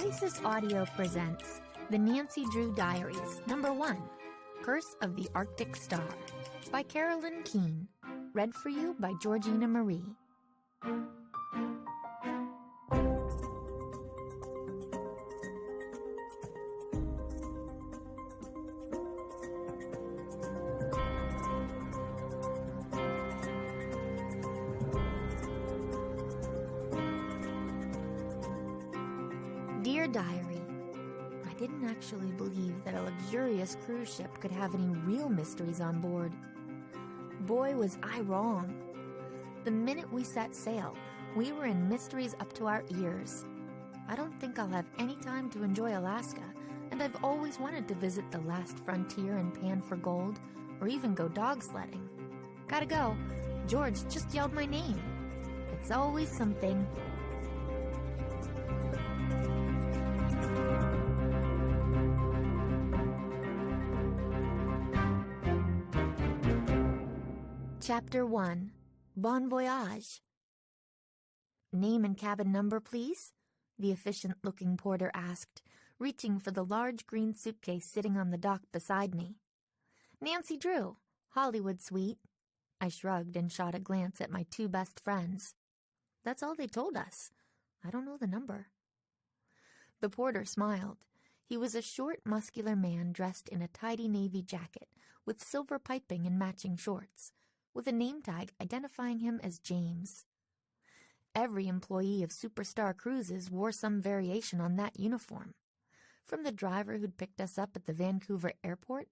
Oasis Audio presents The Nancy Drew Diaries, Number 1, Curse of the Arctic Star, by Carolyn Keene, read for you by Georgina Marie. Dear Diary, I didn't actually believe that a luxurious cruise ship could have any real mysteries on board. Boy, was I wrong. The minute we set sail, we were in mysteries up to our ears. I don't think I'll have any time to enjoy Alaska, and I've always wanted to visit the last frontier and pan for gold, or even go dog sledding. Gotta go. George just yelled my name. It's always something. Chapter 1, Bon Voyage. Name and cabin number, please? The efficient-looking porter asked, reaching for the large green suitcase sitting on the dock beside me. Nancy Drew, Hollywood Suite. I shrugged and shot a glance at my two best friends. That's all they told us. I don't know the number. The porter smiled. He was a short, muscular man dressed in a tidy navy jacket with silver piping and matching shorts, with a name tag identifying him as James. Every employee of Superstar Cruises wore some variation on that uniform, from the driver who'd picked us up at the Vancouver airport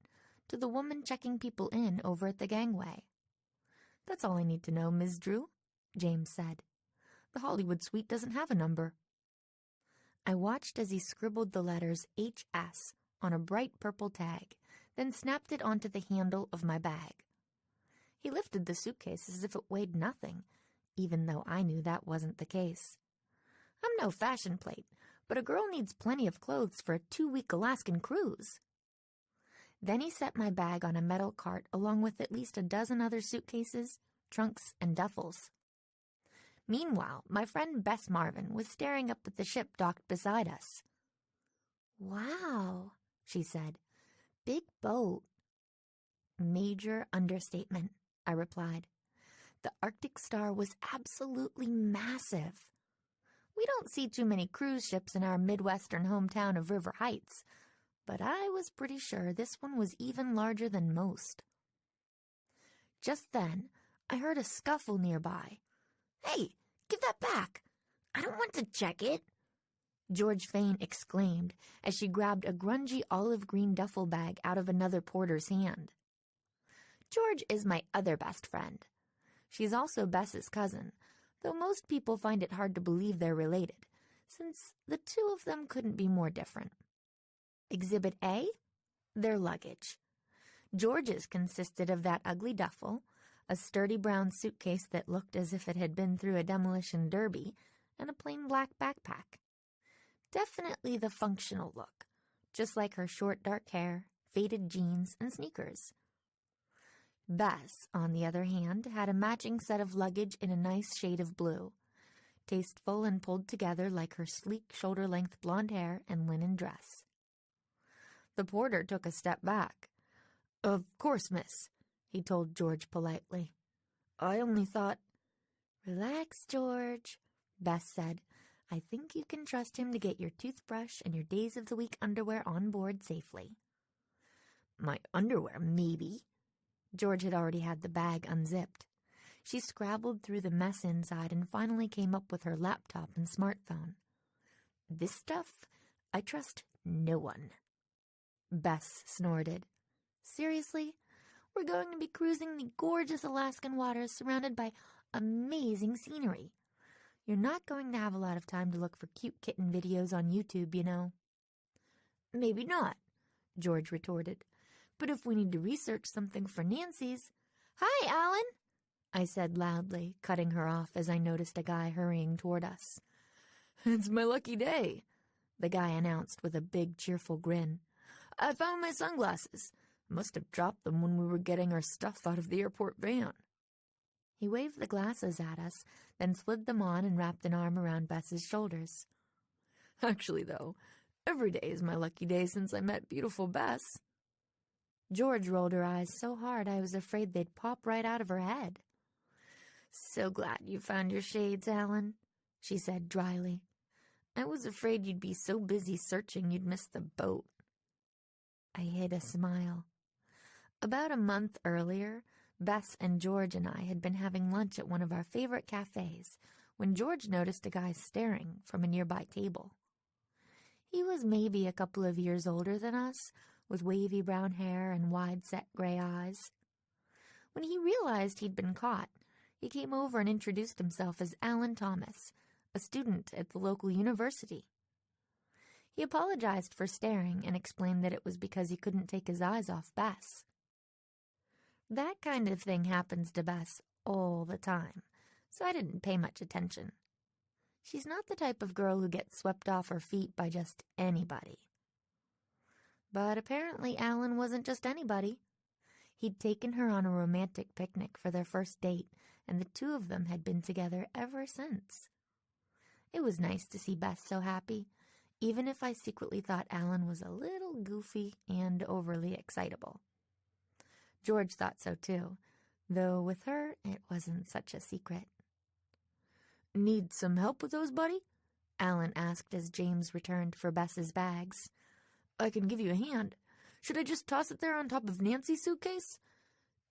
to the woman checking people in over at the gangway. That's all I need to know, Ms. Drew, James said. The Hollywood Suite doesn't have a number. I watched as he scribbled the letters HS on a bright purple tag, then snapped it onto the handle of my bag. He lifted the suitcase as if it weighed nothing, even though I knew that wasn't the case. I'm no fashion plate, but a girl needs plenty of clothes for a 2-week Alaskan cruise. Then he set my bag on a metal cart along with at least a dozen other suitcases, trunks, and duffels. Meanwhile, my friend Bess Marvin was staring up at the ship docked beside us. Wow, she said. Big boat. Major understatement, I replied. The Arctic Star was absolutely massive. We don't see too many cruise ships in our Midwestern hometown of River Heights, but I was pretty sure this one was even larger than most. Just then, I heard a scuffle nearby. Hey, give that back. I don't want to check it, George Fane exclaimed as she grabbed a grungy olive green duffel bag out of another porter's hand. George is my other best friend. She's also Bess's cousin, though most people find it hard to believe they're related, since the two of them couldn't be more different. Exhibit A? Their luggage. George's consisted of that ugly duffel, a sturdy brown suitcase that looked as if it had been through a demolition derby, and a plain black backpack. Definitely the functional look, just like her short dark hair, faded jeans, and sneakers. Bess, on the other hand, had a matching set of luggage in a nice shade of blue, tasteful and pulled together like her sleek shoulder-length blonde hair and linen dress. The porter took a step back. Of course, miss, he told George politely. I only thought... Relax, George, Bess said. I think you can trust him to get your toothbrush and your days-of-the-week underwear on board safely. My underwear, maybe. George had already had the bag unzipped. She scrabbled through the mess inside and finally came up with her laptop and smartphone. This stuff, I trust no one. Bess snorted. Seriously? We're going to be cruising the gorgeous Alaskan waters surrounded by amazing scenery. You're not going to have a lot of time to look for cute kitten videos on YouTube, you know. Maybe not, George retorted. But if we need to research something for Nancy's... Hi, Alan, I said loudly, cutting her off as I noticed a guy hurrying toward us. It's my lucky day, the guy announced with a big, cheerful grin. I found my sunglasses. Must have dropped them when we were getting our stuff out of the airport van. He waved the glasses at us, then slid them on and wrapped an arm around Bess's shoulders. Actually, though, every day is my lucky day since I met beautiful Bess. George rolled her eyes so hard I was afraid they'd pop right out of her head. So glad you found your shades, Alan, she said dryly. I was afraid you'd be so busy searching you'd miss the boat. I hid a smile. About a month earlier, Bess and George and I had been having lunch at one of our favorite cafes when George noticed a guy staring from a nearby table. He was maybe a couple of years older than us, with wavy brown hair and wide-set gray eyes. When he realized he'd been caught, he came over and introduced himself as Alan Thomas, a student at the local university. He apologized for staring and explained that it was because he couldn't take his eyes off Bess. That kind of thing happens to Bess all the time, so I didn't pay much attention. She's not the type of girl who gets swept off her feet by just anybody. But apparently Alan wasn't just anybody. He'd taken her on a romantic picnic for their first date, and the two of them had been together ever since. It was nice to see Bess so happy, even if I secretly thought Alan was a little goofy and overly excitable. George thought so too, though with her it wasn't such a secret. Need some help with those, buddy? Alan asked as James returned for Bess's bags. I can give you a hand. Should I just toss it there on top of Nancy's suitcase?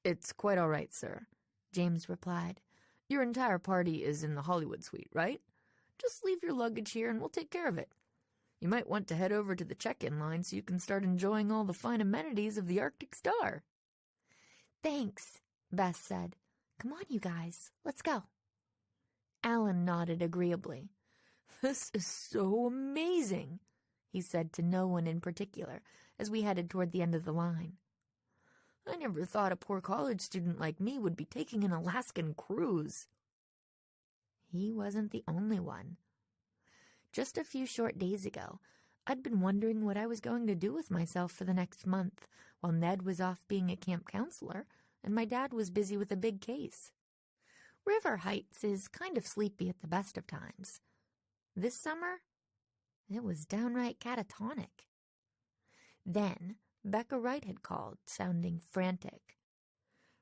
It's quite all right, sir, James replied. Your entire party is in the Hollywood suite, right? Just leave your luggage here and we'll take care of it. You might want to head over to the check-in line so you can start enjoying all the fine amenities of the Arctic Star. Thanks, Bess said. Come on, you guys, let's go. Alan nodded agreeably. This is so amazing, he said to no one in particular as we headed toward the end of the line. I never thought a poor college student like me would be taking an Alaskan cruise. He wasn't the only one. Just a few short days ago, I'd been wondering what I was going to do with myself for the next month while Ned was off being a camp counselor and my dad was busy with a big case. River Heights is kind of sleepy at the best of times. This summer, it was downright catatonic. Then, Becca Wright had called, sounding frantic.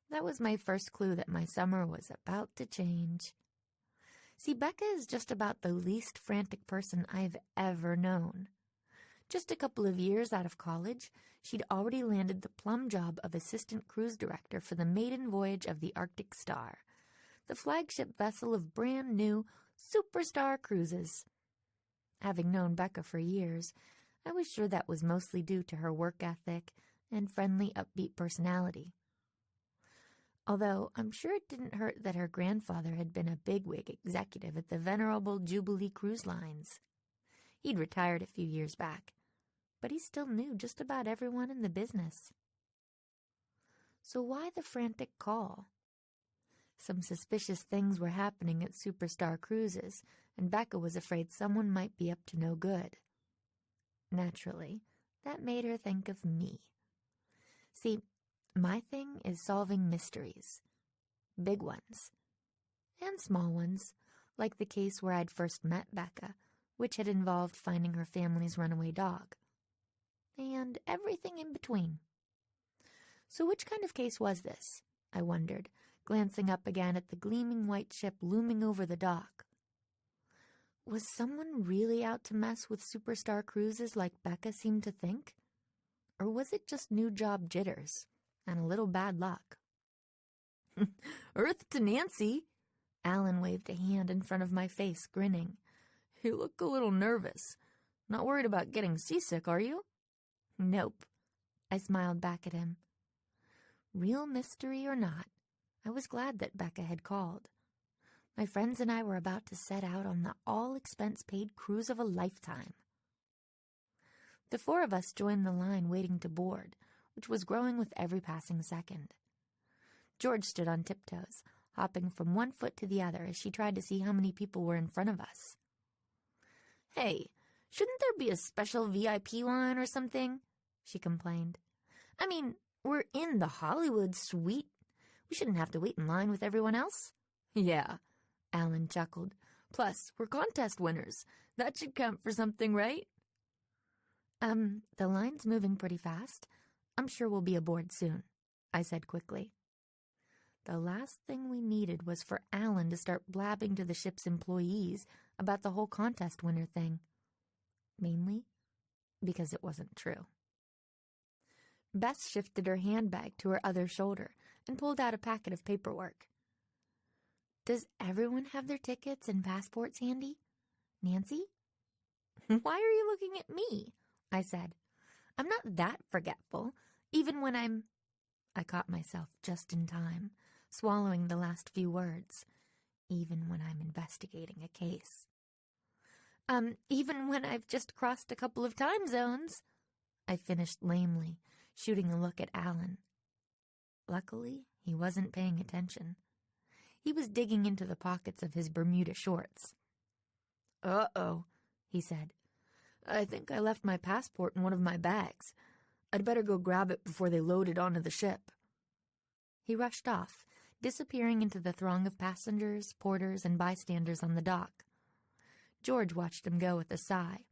That was my first clue that my summer was about to change. See, Becca is just about the least frantic person I've ever known. Just a couple of years out of college, she'd already landed the plum job of assistant cruise director for the maiden voyage of the Arctic Star, the flagship vessel of brand new Superstar Cruises. Having known Becca for years, I was sure that was mostly due to her work ethic and friendly, upbeat personality. Although I'm sure it didn't hurt that her grandfather had been a bigwig executive at the venerable Jubilee Cruise Lines. He'd retired a few years back, but he still knew just about everyone in the business. So why the frantic call? Some suspicious things were happening at Superstar Cruises, and Becca was afraid someone might be up to no good. Naturally, that made her think of me. See, my thing is solving mysteries. Big ones. And small ones, like the case where I'd first met Becca, which had involved finding her family's runaway dog. And everything in between. So which kind of case was this? I wondered, glancing up again at the gleaming white ship looming over the dock. Was someone really out to mess with Superstar Cruises like Becca seemed to think? Or was it just new job jitters and a little bad luck? Earth to Nancy! Alan waved a hand in front of my face, grinning. You look a little nervous. Not worried about getting seasick, are you? Nope, I smiled back at him. Real mystery or not, I was glad that Becca had called. My friends and I were about to set out on the all-expense-paid cruise of a lifetime. The four of us joined the line waiting to board, which was growing with every passing second. George stood on tiptoes, hopping from one foot to the other as she tried to see how many people were in front of us. Hey, shouldn't there be a special VIP line or something? She complained. I mean, we're in the Hollywood suite. We shouldn't have to wait in line with everyone else. Yeah, Alan chuckled. Plus, we're contest winners. That should count for something, right? The line's moving pretty fast. I'm sure we'll be aboard soon, I said quickly. The last thing we needed was for Alan to start blabbing to the ship's employees about the whole contest winner thing. Mainly because it wasn't true. Bess shifted her handbag to her other shoulder and pulled out a packet of paperwork. Does everyone have their tickets and passports handy? Nancy? Why are you looking at me? I said. I'm not that forgetful, even when I caught myself just in time, swallowing the last few words. Even when I'm investigating a case. Even when I've just crossed a couple of time zones, I finished lamely, shooting a look at Alan. Luckily, he wasn't paying attention. He was digging into the pockets of his Bermuda shorts. Uh-oh, he said. I think I left my passport in one of my bags. I'd better go grab it before they load it onto the ship. He rushed off, disappearing into the throng of passengers, porters, and bystanders on the dock. George watched him go with a sigh.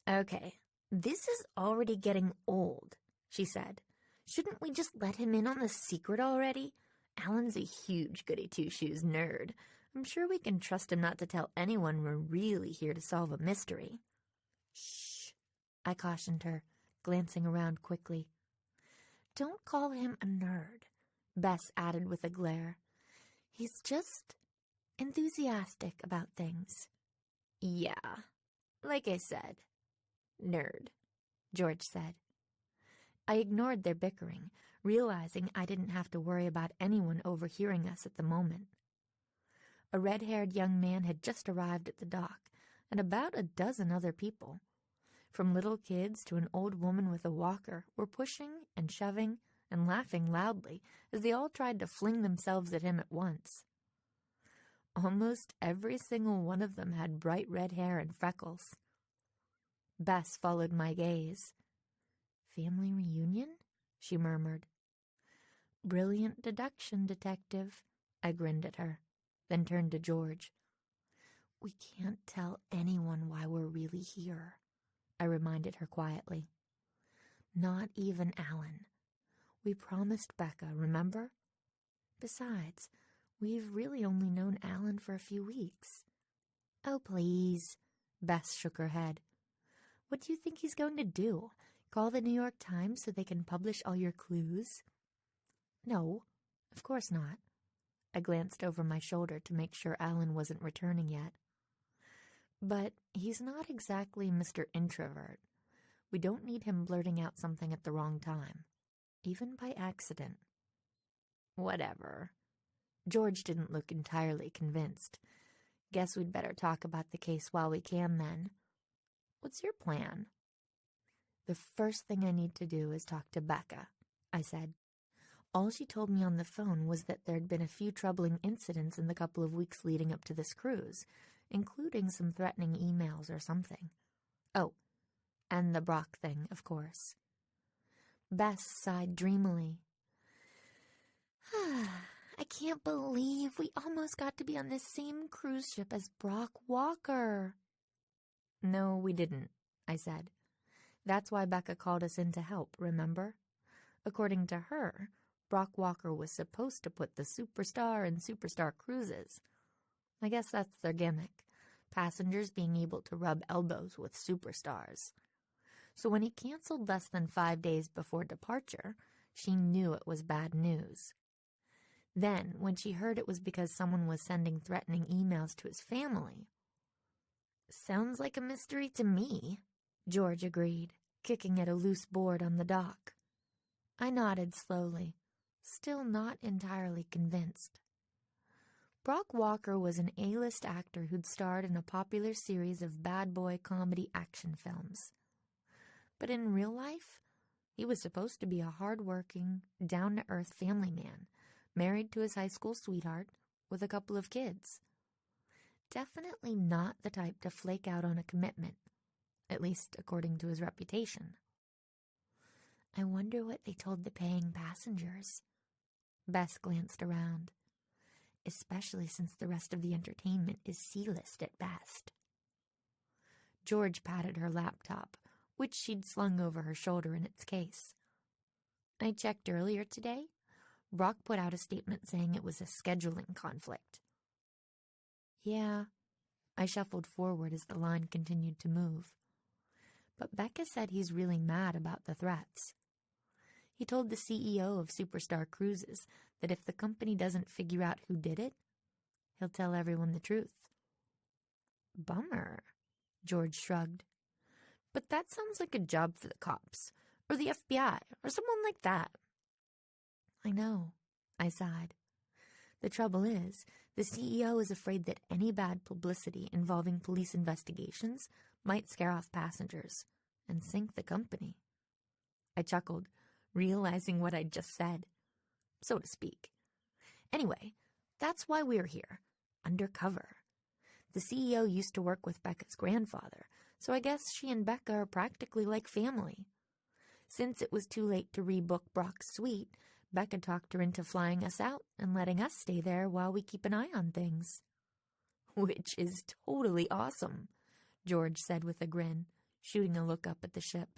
Okay, this is already getting old, she said. Shouldn't we just let him in on the secret already? Alan's a huge goody-two-shoes nerd. I'm sure we can trust him not to tell anyone we're really here to solve a mystery. Shh, I cautioned her, glancing around quickly. Don't call him a nerd, Bess added with a glare. He's just enthusiastic about things. Yeah, like I said. Nerd, George said. I ignored their bickering, realizing I didn't have to worry about anyone overhearing us at the moment. A red-haired young man had just arrived at the dock, and about a dozen other people, from little kids to an old woman with a walker, were pushing and shoving and laughing loudly as they all tried to fling themselves at him at once. Almost every single one of them had bright red hair and freckles. Bess followed my gaze. Family reunion? She murmured. Brilliant deduction, detective. I grinned at her, then turned to George. We can't tell anyone why we're really here, I reminded her quietly. Not even Alan. We promised Becca, remember? Besides, we've really only known Alan for a few weeks. Oh, please. Bess shook her head. What do you think he's going to do? Call the New York Times so they can publish all your clues? No, of course not. I glanced over my shoulder to make sure Alan wasn't returning yet. But he's not exactly Mr. Introvert. We don't need him blurting out something at the wrong time, even by accident. Whatever. George didn't look entirely convinced. Guess we'd better talk about the case while we can, then. What's your plan? The first thing I need to do is talk to Becca, I said. All she told me on the phone was that there'd been a few troubling incidents in the couple of weeks leading up to this cruise, including some threatening emails or something. Oh, and the Brock thing, of course. Bess sighed dreamily. I can't believe we almost got to be on this same cruise ship as Brock Walker. No, we didn't, I said. That's why Becca called us in to help, remember? According to her, Brock Walker was supposed to put the superstar in superstar cruises. I guess that's their gimmick, passengers being able to rub elbows with superstars. So when he canceled less than 5 days before departure, she knew it was bad news. Then, when she heard it was because someone was sending threatening emails to his family. Sounds like a mystery to me, George agreed, kicking at a loose board on the dock. I nodded slowly, still not entirely convinced. Brock Walker was an A-list actor who'd starred in a popular series of bad boy comedy action films. But in real life, he was supposed to be a hard-working, down-to-earth family man, married to his high school sweetheart, with a couple of kids. Definitely not the type to flake out on a commitment, at least according to his reputation. I wonder what they told the paying passengers. Bess glanced around, especially since the rest of the entertainment is C-list at best. George patted her laptop, which she'd slung over her shoulder in its case. I checked earlier today. Brock put out a statement saying it was a scheduling conflict. Yeah, I shuffled forward as the line continued to move. But Becca said he's really mad about the threats. He told the CEO of Superstar Cruises that if the company doesn't figure out who did it, he'll tell everyone the truth. Bummer, George shrugged. But that sounds like a job for the cops, or the FBI, or someone like that. I know, I sighed. The trouble is, the CEO is afraid that any bad publicity involving police investigations might scare off passengers and sink the company. I chuckled, realizing what I'd just said, so to speak. Anyway, that's why we're here, undercover. The CEO used to work with Becca's grandfather, so I guess she and Becca are practically like family. Since it was too late to rebook Brock's suite, Becca talked her into flying us out and letting us stay there while we keep an eye on things. Which is totally awesome, George said with a grin, shooting a look up at the ship.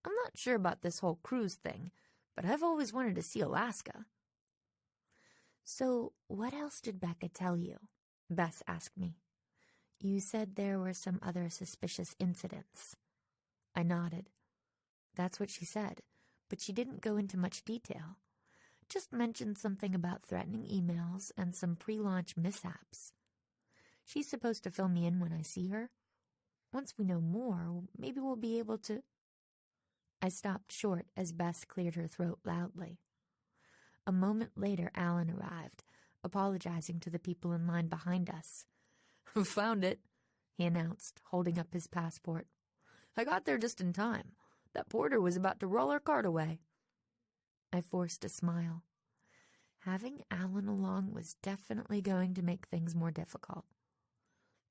I'm not sure about this whole cruise thing, but I've always wanted to see Alaska. So, what else did Becca tell you? Bess asked me. You said there were some other suspicious incidents. I nodded. That's what she said, but she didn't go into much detail. Just mentioned something about threatening emails and some pre-launch mishaps. She's supposed to fill me in when I see her. Once we know more, maybe we'll be able to... I stopped short as Bess cleared her throat loudly. A moment later, Alan arrived, apologizing to the people in line behind us. Found it, he announced, holding up his passport. I got there just in time. That porter was about to roll our cart away. I forced a smile. Having Alan along was definitely going to make things more difficult.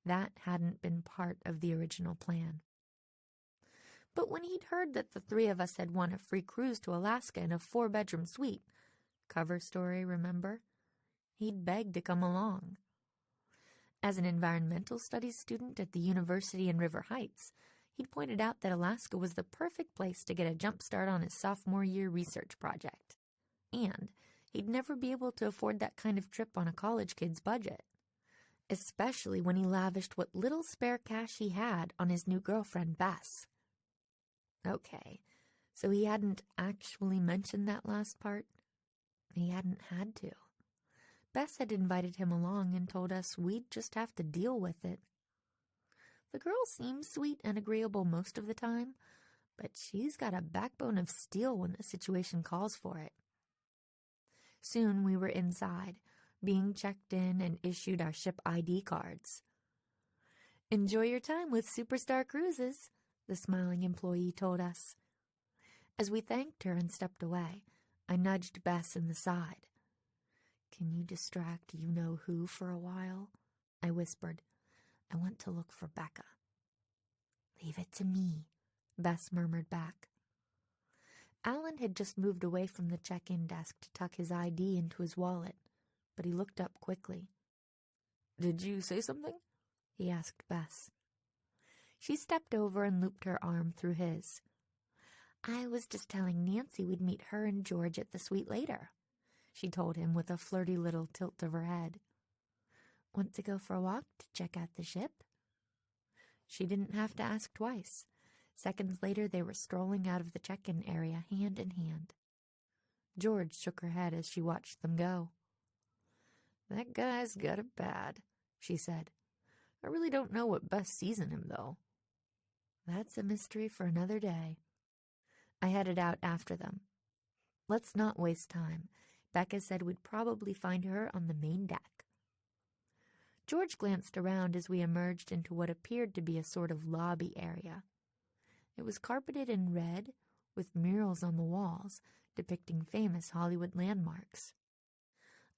That hadn't been part of the original plan. But when he'd heard that the three of us had won a free cruise to Alaska in a 4-bedroom suite, cover story, remember? He'd begged to come along. As an environmental studies student at the university in River Heights, he'd pointed out that Alaska was the perfect place to get a jump start on his sophomore year research project. And he'd never be able to afford that kind of trip on a college kid's budget, especially when he lavished what little spare cash he had on his new girlfriend, Bess. Okay, so he hadn't actually mentioned that last part? He hadn't had to. Bess had invited him along and told us we'd just have to deal with it. The girl seems sweet and agreeable most of the time, but she's got a backbone of steel when the situation calls for it. Soon we were inside, being checked in and issued our ship ID cards. Enjoy your time with Superstar Cruises, the smiling employee told us. As we thanked her and stepped away, I nudged Bess in the side. Can you distract you-know-who for a while? I whispered. I want to look for Becca. Leave it to me, Bess murmured back. Alan had just moved away from the check-in desk to tuck his ID into his wallet, but he looked up quickly. Did you say something? He asked Bess. She stepped over and looped her arm through his. I was just telling Nancy we'd meet her and George at the suite later, she told him with a flirty little tilt of her head. Want to go for a walk to check out the ship? She didn't have to ask twice. Seconds later, they were strolling out of the check-in area hand in hand. George shook her head as she watched them go. That guy's got it bad, she said. I really don't know what Bess sees in him, though. That's a mystery for another day. I headed out after them. Let's not waste time. Becca said we'd probably find her on the main deck. George glanced around as we emerged into what appeared to be a sort of lobby area. It was carpeted in red, with murals on the walls depicting famous Hollywood landmarks.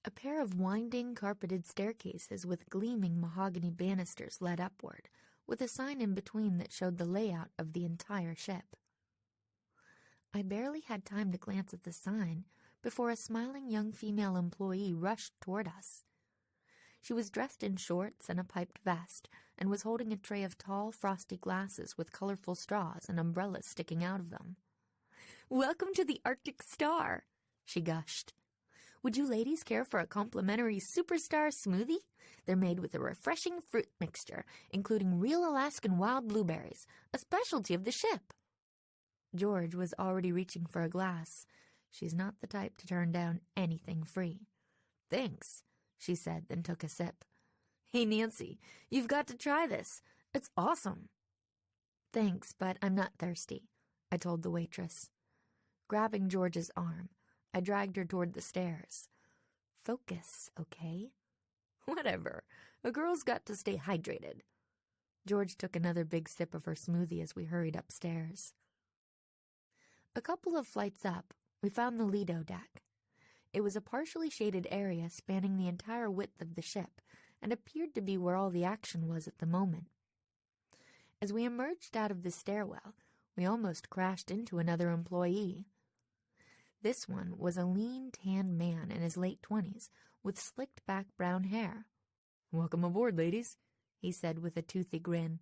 A pair of winding carpeted staircases with gleaming mahogany banisters led upward, with a sign in between that showed the layout of the entire ship. I barely had time to glance at the sign before a smiling young female employee rushed toward us. She was dressed in shorts and a piped vest, and was holding a tray of tall, frosty glasses with colorful straws and umbrellas sticking out of them. "Welcome to the Arctic Star," she gushed. "Would you ladies care for a complimentary superstar smoothie? They're made with a refreshing fruit mixture, including real Alaskan wild blueberries, a specialty of the ship." George was already reaching for a glass. She's not the type to turn down anything free. "Thanks," she said, then took a sip. "Hey, Nancy, you've got to try this. It's awesome." "Thanks, but I'm not thirsty," I told the waitress. Grabbing George's arm, I dragged her toward the stairs. "Focus, okay?" "Whatever. A girl's got to stay hydrated." George took another big sip of her smoothie as we hurried upstairs. A couple of flights up, we found the Lido deck. It was a partially shaded area spanning the entire width of the ship and appeared to be where all the action was at the moment. As we emerged out of the stairwell, we almost crashed into another employee. This one was a lean, tanned man in his late 20s with slicked-back brown hair. "Welcome aboard, ladies," he said with a toothy grin.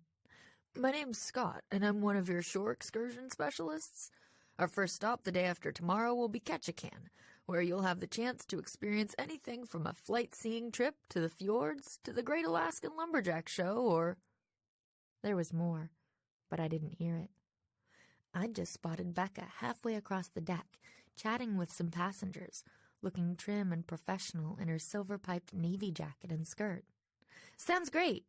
"My name's Scott, and I'm one of your shore excursion specialists. Our first stop the day after tomorrow will be Ketchikan, where you'll have the chance to experience anything from a flight-seeing trip to the fjords to the Great Alaskan Lumberjack Show, or—" There was more, but I didn't hear it. I'd just spotted Becca halfway across the deck, chatting with some passengers, looking trim and professional in her silver-piped navy jacket and skirt. "Sounds great,"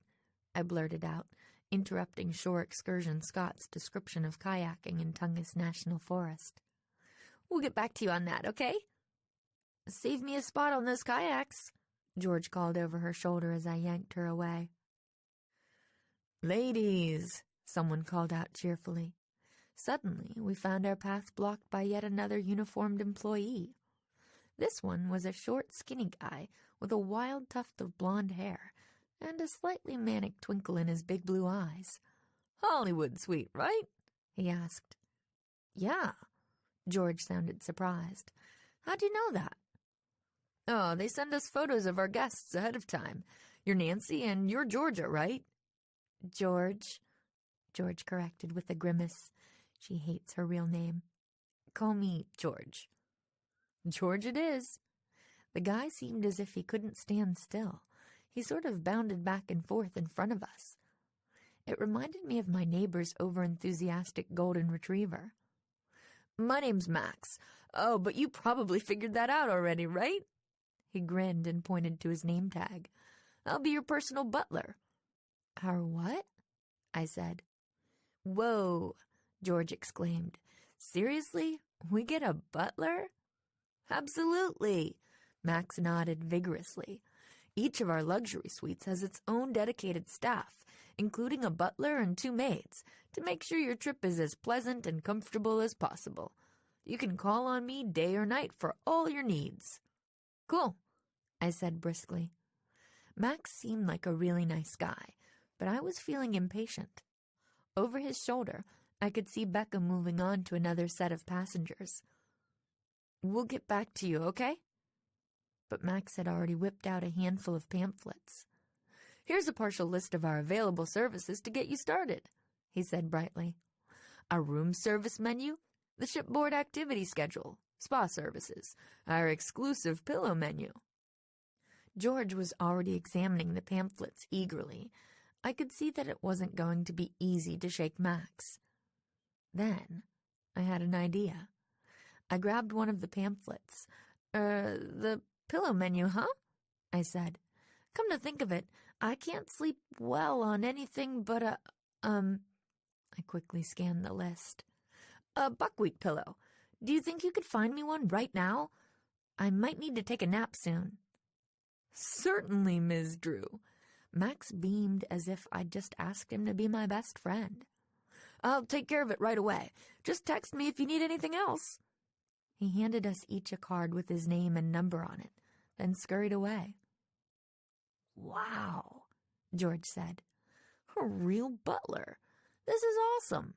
I blurted out, interrupting shore excursion Scott's description of kayaking in Tungus National Forest. "We'll get back to you on that, okay?" "Save me a spot on those kayaks," George called over her shoulder as I yanked her away. "Ladies," someone called out cheerfully. Suddenly, we found our path blocked by yet another uniformed employee. This one was a short, skinny guy with a wild tuft of blonde hair and a slightly manic twinkle in his big blue eyes. "Hollywood suite, right?" he asked. "Yeah." George sounded surprised. "How'd you know that?" "Oh, they send us photos of our guests ahead of time. You're Nancy and you're Georgia, right?" "George," George corrected with a grimace. She hates her real name. "Call me George." "George it is." The guy seemed as if he couldn't stand still. He sort of bounded back and forth in front of us. It reminded me of my neighbor's overenthusiastic golden retriever. "My name's Max. Oh, but you probably figured that out already, right?" He grinned and pointed to his name tag. "I'll be your personal butler." "Our what?" I said. "Whoa," George exclaimed. "Seriously? We get a butler?" "Absolutely," Max nodded vigorously. "Each of our luxury suites has its own dedicated staff, including a butler and 2 maids, to make sure your trip is as pleasant and comfortable as possible. You can call on me day or night for all your needs." "Cool," I said briskly. Max seemed like a really nice guy, but I was feeling impatient. Over his shoulder, I could see Becca moving on to another set of passengers. "We'll get back to you, okay?" But Max had already whipped out a handful of pamphlets. "Here's a partial list of our available services to get you started," he said brightly. "Our room service menu, the shipboard activity schedule, spa services, our exclusive pillow menu." George was already examining the pamphlets eagerly. I could see that it wasn't going to be easy to shake Max. Then I had an idea. I grabbed one of the pamphlets. The pillow menu, huh?" I said. "Come to think of it, I can't sleep well on anything but I quickly scanned the list. A buckwheat pillow. Do you think you could find me one right now? I might need to take a nap soon." "Certainly, Ms. Drew." Max beamed as if I'd just asked him to be my best friend. "I'll take care of it right away. Just text me if you need anything else." He handed us each a card with his name and number on it, then scurried away. "Wow," George said. "A real butler. This is awesome.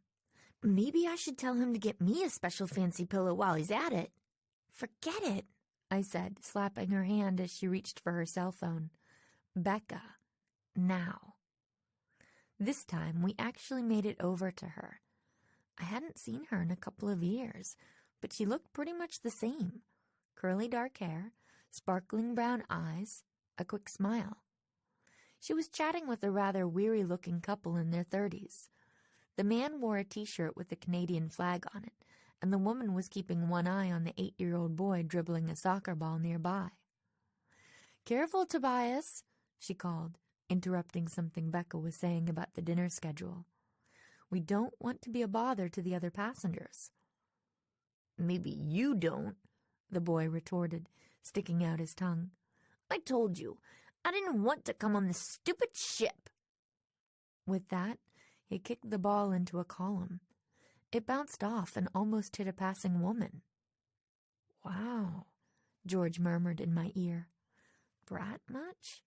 Maybe I should tell him to get me a special fancy pillow while he's at it." "Forget it," I said, slapping her hand as she reached for her cell phone. "Becca, now." This time, we actually made it over to her. I hadn't seen her in a couple of years, but she looked pretty much the same. Curly dark hair, sparkling brown eyes, a quick smile. She was chatting with a rather weary-looking couple in their 30s. The man wore a t-shirt with the Canadian flag on it, and the woman was keeping one eye on the 8-year-old boy dribbling a soccer ball nearby. "Careful, Tobias," she called, interrupting something Becca was saying about the dinner schedule. "We don't want to be a bother to the other passengers." "Maybe you don't," the boy retorted, sticking out his tongue. "I told you, I didn't want to come on this stupid ship." With that, he kicked the ball into a column. It bounced off and almost hit a passing woman. "Wow," George murmured in my ear. "Brat much?"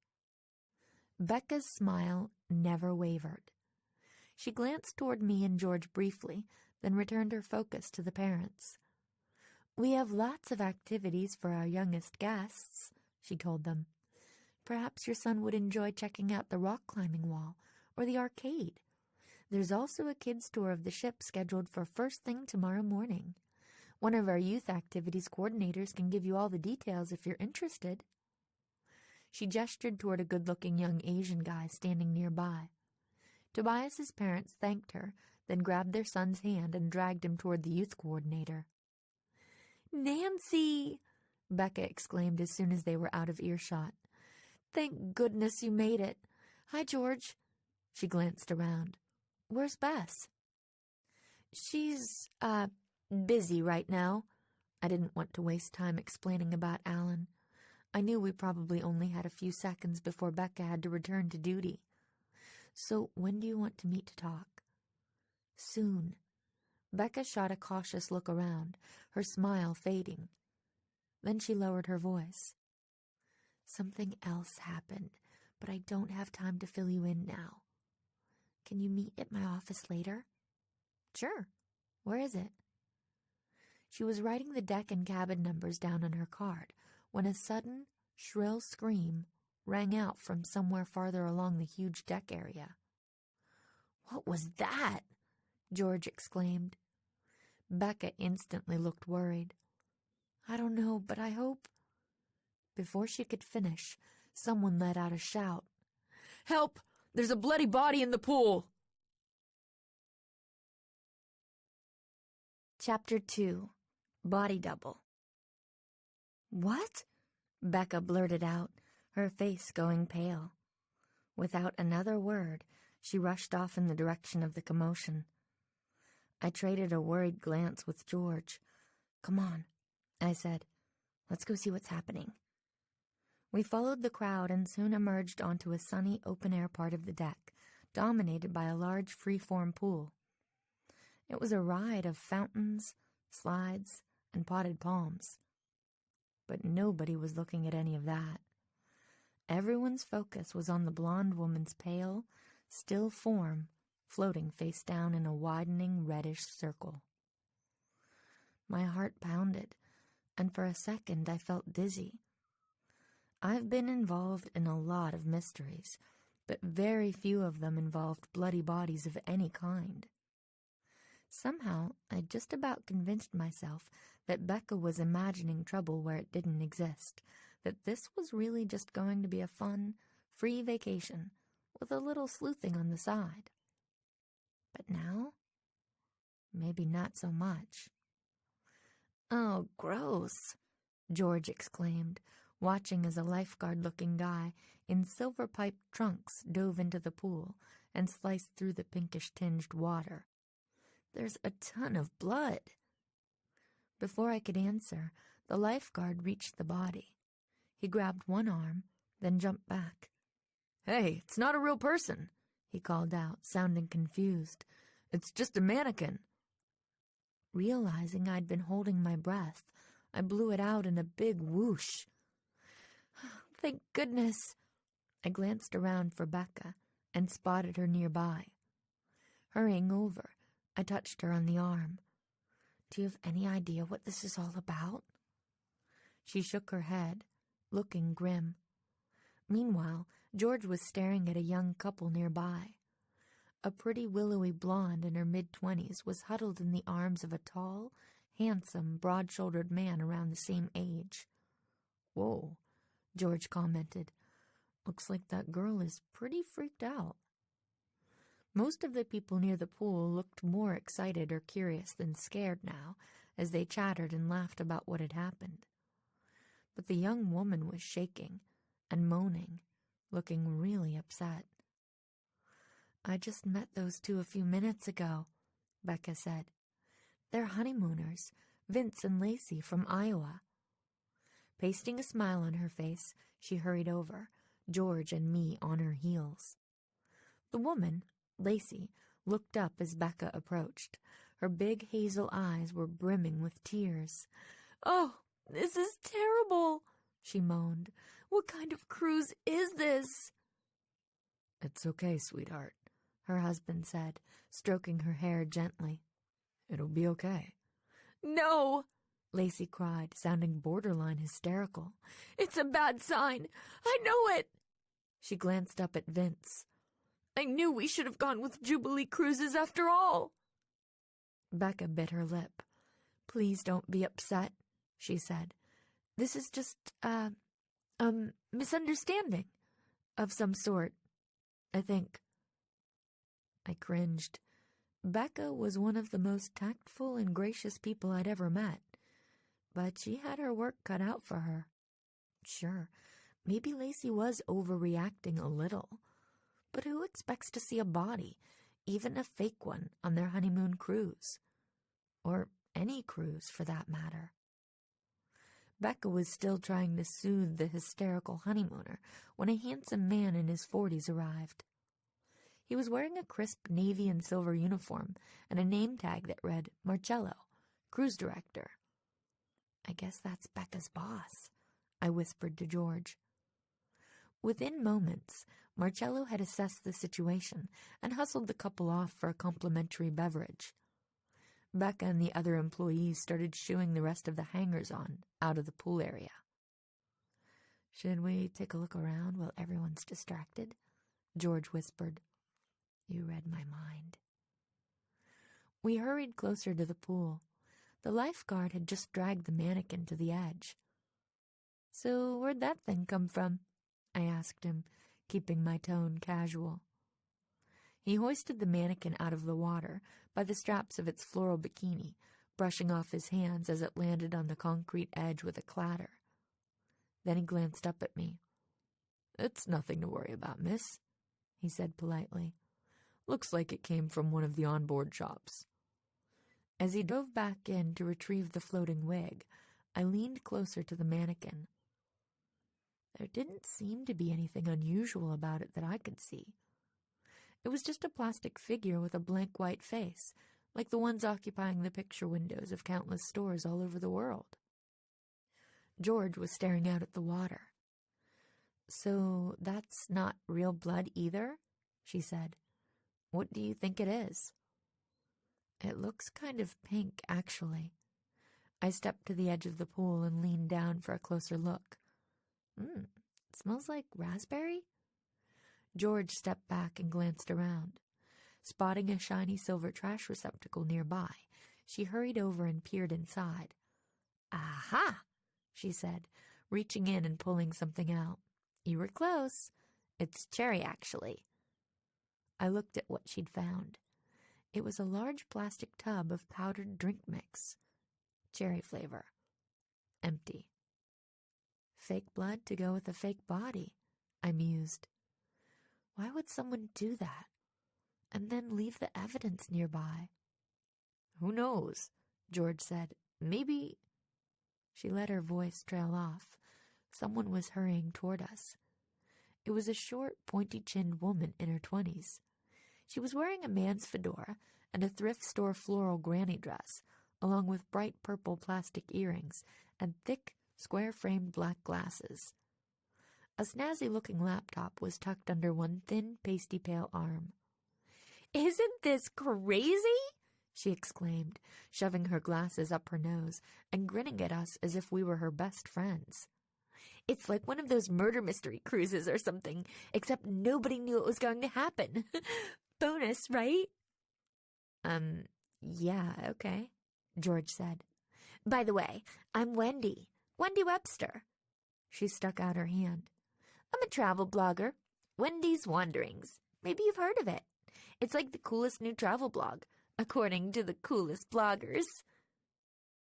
Becca's smile never wavered. She glanced toward me and George briefly, then returned her focus to the parents. "We have lots of activities for our youngest guests," she told them. "Perhaps your son would enjoy checking out the rock climbing wall or the arcade. There's also a kids' tour of the ship scheduled for first thing tomorrow morning. One of our youth activities coordinators can give you all the details if you're interested." She gestured toward a good-looking young Asian guy standing nearby. Tobias's parents thanked her, then grabbed their son's hand and dragged him toward the youth coordinator. "Nancy!" Becca exclaimed as soon as they were out of earshot. "Thank goodness you made it. Hi, George." She glanced around. "Where's Bess?" "She's, busy right now." I didn't want to waste time explaining about Alan. I knew we probably only had a few seconds before Becca had to return to duty. "So when do you want to meet to talk?" "Soon." Becca shot a cautious look around, her smile fading. Then she lowered her voice. "Something else happened, but I don't have time to fill you in now. Can you meet at my office later?" "Sure. Where is it?" She was writing the deck and cabin numbers down on her card when a sudden, shrill scream rang out from somewhere farther along the huge deck area. "What was that?" George exclaimed. Becca instantly looked worried. "I don't know, but I hope—" Before she could finish, someone let out a shout. "Help! There's a bloody body in the pool!" Chapter 2. Body Double. "What?" Becca blurted out, her face going pale. Without another word, she rushed off in the direction of the commotion. I traded a worried glance with George. "Come on," I said. "Let's go see what's happening." We followed the crowd and soon emerged onto a sunny, open-air part of the deck, dominated by a large free-form pool. It was a ride of fountains, slides, and potted palms. But nobody was looking at any of that. Everyone's focus was on the blonde woman's pale, still form floating face down in a widening reddish circle. My heart pounded, and for a second I felt dizzy. I've been involved in a lot of mysteries, but very few of them involved bloody bodies of any kind. Somehow, I just about convinced myself that Becca was imagining trouble where it didn't exist, that this was really just going to be a fun, free vacation with a little sleuthing on the side. But now, maybe not so much. "Oh, gross," George exclaimed, watching as a lifeguard-looking guy in silver-piped trunks dove into the pool and sliced through the pinkish-tinged water. "There's a ton of blood." Before I could answer, the lifeguard reached the body. He grabbed one arm, then jumped back. "Hey, it's not a real person," he called out, sounding confused. "It's just a mannequin." Realizing I'd been holding my breath, I blew it out in a big whoosh. "Thank goodness." I glanced around for Becca and spotted her nearby. Hurrying over, I touched her on the arm. "Do you have any idea what this is all about?" She shook her head, looking grim. Meanwhile, George was staring at a young couple nearby. A pretty willowy blonde in her mid-20s was huddled in the arms of a tall, handsome, broad-shouldered man around the same age. "Whoa," George commented. "Looks like that girl is pretty freaked out." Most of the people near the pool looked more excited or curious than scared now, as they chattered and laughed about what had happened. But the young woman was shaking and moaning, looking really upset. "I just met those two a few minutes ago," Becca said. "They're honeymooners, Vince and Lacey from Iowa." Pasting a smile on her face, she hurried over, George and me on her heels. The woman, Lacey, looked up as Becca approached. Her big hazel eyes were brimming with tears. "Oh, this is terrible," she moaned. "What kind of cruise is this?" "It's okay, sweetheart," her husband said, stroking her hair gently. "It'll be okay." "No!" Lacey cried, sounding borderline hysterical. "It's a bad sign. I know it." She glanced up at Vince. "I knew we should have gone with Jubilee Cruises after all." Becca bit her lip. "Please don't be upset," she said. "This is just, a misunderstanding of some sort, I think." I cringed. Becca was one of the most tactful and gracious people I'd ever met, but she had her work cut out for her. Sure, maybe Lacey was overreacting a little, but who expects to see a body, even a fake one, on their honeymoon cruise? Or any cruise, for that matter. Becca was still trying to soothe the hysterical honeymooner when a handsome man in his 40s arrived. He was wearing a crisp navy and silver uniform and a name tag that read Marcello, cruise director. "I guess that's Becca's boss," I whispered to George. Within moments, Marcello had assessed the situation and hustled the couple off for a complimentary beverage. Becca and the other employees started shooing the rest of the hangers-on out of the pool area. "Should we take a look around while everyone's distracted?" George whispered. You read my mind. We hurried closer to the pool. The lifeguard had just dragged the mannequin to the edge. "So where'd that thing come from?" I asked him, keeping my tone casual. He hoisted the mannequin out of the water by the straps of its floral bikini, brushing off his hands as it landed on the concrete edge with a clatter. Then he glanced up at me. "It's nothing to worry about, miss," he said politely. "Looks like it came from one of the onboard shops." As he dove back in to retrieve the floating wig, I leaned closer to the mannequin. There didn't seem to be anything unusual about it that I could see. It was just a plastic figure with a blank white face, like the ones occupying the picture windows of countless stores all over the world. George was staring out at the water. "So that's not real blood either?" she said. "What do you think it is?" "It looks kind of pink, actually." I stepped to the edge of the pool and leaned down for a closer look. It smells like raspberry?" George stepped back and glanced around. Spotting a shiny silver trash receptacle nearby, she hurried over and peered inside. "Aha!" she said, reaching in and pulling something out. "You were close. It's cherry, actually." I looked at what she'd found. It was a large plastic tub of powdered drink mix. Cherry flavor. Empty. Fake blood to go with a fake body, I mused. Why would someone do that? And then leave the evidence nearby? "Who knows?" George said. "Maybe—" She let her voice trail off. Someone was hurrying toward us. It was a short, pointy-chinned woman in her 20s. She was wearing a man's fedora and a thrift store floral granny dress, along with bright purple plastic earrings and thick, square-framed black glasses. A snazzy-looking laptop was tucked under one thin, pasty-pale arm. "Isn't this crazy?" she exclaimed, shoving her glasses up her nose and grinning at us as if we were her best friends. "It's like one of those murder mystery cruises or something, except nobody knew it was going to happen. Bonus, right? Yeah, okay, George said. By the way, I'm Wendy. Wendy Webster. She stuck out her hand. I'm a travel blogger. Wendy's Wanderings. Maybe you've heard of it. It's like the coolest new travel blog, according to the coolest bloggers.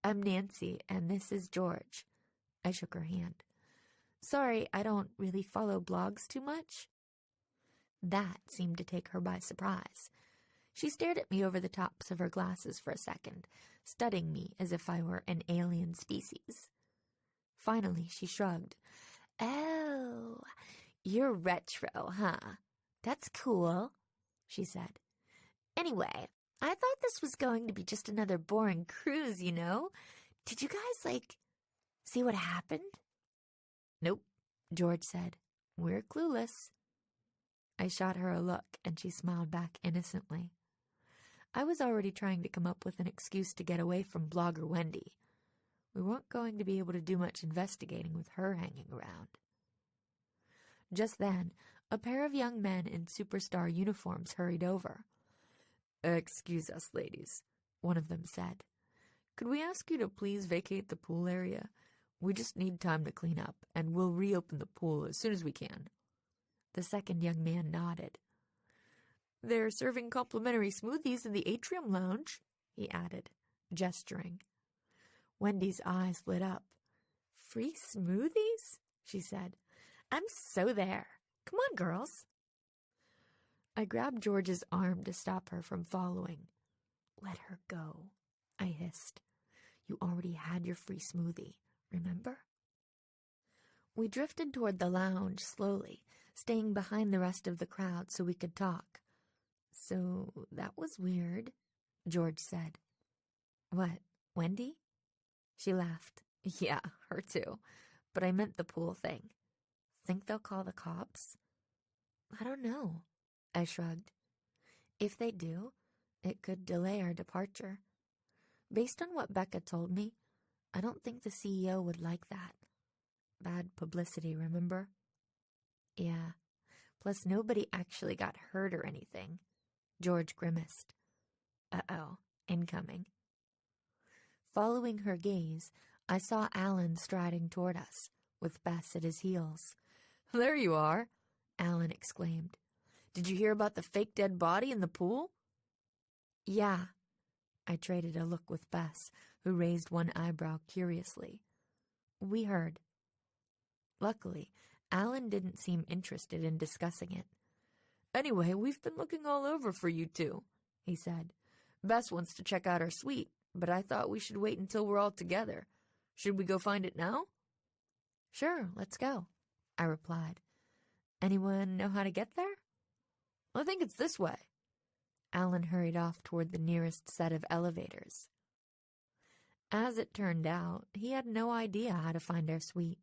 I'm Nancy, and this is George. I shook her hand. Sorry, I don't really follow blogs too much. That seemed to take her by surprise. She stared at me over the tops of her glasses for a second, studying me as if I were an alien species. Finally, she shrugged. Oh, you're retro, huh? That's cool, she said. Anyway, I thought this was going to be just another boring cruise, you know? Did you guys, see what happened? Nope, George said. We're clueless. I shot her a look, and she smiled back innocently. I was already trying to come up with an excuse to get away from blogger Wendy. We weren't going to be able to do much investigating with her hanging around. Just then, a pair of young men in superstar uniforms hurried over. Excuse us, ladies, one of them said. Could we ask you to please vacate the pool area? We just need time to clean up, and we'll reopen the pool as soon as we can. The second young man nodded. They're serving complimentary smoothies in the atrium lounge, he added, gesturing. Wendy's eyes lit up. Free smoothies? She said. I'm so there. Come on, girls. I grabbed George's arm to stop her from following. Let her go, I hissed. You already had your free smoothie, remember? We drifted toward the lounge slowly, staying behind the rest of the crowd so we could talk. So that was weird, George said. What, Wendy? She laughed. Yeah, her too. But I meant the pool thing. Think they'll call the cops? I don't know, I shrugged. If they do, it could delay our departure. Based on what Becca told me, I don't think the CEO would like that. Bad publicity, remember? Yeah. Plus, nobody actually got hurt or anything. George grimaced. Uh-oh, incoming. Following her gaze, I saw Alan striding toward us, with Bess at his heels. There you are, Alan exclaimed. Did you hear about the fake dead body in the pool? Yeah. I traded a look with Bess, who raised one eyebrow curiously. We heard. Luckily, Alan didn't seem interested in discussing it. Anyway, we've been looking all over for you two, he said. Bess wants to check out our suite, but I thought we should wait until we're all together. Should we go find it now? Sure, let's go, I replied. Anyone know how to get there? I think it's this way. Alan hurried off toward the nearest set of elevators. As it turned out, he had no idea how to find our suite.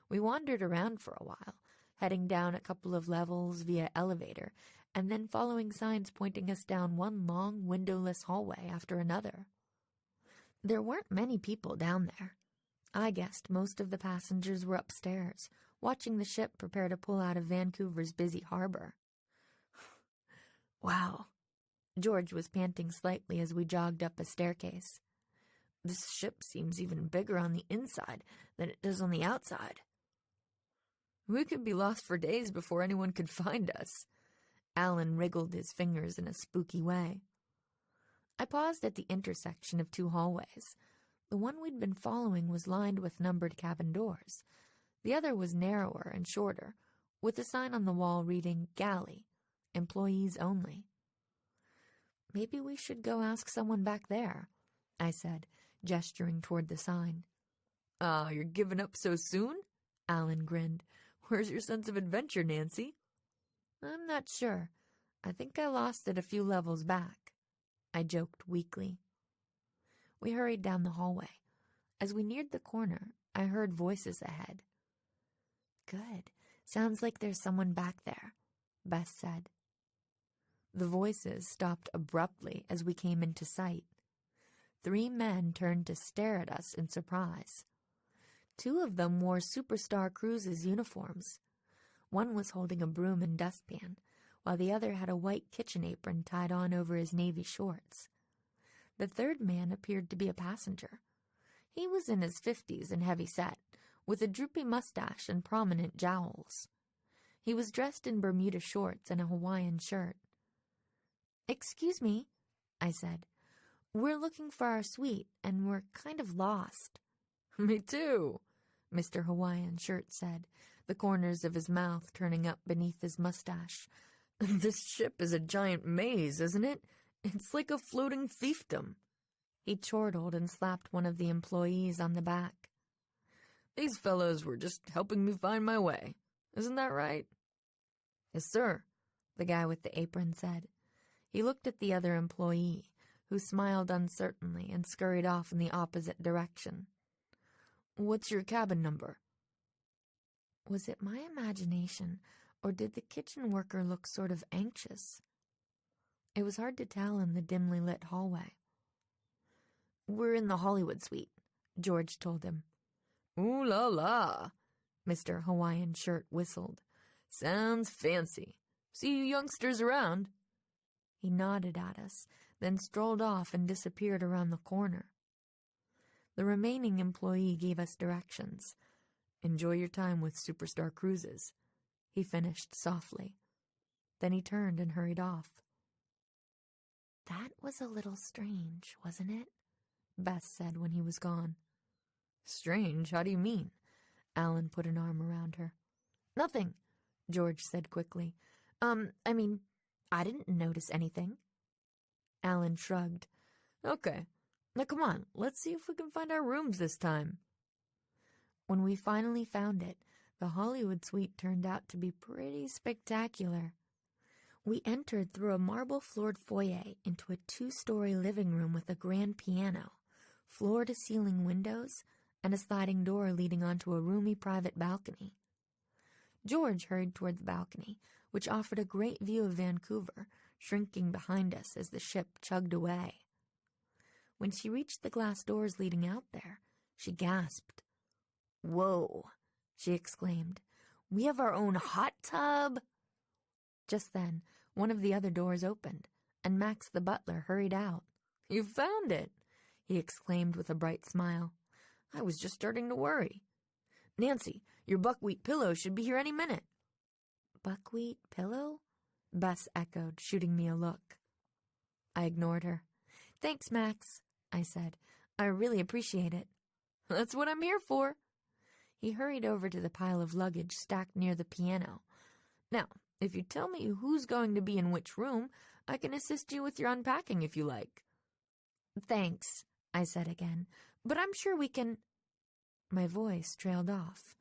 We wandered around for a while, heading down a couple of levels via elevator, and then following signs pointing us down one long, windowless hallway after another. There weren't many people down there. I guessed most of the passengers were upstairs, watching the ship prepare to pull out of Vancouver's busy harbor. Wow. George was panting slightly as we jogged up a staircase. This ship seems even bigger on the inside than it does on the outside. We could be lost for days before anyone could find us. Alan wriggled his fingers in a spooky way. I paused at the intersection of two hallways. The one we'd been following was lined with numbered cabin doors. The other was narrower and shorter, with a sign on the wall reading, Galley, Employees Only. Maybe we should go ask someone back there, I said, gesturing toward the sign. You're giving up so soon? Alan grinned. Where's your sense of adventure, Nancy? I'm not sure. I think I lost it a few levels back, I joked weakly. We hurried down the hallway. As we neared the corner, I heard voices ahead. Good. Sounds like there's someone back there, Bess said. The voices stopped abruptly as we came into sight. 3 men turned to stare at us in surprise. 2 of them wore Superstar Cruises uniforms. One was holding a broom and dustpan, while the other had a white kitchen apron tied on over his navy shorts. The third man appeared to be a passenger. He was in his 50s and heavy-set, with a droopy mustache and prominent jowls. He was dressed in Bermuda shorts and a Hawaiian shirt. "Excuse me," I said. "We're looking for our suite, and we're kind of lost." "Me too," Mr. Hawaiian Shirt said, the corners of his mouth turning up beneath his mustache. "This ship is a giant maze, isn't it? It's like a floating fiefdom." He chortled and slapped one of the employees on the back. "These fellows were just helping me find my way. Isn't that right?" "Yes, sir," the guy with the apron said. He looked at the other employee, who smiled uncertainly and scurried off in the opposite direction. "What's your cabin number?" Was it my imagination, or did the kitchen worker look sort of anxious? It was hard to tell in the dimly lit hallway. "We're in the Hollywood suite," George told him. "Ooh la la," Mr. Hawaiian Shirt whistled. "Sounds fancy. See you youngsters around." He nodded at us, then strolled off and disappeared around the corner. The remaining employee gave us directions. "Enjoy your time with Superstar Cruises," he finished softly. Then he turned and hurried off. "That was a little strange, wasn't it?" Bess said when he was gone. "Strange? How do you mean?" Alan put an arm around her. "Nothing," George said quickly. I didn't notice anything." Alan shrugged. "Okay. Now come on, let's see if we can find our rooms this time." When we finally found it, the Hollywood suite turned out to be pretty spectacular. We entered through a marble-floored foyer into a 2-story living room with a grand piano, floor-to-ceiling windows, and a sliding door leading onto a roomy private balcony. George hurried toward the balcony, which offered a great view of Vancouver, shrinking behind us as the ship chugged away. When she reached the glass doors leading out there, she gasped. "Whoa," she exclaimed. "We have our own hot tub." Just then, one of the other doors opened, and Max the butler hurried out. "You found it," he exclaimed with a bright smile. "I was just starting to worry. Nancy, your buckwheat pillow should be here any minute." "Buckwheat pillow?" Bess echoed, shooting me a look. I ignored her. "Thanks, Max," I said. "I really appreciate it." "That's what I'm here for." He hurried over to the pile of luggage stacked near the piano. "Now, if you tell me who's going to be in which room, I can assist you with your unpacking if you like." "Thanks," I said again, "but I'm sure we can—" My voice trailed off.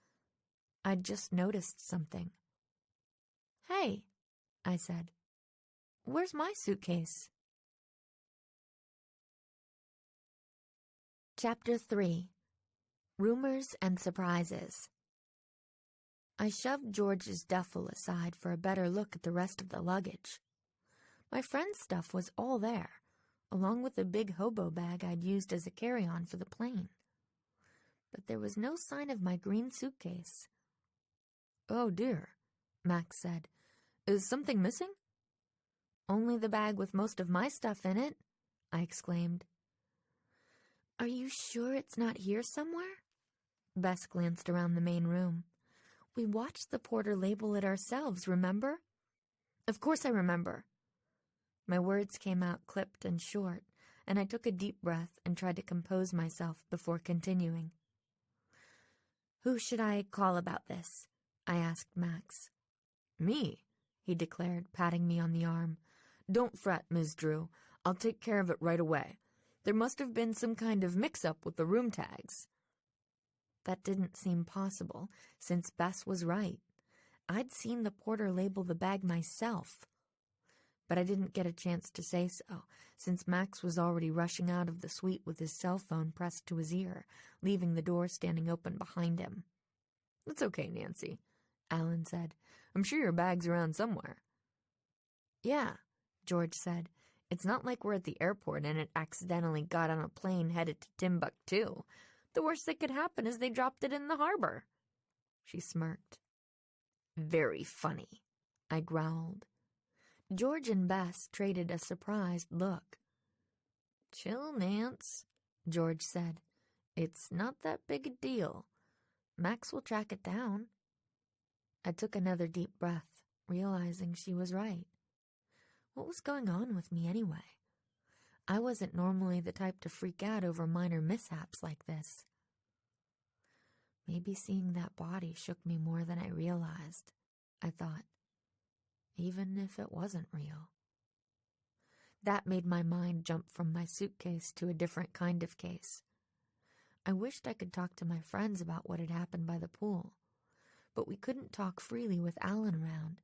I'd just noticed something. "Hey," I said, "where's my suitcase?" Chapter 3. Rumors and Surprises. I shoved George's duffel aside for a better look at the rest of the luggage. My friend's stuff was all there, along with the big hobo bag I'd used as a carry-on for the plane. But there was no sign of my green suitcase. "Oh dear," Max said. "Is something missing?" "Only the bag with most of my stuff in it," I exclaimed. "Are you sure it's not here somewhere?" Bess glanced around the main room. "We watched the porter label it ourselves, remember?" "Of course I remember." My words came out clipped and short, and I took a deep breath and tried to compose myself before continuing. "Who should I call about this?" I asked Max. "Me," he declared, patting me on the arm. "Don't fret, Ms. Drew. I'll take care of it right away. There must have been some kind of mix-up with the room tags." That didn't seem possible, since Bess was right. I'd seen the porter label the bag myself. But I didn't get a chance to say so, since Max was already rushing out of the suite with his cell phone pressed to his ear, leaving the door standing open behind him. "It's okay, Nancy," Alan said. "I'm sure your bag's around somewhere." "Yeah," George said. "It's not like we're at the airport and it accidentally got on a plane headed to Timbuktu. The worst that could happen is they dropped it in the harbor." She smirked. "Very funny," I growled. George and Bess traded a surprised look. "Chill, Nance," George said. "It's not that big a deal. Max will track it down." I took another deep breath, realizing she was right. What was going on with me anyway? I wasn't normally the type to freak out over minor mishaps like this. Maybe seeing that body shook me more than I realized, I thought, even if it wasn't real. That made my mind jump from my suitcase to a different kind of case. I wished I could talk to my friends about what had happened by the pool, but we couldn't talk freely with Alan around.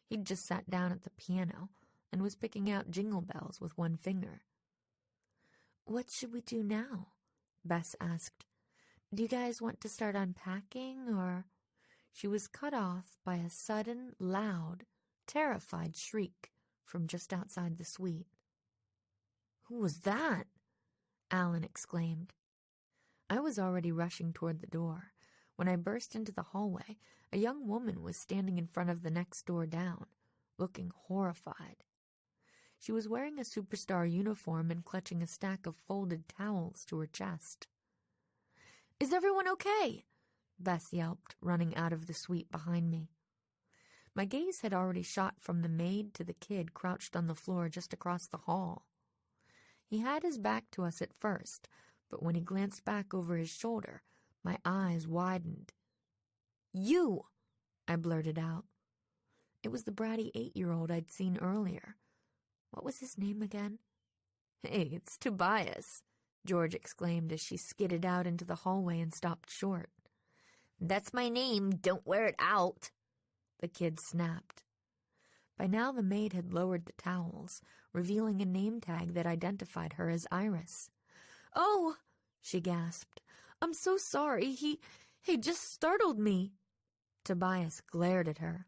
He'd just sat down at the piano and was picking out jingle bells with one finger. "What should we do now?" Bess asked. "Do you guys want to start unpacking, or—" She was cut off by a sudden, loud, terrified shriek from just outside the suite. "Who was that?" Alan exclaimed. I was already rushing toward the door. When I burst into the hallway, a young woman was standing in front of the next door down, looking horrified. She was wearing a superstar uniform and clutching a stack of folded towels to her chest. "Is everyone okay?" Bess yelped, running out of the suite behind me. My gaze had already shot from the maid to the kid crouched on the floor just across the hall. He had his back to us at first, but when he glanced back over his shoulder, my eyes widened. "You!" I blurted out. It was the bratty 8-year-old I'd seen earlier. What was his name again? "Hey, it's Tobias," George exclaimed as she skidded out into the hallway and stopped short. "That's my name, don't wear it out," the kid snapped. By now the maid had lowered the towels, revealing a name tag that identified her as Iris. "Oh," she gasped. "I'm so sorry. He just startled me." Tobias glared at her.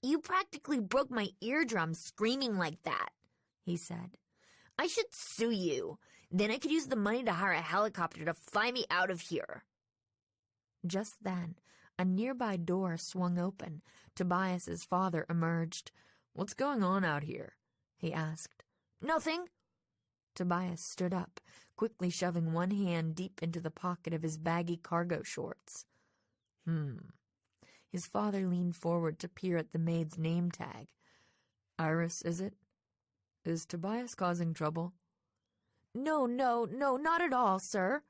"You practically broke my eardrum screaming like that," he said. "I should sue you. Then I could use the money to hire a helicopter to fly me out of here." Just then, a nearby door swung open. Tobias's father emerged. "What's going on out here?" he asked. "Nothing." Tobias stood up, quickly shoving one hand deep into the pocket of his baggy cargo shorts. His father leaned forward to peer at the maid's name tag. "Iris, is it? Is Tobias causing trouble?" No, not at all, sir."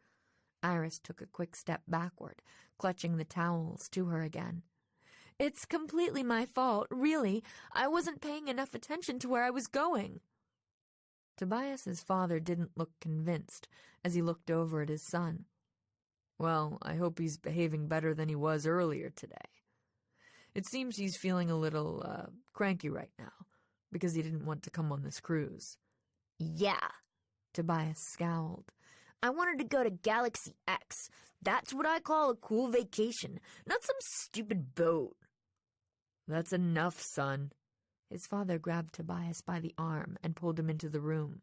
Iris took a quick step backward, clutching the towels to her again. "It's completely my fault, really. I wasn't paying enough attention to where I was going." Tobias's father didn't look convinced as he looked over at his son. "Well, I hope he's behaving better than he was earlier today. It seems he's feeling a little, cranky right now, because he didn't want to come on this cruise." "Yeah," Tobias scowled. "I wanted to go to Galaxy X. That's what I call a cool vacation, not some stupid boat." "That's enough, son." His father grabbed Tobias by the arm and pulled him into the room.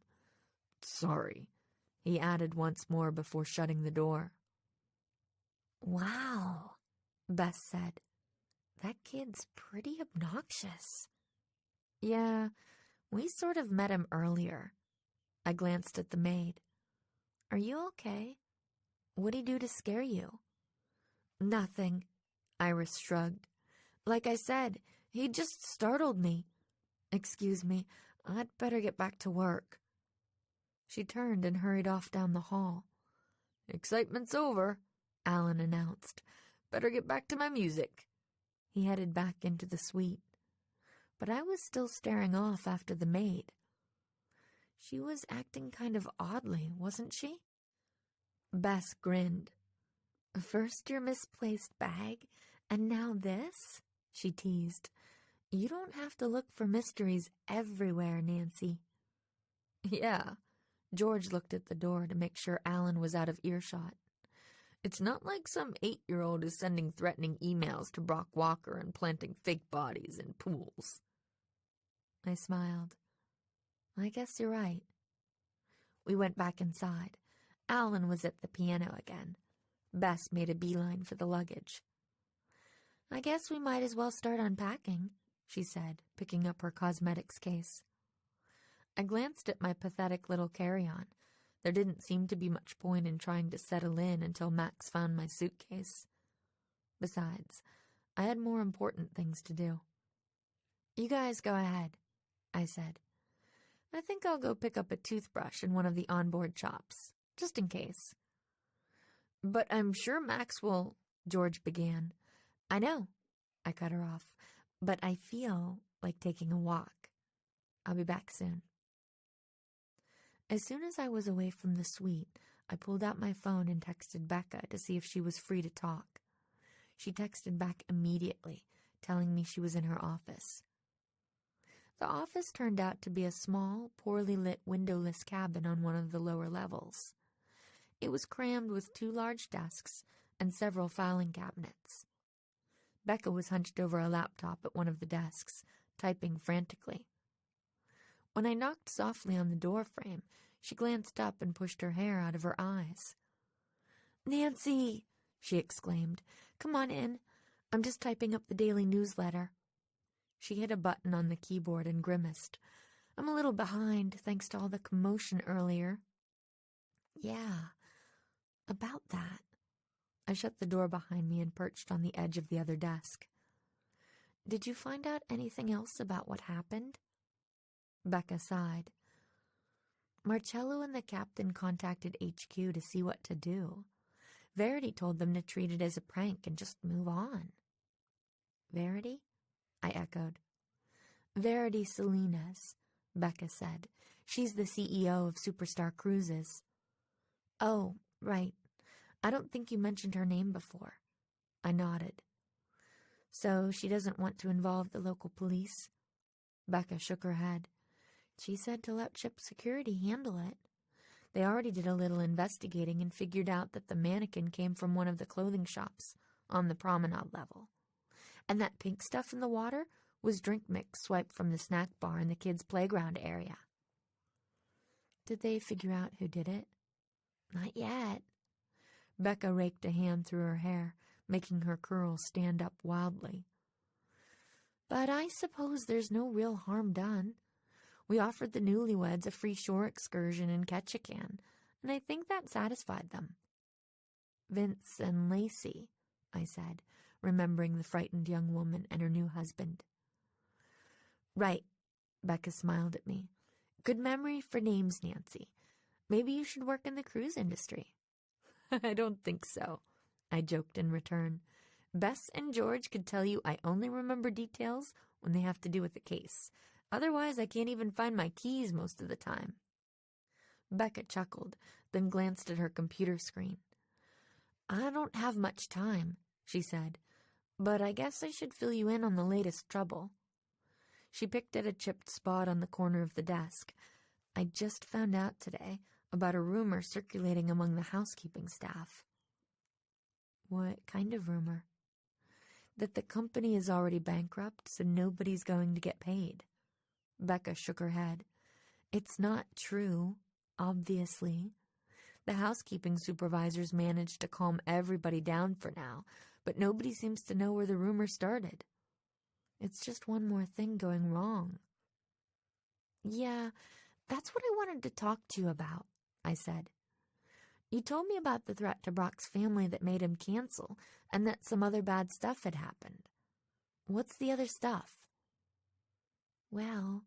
"Sorry," he added once more before shutting the door. "Wow," Bess said. "That kid's pretty obnoxious." "Yeah, we sort of met him earlier." I glanced at the maid. "Are you okay? What'd he do to scare you?" "Nothing," Iris shrugged. "Like I said, he just startled me. Excuse me, I'd better get back to work." She turned and hurried off down the hall. "Excitement's over," Alan announced. "Better get back to my music." He headed back into the suite. But I was still staring off after the maid. She was acting kind of oddly, wasn't she? Bess grinned. "First your misplaced bag, and now this?" she teased. "You don't have to look for mysteries everywhere, Nancy." "Yeah." George looked at the door to make sure Alan was out of earshot. "It's not like some 8-year-old is sending threatening emails to Brock Walker and planting fake bodies in pools." I smiled. "I guess you're right." We went back inside. Alan was at the piano again. Bess made a beeline for the luggage. "I guess we might as well start unpacking," she said, picking up her cosmetics case. I glanced at my pathetic little carry-on. There didn't seem to be much point in trying to settle in until Max found my suitcase. Besides, I had more important things to do. "You guys go ahead," I said. "I think I'll go pick up a toothbrush in one of the onboard shops, just in case." "But I'm sure Max will," George began. "I know," I cut her off, "but I feel like taking a walk. I'll be back soon." As soon as I was away from the suite, I pulled out my phone and texted Becca to see if she was free to talk. She texted back immediately, telling me she was in her office. The office turned out to be a small, poorly lit windowless cabin on one of the lower levels. It was crammed with 2 large desks and several filing cabinets. Becca was hunched over a laptop at one of the desks, typing frantically. When I knocked softly on the door frame, she glanced up and pushed her hair out of her eyes. "Nancy!" she exclaimed. "Come on in. I'm just typing up the daily newsletter." She hit a button on the keyboard and grimaced. "I'm a little behind, thanks to all the commotion earlier." "Yeah, about that." I shut the door behind me and perched on the edge of the other desk. "Did you find out anything else about what happened?" Becca sighed. "Marcello and the captain contacted HQ to see what to do. Verity told them to treat it as a prank and just move on." "Verity?" I echoed. "Verity Salinas," Becca said. "She's the CEO of Superstar Cruises." "Oh, right. I don't think you mentioned her name before." I nodded. "So she doesn't want to involve the local police?" Becca shook her head. "She said to let ship security handle it. They already did a little investigating and figured out that the mannequin came from one of the clothing shops on the promenade level. And that pink stuff in the water was drink mix swiped from the snack bar in the kids' playground area." "Did they figure out who did it?" "Not yet." Becca raked a hand through her hair, making her curls stand up wildly. "But I suppose there's no real harm done. We offered the newlyweds a free shore excursion in Ketchikan, and I think that satisfied them." "Vince and Lacey," I said, remembering the frightened young woman and her new husband. "Right," Becca smiled at me. "Good memory for names, Nancy. Maybe you should work in the cruise industry." "I don't think so," I joked in return. "Bess and George could tell you I only remember details when they have to do with the case. Otherwise, I can't even find my keys most of the time." Becca chuckled, then glanced at her computer screen. "I don't have much time," she said, "but I guess I should fill you in on the latest trouble." She picked at a chipped spot on the corner of the desk. "I just found out today about a rumor circulating among the housekeeping staff." "What kind of rumor?" "That the company is already bankrupt, so nobody's going to get paid." Becca shook her head. "It's not true, obviously. The housekeeping supervisors managed to calm everybody down for now, but nobody seems to know where the rumor started. It's just one more thing going wrong." "Yeah, that's what I wanted to talk to you about," I said. "You told me about the threat to Brock's family that made him cancel, and that some other bad stuff had happened. What's the other stuff?" "Well,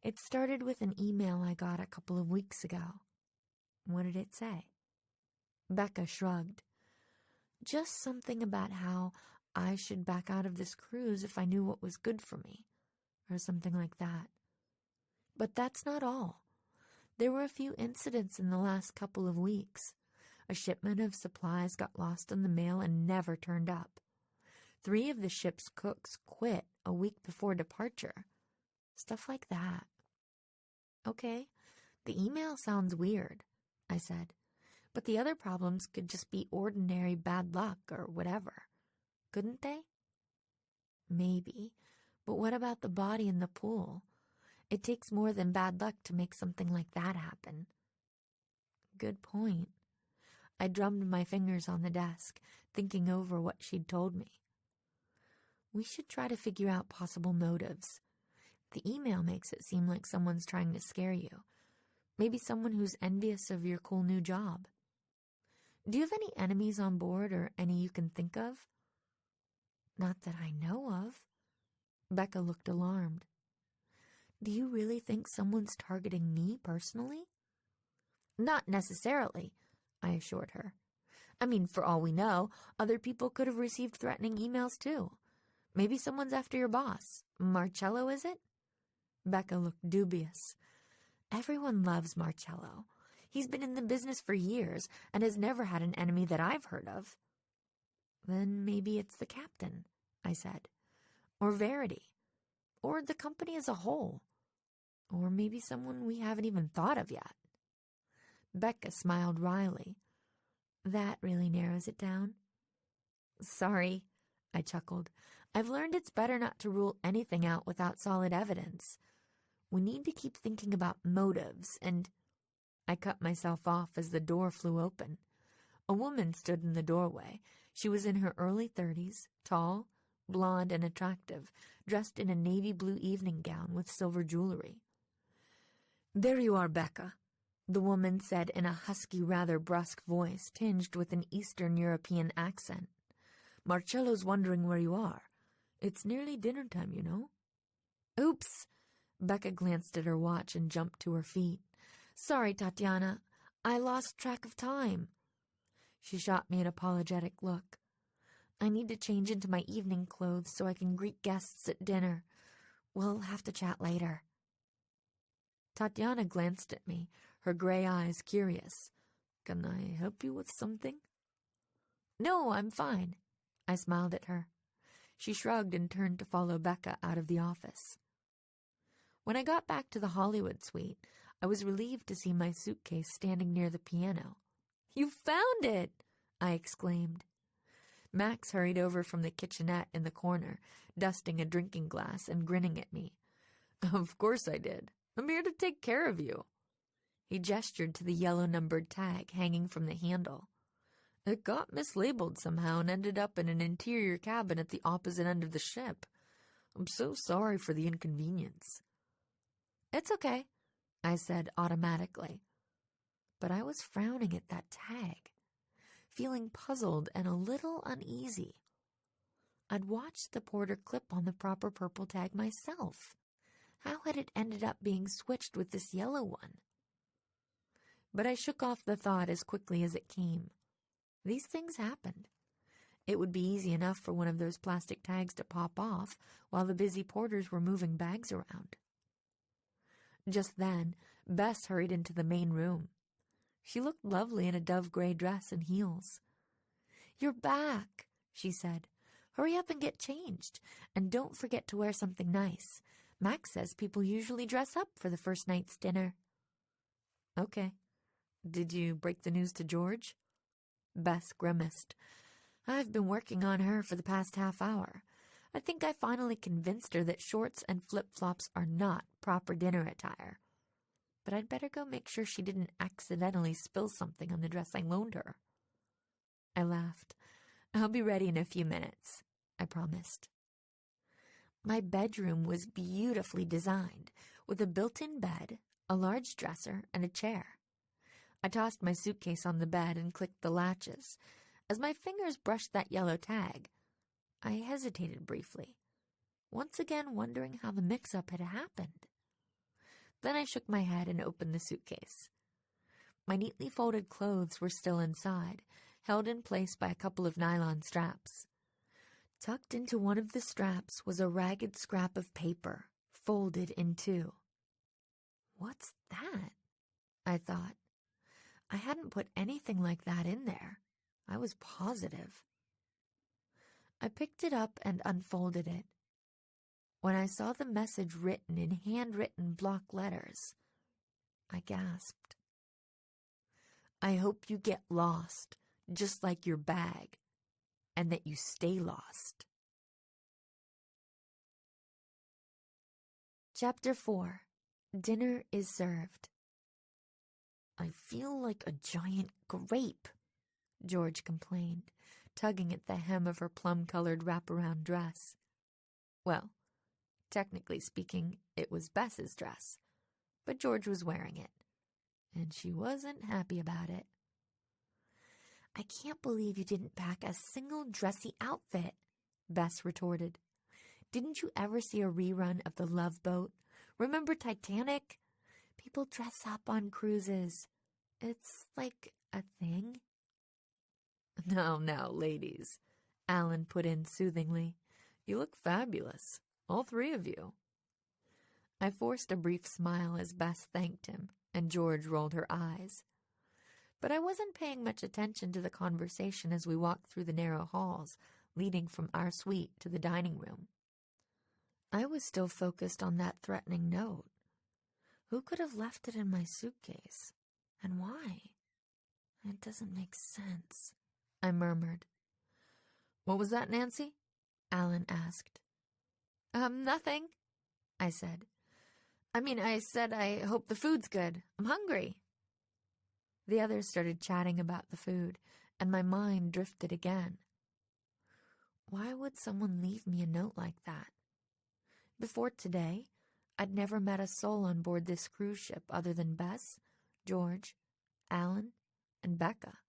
it started with an email I got a couple of weeks ago." "What did it say?" Becca shrugged. "Just something about how I should back out of this cruise if I knew what was good for me, or something like that. But that's not all. There were a few incidents in the last couple of weeks. A shipment of supplies got lost in the mail and never turned up. 3 of the ship's cooks quit a week before departure. Stuff like that." "Okay, the email sounds weird," I said. "But the other problems could just be ordinary bad luck or whatever. Couldn't they?" "Maybe, but what about the body in the pool? It takes more than bad luck to make something like that happen." "Good point." I drummed my fingers on the desk, thinking over what she'd told me. We should try to figure out possible motives. The email makes it seem like someone's trying to scare you. Maybe someone who's envious of your cool new job. Do you have any enemies on board or any you can think of? Not that I know of. Becca looked alarmed. Do you really think someone's targeting me personally? Not necessarily, I assured her. I mean, for all we know, other people could have received threatening emails too. Maybe someone's after your boss. Marcello, is it? Becca looked dubious. Everyone loves Marcello. He's been in the business for years and has never had an enemy that I've heard of. Then maybe it's the captain, I said. Or Verity. Or the company as a whole. Or maybe someone we haven't even thought of yet. Becca smiled wryly. That really narrows it down. Sorry, I chuckled. I've learned it's better not to rule anything out without solid evidence. We need to keep thinking about motives, and I cut myself off as the door flew open. A woman stood in the doorway. She was in her early 30s, tall, blonde, and attractive, dressed in a navy blue evening gown with silver jewelry. There you are, Becca, the woman said in a husky, rather brusque voice tinged with an Eastern European accent. Marcello's wondering where you are. It's nearly dinner time, you know. Oops. Becca glanced at her watch and jumped to her feet. Sorry, Tatiana. I lost track of time. She shot me an apologetic look. I need to change into my evening clothes so I can greet guests at dinner. We'll have to chat later. Tatiana glanced at me, her gray eyes curious. Can I help you with something? No, I'm fine. I smiled at her. She shrugged and turned to follow Becca out of the office. When I got back to the Hollywood suite, I was relieved to see my suitcase standing near the piano. You found it! I exclaimed. Max hurried over from the kitchenette in the corner, dusting a drinking glass and grinning at me. Of course I did. I'm here to take care of you. He gestured to the yellow numbered tag hanging from the handle. It got mislabeled somehow and ended up in an interior cabin at the opposite end of the ship. I'm so sorry for the inconvenience. It's okay, I said automatically. But I was frowning at that tag, feeling puzzled and a little uneasy. I'd watched the porter clip on the proper purple tag myself. How had it ended up being switched with this yellow one? But I shook off the thought as quickly as it came. These things happened. It would be easy enough for one of those plastic tags to pop off while the busy porters were moving bags around. Just then, Bess hurried into the main room. She looked lovely in a dove-gray dress and heels. You're back, she said. Hurry up and get changed, and don't forget to wear something nice. Max says people usually dress up for the first night's dinner. Okay. Did you break the news to George? Bess grimaced. I've been working on her for the past half hour. I think I finally convinced her that shorts and flip-flops are not proper dinner attire. But I'd better go make sure she didn't accidentally spill something on the dress I loaned her. I laughed. I'll be ready in a few minutes, I promised. My bedroom was beautifully designed, with a built-in bed, a large dresser, and a chair. I tossed my suitcase on the bed and clicked the latches. As my fingers brushed that yellow tag, I hesitated briefly, once again wondering how the mix-up had happened. Then I shook my head and opened the suitcase. My neatly folded clothes were still inside, held in place by a couple of nylon straps. Tucked into one of the straps was a ragged scrap of paper, folded in two. What's that? I thought. I hadn't put anything like that in there. I was positive. I picked it up and unfolded it. When I saw the message written in handwritten block letters, I gasped. I hope you get lost, just like your bag, and that you stay lost. Chapter 4. Dinner is served. I feel like a giant grape, George complained, tugging at the hem of her plum-colored wraparound dress. Well, technically speaking, it was Bess's dress, but George was wearing it, and she wasn't happy about it. I can't believe you didn't pack a single dressy outfit, Bess retorted. Didn't you ever see a rerun of The Love Boat? Remember Titanic? People dress up on cruises. It's like a thing. Now, ladies, Alan put in soothingly. You look fabulous, all three of you. I forced a brief smile as Bess thanked him, and George rolled her eyes. But I wasn't paying much attention to the conversation as we walked through the narrow halls leading from our suite to the dining room. I was still focused on that threatening note. Who could have left it in my suitcase? And why? It doesn't make sense, I murmured. What was that, Nancy? Alan asked. Nothing, I said. I said I hope the food's good. I'm hungry. The others started chatting about the food, and my mind drifted again. Why would someone leave me a note like that? Before today, I'd never met a soul on board this cruise ship other than Bess, George, Alan, and Becca.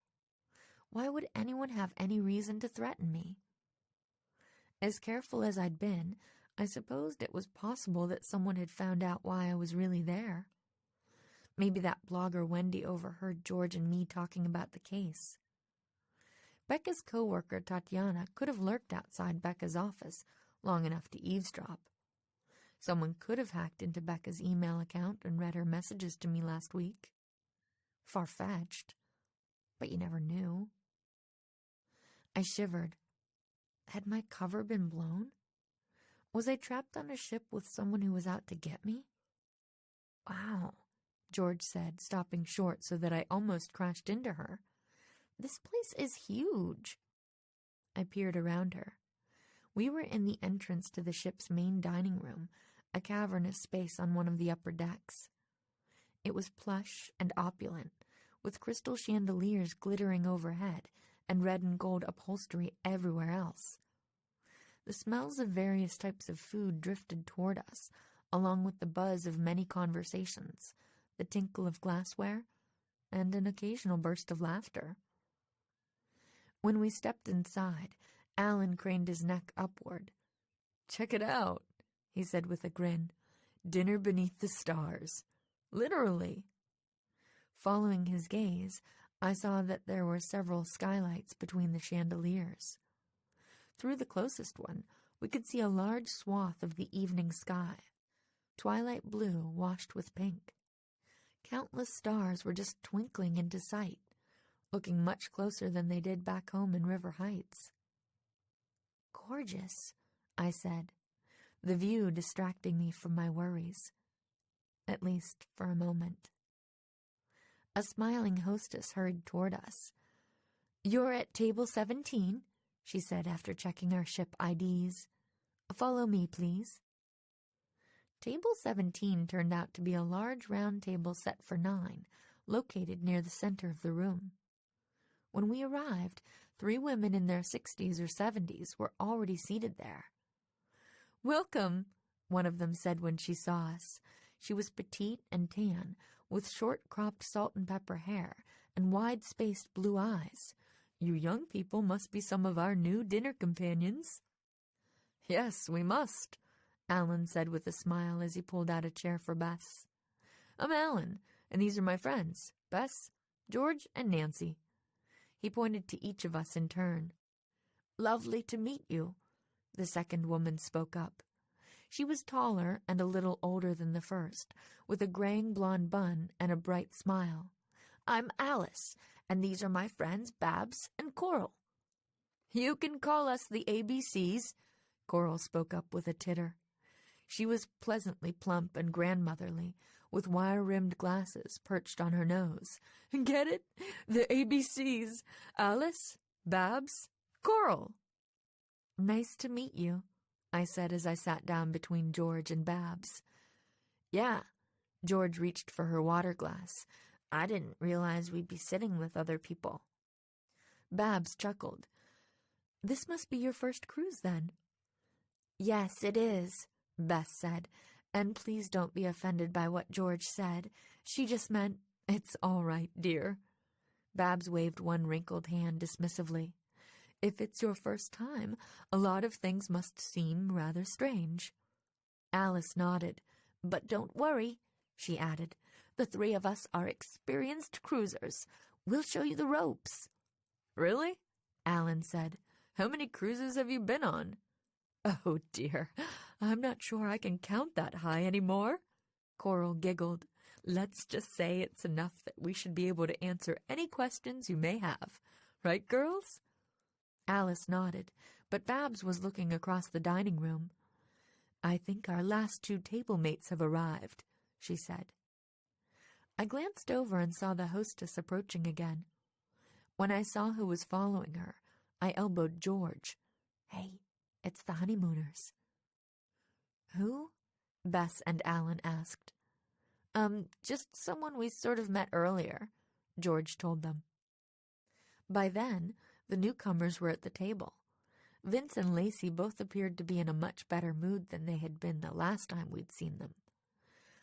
Why would anyone have any reason to threaten me? As careful as I'd been, I supposed it was possible that someone had found out why I was really there. Maybe that blogger Wendy overheard George and me talking about the case. Becca's co-worker Tatiana could have lurked outside Becca's office long enough to eavesdrop. Someone could have hacked into Becca's email account and read her messages to me last week. Far-fetched, but you never knew. I shivered. Had my cover been blown? Was I trapped on a ship with someone who was out to get me? Wow, George said, stopping short so that I almost crashed into her. This place is huge. I peered around her. We were in the entrance to the ship's main dining room, a cavernous space on one of the upper decks. It was plush and opulent, with crystal chandeliers glittering overhead and red and gold upholstery everywhere else. The smells of various types of food drifted toward us, along with the buzz of many conversations, the tinkle of glassware, and an occasional burst of laughter. When we stepped inside, Alan craned his neck upward. "Check it out," he said with a grin. "Dinner beneath the stars. Literally." Following his gaze, I saw that there were several skylights between the chandeliers. Through the closest one, we could see a large swath of the evening sky, twilight blue washed with pink. Countless stars were just twinkling into sight, looking much closer than they did back home in River Heights. "Gorgeous," I said, the view distracting me from my worries, at least for a moment. A smiling hostess hurried toward us. "You're at table 17, she said after checking our ship IDs. "Follow me, please." Table 17 turned out to be a large round table set for 9, located near the center of the room. When we arrived, 3 women in their 60s or 70s were already seated there. "Welcome," one of them said when she saw us. She was petite and tan, with short-cropped salt and pepper hair and wide-spaced blue eyes. "You young people must be some of our new dinner companions." "Yes, we must," Alan said with a smile as he pulled out a chair for Bess. "I'm Alan, and these are my friends, Bess, George, and Nancy." He pointed to each of us in turn. "Lovely to meet you," the second woman spoke up. She was taller and a little older than the first, with a graying blonde bun and a bright smile. "I'm Alice, and these are my friends Babs and Coral." "You can call us the ABCs," Coral spoke up with a titter. She was pleasantly plump and grandmotherly, with wire-rimmed glasses perched on her nose. "Get it? The ABCs. Alice, Babs, Coral." "Nice to meet you," I said as I sat down between George and Babs. "Yeah." George reached for her water glass. "I didn't realize we'd be sitting with other people." Babs chuckled. "This must be your first cruise, then." Yes, it is, Bess said, and please don't be offended by what George said. She just meant, it's all right, dear. Babs waved one wrinkled hand dismissively. If it's your first time, a lot of things must seem rather strange. Alice nodded. But don't worry, she added. The three of us are experienced cruisers. We'll show you the ropes. Really? Alan said. How many cruises have you been on? Oh, dear. I'm not sure I can count that high anymore. Coral giggled. Let's just say it's enough that we should be able to answer any questions you may have. Right, girls? Alice nodded, but Babs was looking across the dining room. I think our last two table mates have arrived, she said. I glanced over and saw the hostess approaching again. When I saw who was following her, I elbowed George. Hey, it's the honeymooners. Who? Bess and Alan asked. Just someone we sort of met earlier, George told them. By then, the newcomers were at the table. Vince and Lacey both appeared to be in a much better mood than they had been the last time we'd seen them.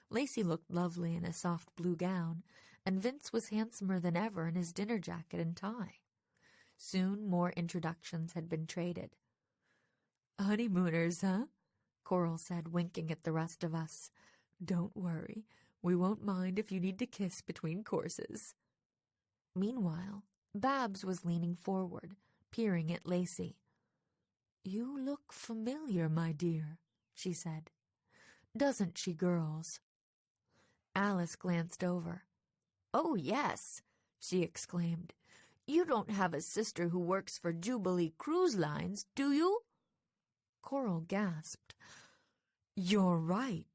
Lacey looked lovely in a soft blue gown, and Vince was handsomer than ever in his dinner jacket and tie. Soon more introductions had been traded. Honeymooners, huh? Coral said, winking at the rest of us. Don't worry, we won't mind if you need to kiss between courses. Meanwhile, Babs was leaning forward, peering at Lacey. You look familiar, my dear, she said. Doesn't she, girls? Alice glanced over. Oh, yes, she exclaimed. You don't have a sister who works for Jubilee Cruise Lines, do you? Coral gasped. You're right.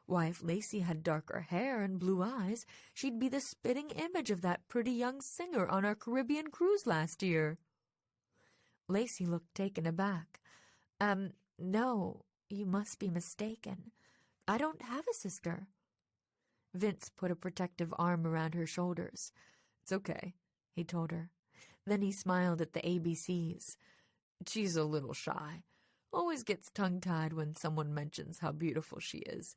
Why, if Lacey had darker hair and blue eyes, she'd be the spitting image of that pretty young singer on our Caribbean cruise last year. Lacey looked taken aback. No, you must be mistaken. I don't have a sister. Vince put a protective arm around her shoulders. It's okay, he told her. Then he smiled at the ABCs. She's a little shy. Always gets tongue-tied when someone mentions how beautiful she is,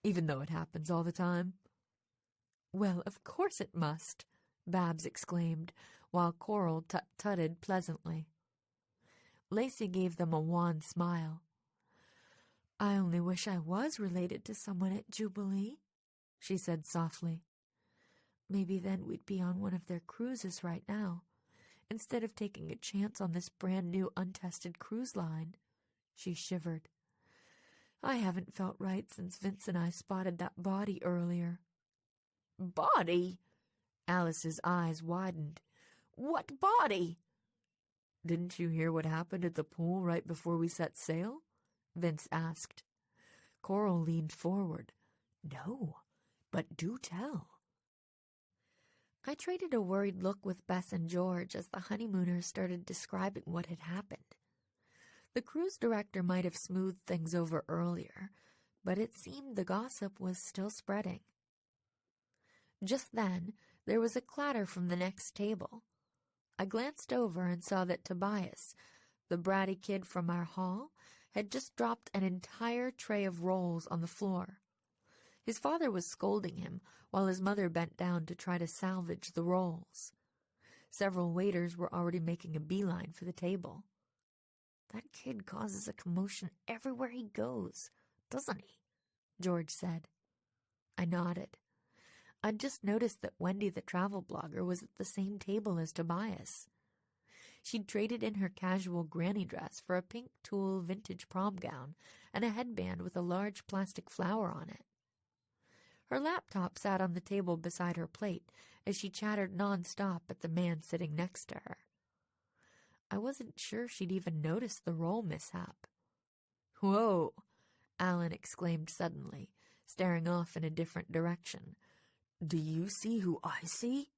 even though it happens all the time. Well, of course it must, Babs exclaimed, while Coral tut-tutted pleasantly. Lacey gave them a wan smile. I only wish I was related to someone at Jubilee, she said softly. Maybe then we'd be on one of their cruises right now, instead of taking a chance on this brand-new untested cruise line. She shivered. I haven't felt right since Vince and I spotted that body earlier. Body? Alice's eyes widened. What body? Didn't you hear what happened at the pool right before we set sail? Vince asked. Coral leaned forward. No, but do tell. I traded a worried look with Bess and George as the honeymooners started describing what had happened. The cruise director might have smoothed things over earlier, but it seemed the gossip was still spreading. Just then, there was a clatter from the next table. I glanced over and saw that Tobias, the bratty kid from our hall, had just dropped an entire tray of rolls on the floor. His father was scolding him, while his mother bent down to try to salvage the rolls. Several waiters were already making a beeline for the table. That kid causes a commotion everywhere he goes, doesn't he? George said. I nodded. I'd just noticed that Wendy the travel blogger was at the same table as Tobias. She'd traded in her casual granny dress for a pink tulle vintage prom gown and a headband with a large plastic flower on it. Her laptop sat on the table beside her plate as she chattered nonstop at the man sitting next to her. I wasn't sure she'd even noticed the roll mishap. Whoa! Alan exclaimed suddenly, staring off in a different direction. Do you see who I see?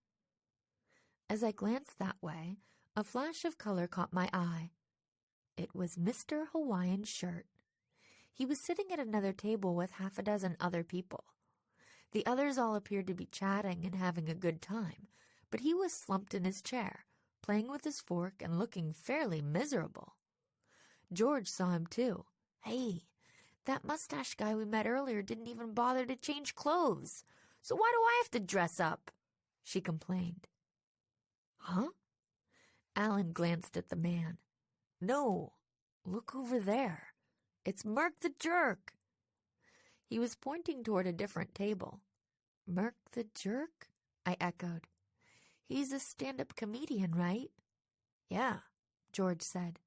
As I glanced that way, a flash of color caught my eye. It was Mr. Hawaiian Shirt. He was sitting at another table with half a dozen other people. The others all appeared to be chatting and having a good time, but he was slumped in his chair, playing with his fork and looking fairly miserable. George saw him too, Hey, that mustache guy we met earlier didn't even bother to change clothes. So why do I have to dress up? She complained. Huh? Alan glanced at the man. No, look over there. It's Merc the Jerk. He was pointing toward a different table. Merc the Jerk? I echoed. He's a stand-up comedian, right? Yeah, George said.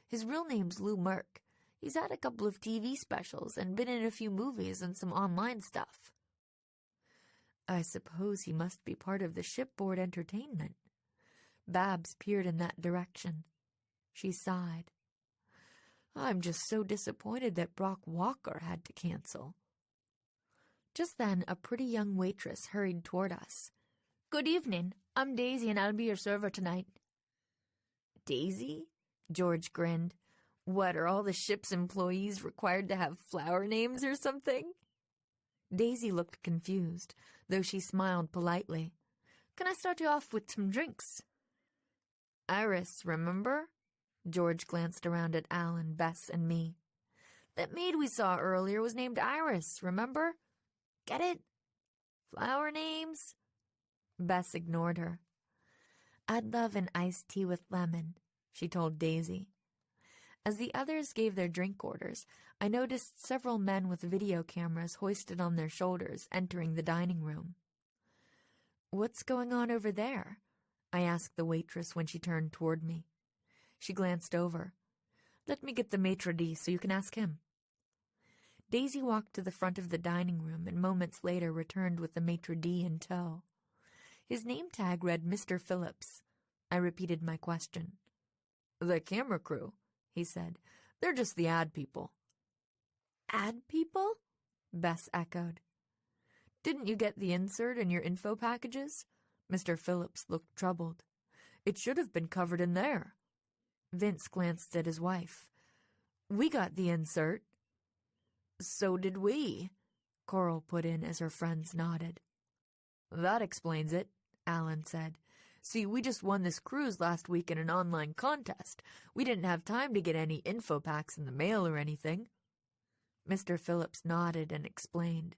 His real name's Lou Merc. He's had a couple of TV specials and been in a few movies and some online stuff. I suppose he must be part of the shipboard entertainment. Babs peered in that direction. She sighed. I'm just so disappointed that Brock Walker had to cancel. Just then, a pretty young waitress hurried toward us. Good evening. I'm Daisy, and I'll be your server tonight. Daisy? George grinned. What, are all the ship's employees required to have flower names or something? Daisy looked confused, though she smiled politely. Can I start you off with some drinks? Iris, remember? George glanced around at Alan, Bess, and me. That maid we saw earlier was named Iris, remember? Get it? Flower names? Bess ignored her. I'd love an iced tea with lemon, she told Daisy. As the others gave their drink orders, I noticed several men with video cameras hoisted on their shoulders entering the dining room. What's going on over there? I asked the waitress when she turned toward me. She glanced over. Let me get the maitre d' so you can ask him. Daisy walked to the front of the dining room and moments later returned with the maitre d' in tow. His name tag read Mr. Phillips. I repeated my question. The camera crew, he said. They're just the ad people. Ad people? Bess echoed. Didn't you get the insert in your info packages? Mr. Phillips looked troubled. It should have been covered in there. Vince glanced at his wife. We got the insert. So did we, Coral put in as her friends nodded. That explains it, Alan said. See, we just won this cruise last week in an online contest. We didn't have time to get any info packs in the mail or anything. Mr. Phillips nodded and explained.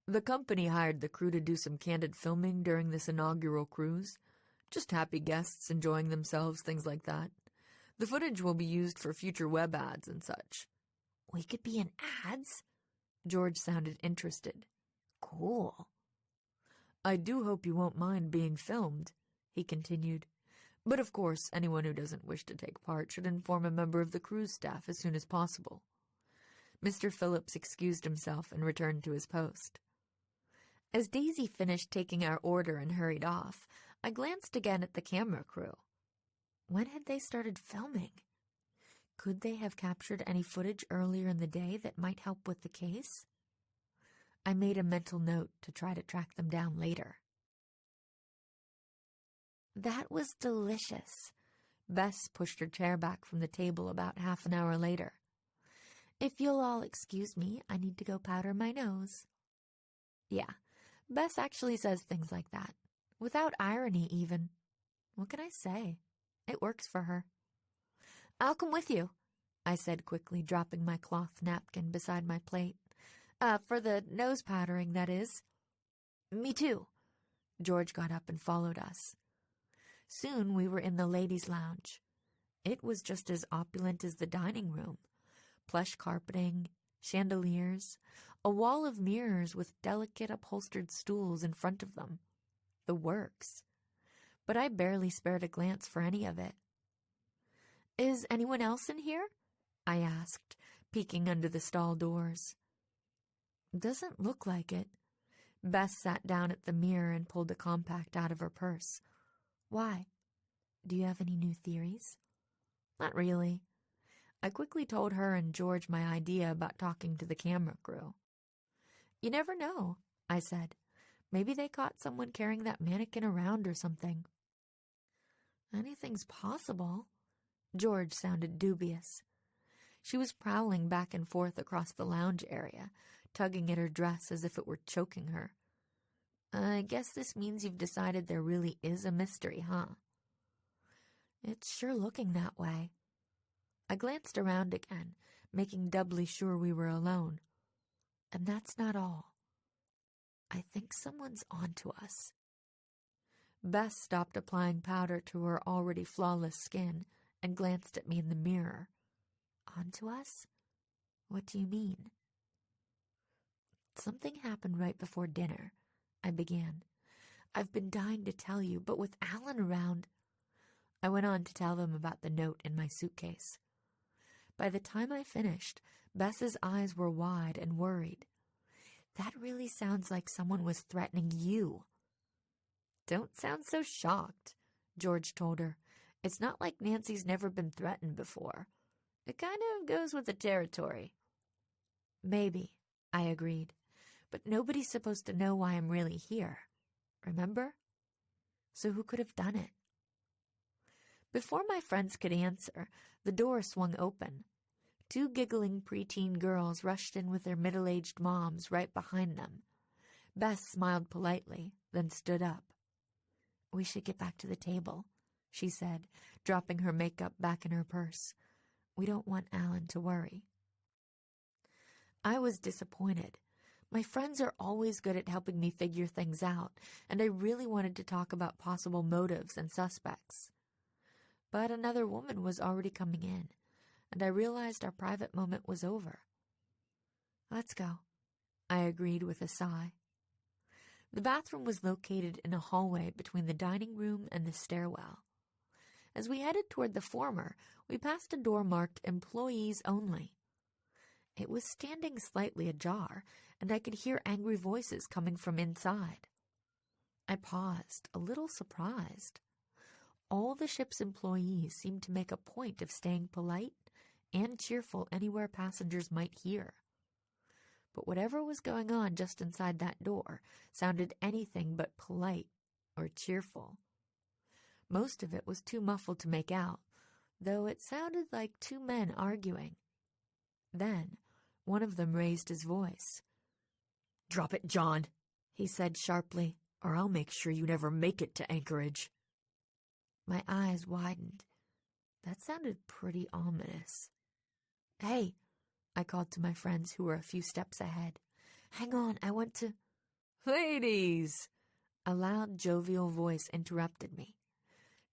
The company hired the crew to do some candid filming during this inaugural cruise. Just happy guests enjoying themselves, things like that. The footage will be used for future web ads and such. We could be in ads? George sounded interested. Cool. I do hope you won't mind being filmed, he continued. But of course, anyone who doesn't wish to take part should inform a member of the cruise staff as soon as possible. Mr. Phillips excused himself and returned to his post. As Daisy finished taking our order and hurried off, I glanced again at the camera crew. When had they started filming? Could they have captured any footage earlier in the day that might help with the case? I made a mental note to try to track them down later. That was delicious. Bess pushed her chair back from the table about half an hour later. If you'll all excuse me, I need to go powder my nose. Yeah, Bess actually says things like that, without irony even. What can I say? It works for her. I'll come with you, I said quickly, dropping my cloth napkin beside my plate. For the nose powdering, that is. Me too. George got up and followed us. Soon we were in the ladies' lounge. It was just as opulent as the dining room. Plush carpeting, chandeliers, a wall of mirrors with delicate upholstered stools in front of them. The works. But I barely spared a glance for any of it. Is anyone else in here? I asked, peeking under the stall doors. Doesn't look like it. Bess sat down at the mirror and pulled a compact out of her purse. Why? Do you have any new theories? Not really. I quickly told her and George my idea about talking to the camera crew. You never know, I said. Maybe they caught someone carrying that mannequin around or something. Anything's possible. George sounded dubious. She was prowling back and forth across the lounge area, tugging at her dress as if it were choking her. I guess this means you've decided there really is a mystery, huh? It's sure looking that way. I glanced around again, making doubly sure we were alone. And that's not all. I think someone's onto us. Bess stopped applying powder to her already flawless skin and glanced at me in the mirror. Onto us? What do you mean? Something happened right before dinner, I began. I've been dying to tell you, but with Alan around... I went on to tell them about the note in my suitcase. By the time I finished, Bess's eyes were wide and worried. That really sounds like someone was threatening you. Don't sound so shocked, George told her. It's not like Nancy's never been threatened before. It kind of goes with the territory. Maybe, I agreed. But nobody's supposed to know why I'm really here. Remember? So who could have done it? Before my friends could answer, the door swung open. 2 giggling preteen girls rushed in with their middle-aged moms right behind them. Bess smiled politely, then stood up. We should get back to the table, she said, dropping her makeup back in her purse. We don't want Alan to worry. I was disappointed. My friends are always good at helping me figure things out, and I really wanted to talk about possible motives and suspects. But another woman was already coming in, and I realized our private moment was over. Let's go, I agreed with a sigh. The bathroom was located in a hallway between the dining room and the stairwell. As we headed toward the former, we passed a door marked Employees Only. It was standing slightly ajar, and I could hear angry voices coming from inside. I paused, a little surprised. All the ship's employees seemed to make a point of staying polite and cheerful anywhere passengers might hear. But whatever was going on just inside that door sounded anything but polite or cheerful. Most of it was too muffled to make out, though it sounded like 2 men arguing. Then, one of them raised his voice. "Drop it, John," he said sharply, "or I'll make sure you never make it to Anchorage." My eyes widened. That sounded pretty ominous. "Hey," I called to my friends who were a few steps ahead. "Hang on, I want to—" "Ladies!" A loud, jovial voice interrupted me.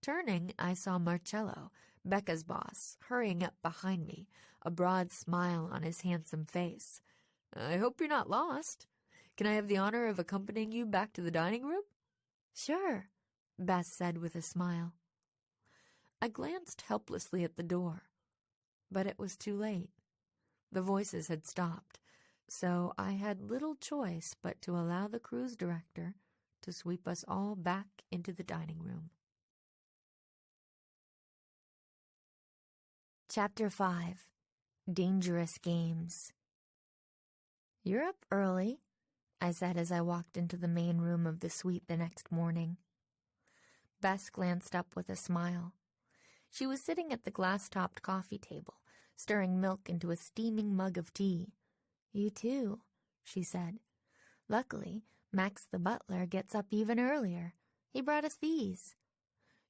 Turning, I saw Marcello, Becca's boss, hurrying up behind me, a broad smile on his handsome face. "I hope you're not lost. Can I have the honor of accompanying you back to the dining room?" "Sure," Bess said with a smile. I glanced helplessly at the door, but it was too late. The voices had stopped, so I had little choice but to allow the cruise director to sweep us all back into the dining room. Chapter 5. Dangerous Games. "You're up early," I said as I walked into the main room of the suite the next morning. Bess glanced up with a smile. She was sitting at the glass-topped coffee table, stirring milk into a steaming mug of tea. "You too," she said. "Luckily, Max the butler gets up even earlier. He brought us these."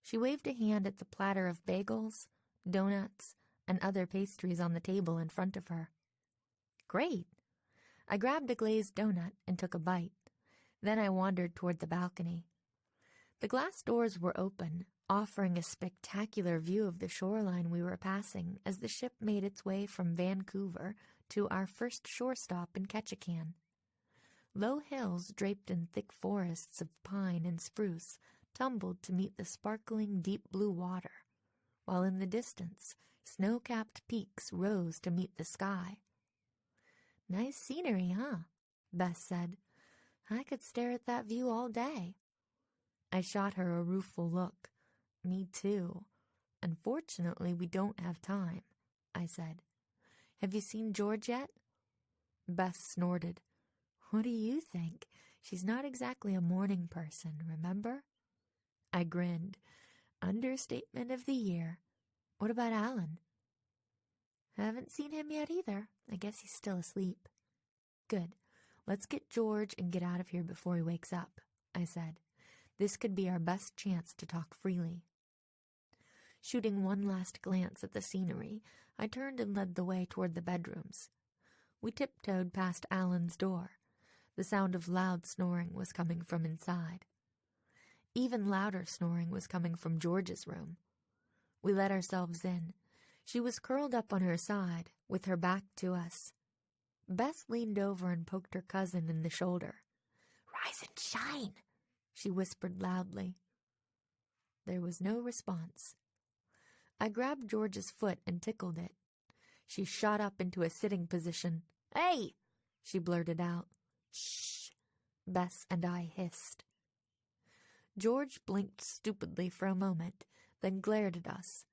She waved a hand at the platter of bagels, donuts, and other pastries on the table in front of her. "Great." I grabbed a glazed donut and took a bite. Then I wandered toward the balcony. The glass doors were open, offering a spectacular view of the shoreline we were passing as the ship made its way from Vancouver to our first shore stop in Ketchikan. Low hills draped in thick forests of pine and spruce tumbled to meet the sparkling deep blue water, while in the distance, snow-capped peaks rose to meet the sky. "Nice scenery, huh?" Bess said. "I could stare at that view all day." I shot her a rueful look. "Me too. Unfortunately, we don't have time," I said. "Have you seen George yet?" Bess snorted. "What do you think? She's not exactly a morning person, remember?" I grinned. Understatement of the year. "What about Alan?" "Haven't seen him yet either. I guess he's still asleep." "Good. Let's get George and get out of here before he wakes up," I said. "This could be our best chance to talk freely." Shooting one last glance at the scenery, I turned and led the way toward the bedrooms. We tiptoed past Alan's door. The sound of loud snoring was coming from inside. Even louder snoring was coming from George's room. We let ourselves in. She was curled up on her side, with her back to us. Bess leaned over and poked her cousin in the shoulder. "Rise and shine," she whispered loudly. There was no response. I grabbed George's foot and tickled it. She shot up into a sitting position. "Hey!" she blurted out. "Shh!" Bess and I hissed. George blinked stupidly for a moment, then glared at us.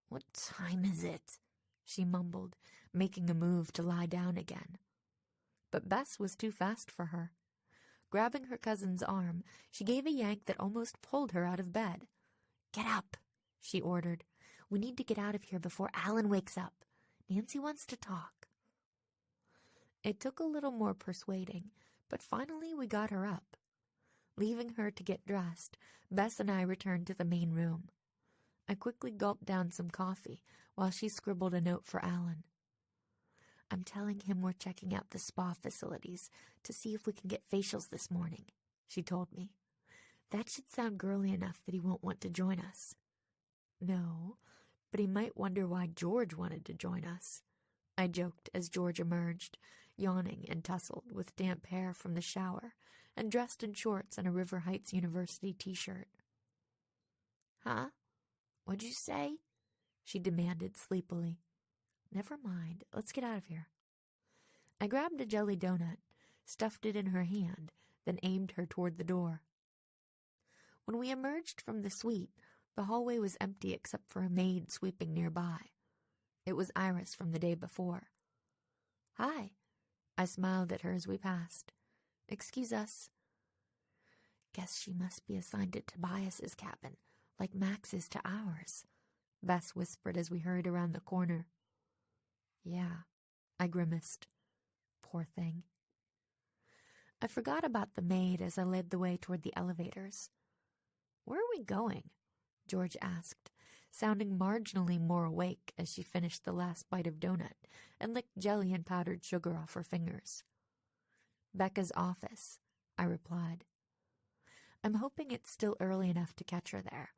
"What time is it?" she mumbled, making a move to lie down again. But Bess was too fast for her. Grabbing her cousin's arm, she gave a yank that almost pulled her out of bed. "Get up," she ordered. "We need to get out of here before Alan wakes up. Nancy wants to talk." It took a little more persuading, but finally we got her up. Leaving her to get dressed, Bess and I returned to the main room. I quickly gulped down some coffee while she scribbled a note for Alan. "I'm telling him we're checking out the spa facilities to see if we can get facials this morning," she told me. "That should sound girly enough that he won't want to join us." "No, but he might wonder why George wanted to join us," I joked as George emerged, yawning and tousled with damp hair from the shower and dressed in shorts and a River Heights University t-shirt. "Huh? What'd you say?" she demanded sleepily. "Never mind. Let's get out of here." I grabbed a jelly donut, stuffed it in her hand, then aimed her toward the door. When we emerged from the suite, the hallway was empty except for a maid sweeping nearby. It was Iris from the day before. "Hi." I smiled at her as we passed. "Excuse us." "Guess she must be assigned to Tobias's cabin, like Max is to ours," Bess whispered as we hurried around the corner. "Yeah," I grimaced. Poor thing. I forgot about the maid as I led the way toward the elevators. "Where are we going?" George asked, sounding marginally more awake as she finished the last bite of donut and licked jelly and powdered sugar off her fingers. "Becca's office," I replied. "I'm hoping it's still early enough to catch her there.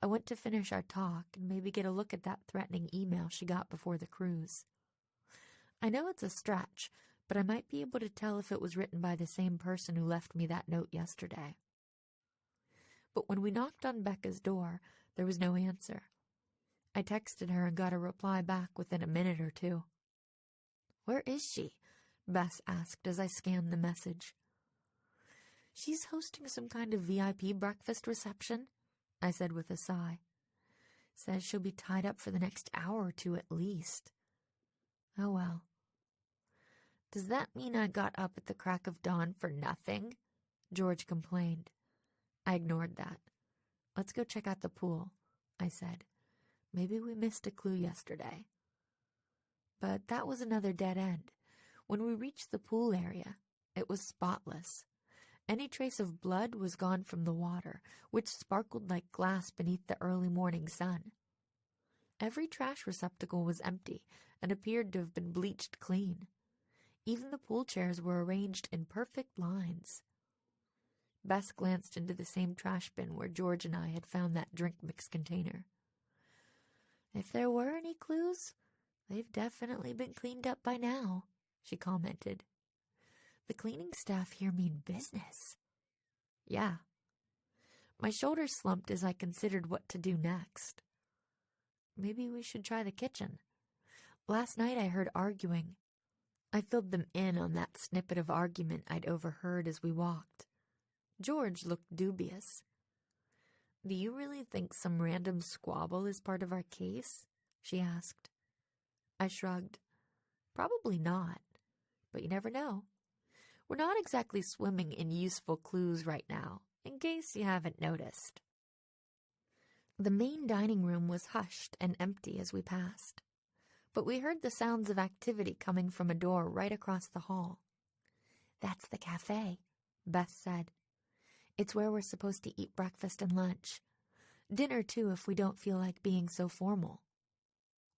I want to finish our talk and maybe get a look at that threatening email she got before the cruise. I know it's a stretch, but I might be able to tell if it was written by the same person who left me that note yesterday." But when we knocked on Becca's door, there was no answer. I texted her and got a reply back within a minute or two. "Where is she?" Bess asked as I scanned the message. "She's hosting some kind of VIP breakfast reception," I said with a sigh. "Says she'll be tied up for the next hour or two at least." Oh well. "Does that mean I got up at the crack of dawn for nothing?" George complained. I ignored that. "Let's go check out the pool," I said. "Maybe we missed a clue yesterday." But that was another dead end. When we reached the pool area, it was spotless. Any trace of blood was gone from the water, which sparkled like glass beneath the early morning sun. Every trash receptacle was empty and appeared to have been bleached clean. Even the pool chairs were arranged in perfect lines. Bess glanced into the same trash bin where George and I had found that drink mix container. "If there were any clues, they've definitely been cleaned up by now," she commented. "The cleaning staff here mean business." "Yeah." My shoulders slumped as I considered what to do next. Maybe we should try the kitchen. Last night I heard arguing. I filled them in on that snippet of argument I'd overheard as we walked. George looked dubious. "Do you really think some random squabble is part of our case?" she asked. I shrugged. "Probably not, but you never know. We're not exactly swimming in useful clues right now, in case you haven't noticed." The main dining room was hushed and empty as we passed, but we heard the sounds of activity coming from a door right across the hall. "That's the cafe," Bess said. "It's where we're supposed to eat breakfast and lunch. Dinner, too, if we don't feel like being so formal.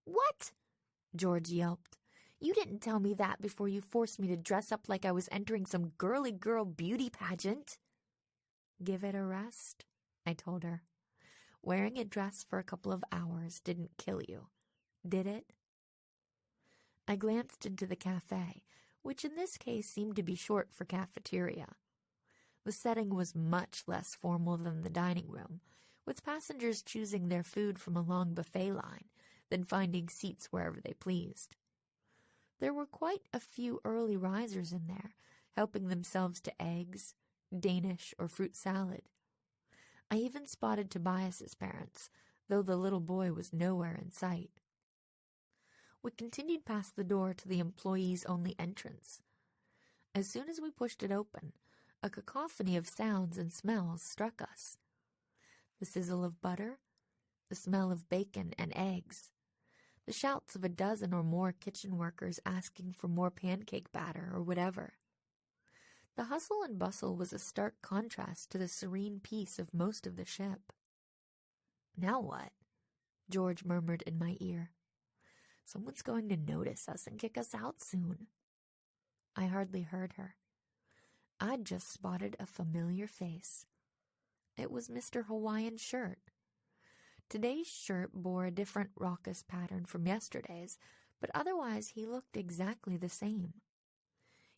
What? George yelped. You didn't tell me that before you forced me to dress up like I was entering some girly girl beauty pageant. Give it a rest, I told her. Wearing a dress for a couple of hours didn't kill you, did it? I glanced into the cafe, which in this case seemed to be short for cafeteria. The setting was much less formal than the dining room, with passengers choosing their food from a long buffet line than finding seats wherever they pleased. There were quite a few early risers in there, helping themselves to eggs, Danish, or fruit salad. I even spotted Tobias's parents, though the little boy was nowhere in sight. We continued past the door to the employees-only entrance. As soon as we pushed it open, a cacophony of sounds and smells struck us. The sizzle of butter, the smell of bacon and eggs, the shouts of a dozen or more kitchen workers asking for more pancake batter or whatever. The hustle and bustle was a stark contrast to the serene peace of most of the ship. Now what? George murmured in my ear. Someone's going to notice us and kick us out soon. I hardly heard her. I'd just spotted a familiar face. It was Mr. Hawaiian Shirt. Today's shirt bore a different raucous pattern from yesterday's, but otherwise he looked exactly the same.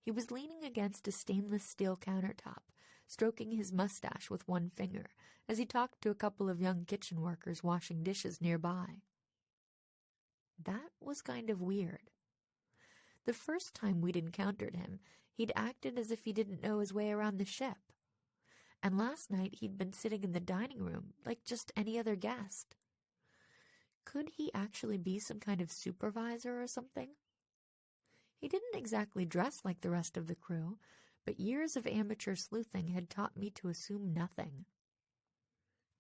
He was leaning against a stainless steel countertop, stroking his mustache with one finger as he talked to a couple of young kitchen workers washing dishes nearby. That was kind of weird. The first time we'd encountered him, he'd acted as if he didn't know his way around the ship. And last night he'd been sitting in the dining room like just any other guest. Could he actually be some kind of supervisor or something? He didn't exactly dress like the rest of the crew, but years of amateur sleuthing had taught me to assume nothing.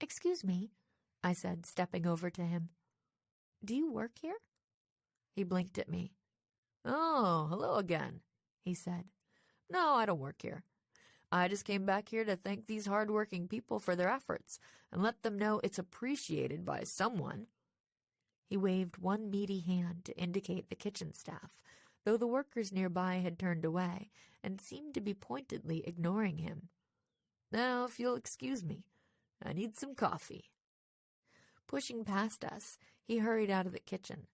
"Excuse me," I said, stepping over to him. "Do you work here?" He blinked at me. "Oh, hello again," he said. "No, I don't work here. I just came back here to thank these hard-working people for their efforts and let them know it's appreciated by someone." He waved one meaty hand to indicate the kitchen staff, though the workers nearby had turned away and seemed to be pointedly ignoring him. "Now, if you'll excuse me, I need some coffee." Pushing past us, he hurried out of the kitchen.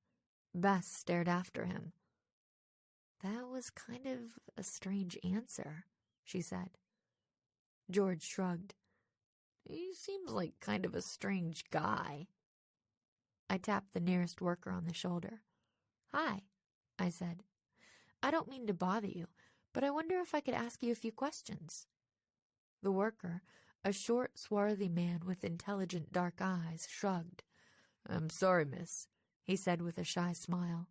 Bess stared after him. "That was kind of a strange answer," she said. George shrugged. "He seems like kind of a strange guy." I tapped the nearest worker on the shoulder. "Hi," I said. "I don't mean to bother you, but I wonder if I could ask you a few questions." The worker, a short, swarthy man with intelligent dark eyes, shrugged. "I'm sorry, miss," he said with a shy smile.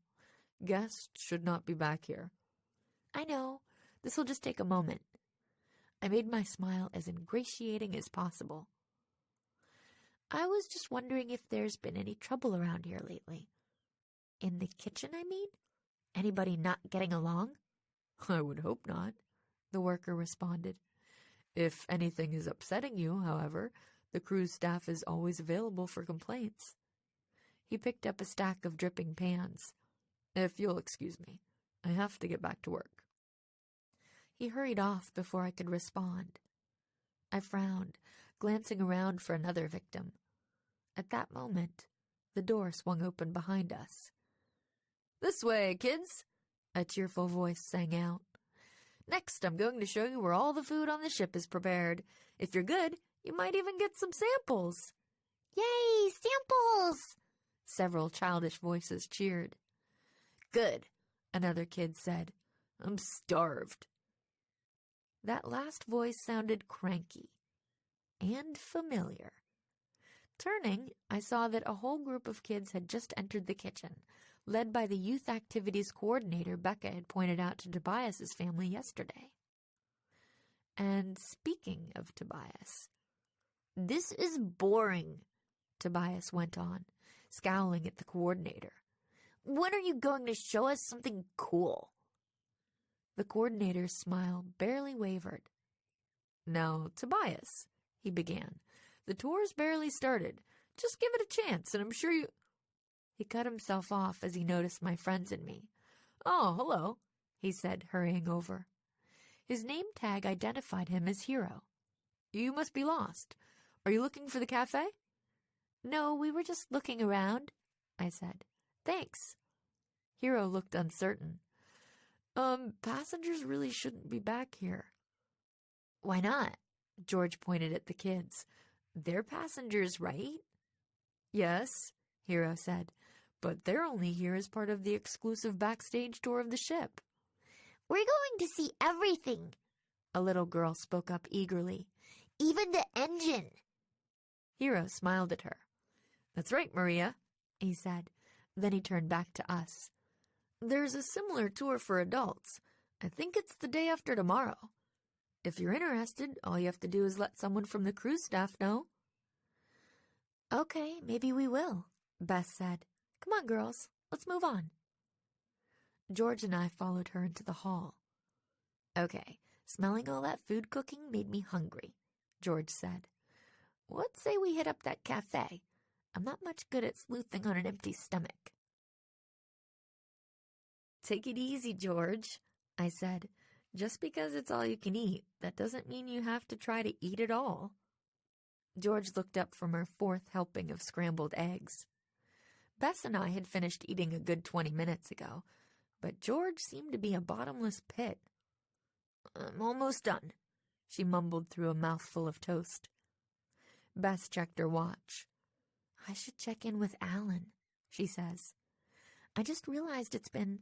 "Guests should not be back here." "I know. This'll just take a moment." I made my smile as ingratiating as possible. "I was just wondering if there's been any trouble around here lately. In the kitchen, I mean? Anybody not getting along?" "I would hope not," the worker responded. "If anything is upsetting you, however, the cruise staff is always available for complaints." He picked up a stack of dripping pans. "If you'll excuse me, I have to get back to work." He hurried off before I could respond. I frowned, glancing around for another victim. At that moment, the door swung open behind us. "This way, kids," a cheerful voice sang out. "Next, I'm going to show you where all the food on the ship is prepared. If you're good, you might even get some samples." "Yay, samples!" Several childish voices cheered. "Good," another kid said. "I'm starved." That last voice sounded cranky and familiar. Turning, I saw that a whole group of kids had just entered the kitchen, led by the youth activities coordinator Becca had pointed out to Tobias's family yesterday. And speaking of Tobias, "This is boring," Tobias went on, scowling at the coordinator. "When are you going to show us something cool?" The coordinator's smile barely wavered. "Now, Tobias," he began, "the tour's barely started. Just give it a chance, and I'm sure you... He cut himself off as he noticed my friends and me. Oh, hello, he said, hurrying over. His name tag identified him as Hero. You must be lost. Are you looking for the cafe? No, we were just looking around, I said. Thanks. Hero looked uncertain. Passengers really shouldn't be back here. Why not? George pointed at the kids. They're passengers, right? Yes, Hero said, but they're only here as part of the exclusive backstage tour of the ship. We're going to see everything, a little girl spoke up eagerly. Even the engine. Hero smiled at her. That's right, Maria, he said. Then he turned back to us. There's a similar tour for adults. I think it's the day after tomorrow. If you're interested, all you have to do is let someone from the cruise staff know. Okay, maybe we will, Bess said. Come on, girls, let's move on. George and I followed her into the hall. Okay, smelling all that food cooking made me hungry, George said. Let's say we hit up that cafe. I'm not much good at sleuthing on an empty stomach. Take it easy, George, I said. Just because it's all you can eat, that doesn't mean you have to try to eat it all. George looked up from her fourth helping of scrambled eggs. Bess and I had finished eating a good 20 minutes ago, but George seemed to be a bottomless pit. I'm almost done, she mumbled through a mouthful of toast. Bess checked her watch. I should check in with Alan, she says. I just realized it's been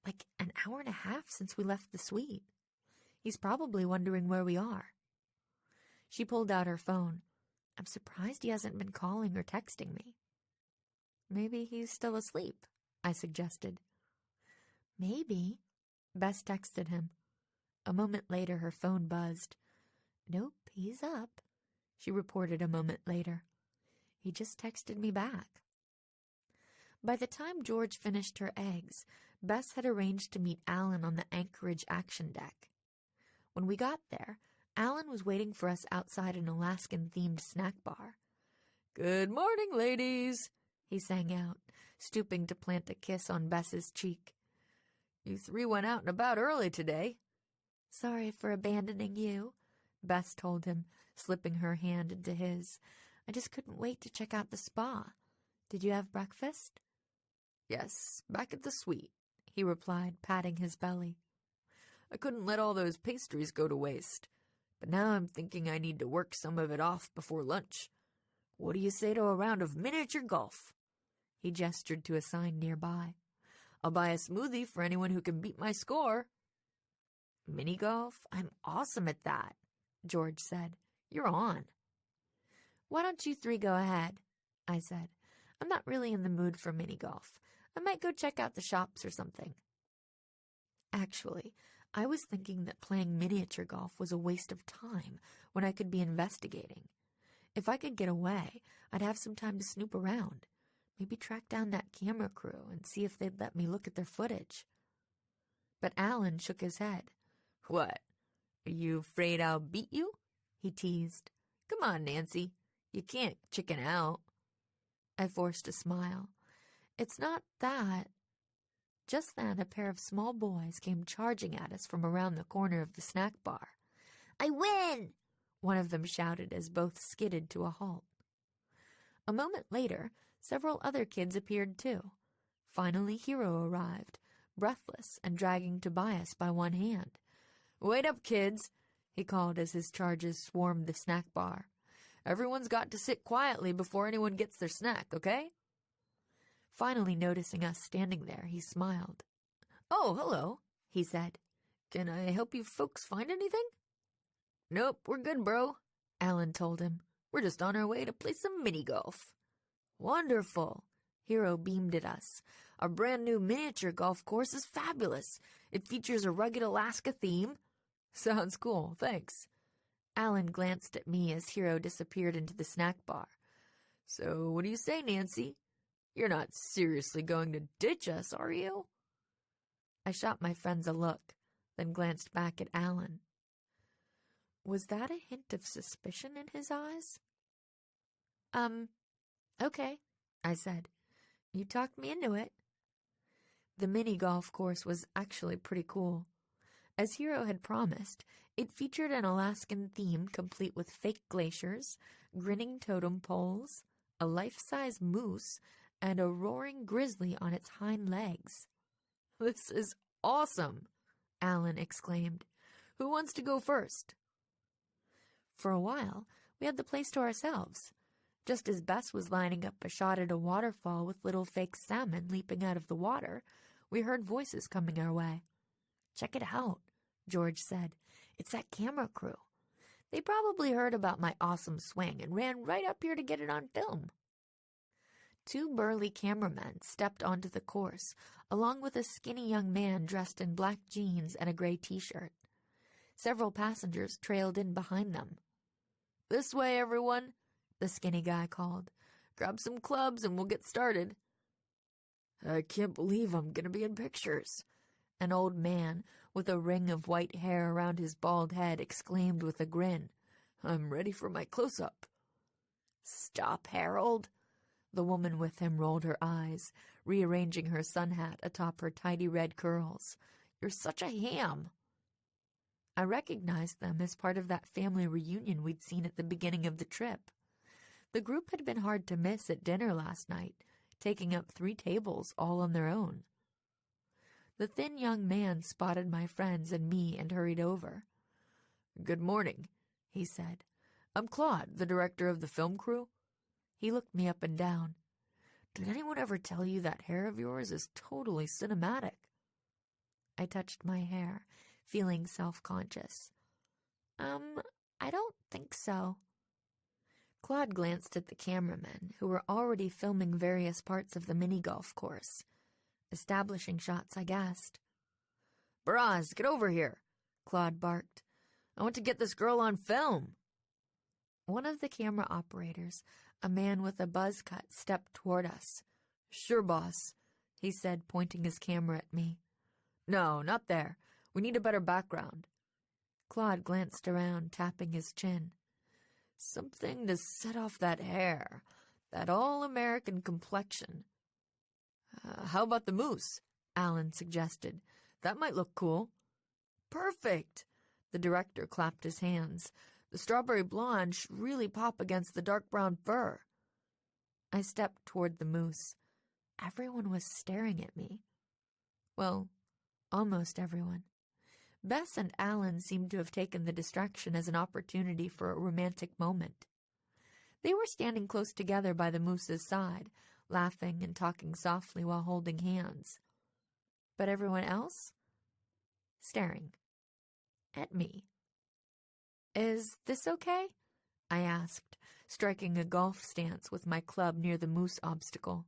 like an hour and a half since we left the suite. He's probably wondering where we are. She pulled out her phone. I'm surprised he hasn't been calling or texting me. Maybe he's still asleep, I suggested. Maybe. Bess texted him. A moment later, her phone buzzed. Nope, he's up, she reported a moment later. He just texted me back. By the time George finished her eggs, Bess had arranged to meet Alan on the Anchorage action deck. When we got there, Alan was waiting for us outside an Alaskan-themed snack bar. Good morning, ladies, he sang out, stooping to plant a kiss on Bess's cheek. You three went out and about early today. Sorry for abandoning you, Bess told him, slipping her hand into his. I just couldn't wait to check out the spa. Did you have breakfast? Yes, back at the suite, he replied, patting his belly. I couldn't let all those pastries go to waste, but now I'm thinking I need to work some of it off before lunch. What do you say to a round of miniature golf? He gestured to a sign nearby. I'll buy a smoothie for anyone who can beat my score. Mini golf? I'm awesome at that, George said. You're on. Why don't you three go ahead? I said. I'm not really in the mood for mini golf. I might go check out the shops or something. Actually, I was thinking that playing miniature golf was a waste of time when I could be investigating. If I could get away, I'd have some time to snoop around. Maybe track down that camera crew and see if they'd let me look at their footage. But Alan shook his head. What? Are you afraid I'll beat you? He teased. Come on, Nancy. You can't chicken out. I forced a smile. It's not that. Just then, a pair of small boys came charging at us from around the corner of the snack bar. I win! One of them shouted as both skidded to a halt. A moment later, several other kids appeared too. Finally, Hero arrived, breathless and dragging Tobias by one hand. Wait up, kids, he called as his charges swarmed the snack bar. Everyone's got to sit quietly before anyone gets their snack, okay? Finally noticing us standing there, he smiled. Oh, hello, he said. Can I help you folks find anything? Nope, we're good, bro, Alan told him. We're just on our way to play some mini-golf. Wonderful, Hero beamed at us. Our brand new miniature golf course is fabulous. It features a rugged Alaska theme. Sounds cool, thanks. Alan glanced at me as Hero disappeared into the snack bar. So what do you say, Nancy? You're not seriously going to ditch us, are you? I shot my friends a look, then glanced back at Alan. Was that a hint of suspicion in his eyes? Okay, I said. You talked me into it. The mini golf course was actually pretty cool. As Hero had promised, it featured an Alaskan theme complete with fake glaciers, grinning totem poles, a life-size moose, and a roaring grizzly on its hind legs. "This is awesome!" Alan exclaimed. "Who wants to go first?" For a while, we had the place to ourselves. Just as Bess was lining up a shot at a waterfall with little fake salmon leaping out of the water, we heard voices coming our way. "Check it out," George said. "It's that camera crew. They probably heard about my awesome swing and ran right up here to get it on film." Two burly cameramen stepped onto the course, along with a skinny young man dressed in black jeans and a gray t-shirt. Several passengers trailed in behind them. "This way, everyone," the skinny guy called. "Grab some clubs and we'll get started." "I can't believe I'm going to be in pictures," an old man with a ring of white hair around his bald head exclaimed with a grin. "I'm ready for my close-up." "Stop, Harold." The woman with him rolled her eyes, rearranging her sun hat atop her tidy red curls. "You're such a ham." I recognized them as part of that family reunion we'd seen at the beginning of the trip. The group had been hard to miss at dinner last night, taking up 3 tables all on their own. The thin young man spotted my friends and me and hurried over. "Good morning," he said. "I'm Claude, the director of the film crew." He looked me up and down. "Did anyone ever tell you that hair of yours is totally cinematic?" I touched my hair, feeling self-conscious. I don't think so." Claude glanced at the cameramen, who were already filming various parts of the mini-golf course. Establishing shots, I guessed. "Baraz, get over here," Claude barked. "I want to get this girl on film." One of the camera operators, a man with a buzz cut, stepped toward us. "Sure, boss," he said, pointing his camera at me. "No, not there. We need a better background." Claude glanced around, tapping his chin. "Something to set off that hair, that all-American complexion." How about the moose?" Alan suggested. "That might look cool." "Perfect!" The director clapped his hands. "The strawberry blonde should really pop against the dark brown fur." I stepped toward the moose. Everyone was staring at me. Well, almost everyone. Bess and Alan seemed to have taken the distraction as an opportunity for a romantic moment. They were standing close together by the moose's side, laughing and talking softly while holding hands. But everyone else? Staring. At me. "Is this okay?" I asked, striking a golf stance with my club near the moose obstacle.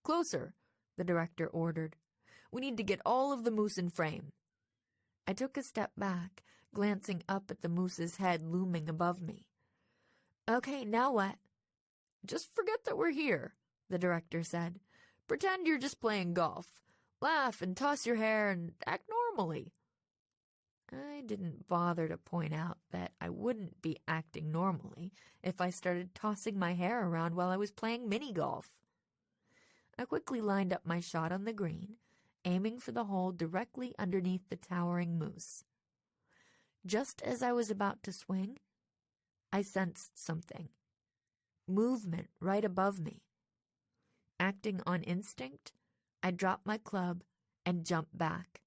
"Closer," the director ordered. "We need to get all of the moose in frame." I took a step back, glancing up at the moose's head looming above me. "Okay, now what?" "Just forget that we're here," the director said. "Pretend you're just playing golf. Laugh and toss your hair and act normally." I didn't bother to point out that I wouldn't be acting normally if I started tossing my hair around while I was playing mini-golf. I quickly lined up my shot on the green, aiming for the hole directly underneath the towering moose. Just as I was about to swing, I sensed something. Movement right above me. Acting on instinct, I dropped my club and jumped back.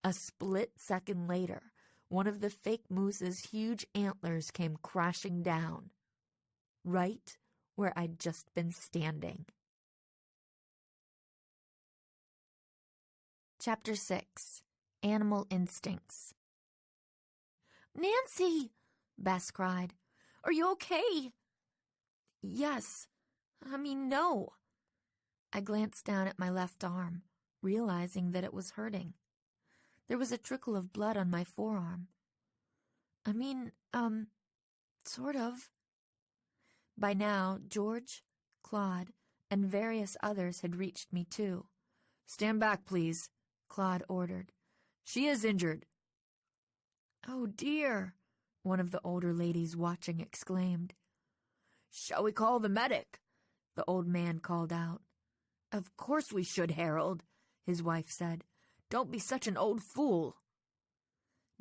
A split second later, one of the fake moose's huge antlers came crashing down, right where I'd just been standing. Chapter 6. Animal Instincts. "Nancy!" Bess cried. "Are you okay?" "Yes. No." I glanced down at my left arm, realizing that it was hurting. There was a trickle of blood on my forearm. Sort of. By now, George, Claude, and various others had reached me too. "Stand back, please," Claude ordered. "She is injured." "Oh dear," one of the older ladies watching exclaimed. "Shall we call the medic?" the old man called out. "Of course we should, Harold," his wife said. "Don't be such an old fool."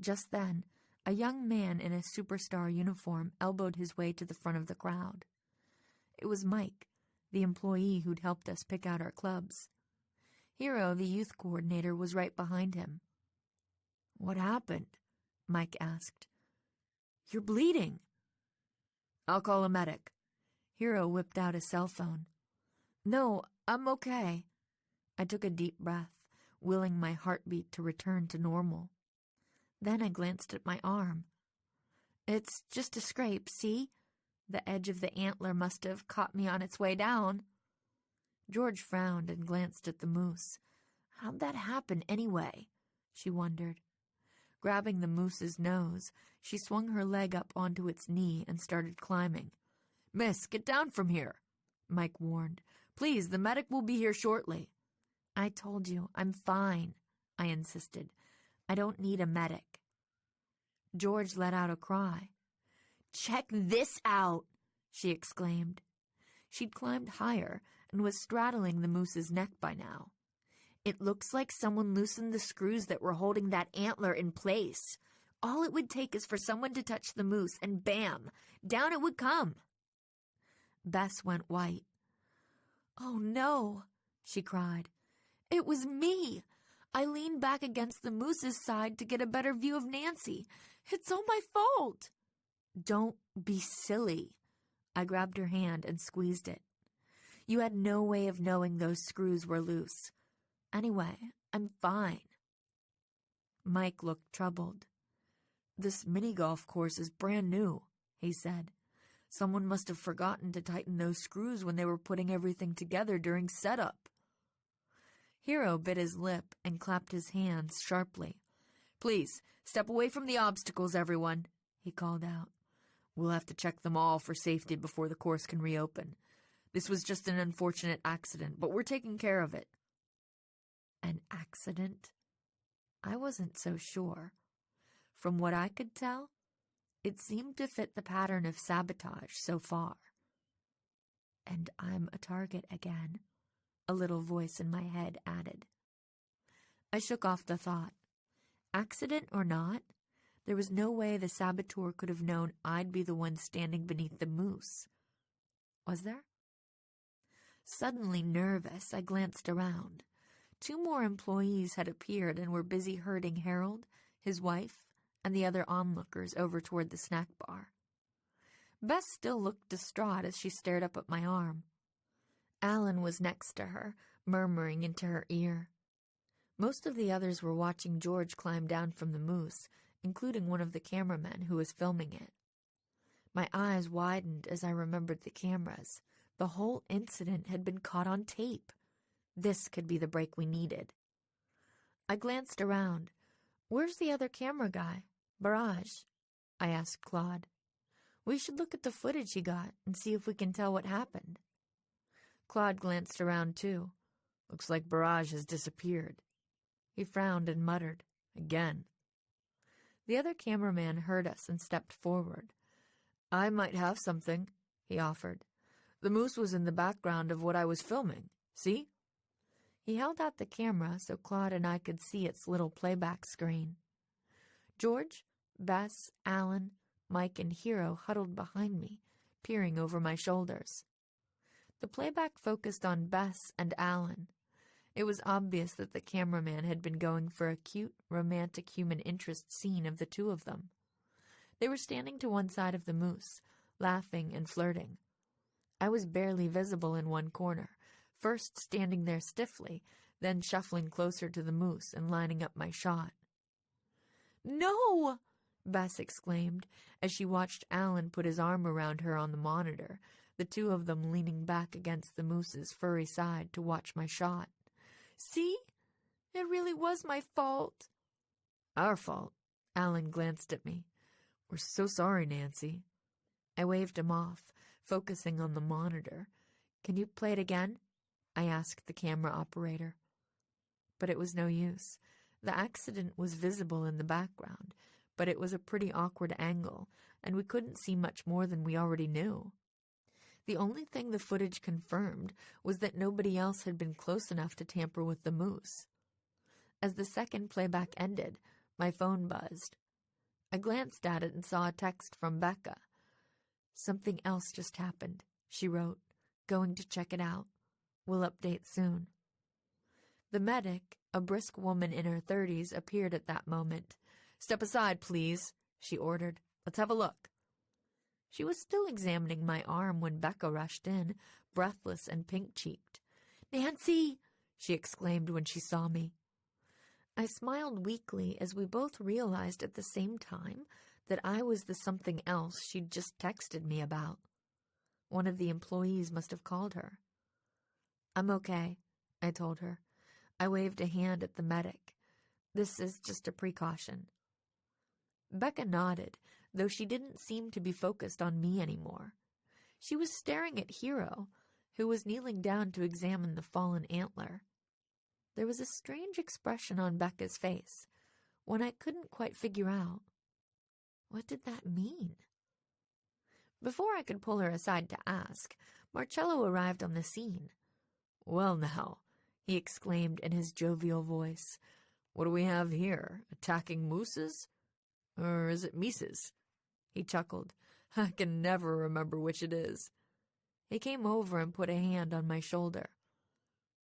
Just then, a young man in a superstar uniform elbowed his way to the front of the crowd. It was Mike, the employee who'd helped us pick out our clubs. Hero, the youth coordinator, was right behind him. "What happened?" Mike asked. "You're bleeding." "I'll call a medic." Hero whipped out his cell phone. "No, I'm okay." I took a deep breath, willing my heartbeat to return to normal. Then I glanced at my arm. "It's just a scrape, see? The edge of the antler must have caught me on its way down." George frowned and glanced at the moose. "How'd that happen anyway?" she wondered. Grabbing the moose's nose, she swung her leg up onto its knee and started climbing. "Miss, get down from here," Mike warned. "Please, the medic will be here shortly." "I told you, I'm fine," I insisted. "I don't need a medic." George let out a cry. "Check this out," she exclaimed. She'd climbed higher and was straddling the moose's neck by now. "It looks like someone loosened the screws that were holding that antler in place. All it would take is for someone to touch the moose, and bam, down it would come." Bess went white. "Oh no," she cried. "It was me. I leaned back against the moose's side to get a better view of Nancy. It's all my fault." "Don't be silly." I grabbed her hand and squeezed it. "You had no way of knowing those screws were loose. Anyway, I'm fine." Mike looked troubled. "This mini-golf course is brand new," he said. "Someone must have forgotten to tighten those screws when they were putting everything together during setup." Hero bit his lip and clapped his hands sharply. "Please, step away from the obstacles, everyone," he called out. "We'll have to check them all for safety before the course can reopen. This was just an unfortunate accident, but we're taking care of it." An accident? I wasn't so sure. From what I could tell, it seemed to fit the pattern of sabotage so far. "And I'm a target again," a little voice in my head added. I shook off the thought. Accident or not, there was no way the saboteur could have known I'd be the one standing beneath the moose. Was there? Suddenly nervous, I glanced around. 2 more employees had appeared and were busy herding Harold, his wife, and the other onlookers over toward the snack bar. Bess still looked distraught as she stared up at my arm. Alan was next to her, murmuring into her ear. Most of the others were watching George climb down from the moose, including one of the cameramen who was filming it. My eyes widened as I remembered the cameras. The whole incident had been caught on tape. This could be the break we needed. I glanced around. "Where's the other camera guy? Barrage?" I asked Claude. "We should look at the footage he got and see if we can tell what happened." Claude glanced around too. "Looks like Barrage has disappeared." He frowned and muttered, "Again." The other cameraman heard us and stepped forward. "I might have something," he offered. "The moose was in the background of what I was filming. See?" He held out the camera so Claude and I could see its little playback screen. George, Bess, Alan, Mike, and Hero huddled behind me, peering over my shoulders. The playback focused on Bess and Alan. It was obvious that the cameraman had been going for a cute, romantic human interest scene of the 2 of them. They were standing to one side of the moose, laughing and flirting. I was barely visible in one corner, first standing there stiffly, then shuffling closer to the moose and lining up my shot. "No!" Bess exclaimed as she watched Alan put his arm around her on the monitor, the 2 of them leaning back against the moose's furry side to watch my shot. "See? It really was my fault." "Our fault?" Alan glanced at me. "We're so sorry, Nancy." I waved him off, focusing on the monitor. "Can you play it again?" I asked the camera operator. But it was no use. The accident was visible in the background, but it was a pretty awkward angle, and we couldn't see much more than we already knew. The only thing the footage confirmed was that nobody else had been close enough to tamper with the moose. As the second playback ended, my phone buzzed. I glanced at it and saw a text from Becca. "Something else just happened," she wrote. "Going to check it out. We'll update soon." The medic, a brisk woman in her 30s, appeared at that moment. "Step aside, please," she ordered. "Let's have a look." She was still examining my arm when Becca rushed in, breathless and pink-cheeked. "Nancy!" she exclaimed when she saw me. I smiled weakly as we both realized at the same time that I was the something else she'd just texted me about. One of the employees must have called her. "I'm okay," I told her. I waved a hand at the medic. "This is just a precaution." Becca nodded, though she didn't seem to be focused on me anymore. She was staring at Hero, who was kneeling down to examine the fallen antler. There was a strange expression on Becca's face, one I couldn't quite figure out. What did that mean? Before I could pull her aside to ask, Marcello arrived on the scene. "Well now," he exclaimed in his jovial voice, "what do we have here? Attacking mooses? Or is it Mises?" He chuckled. "I can never remember which it is." He came over and put a hand on my shoulder.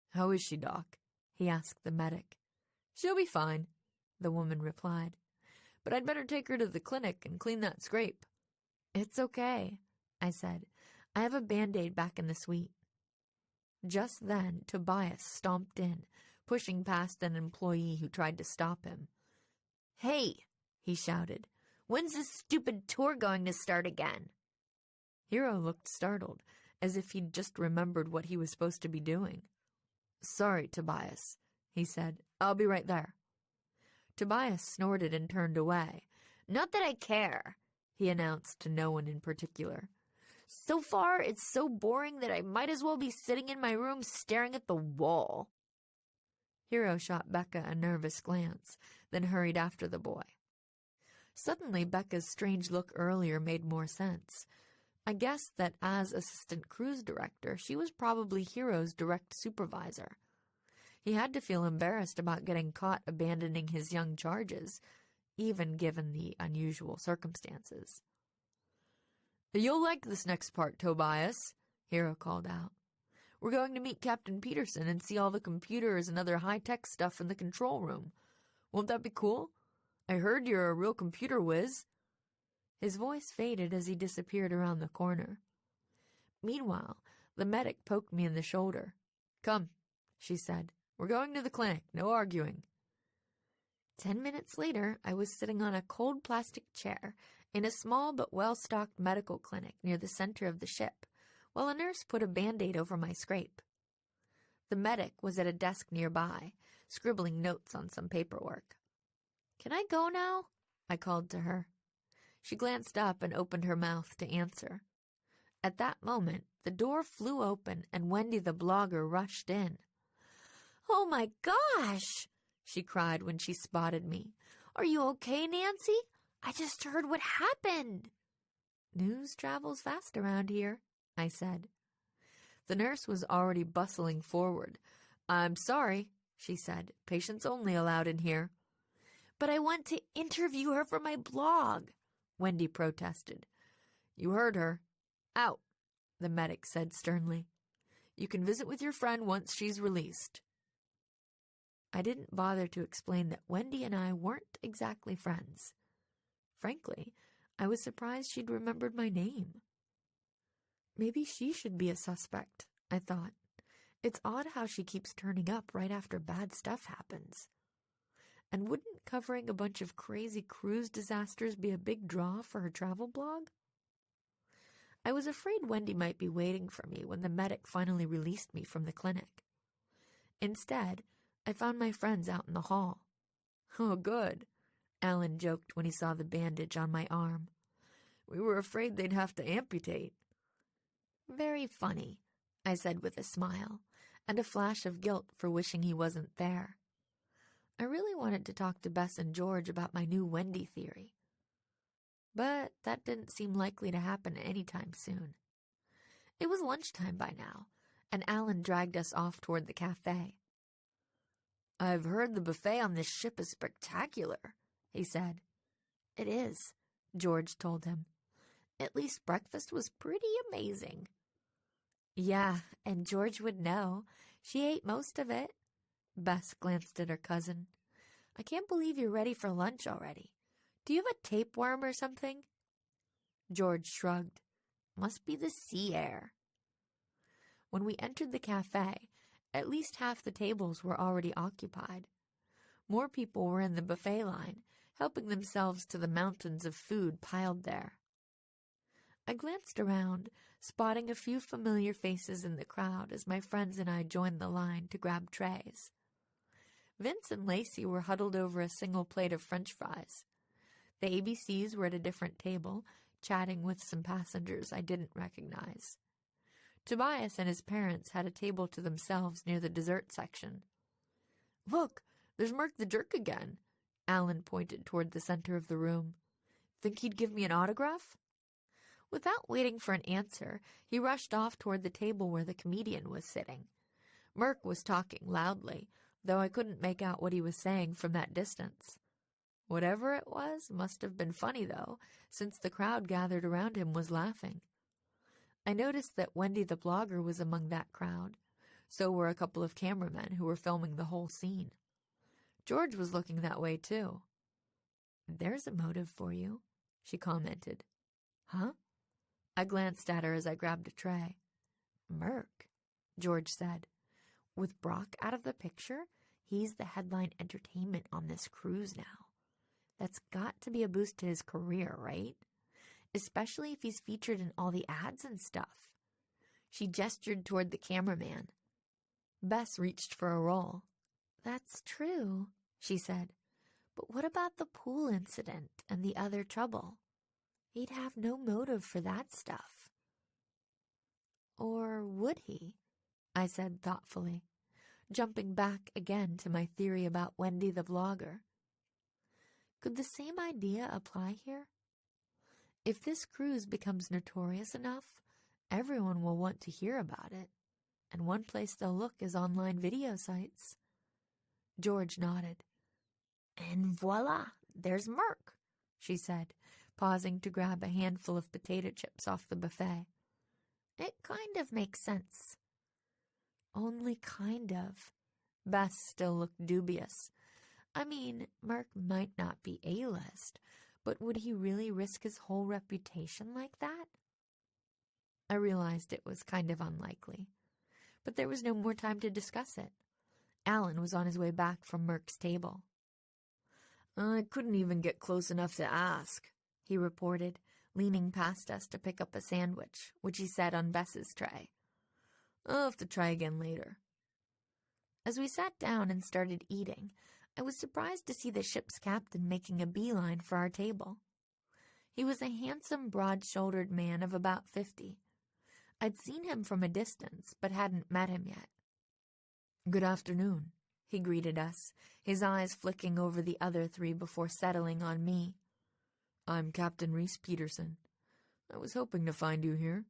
"How is she, Doc?" he asked the medic. "She'll be fine," the woman replied. "But I'd better take her to the clinic and clean that scrape." "It's okay," I said. "I have a Band-Aid back in the suite." Just then, Tobias stomped in, pushing past an employee who tried to stop him. "Hey!" he shouted. "When's this stupid tour going to start again?" Hero looked startled, as if he'd just remembered what he was supposed to be doing. "Sorry, Tobias," he said. "I'll be right there." Tobias snorted and turned away. "Not that I care," he announced to no one in particular. "So far, it's so boring that I might as well be sitting in my room staring at the wall." Hero shot Becca a nervous glance, then hurried after the boy. Suddenly, Becca's strange look earlier made more sense. I guessed that as assistant cruise director, she was probably Hero's direct supervisor. He had to feel embarrassed about getting caught abandoning his young charges, even given the unusual circumstances. "You'll like this next part, Tobias," Hero called out. "We're going to meet Captain Peterson and see all the computers and other high-tech stuff in the control room. Won't that be cool? I heard you're a real computer whiz." His voice faded as he disappeared around the corner. Meanwhile, the medic poked me in the shoulder. "Come," she said. "We're going to the clinic. No arguing." 10 minutes later, I was sitting on a cold plastic chair in a small but well-stocked medical clinic near the center of the ship, while a nurse put a Band-Aid over my scrape. The medic was at a desk nearby, scribbling notes on some paperwork. "Can I go now?" I called to her. She glanced up and opened her mouth to answer. At that moment, the door flew open and Wendy the blogger rushed in. "Oh my gosh!" she cried when she spotted me. "Are you okay, Nancy? I just heard what happened." "News travels fast around here," I said. The nurse was already bustling forward. "I'm sorry," she said. "Patients only allowed in here." "But I want to interview her for my blog," Wendy protested. "You heard her. Out," the medic said sternly. "You can visit with your friend once she's released." I didn't bother to explain that Wendy and I weren't exactly friends. Frankly, I was surprised she'd remembered my name. Maybe she should be a suspect, I thought. It's odd how she keeps turning up right after bad stuff happens. And wouldn't covering a bunch of crazy cruise disasters be a big draw for her travel blog? I was afraid Wendy might be waiting for me when the medic finally released me from the clinic. Instead, I found my friends out in the hall. "Oh, good," Alan joked when he saw the bandage on my arm. "We were afraid they'd have to amputate." "Very funny," I said with a smile, and a flash of guilt for wishing he wasn't there. I really wanted to talk to Bess and George about my new Wendy theory. But that didn't seem likely to happen anytime soon. It was lunchtime by now, and Alan dragged us off toward the cafe. "I've heard the buffet on this ship is spectacular," he said. "It is," George told him. "At least breakfast was pretty amazing." "Yeah, and George would know. She ate most of it." Bess glanced at her cousin. "I can't believe you're ready for lunch already. Do you have a tapeworm or something?" George shrugged. "Must be the sea air." When we entered the cafe, at least half the tables were already occupied. More people were in the buffet line, helping themselves to the mountains of food piled there. I glanced around, spotting a few familiar faces in the crowd as my friends and I joined the line to grab trays. Vince and Lacey were huddled over a single plate of French fries. The ABCs were at a different table, chatting with some passengers I didn't recognize. Tobias and his parents had a table to themselves near the dessert section. "Look, there's Merc the Jerk again." Alan pointed toward the center of the room. "Think he'd give me an autograph?" Without waiting for an answer, he rushed off toward the table where the comedian was sitting. Merc was talking loudly, though I couldn't make out what he was saying from that distance. Whatever it was must have been funny, though, since the crowd gathered around him was laughing. I noticed that Wendy the blogger was among that crowd. So were a couple of cameramen who were filming the whole scene. George was looking that way, too. "There's a motive for you," she commented. "Huh?" I glanced at her as I grabbed a tray. "Merc," George said. "With Brock out of the picture, he's the headline entertainment on this cruise now. That's got to be a boost to his career, right? Especially if he's featured in all the ads and stuff." She gestured toward the cameraman. Bess reached for a roll. "That's true," she said. "But what about the pool incident and the other trouble? He'd have no motive for that stuff." "Or would he?" I said thoughtfully, jumping back again to my theory about Wendy the blogger. Could the same idea apply here? If this cruise becomes notorious enough, everyone will want to hear about it, and one place they'll look is online video sites. George nodded. "And voila, there's Merc," she said, pausing to grab a handful of potato chips off the buffet. "It kind of makes sense." "Only kind of." Bess still looked dubious. I mean, Merc might not be A-list, but would he really risk his whole reputation like that? I realized it was kind of unlikely, but there was no more time to discuss it. Alan was on his way back from Merc's table. "I couldn't even get close enough to ask," he reported, leaning past us to pick up a sandwich, which he set on Bess's tray. "I'll have to try again later." As we sat down and started eating, I was surprised to see the ship's captain making a beeline for our table. He was a handsome, broad-shouldered man of about 50. I'd seen him from a distance, but hadn't met him yet. "Good afternoon," he greeted us, his eyes flicking over the other three before settling on me. "I'm Captain Rhys Peterson. I was hoping to find you here."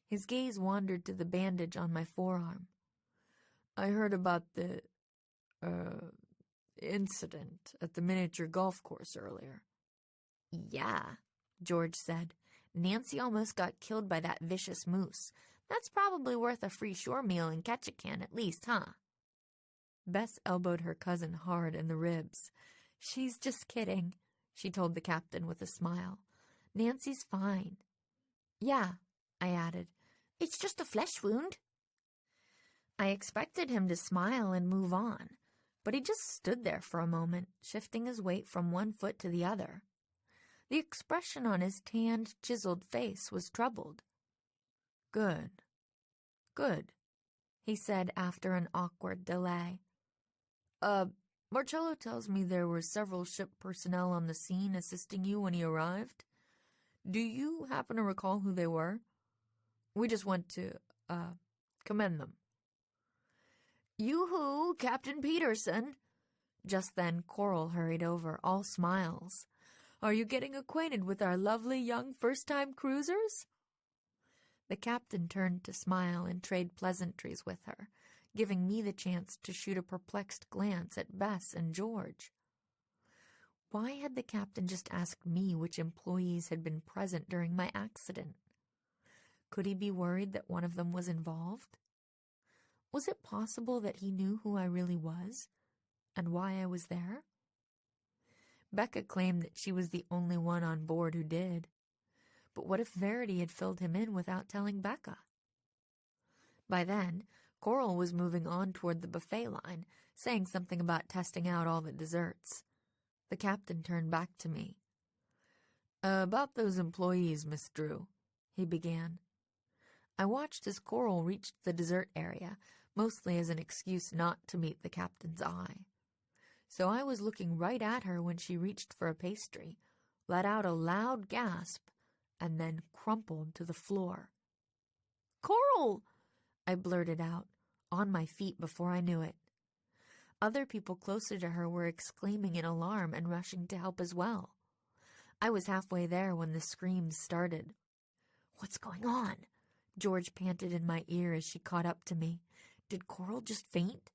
His gaze wandered to the bandage on my forearm. "I heard about the, incident at the miniature golf course earlier." "Yeah," George said. "Nancy almost got killed by that vicious moose. That's probably worth a free shore meal in Ketchikan at least, huh?" Bess elbowed her cousin hard in the ribs. "She's just kidding," she told the captain with a smile. "Nancy's fine." "Yeah," I added. "It's just a flesh wound." I expected him to smile and move on, but he just stood there for a moment, shifting his weight from one foot to the other. The expression on his tanned, chiseled face was troubled. Good, he said after an awkward delay. Marcello tells me there were several ship personnel on the scene assisting you when he arrived. Do you happen to recall who they were? We just want to, commend them." "Yoo-hoo, Captain Peterson!" Just then Coral hurried over, all smiles. "Are you getting acquainted with our lovely young first-time cruisers?" The captain turned to smile and trade pleasantries with her, giving me the chance to shoot a perplexed glance at Bess and George. Why had the captain just asked me which employees had been present during my accident? Could he be worried that one of them was involved? Was it possible that he knew who I really was and why I was there? Becca claimed that she was the only one on board who did. But what if Verity had filled him in without telling Becca? By then, Coral was moving on toward the buffet line, saying something about testing out all the desserts. The captain turned back to me. About those employees, Miss Drew, he began. I watched as Coral reached the dessert area, mostly as an excuse not to meet the captain's eye. So I was looking right at her when she reached for a pastry, let out a loud gasp, and then crumpled to the floor. "Coral!" I blurted out, on my feet before I knew it. Other people closer to her were exclaiming in alarm and rushing to help as well. I was halfway there when the screams started. "What's going on?" George panted in my ear as she caught up to me. "Did Coral just faint?"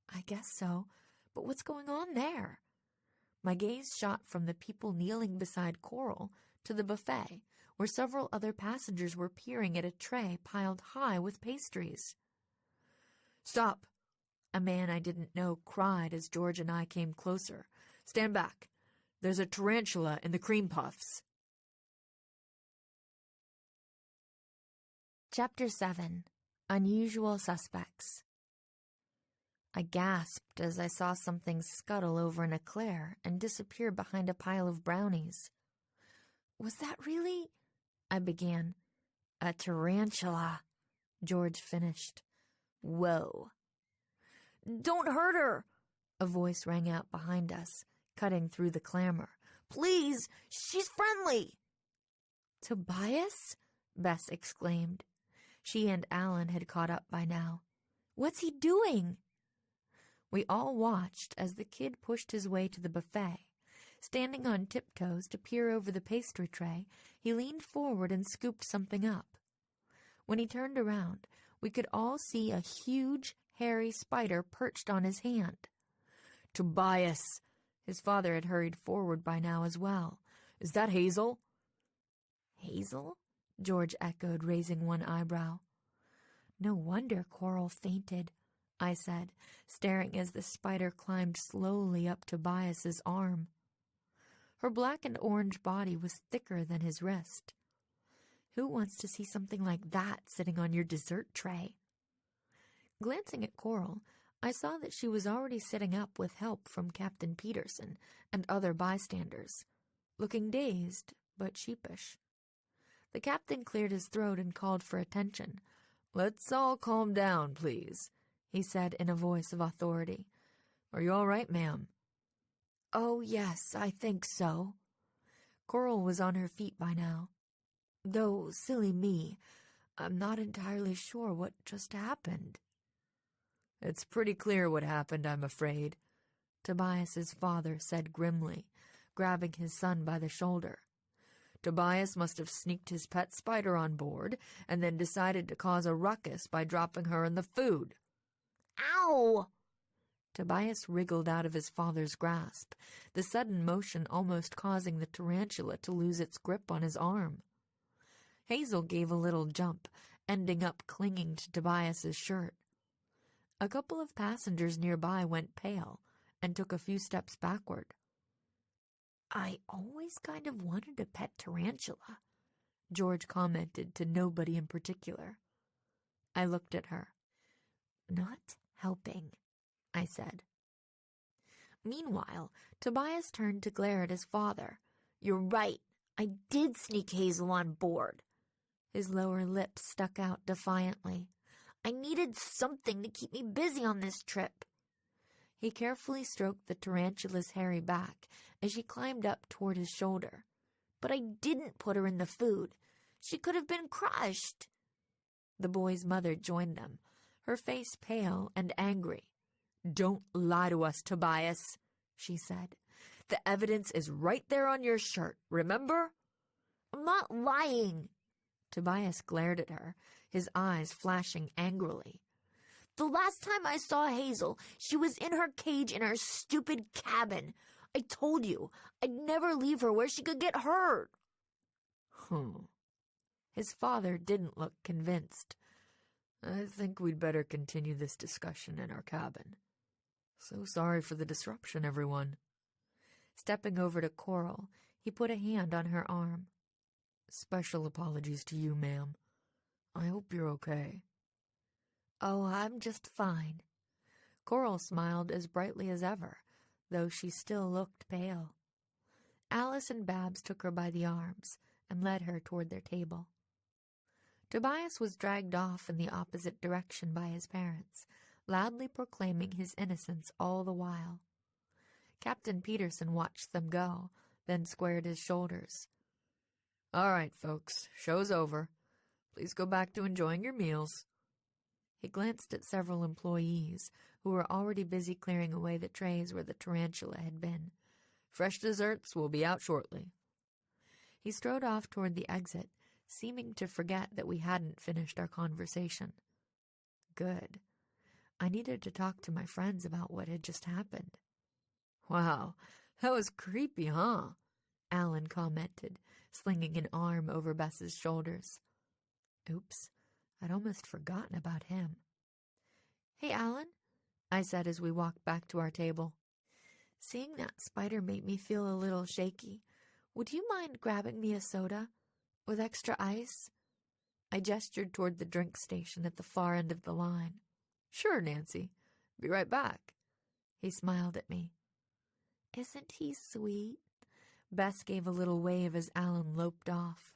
"I guess so, but what's going on there?" My gaze shot from the people kneeling beside Coral to the buffet, where several other passengers were peering at a tray piled high with pastries. "Stop!" a man I didn't know cried as George and I came closer. "Stand back. There's a tarantula in the cream puffs." Chapter 7. Unusual Suspects. I gasped as I saw something scuttle over an eclair and disappear behind a pile of brownies. "Was that really—" I began. "A tarantula," George finished. "Whoa." "Don't hurt her!" a voice rang out behind us, cutting through the clamor. "Please, she's friendly!" "Tobias?" Bess exclaimed. She and Alan had caught up by now. "What's he doing?" We all watched as the kid pushed his way to the buffet. Standing on tiptoes to peer over the pastry tray, he leaned forward and scooped something up. When he turned around, we could all see a huge, hairy spider perched on his hand. "Tobias!" His father had hurried forward by now as well. "Is that Hazel?" "Hazel?" George echoed, raising one eyebrow. "No wonder Coral fainted," I said, staring as the spider climbed slowly up Tobias's arm. Her black and orange body was thicker than his wrist. Who wants to see something like that sitting on your dessert tray? Glancing at Coral, I saw that she was already sitting up with help from Captain Peterson and other bystanders, looking dazed but sheepish. The captain cleared his throat and called for attention. "Let's all calm down, please," he said in a voice of authority. "Are you all right, ma'am?" "Oh, yes, I think so." Coral was on her feet by now. "Though, silly me, I'm not entirely sure what just happened." "It's pretty clear what happened, I'm afraid," Tobias's father said grimly, grabbing his son by the shoulder. "Tobias must have sneaked his pet spider on board and then decided to cause a ruckus by dropping her in the food." "Ow!" Tobias wriggled out of his father's grasp, the sudden motion almost causing the tarantula to lose its grip on his arm. Hazel gave a little jump, ending up clinging to Tobias's shirt. A couple of passengers nearby went pale and took a few steps backward. "I always kind of wanted a pet tarantula," George commented to nobody in particular. I looked at her. "Not helping," I said. Meanwhile, Tobias turned to glare at his father. "You're right. I did sneak Hazel on board." His lower lip stuck out defiantly. "I needed something to keep me busy on this trip." He carefully stroked the tarantula's hairy back as she climbed up toward his shoulder. "But I didn't put her in the food. She could have been crushed." The boy's mother joined them, her face pale and angry. "Don't lie to us, Tobias," she said. "The evidence is right there on your shirt, remember?" "I'm not lying." Tobias glared at her, his eyes flashing angrily. The last time I saw Hazel, she was in her cage in her stupid cabin. I told you, I'd never leave her where she could get hurt. His father didn't look convinced. I think we'd better continue this discussion in our cabin. So sorry for the disruption, everyone. Stepping over to Coral, he put a hand on her arm. Special apologies to you, ma'am. I hope you're okay. Oh, I'm just fine. Coral smiled as brightly as ever, though she still looked pale. Alice and Babs took her by the arms and led her toward their table. Tobias was dragged off in the opposite direction by his parents, loudly proclaiming his innocence all the while. Captain Peterson watched them go, then squared his shoulders. All right, folks, show's over. Please go back to enjoying your meals. He glanced at several employees who were already busy clearing away the trays where the tarantula had been. Fresh desserts will be out shortly. He strode off toward the exit, seeming to forget that we hadn't finished our conversation. Good. I needed to talk to my friends about what had just happened. Wow, that was creepy, huh? Alan commented, slinging an arm over Bess's shoulders. Oops, I'd almost forgotten about him. Hey, Alan, I said as we walked back to our table. Seeing that spider made me feel a little shaky. Would you mind grabbing me a soda? With extra ice? I gestured toward the drink station at the far end of the line. Sure, Nancy. Be right back. He smiled at me. Isn't he sweet? Bess gave a little wave as Alan loped off.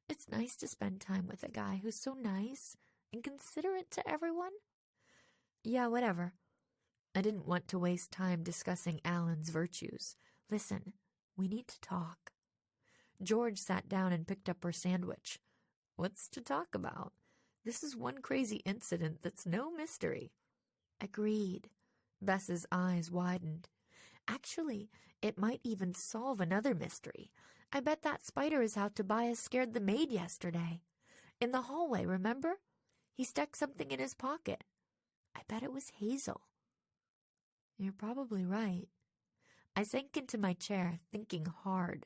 It's nice to spend time with a guy who's so nice and considerate to everyone. Yeah, whatever. I didn't want to waste time discussing Alan's virtues. Listen, we need to talk. George sat down and picked up her sandwich. What's to talk about? This is one crazy incident that's no mystery. Agreed. Bess's eyes widened. Actually, it might even solve another mystery. I bet that spider is how Tobias scared the maid yesterday. In the hallway, remember? He stuck something in his pocket. I bet it was Hazel. You're probably right. I sank into my chair, thinking hard.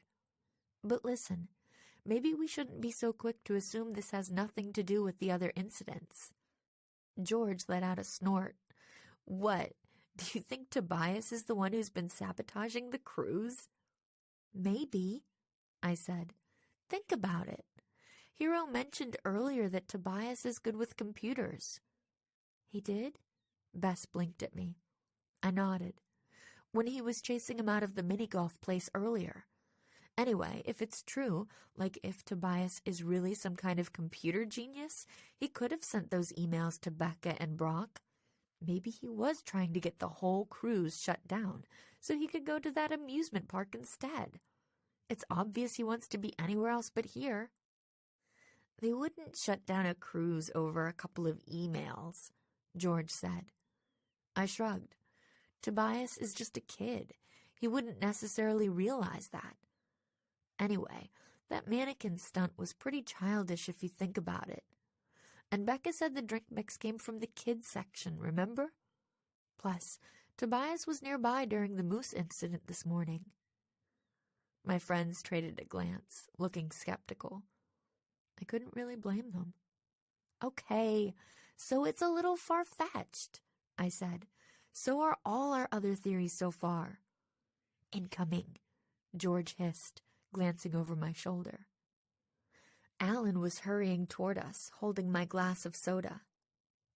But listen, maybe we shouldn't be so quick to assume this has nothing to do with the other incidents. George let out a snort. What? Do you think Tobias is the one who's been sabotaging the cruise? Maybe, I said. Think about it. Hero mentioned earlier that Tobias is good with computers. He did? Bess blinked at me. I nodded. When he was chasing him out of the mini-golf place earlier. Anyway, if it's true, like if Tobias is really some kind of computer genius, he could have sent those emails to Becca and Brock. Maybe he was trying to get the whole cruise shut down so he could go to that amusement park instead. It's obvious he wants to be anywhere else but here. They wouldn't shut down a cruise over a couple of emails, George said. I shrugged. Tobias is just a kid. He wouldn't necessarily realize that. Anyway, that mannequin stunt was pretty childish if you think about it. And Becca said the drink mix came from the kids section, remember? Plus, Tobias was nearby during the moose incident this morning. My friends traded a glance, looking skeptical. I couldn't really blame them. Okay, so it's a little far-fetched, I said. So are all our other theories so far. Incoming, George hissed, glancing over my shoulder. Alan was hurrying toward us, holding my glass of soda.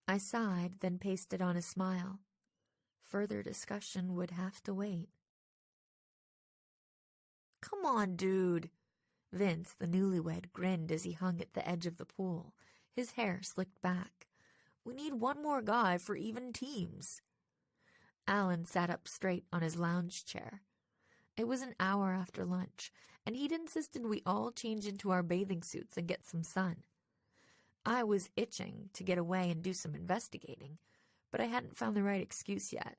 I sighed, then pasted on a smile. Further discussion would have to wait. Come on, dude. Vince, the newlywed, grinned as he hung at the edge of the pool, his hair slicked back. We need one more guy for even teams. Alan sat up straight on his lounge chair. It was an hour after lunch, and he'd insisted we all change into our bathing suits and get some sun. I was itching to get away and do some investigating, but I hadn't found the right excuse yet.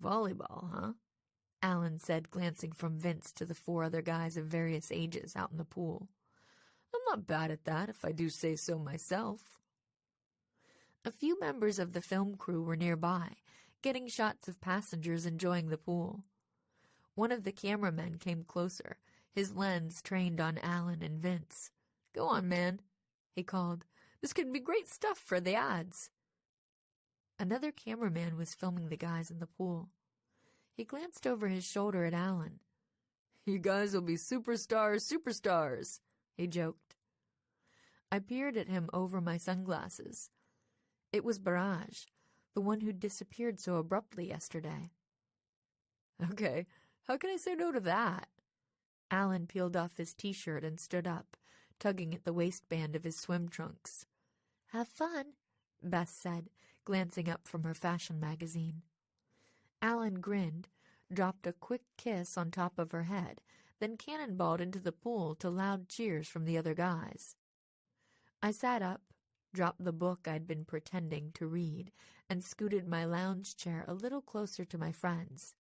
Volleyball, huh? Alan said, glancing from Vince to the 4 other guys of various ages out in the pool. I'm not bad at that, if I do say so myself. A few members of the film crew were nearby, getting shots of passengers enjoying the pool. One of the cameramen came closer, his lens trained on Alan and Vince. "Go on, man," he called. "This could be great stuff for the ads." Another cameraman was filming the guys in the pool. He glanced over his shoulder at Alan. "You guys will be superstars," he joked. I peered at him over my sunglasses. It was Barrage, the one who'd disappeared so abruptly yesterday. "Okay, how can I say no to that?" Alan peeled off his t-shirt and stood up, tugging at the waistband of his swim trunks. "Have fun," Bess said, glancing up from her fashion magazine. Alan grinned, dropped a quick kiss on top of her head, then cannonballed into the pool to loud cheers from the other guys. I sat up, dropped the book I'd been pretending to read, and scooted my lounge chair a little closer to my friends.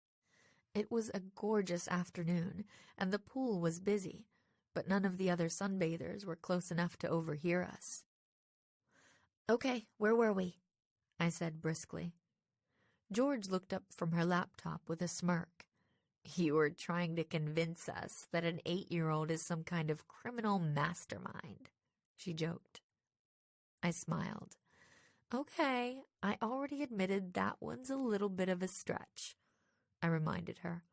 It was a gorgeous afternoon, and the pool was busy, but none of the other sunbathers were close enough to overhear us. "Okay, where were we?" I said briskly. George looked up from her laptop with a smirk. "You were trying to convince us that an 8-year-old is some kind of criminal mastermind," she joked. I smiled. "Okay, I already admitted that one's a little bit of a stretch," I reminded her.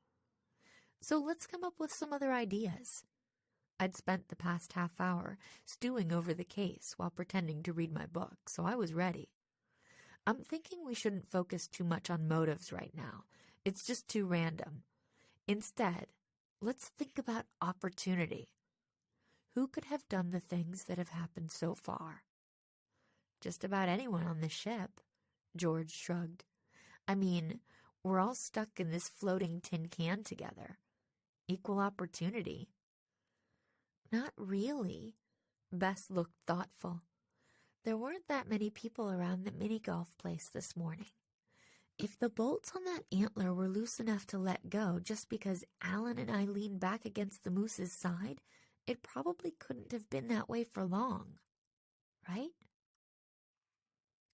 "So let's come up with some other ideas." I'd spent the past half hour stewing over the case while pretending to read my book, so I was ready. I'm thinking we shouldn't focus too much on motives right now. It's just too random. Instead, let's think about opportunity. Who could have done the things that have happened so far? "Just about anyone on the ship," George shrugged. "I mean, we're all stuck in this floating tin can together. Equal opportunity." "Not really." Bess looked thoughtful. "There weren't that many people around the mini-golf place this morning. If the bolts on that antler were loose enough to let go just because Alan and I leaned back against the moose's side, it probably couldn't have been that way for long. Right?"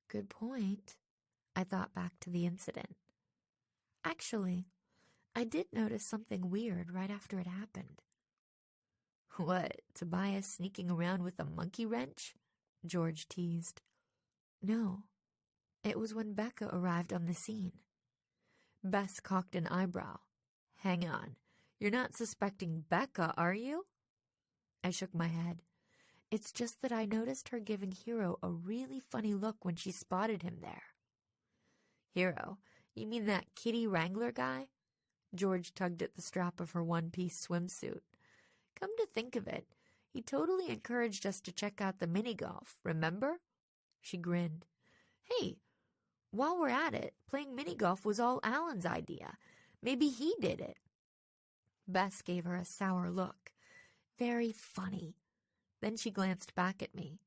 Good point. I thought back to the incident. Actually, I did notice something weird right after it happened. "What, Tobias sneaking around with a monkey wrench?" George teased. "No, it was when Becca arrived on the scene." Bess cocked an eyebrow. "Hang on, you're not suspecting Becca, are you?" I shook my head. "It's just that I noticed her giving Hero a really funny look when she spotted him there." "Hero? You mean that kitty wrangler guy?" George tugged at the strap of her one-piece swimsuit. "Come to think of it, he totally encouraged us to check out the mini-golf, remember?" She grinned. "Hey, while we're at it, playing mini-golf was all Alan's idea. Maybe he did it." Bess gave her a sour look. "Very funny." Then she glanced back at me.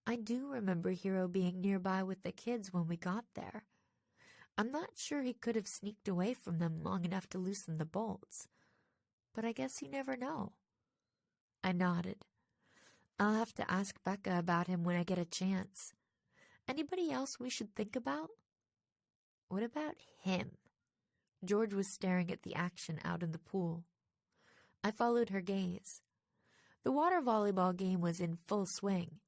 "I do remember Hero being nearby with the kids when we got there. I'm not sure he could have sneaked away from them long enough to loosen the bolts. But I guess you never know." I nodded. "I'll have to ask Becca about him when I get a chance. Anybody else we should think about?" "What about him?" George was staring at the action out in the pool. I followed her gaze. The water volleyball game was in full swing.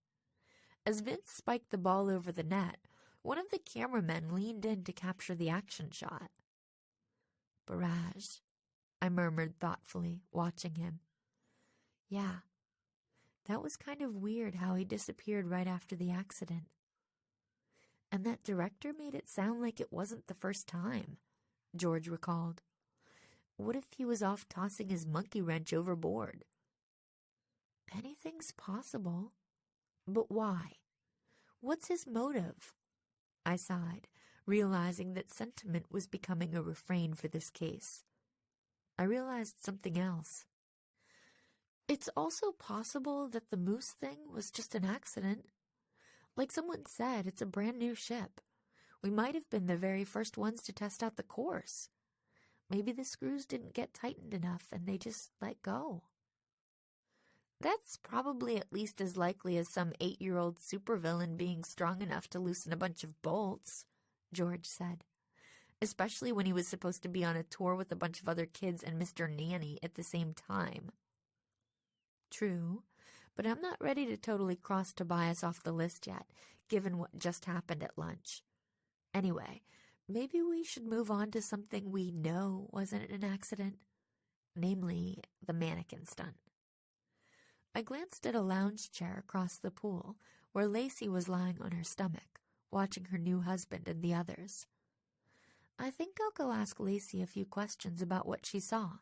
As Vince spiked the ball over the net, one of the cameramen leaned in to capture the action shot. "Barrage," I murmured thoughtfully, watching him. "Yeah, that was kind of weird how he disappeared right after the accident. And that director made it sound like it wasn't the first time," George recalled. "What if he was off tossing his monkey wrench overboard?" "Anything's possible. But why? What's his motive?" I sighed, realizing that sentiment was becoming a refrain for this case. I realized something else. It's also possible that the moose thing was just an accident. Like someone said, it's a brand new ship. We might have been the very first ones to test out the course. Maybe the screws didn't get tightened enough and they just let go. That's probably at least as likely as some 8-year-old supervillain being strong enough to loosen a bunch of bolts, George said, especially when he was supposed to be on a tour with a bunch of other kids and Mr. Nanny at the same time. True, but I'm not ready to totally cross Tobias off the list yet, given what just happened at lunch. Anyway, maybe we should move on to something we know wasn't an accident, namely the mannequin stunt. I glanced at a lounge chair across the pool where Lacey was lying on her stomach, watching her new husband and the others. I think I'll go ask Lacey a few questions about what she saw.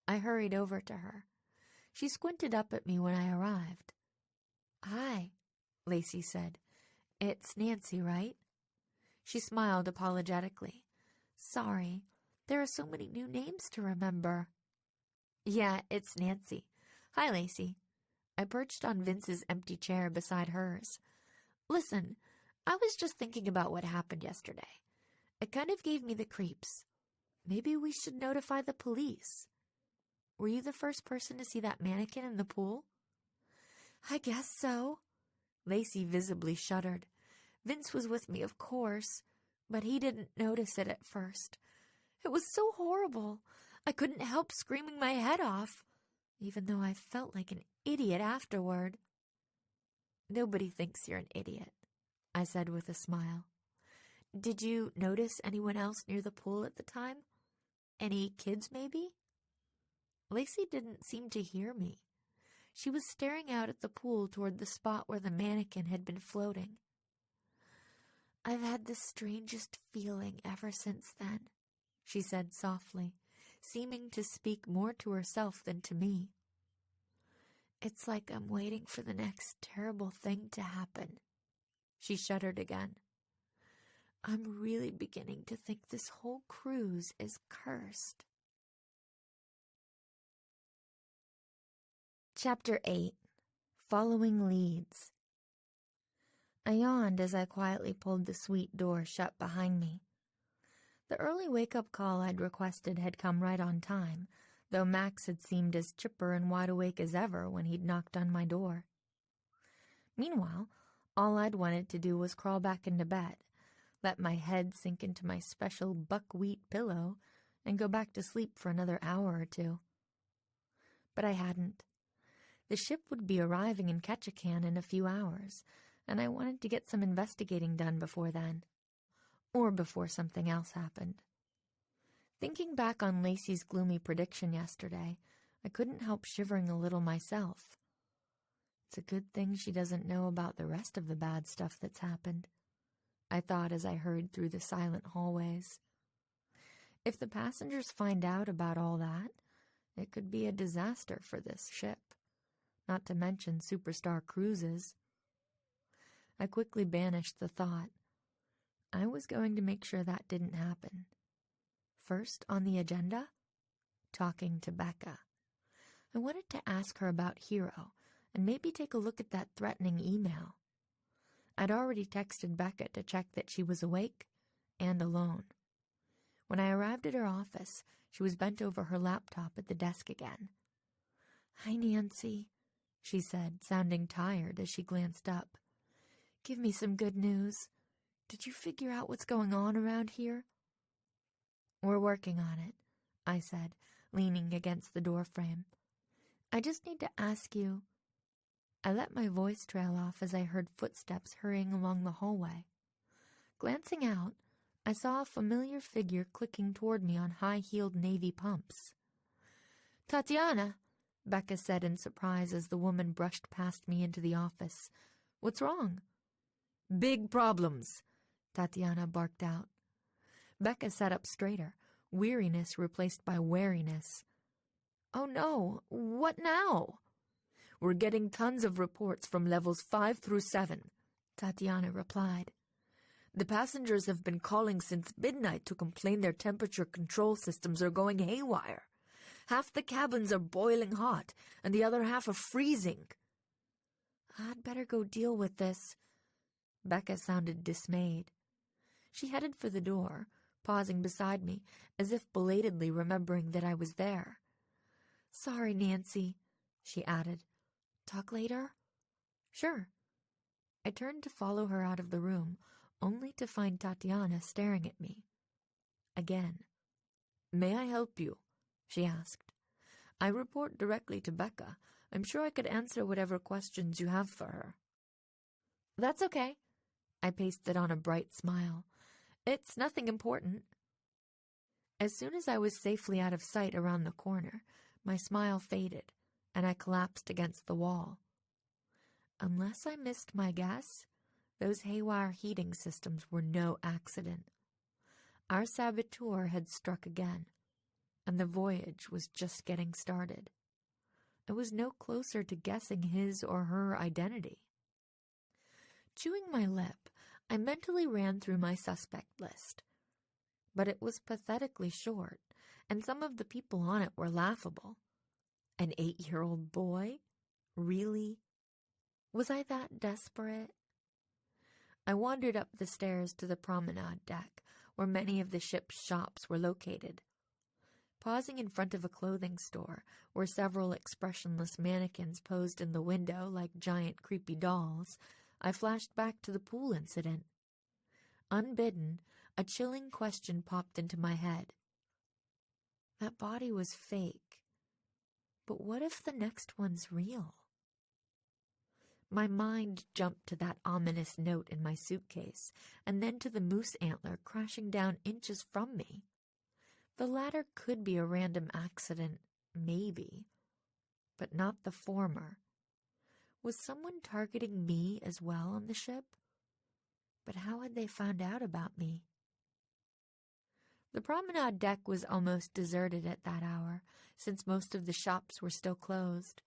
I hurried over to her. She squinted up at me when I arrived. "Hi," Lacey said. "It's Nancy, right?" She smiled apologetically. "Sorry, there are so many new names to remember." "Yeah, it's Nancy. Hi, Lacey." I perched on Vince's empty chair beside hers. "Listen, I was just thinking about what happened yesterday. It kind of gave me the creeps. Maybe we should notify the police. Were you the first person to see that mannequin in the pool?" "I guess so." Lacey visibly shuddered. "Vince was with me, of course, but he didn't notice it at first. It was so horrible. I couldn't help screaming my head off, even though I felt like an idiot afterward." "Nobody thinks you're an idiot," I said with a smile. "Did you notice anyone else near the pool at the time? Any kids, maybe?" Lacey didn't seem to hear me. She was staring out at the pool toward the spot where the mannequin had been floating. "I've had the strangest feeling ever since then," she said softly, seeming to speak more to herself than to me. "It's like I'm waiting for the next terrible thing to happen." She shuddered again. "I'm really beginning to think this whole cruise is cursed." Chapter 8. Following Leads. I yawned as I quietly pulled the suite door shut behind me. The early wake-up call I'd requested had come right on time, though Max had seemed as chipper and wide awake as ever when he'd knocked on my door. Meanwhile, all I'd wanted to do was crawl back into bed, let my head sink into my special buckwheat pillow, and go back to sleep for another hour or two. But I hadn't. The ship would be arriving in Ketchikan in a few hours, and I wanted to get some investigating done before then. Or before something else happened. Thinking back on Lacey's gloomy prediction yesterday, I couldn't help shivering a little myself. It's a good thing she doesn't know about the rest of the bad stuff that's happened, I thought as I hurried through the silent hallways. If the passengers find out about all that, it could be a disaster for this ship, not to mention superstar cruises. I quickly banished the thought. I was going to make sure that didn't happen. First on the agenda, talking to Becca. I wanted to ask her about Hero and maybe take a look at that threatening email. I'd already texted Becca to check that she was awake and alone. When I arrived at her office, she was bent over her laptop at the desk again. "Hi, Nancy," she said, sounding tired as she glanced up. "Give me some good news. Did you figure out what's going on around here?" "We're working on it," I said, leaning against the doorframe. "I just need to ask you." I let my voice trail off as I heard footsteps hurrying along the hallway. Glancing out, I saw a familiar figure clicking toward me on high-heeled navy pumps. "Tatiana," Becca said in surprise as the woman brushed past me into the office. "What's wrong?" "Big problems," Tatiana barked out. Becca sat up straighter, weariness replaced by wariness. "Oh no, what now?" "We're getting tons of reports from levels 5 through 7, Tatiana replied. "The passengers have been calling since midnight to complain their temperature control systems are going haywire. Half the cabins are boiling hot, and the other half are freezing." "I'd better go deal with this." Becca sounded dismayed. She headed for the door, pausing beside me, as if belatedly remembering that I was there. "Sorry, Nancy," she added. "Talk later?" "Sure." I turned to follow her out of the room, only to find Tatiana staring at me. Again. "May I help you?" she asked. "I report directly to Becca. I'm sure I could answer whatever questions you have for her." "That's okay." I pasted on a bright smile. "It's nothing important." As soon as I was safely out of sight around the corner, my smile faded, and I collapsed against the wall. Unless I missed my guess, those haywire heating systems were no accident. Our saboteur had struck again, and the voyage was just getting started. I was no closer to guessing his or her identity. Chewing my lip, I mentally ran through my suspect list. But it was pathetically short, and some of the people on it were laughable. An 8-year-old boy? Really? Was I that desperate? I wandered up the stairs to the promenade deck, where many of the ship's shops were located. Pausing in front of a clothing store, where several expressionless mannequins posed in the window like giant creepy dolls, I flashed back to the pool incident. Unbidden, a chilling question popped into my head. That body was fake. But what if the next one's real? My mind jumped to that ominous note in my suitcase, and then to the moose antler crashing down inches from me. The latter could be a random accident, maybe, but not the former. Was someone targeting me as well on the ship? But how had they found out about me? The promenade deck was almost deserted at that hour, since most of the shops were still closed.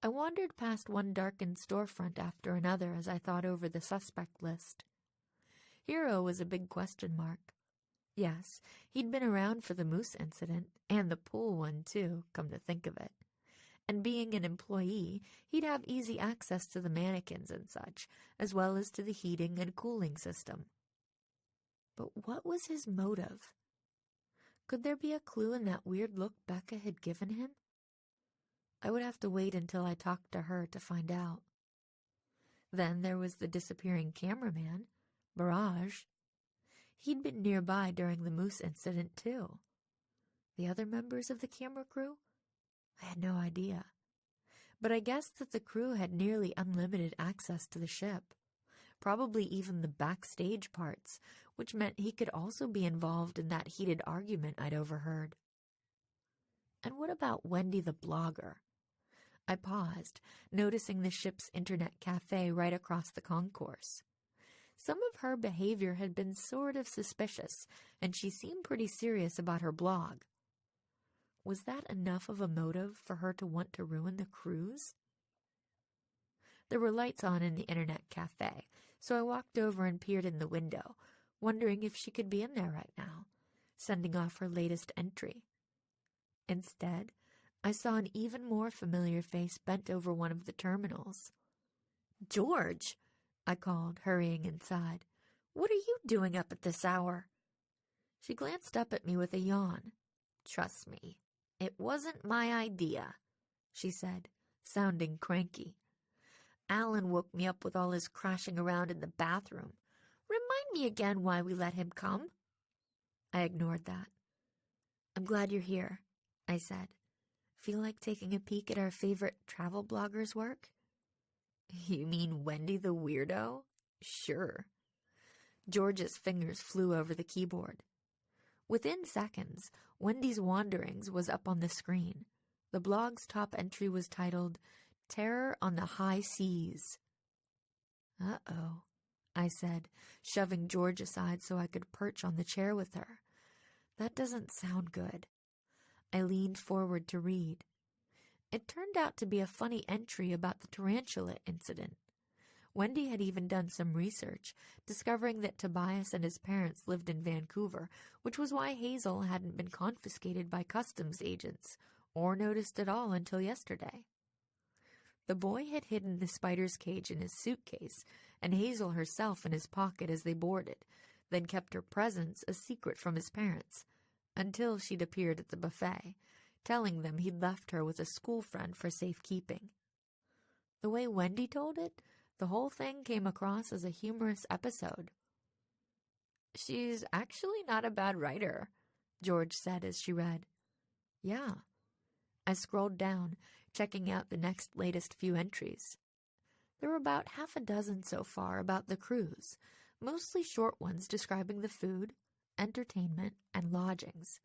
I wandered past one darkened storefront after another as I thought over the suspect list. Hero was a big question mark. Yes, he'd been around for the moose incident, and the pool one too, come to think of it. And being an employee, he'd have easy access to the mannequins and such, as well as to the heating and cooling system. But what was his motive? Could there be a clue in that weird look Becca had given him? I would have to wait until I talked to her to find out. Then there was the disappearing cameraman, Barrage. He'd been nearby during the moose incident too. The other members of the camera crew? I had no idea. But I guessed that the crew had nearly unlimited access to the ship, probably even the backstage parts, which meant he could also be involved in that heated argument I'd overheard. And what about Wendy the blogger? I paused, noticing the ship's internet cafe right across the concourse. Some of her behavior had been sort of suspicious, and she seemed pretty serious about her blog. Was that enough of a motive for her to want to ruin the cruise? There were lights on in the internet cafe, so I walked over and peered in the window, wondering if she could be in there right now, sending off her latest entry. Instead, I saw an even more familiar face bent over one of the terminals. "George," I called, hurrying inside. "What are you doing up at this hour?" She glanced up at me with a yawn. "Trust me, it wasn't my idea," she said, sounding cranky. "Alan woke me up with all his crashing around in the bathroom. Remind me again why we let him come." I ignored that. "I'm glad you're here," I said. "Feel like taking a peek at our favorite travel blogger's work?" "You mean Wendy the weirdo? Sure." George's fingers flew over the keyboard. Within seconds, Wendy's Wanderings was up on the screen. The blog's top entry was titled, "Terror on the High Seas." "Uh-oh," I said, shoving George aside so I could perch on the chair with her. "That doesn't sound good." I leaned forward to read. It turned out to be a funny entry about the tarantula incident. Wendy had even done some research, discovering that Tobias and his parents lived in Vancouver, which was why Hazel hadn't been confiscated by customs agents, or noticed at all until yesterday. The boy had hidden the spider's cage in his suitcase, and Hazel herself in his pocket as they boarded, then kept her presence a secret from his parents, until she'd appeared at the buffet, telling them he'd left her with a school friend for safekeeping. The way Wendy told it, the whole thing came across as a humorous episode. "She's actually not a bad writer," George said as she read. "Yeah." I scrolled down, checking out the next latest few entries. There were about half a dozen so far about the cruise, mostly short ones describing the food, entertainment, and lodgings.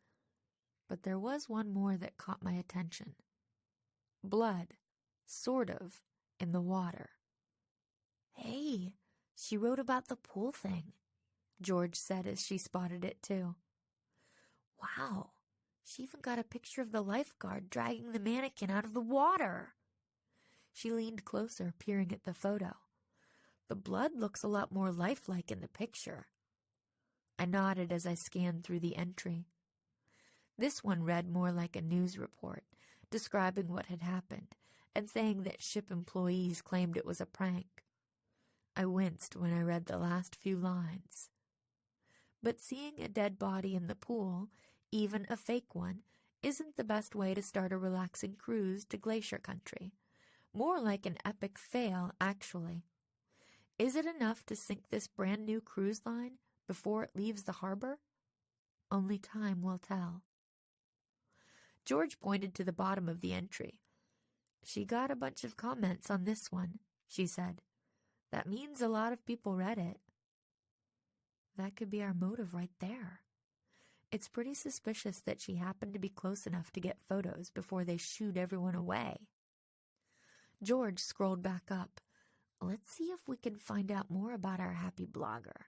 But there was one more that caught my attention. Blood, sort of, in the water. "Hey, she wrote about the pool thing," George said as she spotted it too. "Wow, she even got a picture of the lifeguard dragging the mannequin out of the water." She leaned closer, peering at the photo. "The blood looks a lot more lifelike in the picture." I nodded as I scanned through the entry. This one read more like a news report, describing what had happened and saying that ship employees claimed it was a prank. I winced when I read the last few lines. But seeing a dead body in the pool, even a fake one, isn't the best way to start a relaxing cruise to Glacier Country. More like an epic fail, actually. Is it enough to sink this brand new cruise line before it leaves the harbor? Only time will tell. George pointed to the bottom of the entry. "She got a bunch of comments on this one," she said. "That means a lot of people read it." That could be our motive right there. It's pretty suspicious that she happened to be close enough to get photos before they shooed everyone away. George scrolled back up. "Let's see if we can find out more about our happy blogger."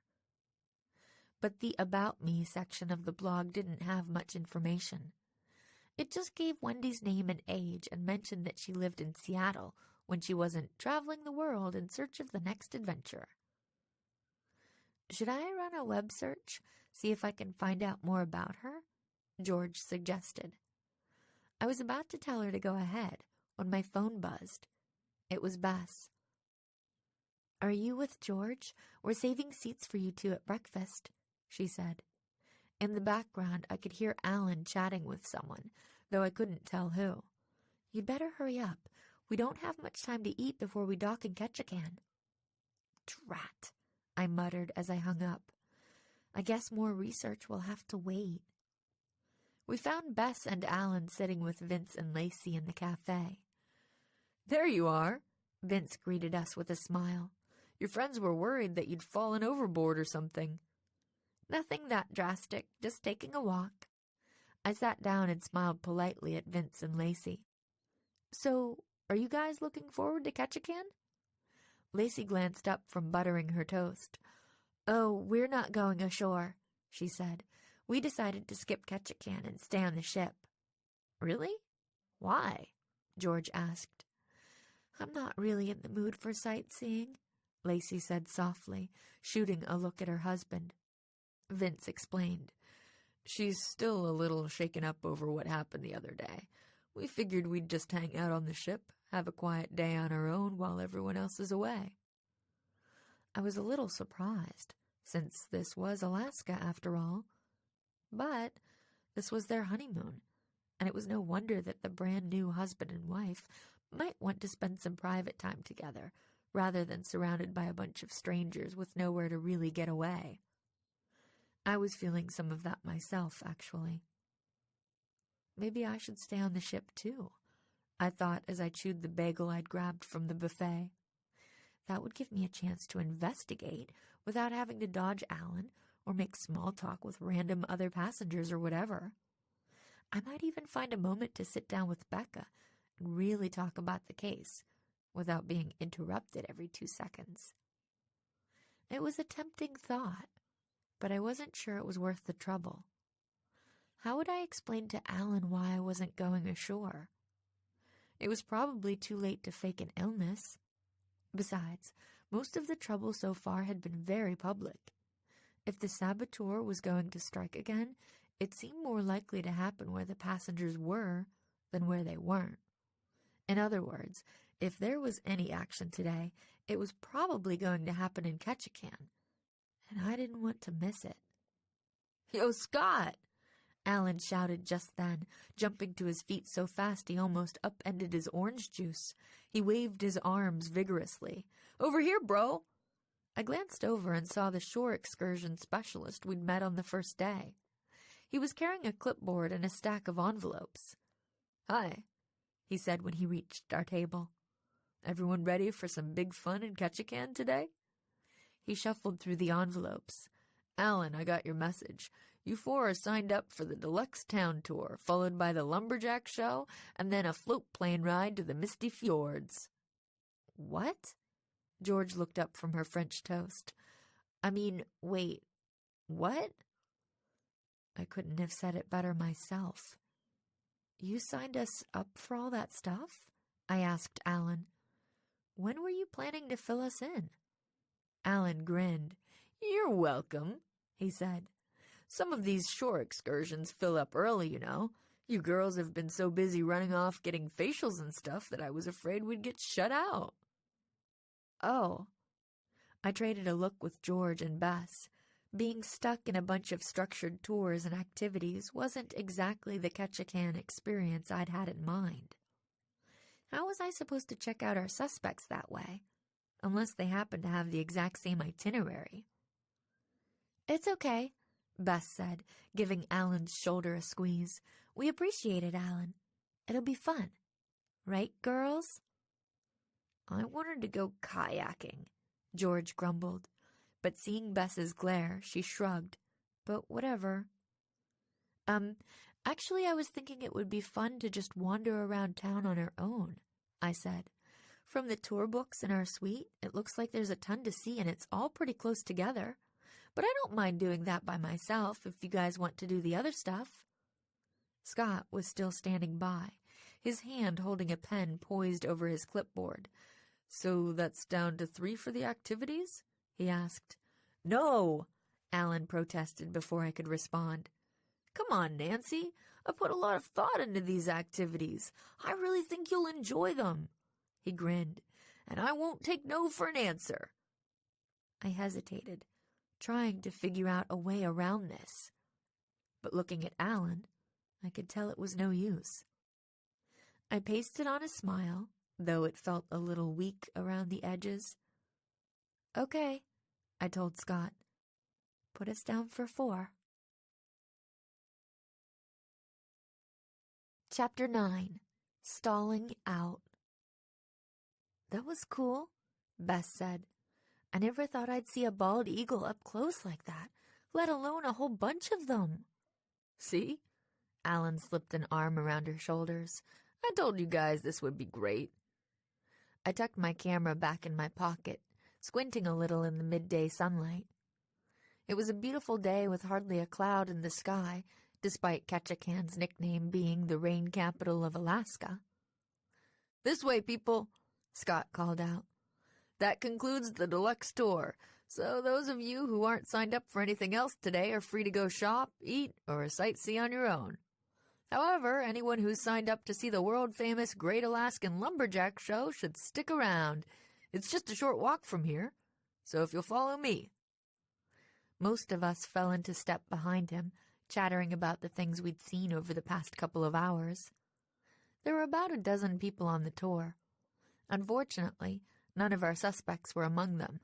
But the About Me section of the blog didn't have much information. It just gave Wendy's name and age and mentioned that she lived in Seattle when she wasn't traveling the world in search of the next adventure. "Should I run a web search, see if I can find out more about her?" George suggested. I was about to tell her to go ahead when my phone buzzed. It was Bess. "Are you with George? We're saving seats for you two at breakfast," she said. In the background, I could hear Alan chatting with someone, though I couldn't tell who. "You'd better hurry up. We don't have much time to eat before we dock in Ketchikan." "Drat," I muttered as I hung up. "I guess more research will have to wait." We found Bess and Alan sitting with Vince and Lacey in the cafe. "There you are," Vince greeted us with a smile. "Your friends were worried that you'd fallen overboard or something." "Nothing that drastic, just taking a walk." I sat down and smiled politely at Vince and Lacey. "So, are you guys looking forward to Ketchikan?" Lacey glanced up from buttering her toast. "Oh, we're not going ashore," she said. "We decided to skip Ketchikan and stay on the ship." "Really? Why?" George asked. "I'm not really in the mood for sightseeing," Lacey said softly, shooting a look at her husband. Vince explained. "She's still a little shaken up over what happened the other day. We figured we'd just hang out on the ship, have a quiet day on our own while everyone else is away." I was a little surprised, since this was Alaska after all. But this was their honeymoon, and it was no wonder that the brand new husband and wife might want to spend some private time together, rather than surrounded by a bunch of strangers with nowhere to really get away. I was feeling some of that myself, actually. Maybe I should stay on the ship too, I thought as I chewed the bagel I'd grabbed from the buffet. That would give me a chance to investigate without having to dodge Alan or make small talk with random other passengers or whatever. I might even find a moment to sit down with Becca and really talk about the case without being interrupted every 2 seconds. It was a tempting thought, but I wasn't sure it was worth the trouble. How would I explain to Alan why I wasn't going ashore? It was probably too late to fake an illness. Besides, most of the trouble so far had been very public. If the saboteur was going to strike again, it seemed more likely to happen where the passengers were than where they weren't. In other words, if there was any action today, it was probably going to happen in Ketchikan, and I didn't want to miss it. "Yo, Scott!" Alan shouted just then, jumping to his feet so fast he almost upended his orange juice. He waved his arms vigorously. "Over here, bro!" I glanced over and saw the shore excursion specialist we'd met on the first day. He was carrying a clipboard and a stack of envelopes. "Hi," he said when he reached our table. "Everyone ready for some big fun in Ketchikan today?" He shuffled through the envelopes. "Alan, I got your message. You four are signed up for the deluxe town tour, followed by the lumberjack show, and then a float plane ride to the misty fjords." "What?" George looked up from her French toast. Wait, what?" I couldn't have said it better myself. "You signed us up for all that stuff?" I asked Alan. "When were you planning to fill us in?" Alan grinned. "You're welcome," he said. "Some of these shore excursions fill up early, you know. You girls have been so busy running off getting facials and stuff that I was afraid we'd get shut out." "Oh." I traded a look with George and Bess. Being stuck in a bunch of structured tours and activities wasn't exactly the Ketchikan experience I'd had in mind. How was I supposed to check out our suspects that way? Unless they happened to have the exact same itinerary. "It's okay," Bess said, giving Alan's shoulder a squeeze. "We appreciate it, Alan. It'll be fun. Right, girls?" "I wanted to go kayaking," George grumbled. But seeing Bess's glare, she shrugged. "But whatever." Actually, I was thinking it would be fun to just wander around town on our own," I said. "From the tour books in our suite, it looks like there's a ton to see and it's all pretty close together. But I don't mind doing that by myself if you guys want to do the other stuff." Scott was still standing by, his hand holding a pen poised over his clipboard. "So that's down to 3 for the activities?" he asked. "No!" Alan protested before I could respond. "Come on, Nancy. I put a lot of thought into these activities. I really think you'll enjoy them." He grinned. "And I won't take no for an answer." I hesitated, trying to figure out a way around this. But looking at Alan, I could tell it was no use. I pasted on a smile, though it felt a little weak around the edges. "Okay," I told Scott. "Put us down for 4. Chapter 9. Stalling Out. "That was cool," Bess said. "I never thought I'd see a bald eagle up close like that, let alone a whole bunch of them." "See?" Alan slipped an arm around her shoulders. "I told you guys this would be great." I tucked my camera back in my pocket, squinting a little in the midday sunlight. It was a beautiful day with hardly a cloud in the sky, despite Ketchikan's nickname being the rain capital of Alaska. "This way, people," Scott called out. "That concludes the deluxe tour, so those of you who aren't signed up for anything else today are free to go shop, eat, or sightsee on your own. However, anyone who's signed up to see the world-famous Great Alaskan Lumberjack Show should stick around. It's just a short walk from here, so if you'll follow me." Most of us fell into step behind him, chattering about the things we'd seen over the past couple of hours. There were about a dozen people on the tour. Unfortunately, none of our suspects were among them.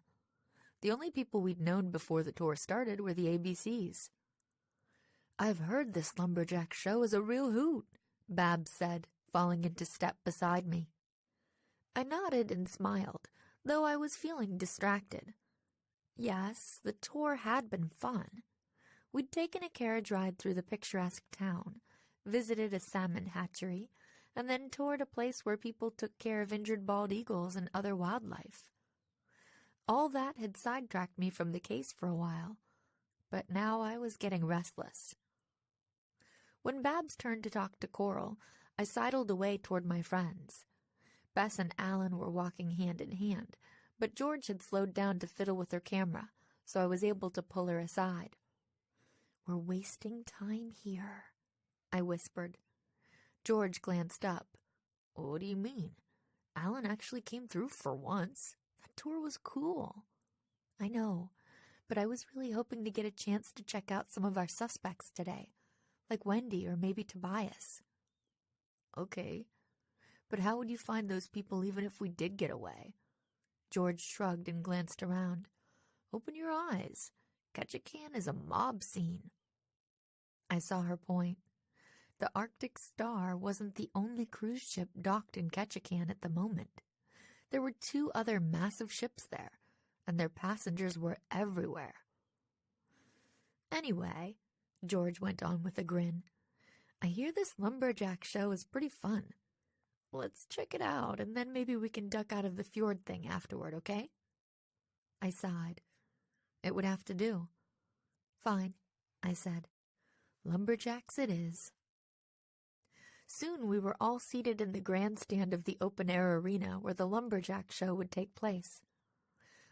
The only people we'd known before the tour started were the ABCs. "I've heard this lumberjack show is a real hoot," Babs said, falling into step beside me. I nodded and smiled, though I was feeling distracted. Yes, the tour had been fun. We'd taken a carriage ride through the picturesque town, visited a salmon hatchery, and then toured a place where people took care of injured bald eagles and other wildlife. All that had sidetracked me from the case for a while, but now I was getting restless. When Babs turned to talk to Coral, I sidled away toward my friends. Bess and Alan were walking hand in hand, but George had slowed down to fiddle with her camera, so I was able to pull her aside. "We're wasting time here," I whispered. George glanced up. "What do you mean? Alan actually came through for once. That tour was cool." "I know, but I was really hoping to get a chance to check out some of our suspects today, like Wendy or maybe Tobias. Okay, but how would you find those people even if we did get away? George shrugged and glanced around. Open your eyes. Ketchikan is a mob scene. I saw her point. The Arctic Star wasn't the only cruise ship docked in Ketchikan at the moment. There were 2 other massive ships there, and their passengers were everywhere. Anyway, George went on with a grin, I hear this lumberjack show is pretty fun. Let's check it out, and then maybe we can duck out of the fjord thing afterward, okay? I sighed. It would have to do. Fine, I said. Lumberjacks it is. Soon we were all seated in the grandstand of the open-air arena where the lumberjack show would take place.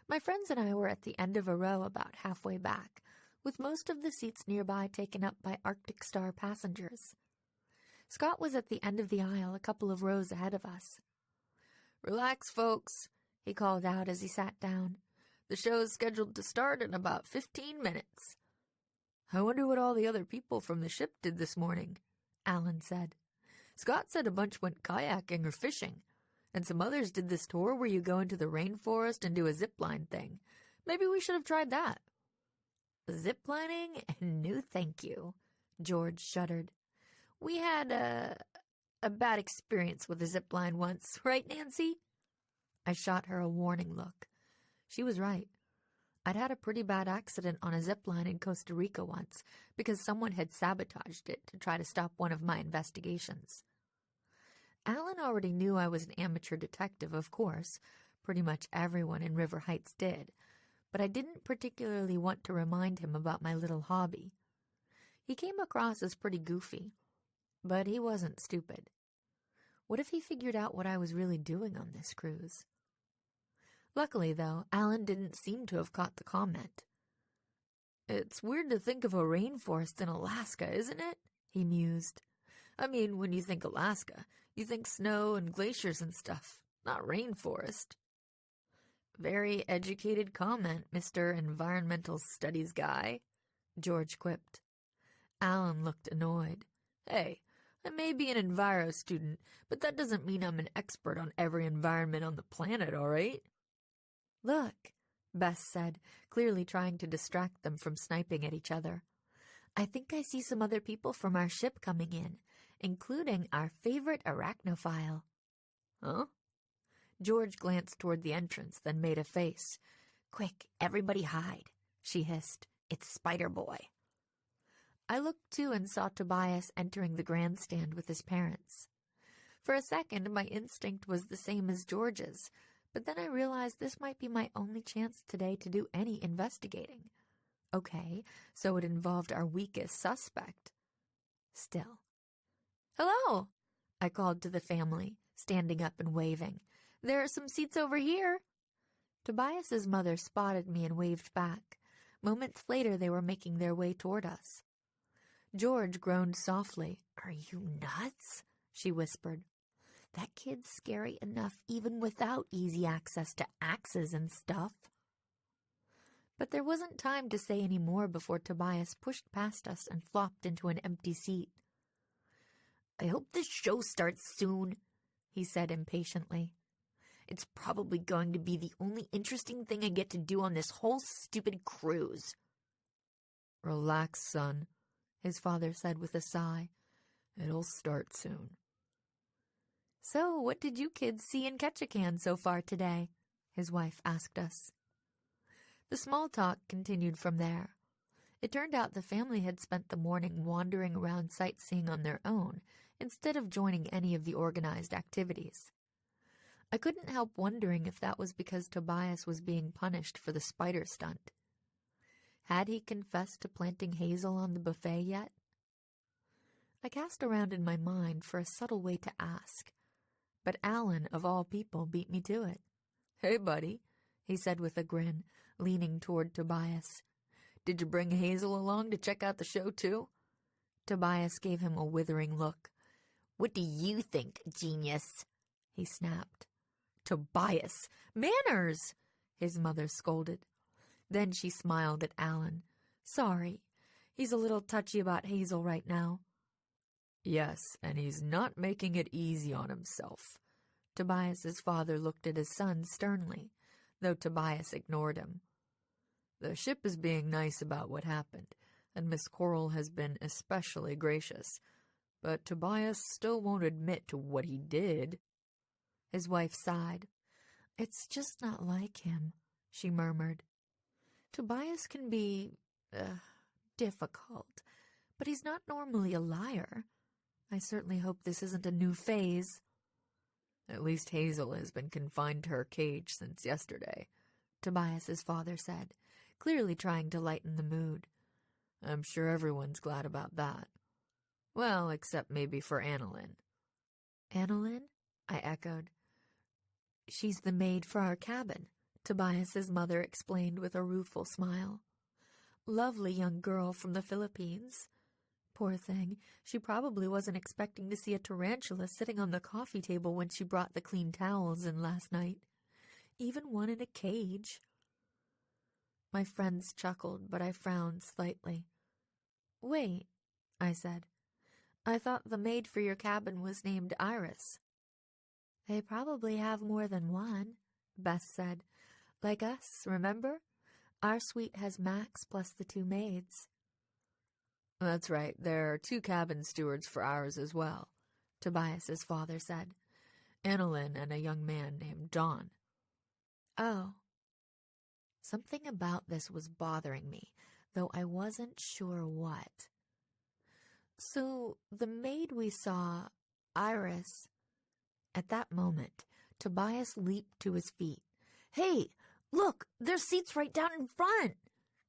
My friends and I were at the end of a row about halfway back, with most of the seats nearby taken up by Arctic Star passengers. Scott was at the end of the aisle, a couple of rows ahead of us. Relax, folks, he called out as he sat down. The show is scheduled to start in about 15 minutes. I wonder what all the other people from the ship did this morning, Alan said. Scott said a bunch went kayaking or fishing, and some others did this tour where you go into the rainforest and do a zipline thing. Maybe we should have tried that. Ziplining? No thank you, George shuddered. We had a bad experience with a zipline once, right, Nancy? I shot her a warning look. She was right. I'd had a pretty bad accident on a zipline in Costa Rica once because someone had sabotaged it to try to stop one of my investigations. Alan already knew I was an amateur detective, of course. Pretty much everyone in River Heights did. But I didn't particularly want to remind him about my little hobby. He came across as pretty goofy, but he wasn't stupid. What if he figured out what I was really doing on this cruise? Luckily, though, Alan didn't seem to have caught the comment. It's weird to think of a rainforest in Alaska, isn't it? He mused. I mean, when you think Alaska, you think snow and glaciers and stuff, not rainforest. Very educated comment, Mr. Environmental Studies guy, George quipped. Alan looked annoyed. Hey, I may be an enviro student, but that doesn't mean I'm an expert on every environment on the planet, all right? Look, Bess said, clearly trying to distract them from sniping at each other. I think I see some other people from our ship coming in, including our favorite arachnophile. Huh? George glanced toward the entrance, then made a face. Quick, everybody hide, she hissed. It's Spider Boy. I looked too and saw Tobias entering the grandstand with his parents. For a second, my instinct was the same as George's, but then I realized this might be my only chance today to do any investigating. Okay, so it involved our weakest suspect. Still. Hello, I called to the family, standing up and waving. There are some seats over here. Tobias's mother spotted me and waved back. Moments later, they were making their way toward us. George groaned softly. Are you nuts? She whispered. That kid's scary enough even without easy access to axes and stuff. But there wasn't time to say any more before Tobias pushed past us and flopped into an empty seat. I hope this show starts soon, he said impatiently. It's probably going to be the only interesting thing I get to do on this whole stupid cruise. Relax, son, his father said with a sigh. It'll start soon. So, what did you kids see in Ketchikan so far today? His wife asked us. The small talk continued from there. It turned out the family had spent the morning wandering around sightseeing on their own instead of joining any of the organized activities. I couldn't help wondering if that was because Tobias was being punished for the spider stunt. Had he confessed to planting hazel on the buffet yet? I cast around in my mind for a subtle way to ask, but Alan, of all people, beat me to it. Hey, buddy, he said with a grin, leaning toward Tobias. Did you bring Hazel along to check out the show, too? Tobias gave him a withering look. What do you think, genius? He snapped. Tobias, manners, his mother scolded. Then she smiled at Alan. Sorry, he's a little touchy about Hazel right now. Yes, and he's not making it easy on himself. Tobias's father looked at his son sternly, though Tobias ignored him. The ship is being nice about what happened, and Miss Coral has been especially gracious, but Tobias still won't admit to what he did. His wife sighed. It's just not like him, she murmured. Tobias can be, difficult, but he's not normally a liar. I certainly hope this isn't a new phase. At least Hazel has been confined to her cage since yesterday, Tobias's father said, clearly trying to lighten the mood. I'm sure everyone's glad about that. Well, except maybe for Annalyn. Annalyn? I echoed. She's the maid for our cabin, Tobias's mother explained with a rueful smile. Lovely young girl from the Philippines. Poor thing, she probably wasn't expecting to see a tarantula sitting on the coffee table when she brought the clean towels in last night. Even one in a cage. My friends chuckled, but I frowned slightly. Wait, I said. I thought the maid for your cabin was named Iris. They probably have more than one, Bess said. Like us, remember? Our suite has Max plus the 2 maids. That's right, there are 2 cabin stewards for ours as well, Tobias's father said. Annalyn and a young man named John. Oh. Something about this was bothering me, though I wasn't sure what. So, the maid we saw, Iris... At that moment, Tobias leaped to his feet. Hey, look, there's seats right down in front,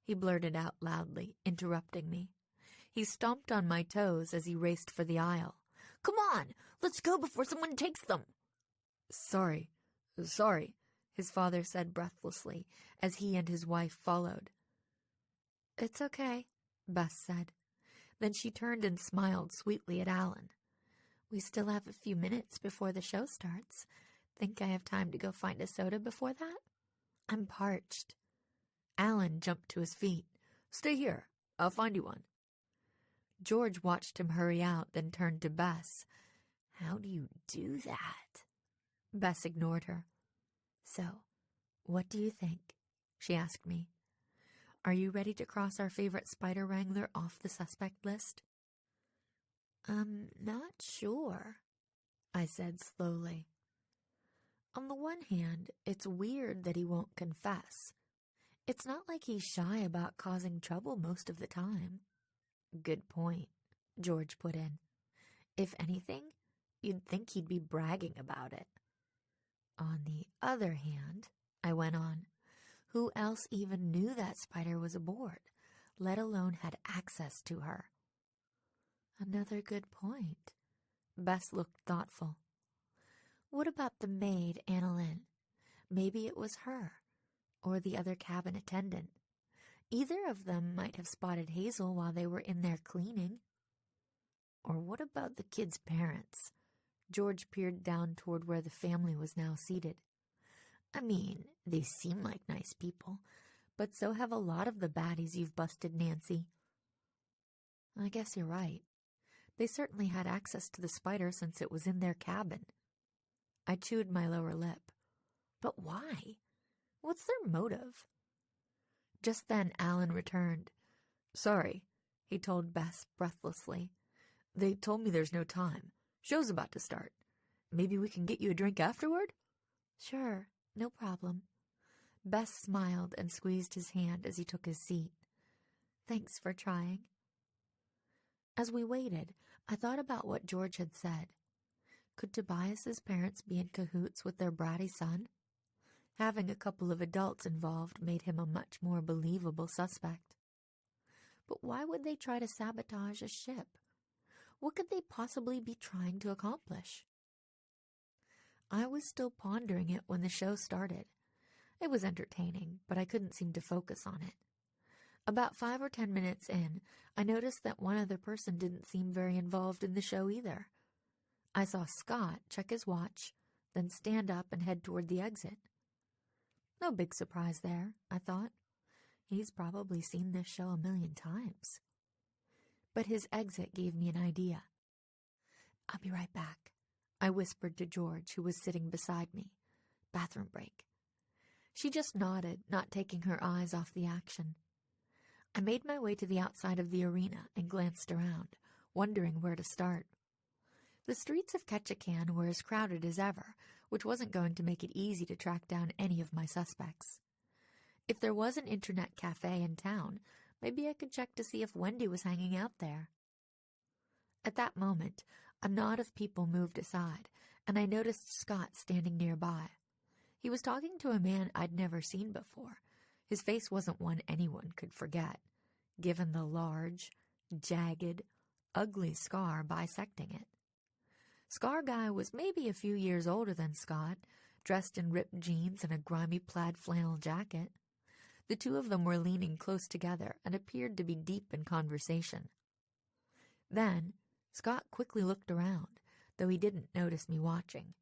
he blurted out loudly, interrupting me. He stomped on my toes as he raced for the aisle. Come on, let's go before someone takes them. Sorry, his father said breathlessly as he and his wife followed. It's okay, Bess said. Then she turned and smiled sweetly at Alan. We still have a few minutes before the show starts. Think I have time to go find a soda before that? I'm parched. Alan jumped to his feet. Stay here. I'll find you one. George watched him hurry out, then turned to Bess. How do you do that? Bess ignored her. So, what do you think? She asked me. Are you ready to cross our favorite spider wrangler off the suspect list? I'm not sure, I said slowly. On the one hand, it's weird that he won't confess. It's not like he's shy about causing trouble most of the time. Good point, George put in. If anything, you'd think he'd be bragging about it. On the other hand, I went on, who else even knew that spider was aboard, let alone had access to her? Another good point. Bess looked thoughtful. What about the maid, Annalyn? Maybe it was her, or the other cabin attendant. Either of them might have spotted Hazel while they were in there cleaning. Or what about the kids' parents? George peered down toward where the family was now seated. I mean, they seem like nice people, but so have a lot of the baddies you've busted, Nancy. I guess you're right. They certainly had access to the spider since it was in their cabin. I chewed my lower lip. But why? What's their motive? Just then Alan returned. Sorry, he told Bess breathlessly. They told me there's no time. Show's about to start. Maybe we can get you a drink afterward? Sure, no problem. Bess smiled and squeezed his hand as he took his seat. Thanks for trying. As we waited, I thought about what George had said. Could Tobias's parents be in cahoots with their bratty son? Having a couple of adults involved made him a much more believable suspect. But why would they try to sabotage a ship? What could they possibly be trying to accomplish? I was still pondering it when the show started. It was entertaining, but I couldn't seem to focus on it. About 5 or 10 minutes in, I noticed that one other person didn't seem very involved in the show either. I saw Scott check his watch, then stand up and head toward the exit. No big surprise there, I thought. He's probably seen this show 1,000,000 times. But his exit gave me an idea. "I'll be right back," I whispered to George, who was sitting beside me. "Bathroom break." She just nodded, not taking her eyes off the action. I made my way to the outside of the arena and glanced around, wondering where to start. The streets of Ketchikan were as crowded as ever, which wasn't going to make it easy to track down any of my suspects. If there was an internet cafe in town, maybe I could check to see if Wendy was hanging out there. At that moment, a knot of people moved aside, and I noticed Scott standing nearby. He was talking to a man I'd never seen before. His face wasn't one anyone could forget, given the large, jagged, ugly scar bisecting it. Scar Guy was maybe a few years older than Scott, dressed in ripped jeans and a grimy plaid flannel jacket. The two of them were leaning close together and appeared to be deep in conversation. Then, Scott quickly looked around, though he didn't notice me watching.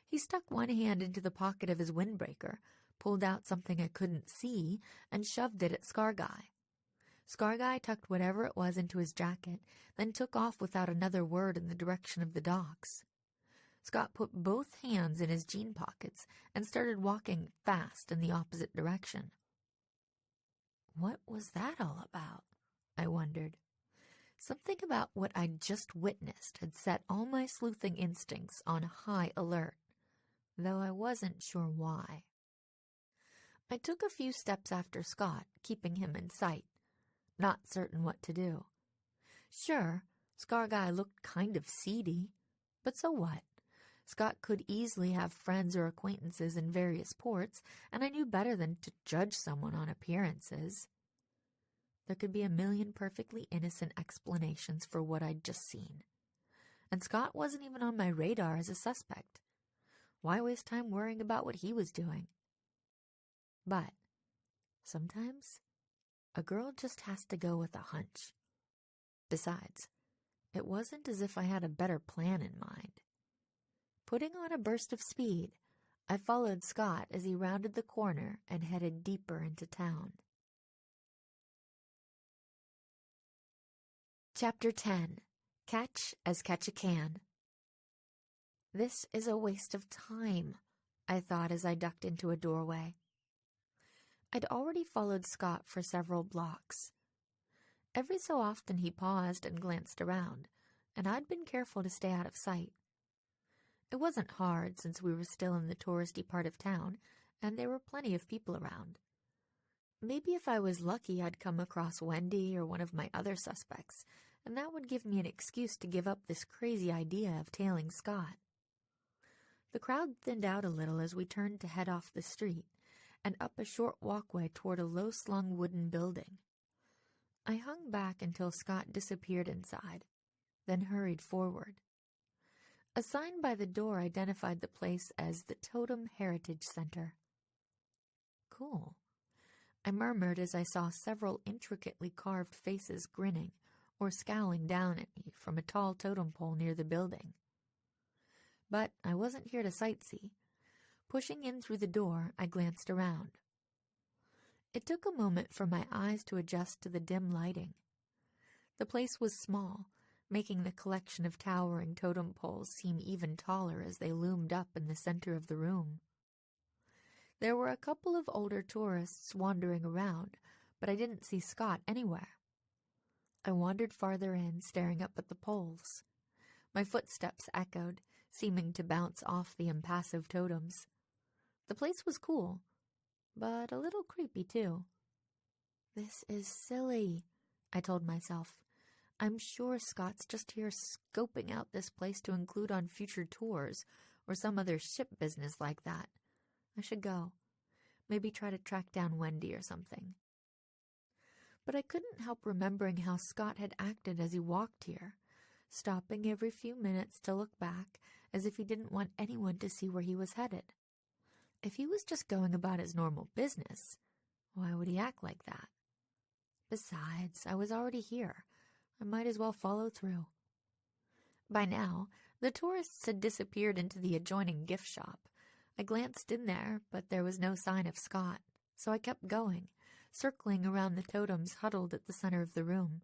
He stuck one hand into the pocket of his windbreaker, pulled out something I couldn't see, and shoved it at Scar Guy. Scar Guy tucked whatever it was into his jacket, then took off without another word in the direction of the docks. Scott put both hands in his jean pockets and started walking fast in the opposite direction. What was that all about? I wondered. Something about what I'd just witnessed had set all my sleuthing instincts on high alert, though I wasn't sure why. I took a few steps after Scott, keeping him in sight, not certain what to do. Sure, Scar Guy looked kind of seedy, but so what? Scott could easily have friends or acquaintances in various ports, and I knew better than to judge someone on appearances. There could be a million perfectly innocent explanations for what I'd just seen. And Scott wasn't even on my radar as a suspect. Why waste time worrying about what he was doing? But sometimes a girl just has to go with a hunch. Besides, it wasn't as if I had a better plan in mind. Putting on a burst of speed, I followed Scott as he rounded the corner and headed deeper into town. Chapter 10. Catch as Catch a Can. This is a waste of time, I thought as I ducked into a doorway. I'd already followed Scott for several blocks. Every so often he paused and glanced around, and I'd been careful to stay out of sight. It wasn't hard since we were still in the touristy part of town, and there were plenty of people around. Maybe if I was lucky I'd come across Wendy or one of my other suspects, and that would give me an excuse to give up this crazy idea of tailing Scott. The crowd thinned out a little as we turned to head off the street and up a short walkway toward a low-slung wooden building. I hung back until Scott disappeared inside, then hurried forward. A sign by the door identified the place as the Totem Heritage Center. Cool, I murmured as I saw several intricately carved faces grinning or scowling down at me from a tall totem pole near the building. But I wasn't here to sightsee. Pushing in through the door, I glanced around. It took a moment for my eyes to adjust to the dim lighting. The place was small, making the collection of towering totem poles seem even taller as they loomed up in the center of the room. There were a couple of older tourists wandering around, but I didn't see Scott anywhere. I wandered farther in, staring up at the poles. My footsteps echoed, seeming to bounce off the impassive totems. The place was cool, but a little creepy too. This is silly, I told myself. I'm sure Scott's just here scoping out this place to include on future tours or some other ship business like that. I should go. Maybe try to track down Wendy or something. But I couldn't help remembering how Scott had acted as he walked here, stopping every few minutes to look back as if he didn't want anyone to see where he was headed. If he was just going about his normal business, why would he act like that? Besides, I was already here. I might as well follow through. By now, the tourists had disappeared into the adjoining gift shop. I glanced in there, but there was no sign of Scott, so I kept going, circling around the totems huddled at the center of the room.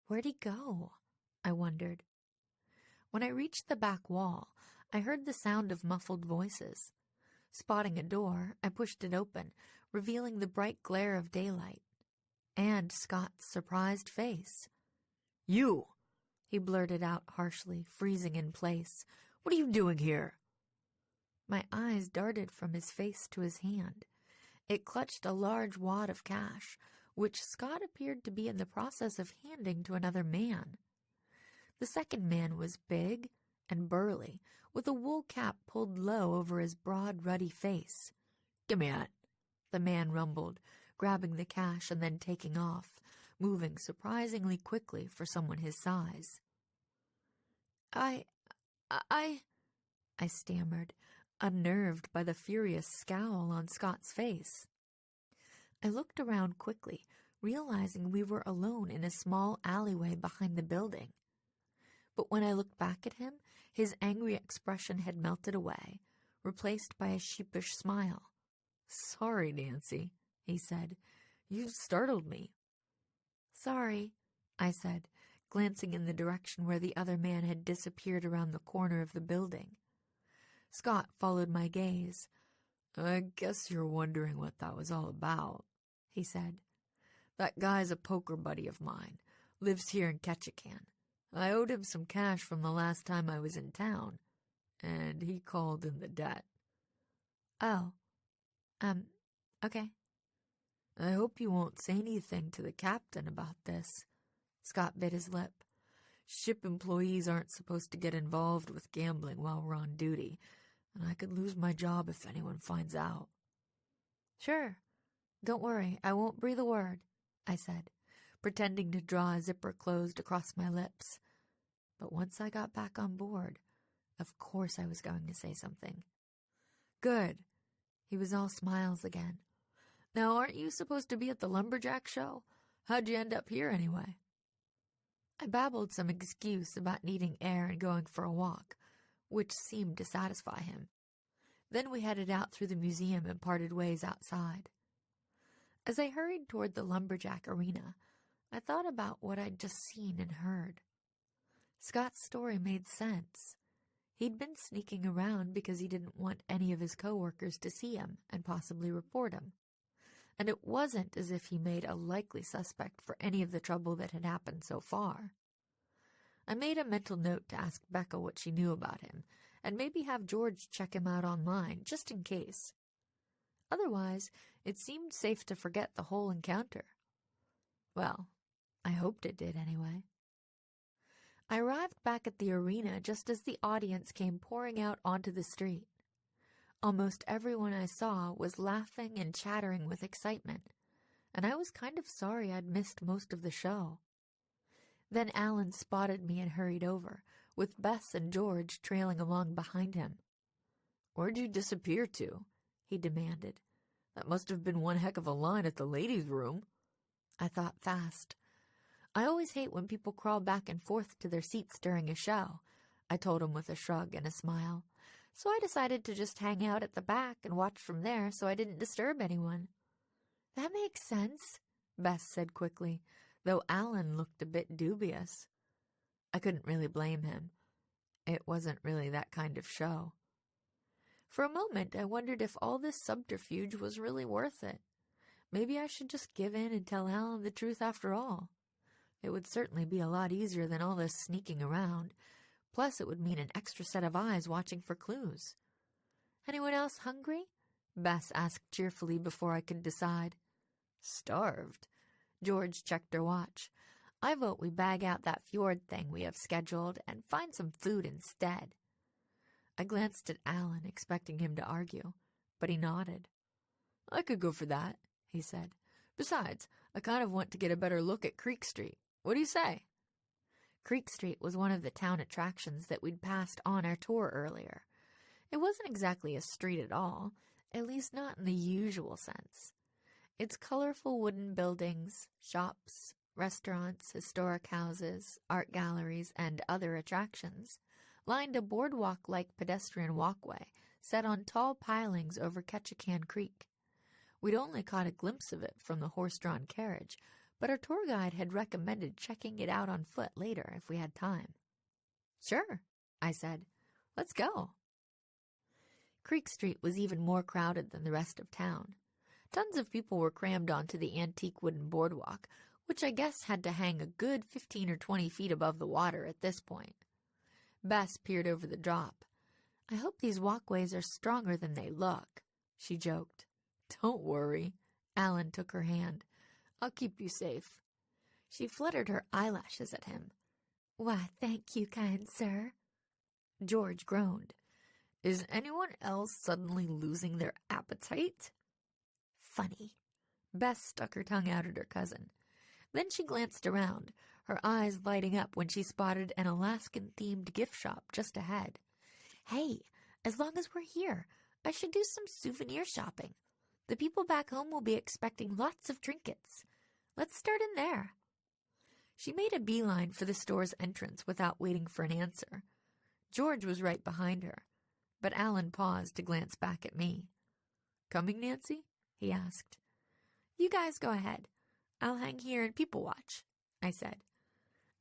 Where'd he go? I wondered. When I reached the back wall, I heard the sound of muffled voices. Spotting a door, I pushed it open, revealing the bright glare of daylight. And Scott's surprised face. "You!" he blurted out harshly, freezing in place. "What are you doing here?" My eyes darted from his face to his hand. It clutched a large wad of cash, which Scott appeared to be in the process of handing to another man. The second man was big and burly, with a wool cap pulled low over his broad, ruddy face. "Give me that," the man rumbled, grabbing the cash and then taking off, moving surprisingly quickly for someone his size. I stammered, unnerved by the furious scowl on Scott's face. I looked around quickly, realizing we were alone in a small alleyway behind the building. But when I looked back at him, his angry expression had melted away, replaced by a sheepish smile. "Sorry, Nancy," he said. "You startled me." "Sorry," I said, glancing in the direction where the other man had disappeared around the corner of the building. Scott followed my gaze. "I guess you're wondering what that was all about," he said. "That guy's a poker buddy of mine, lives here in Ketchikan. I owed him some cash from the last time I was in town, and he called in the debt." "Oh, okay." "I hope you won't say anything to the captain about this." Scott bit his lip. "Ship employees aren't supposed to get involved with gambling while we're on duty, and I could lose my job if anyone finds out." "Sure. Don't worry, I won't breathe a word," I said, pretending to draw a zipper closed across my lips. But once I got back on board, of course I was going to say something. "Good." He was all smiles again. "Now, aren't you supposed to be at the lumberjack show? How'd you end up here anyway?" I babbled some excuse about needing air and going for a walk, which seemed to satisfy him. Then we headed out through the museum and parted ways outside. As I hurried toward the lumberjack arena, I thought about what I'd just seen and heard. Scott's story made sense. He'd been sneaking around because he didn't want any of his coworkers to see him and possibly report him. And it wasn't as if he made a likely suspect for any of the trouble that had happened so far. I made a mental note to ask Becca what she knew about him, and maybe have George check him out online, just in case. Otherwise, it seemed safe to forget the whole encounter. Well, I hoped it did anyway. I arrived back at the arena just as the audience came pouring out onto the street. Almost everyone I saw was laughing and chattering with excitement, and I was kind of sorry I'd missed most of the show. Then Alan spotted me and hurried over, with Bess and George trailing along behind him. "Where'd you disappear to?" he demanded. "That must have been one heck of a line at the ladies' room." I thought fast. "I always hate when people crawl back and forth to their seats during a show," I told him with a shrug and a smile. "So I decided to just hang out at the back and watch from there so I didn't disturb anyone." "That makes sense," Bess said quickly, though Alan looked a bit dubious. I couldn't really blame him. It wasn't really that kind of show. For a moment, I wondered if all this subterfuge was really worth it. Maybe I should just give in and tell Alan the truth after all. It would certainly be a lot easier than all this sneaking around. Plus, it would mean an extra set of eyes watching for clues. "Anyone else hungry?" Bess asked cheerfully before I could decide. "Starved?" George checked her watch. "I vote we bag out that fjord thing we have scheduled and find some food instead." I glanced at Alan, expecting him to argue, but he nodded. "I could go for that," he said. "Besides, I kind of want to get a better look at Creek Street. What do you say?" Creek Street was one of the town attractions that we'd passed on our tour earlier. It wasn't exactly a street at all, at least not in the usual sense. Its colorful wooden buildings, shops, restaurants, historic houses, art galleries, and other attractions lined a boardwalk-like pedestrian walkway set on tall pilings over Ketchikan Creek. We'd only caught a glimpse of it from the horse-drawn carriage, but our tour guide had recommended checking it out on foot later if we had time. "Sure," I said. Let's go. Creek Street was even more crowded than the rest of town. Tons of people were crammed onto the antique wooden boardwalk, which I guess had to hang a good 15 or 20 feet above the water at this point. Bess peered over the drop. I hope these walkways are stronger than they look, she joked. Don't worry. Alan took her hand. I'll keep you safe. She fluttered her eyelashes at him. Why, thank you, kind sir. George groaned. Is anyone else suddenly losing their appetite? Funny. Bess stuck her tongue out at her cousin. Then she glanced around, her eyes lighting up when she spotted an Alaskan-themed gift shop just ahead. Hey, as long as we're here, I should do some souvenir shopping. The people back home will be expecting lots of trinkets. Let's start in there. She made a beeline for the store's entrance without waiting for an answer. George was right behind her, but Alan paused to glance back at me. Coming, Nancy? He asked. You guys go ahead. I'll hang here and people watch, I said.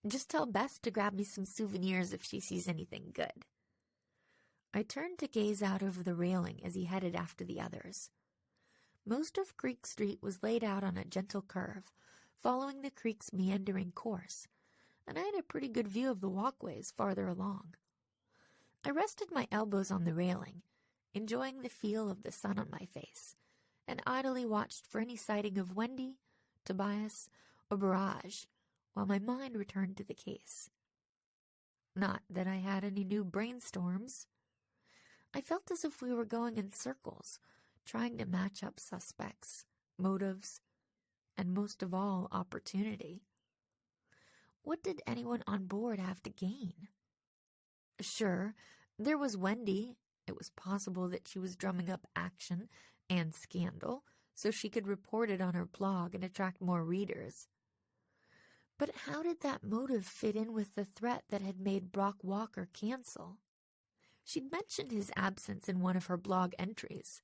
Just tell Bess to grab me some souvenirs if she sees anything good. I turned to gaze out over the railing as he headed after the others. Most of Creek Street was laid out on a gentle curve, following the creek's meandering course, and I had a pretty good view of the walkways farther along. I rested my elbows on the railing, enjoying the feel of the sun on my face, and idly watched for any sighting of Wendy, Tobias, or Barrage, while my mind returned to the case. Not that I had any new brainstorms. I felt as if we were going in circles, trying to match up suspects, motives, and most of all, opportunity. What did anyone on board have to gain? Sure, there was Wendy. It was possible that she was drumming up action and scandal so she could report it on her blog and attract more readers. But how did that motive fit in with the threat that had made Brock Walker cancel? She'd mentioned his absence in one of her blog entries,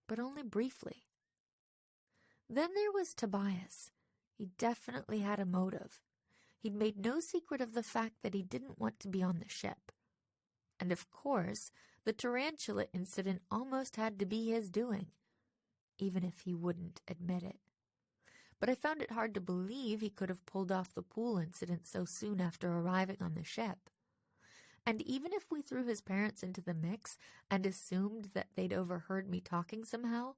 but only briefly. Then there was Tobias. He definitely had a motive. He'd made no secret of the fact that he didn't want to be on the ship. And of course, the tarantula incident almost had to be his doing, even if he wouldn't admit it. But I found it hard to believe he could have pulled off the pool incident so soon after arriving on the ship. And even if we threw his parents into the mix and assumed that they'd overheard me talking somehow,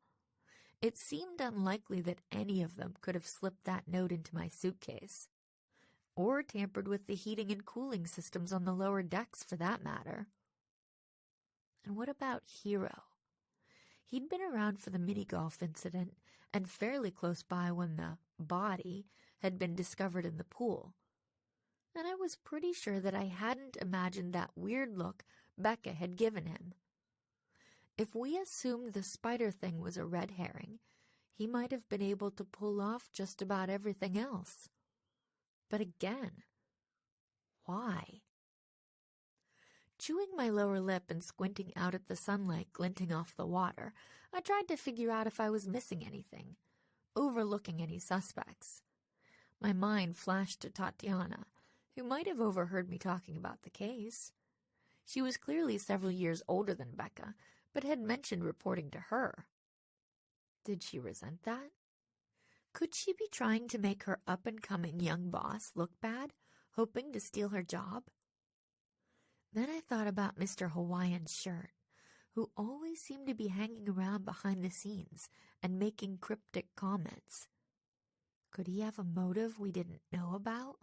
it seemed unlikely that any of them could have slipped that note into my suitcase. Or tampered with the heating and cooling systems on the lower decks, for that matter. And what about Hero? He'd been around for the mini-golf incident and fairly close by when the body had been discovered in the pool. And I was pretty sure that I hadn't imagined that weird look Becca had given him. If we assumed the spider thing was a red herring, he might have been able to pull off just about everything else. But again, why? Chewing my lower lip and squinting out at the sunlight glinting off the water, I tried to figure out if I was missing anything, overlooking any suspects. My mind flashed to Tatiana, who might have overheard me talking about the case. She was clearly several years older than Becca, but had mentioned reporting to her. Did she resent that? Could she be trying to make her up-and-coming young boss look bad, hoping to steal her job? Then I thought about Mr. Hawaiian's shirt, who always seemed to be hanging around behind the scenes and making cryptic comments. Could he have a motive we didn't know about?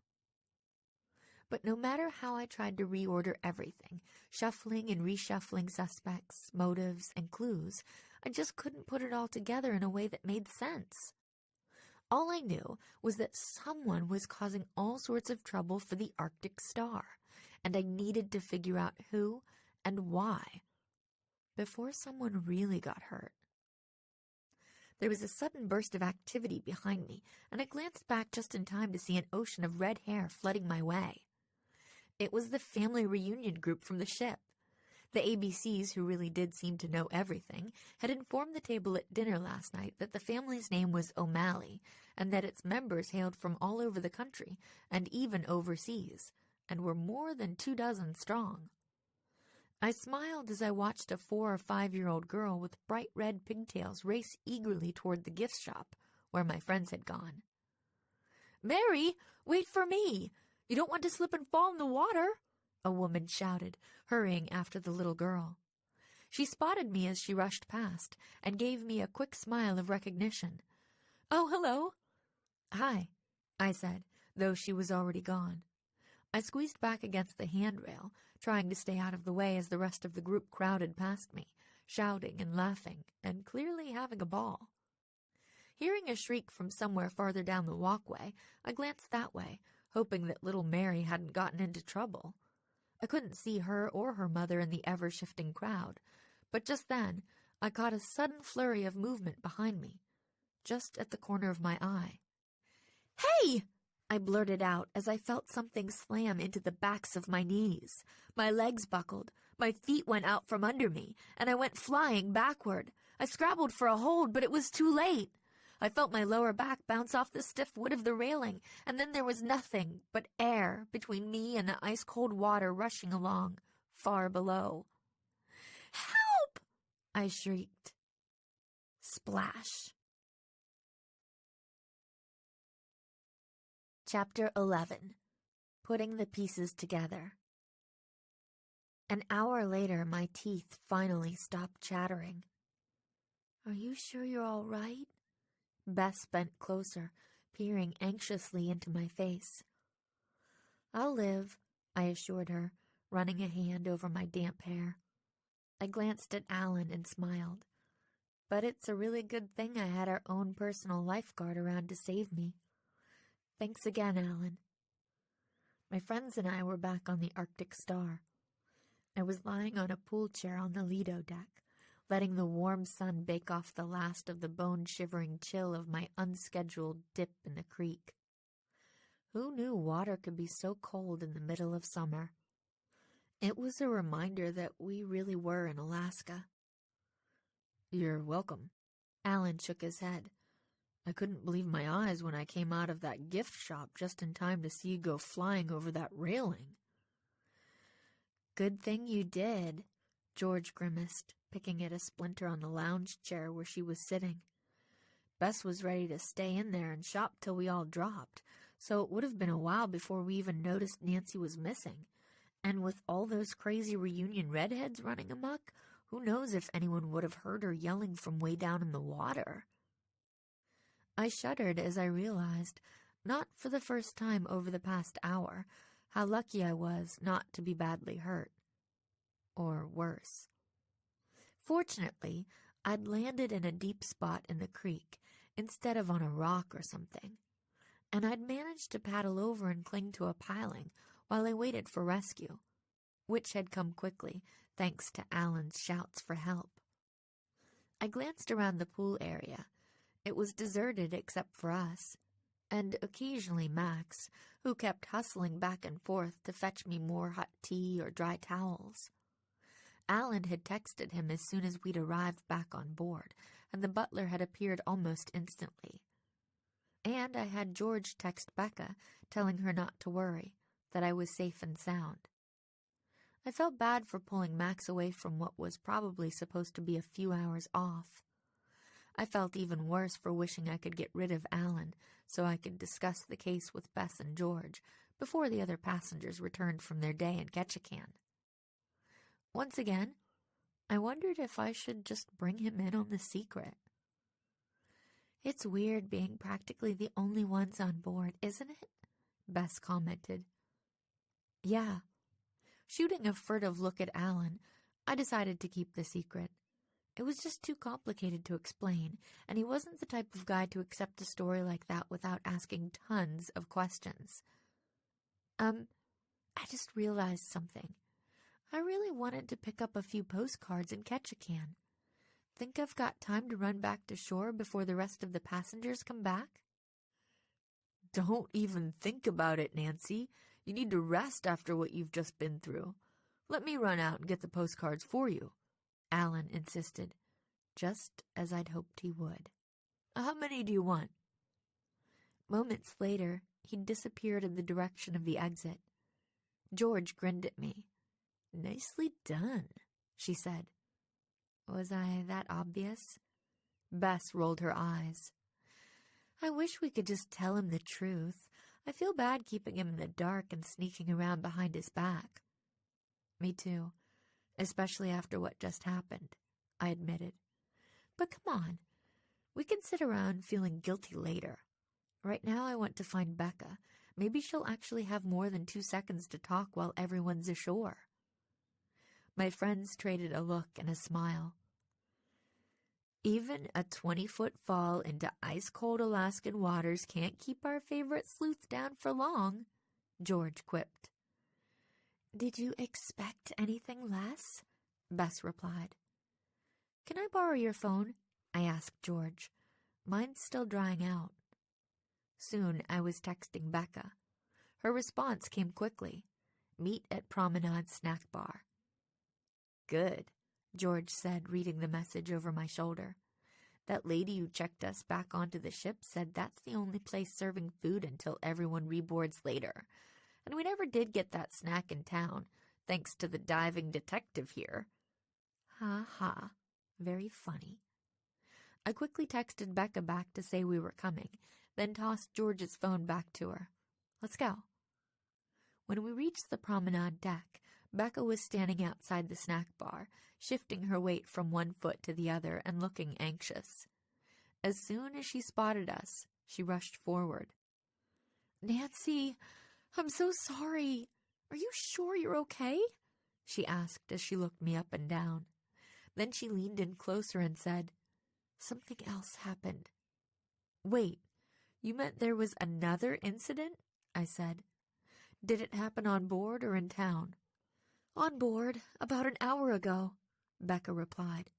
But no matter how I tried to reorder everything, shuffling and reshuffling suspects, motives, and clues, I just couldn't put it all together in a way that made sense. All I knew was that someone was causing all sorts of trouble for the Arctic Star, and I needed to figure out who and why before someone really got hurt. There was a sudden burst of activity behind me, and I glanced back just in time to see an ocean of red hair flooding my way. It was the family reunion group from the ship. The ABCs, who really did seem to know everything, had informed the table at dinner last night that the family's name was O'Malley, and that its members hailed from all over the country, and even overseas, and were more than 24 strong. I smiled as I watched a 4 or 5-year-old girl with bright red pigtails race eagerly toward the gift shop where my friends had gone. "Mary, wait for me! You don't want to slip and fall in the water!" a woman shouted, hurrying after the little girl. She spotted me as she rushed past and gave me a quick smile of recognition. "Oh, hello." "Hi," I said, though she was already gone. I squeezed back against the handrail, trying to stay out of the way as the rest of the group crowded past me, shouting and laughing, and clearly having a ball. Hearing a shriek from somewhere farther down the walkway, I glanced that way, hoping that little Mary hadn't gotten into trouble. I couldn't see her or her mother in the ever-shifting crowd, but just then I caught a sudden flurry of movement behind me, just at the corner of my eye. "Hey!" I blurted out as I felt something slam into the backs of my knees. My legs buckled, my feet went out from under me, and I went flying backward. I scrabbled for a hold, but it was too late. I felt my lower back bounce off the stiff wood of the railing, and then there was nothing but air between me and the ice-cold water rushing along, far below. "Help!" I shrieked. Splash. Chapter 11. Putting the Pieces Together. An hour later, my teeth finally stopped chattering. "Are you sure you're all right?" Bess bent closer, peering anxiously into my face. "I'll live," I assured her, running a hand over my damp hair. I glanced at Alan and smiled. But it's a really good thing I had our own personal lifeguard around to save me. Thanks again, Alan. My friends and I were back on the Arctic Star. I was lying on a pool chair on the Lido deck, letting the warm sun bake off the last of the bone-shivering chill of my unscheduled dip in the creek. Who knew water could be so cold in the middle of summer? It was a reminder that we really were in Alaska. "You're welcome." Alan shook his head. "I couldn't believe my eyes when I came out of that gift shop just in time to see you go flying over that railing." "Good thing you did," George grimaced, picking at a splinter on the lounge chair where she was sitting. "Bess was ready to stay in there and shop till we all dropped, so it would have been a while before we even noticed Nancy was missing. And with all those crazy reunion redheads running amok, who knows if anyone would have heard her yelling from way down in the water." I shuddered as I realized, not for the first time over the past hour, how lucky I was not to be badly hurt. Or worse. Fortunately, I'd landed in a deep spot in the creek instead of on a rock or something, and I'd managed to paddle over and cling to a piling while I waited for rescue, which had come quickly thanks to Alan's shouts for help. I glanced around the pool area. It was deserted except for us, and occasionally Max, who kept hustling back and forth to fetch me more hot tea or dry towels. Alan had texted him as soon as we'd arrived back on board, and the butler had appeared almost instantly. And I had George text Becca, telling her not to worry, that I was safe and sound. I felt bad for pulling Max away from what was probably supposed to be a few hours off. I felt even worse for wishing I could get rid of Alan so I could discuss the case with Bess and George before the other passengers returned from their day in Ketchikan. Once again, I wondered if I should just bring him in on the secret. "It's weird being practically the only ones on board, isn't it?" Bess commented. "Yeah." Shooting a furtive look at Alan, I decided to keep the secret. It was just too complicated to explain, and he wasn't the type of guy to accept a story like that without asking tons of questions. I just realized something. I really wanted to pick up a few postcards and catch a can. Think I've got time to run back to shore before the rest of the passengers come back?" "Don't even think about it, Nancy. You need to rest after what you've just been through. Let me run out and get the postcards for you," Alan insisted, just as I'd hoped he would. "How many do you want?" Moments later, he'd disappeared in the direction of the exit. George grinned at me. Nicely done, she said. Was I that obvious? Bess rolled her eyes. I wish we could just tell him the truth. I feel bad keeping him in the dark and sneaking around behind his back. Me too, especially after what just happened, I admitted. But come on, we can sit around feeling guilty later. Right now I want to find Becca. Maybe she'll actually have more than 2 seconds to talk while everyone's ashore. My friends traded a look and a smile. Even a 20-foot fall into ice-cold Alaskan waters can't keep our favorite sleuth down for long, George quipped. Did you expect anything less? Bess replied. Can I borrow your phone? I asked George. Mine's still drying out. Soon I was texting Becca. Her response came quickly. Meet at Promenade Snack Bar. Good, George said, reading the message over my shoulder. That lady who checked us back onto the ship said that's the only place serving food until everyone reboards later. And we never did get that snack in town, thanks to the diving detective here. Ha ha. Very funny. I quickly texted Becca back to say we were coming, then tossed George's phone back to her. Let's go. When we reached the promenade deck, Becca was standing outside the snack bar, shifting her weight from one foot to the other and looking anxious. As soon as she spotted us, she rushed forward. Nancy, I'm so sorry. Are you sure you're okay? She asked as she looked me up and down. Then she leaned in closer and said, Something else happened. Wait, you meant there was another incident? I said. Did it happen on board or in town? On board, about an hour ago, Becca replied.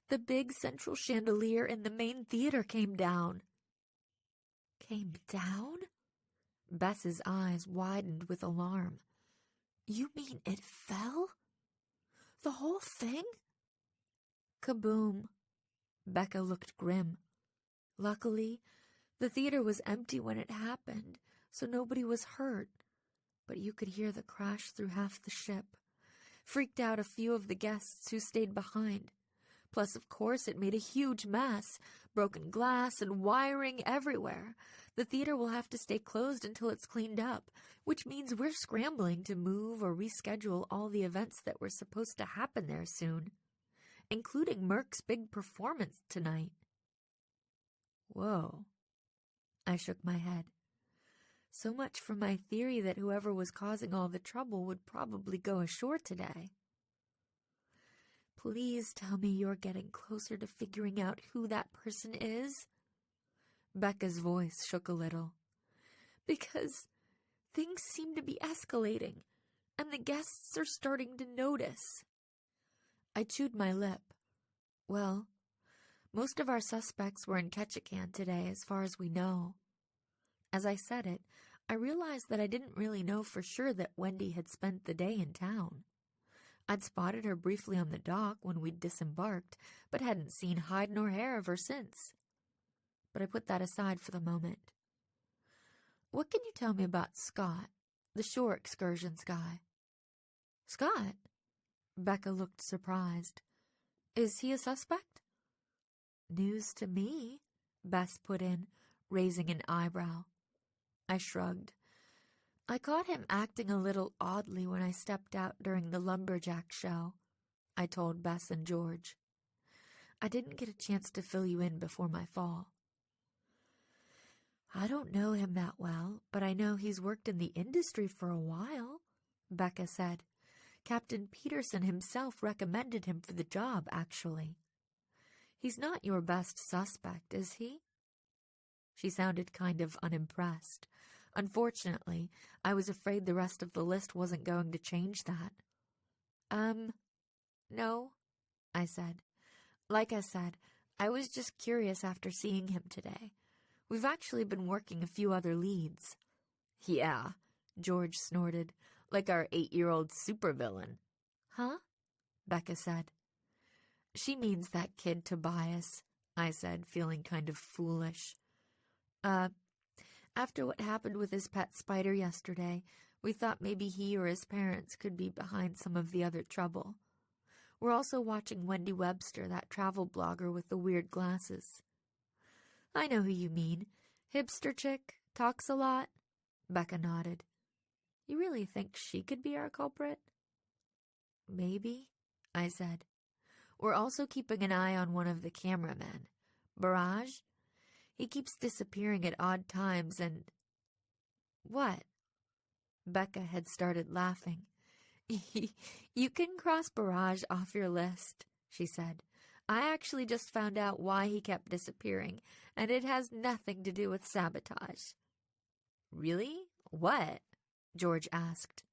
The big central chandelier in the main theater came down. Came down? Bess's eyes widened with alarm. You mean it fell? The whole thing? Kaboom. Becca looked grim. Luckily, the theater was empty when it happened, so nobody was hurt. But you could hear the crash through half the ship. Freaked out a few of the guests who stayed behind. Plus, of course, it made a huge mess. Broken glass and wiring everywhere. The theater will have to stay closed until it's cleaned up, which means we're scrambling to move or reschedule all the events that were supposed to happen there soon, including Merck's big performance tonight. Whoa. I shook my head. So much for my theory that whoever was causing all the trouble would probably go ashore today. Please tell me you're getting closer to figuring out who that person is. Becca's voice shook a little. Because things seem to be escalating, and the guests are starting to notice. I chewed my lip. Well, most of our suspects were in Ketchikan today, as far as we know. As I said it, I realized that I didn't really know for sure that Wendy had spent the day in town. I'd spotted her briefly on the dock when we'd disembarked, but hadn't seen hide nor hair of her since. But I put that aside for the moment. What can you tell me about Scott, the shore excursions guy? Scott? Becca looked surprised. Is he a suspect? News to me, Bess put in, raising an eyebrow. I shrugged. I caught him acting a little oddly when I stepped out during the lumberjack show, I told Bess and George. I didn't get a chance to fill you in before my fall. I don't know him that well, but I know he's worked in the industry for a while, Becca said. Captain Peterson himself recommended him for the job, actually. He's not your best suspect, is he? She sounded kind of unimpressed. Unfortunately, I was afraid the rest of the list wasn't going to change that. No, I said. Like I said, I was just curious after seeing him today. We've actually been working a few other leads. Yeah, George snorted, like our 8-year-old supervillain. Huh? Becca said. She means that kid Tobias, I said, feeling kind of foolish. After what happened with his pet spider yesterday, We thought maybe he or his parents could be behind some of the other trouble. We're also watching Wendy Webster, that travel blogger with the weird glasses." "I know who you mean. Hipster chick, talks a lot." Becca nodded. "You really think she could be our culprit?" "Maybe," I said. "We're also keeping an eye on one of the cameramen. Barrage? He keeps disappearing at odd times and—" "What?" Becca had started laughing. "You can cross Barrage off your list," she said. "I actually just found out why he kept disappearing, and it has nothing to do with sabotage." "Really? What?" George asked.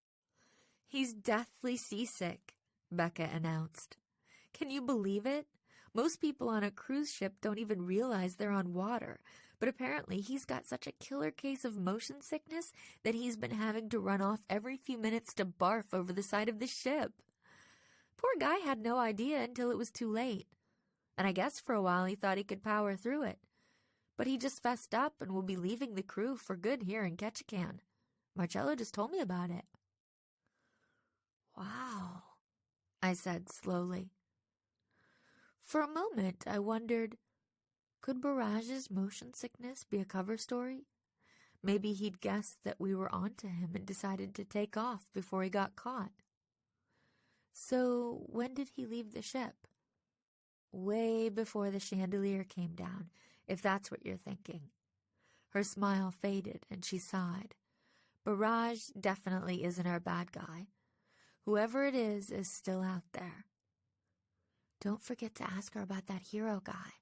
"He's deathly seasick," Becca announced. "Can you believe it? Most people on a cruise ship don't even realize they're on water, but apparently he's got such a killer case of motion sickness that he's been having to run off every few minutes to barf over the side of the ship. Poor guy had no idea until it was too late, and I guess for a while he thought he could power through it. But he just fessed up and will be leaving the crew for good here in Ketchikan. Marcello just told me about it." "Wow," I said slowly. For a moment, I wondered, could Barrage's motion sickness be a cover story? Maybe he'd guessed that we were onto him and decided to take off before he got caught. "So, when did he leave the ship?" "Way before the chandelier came down, if that's what you're thinking." Her smile faded and she sighed. "Barrage definitely isn't our bad guy. Whoever it is still out there." "Don't forget to ask her about that hero guy,"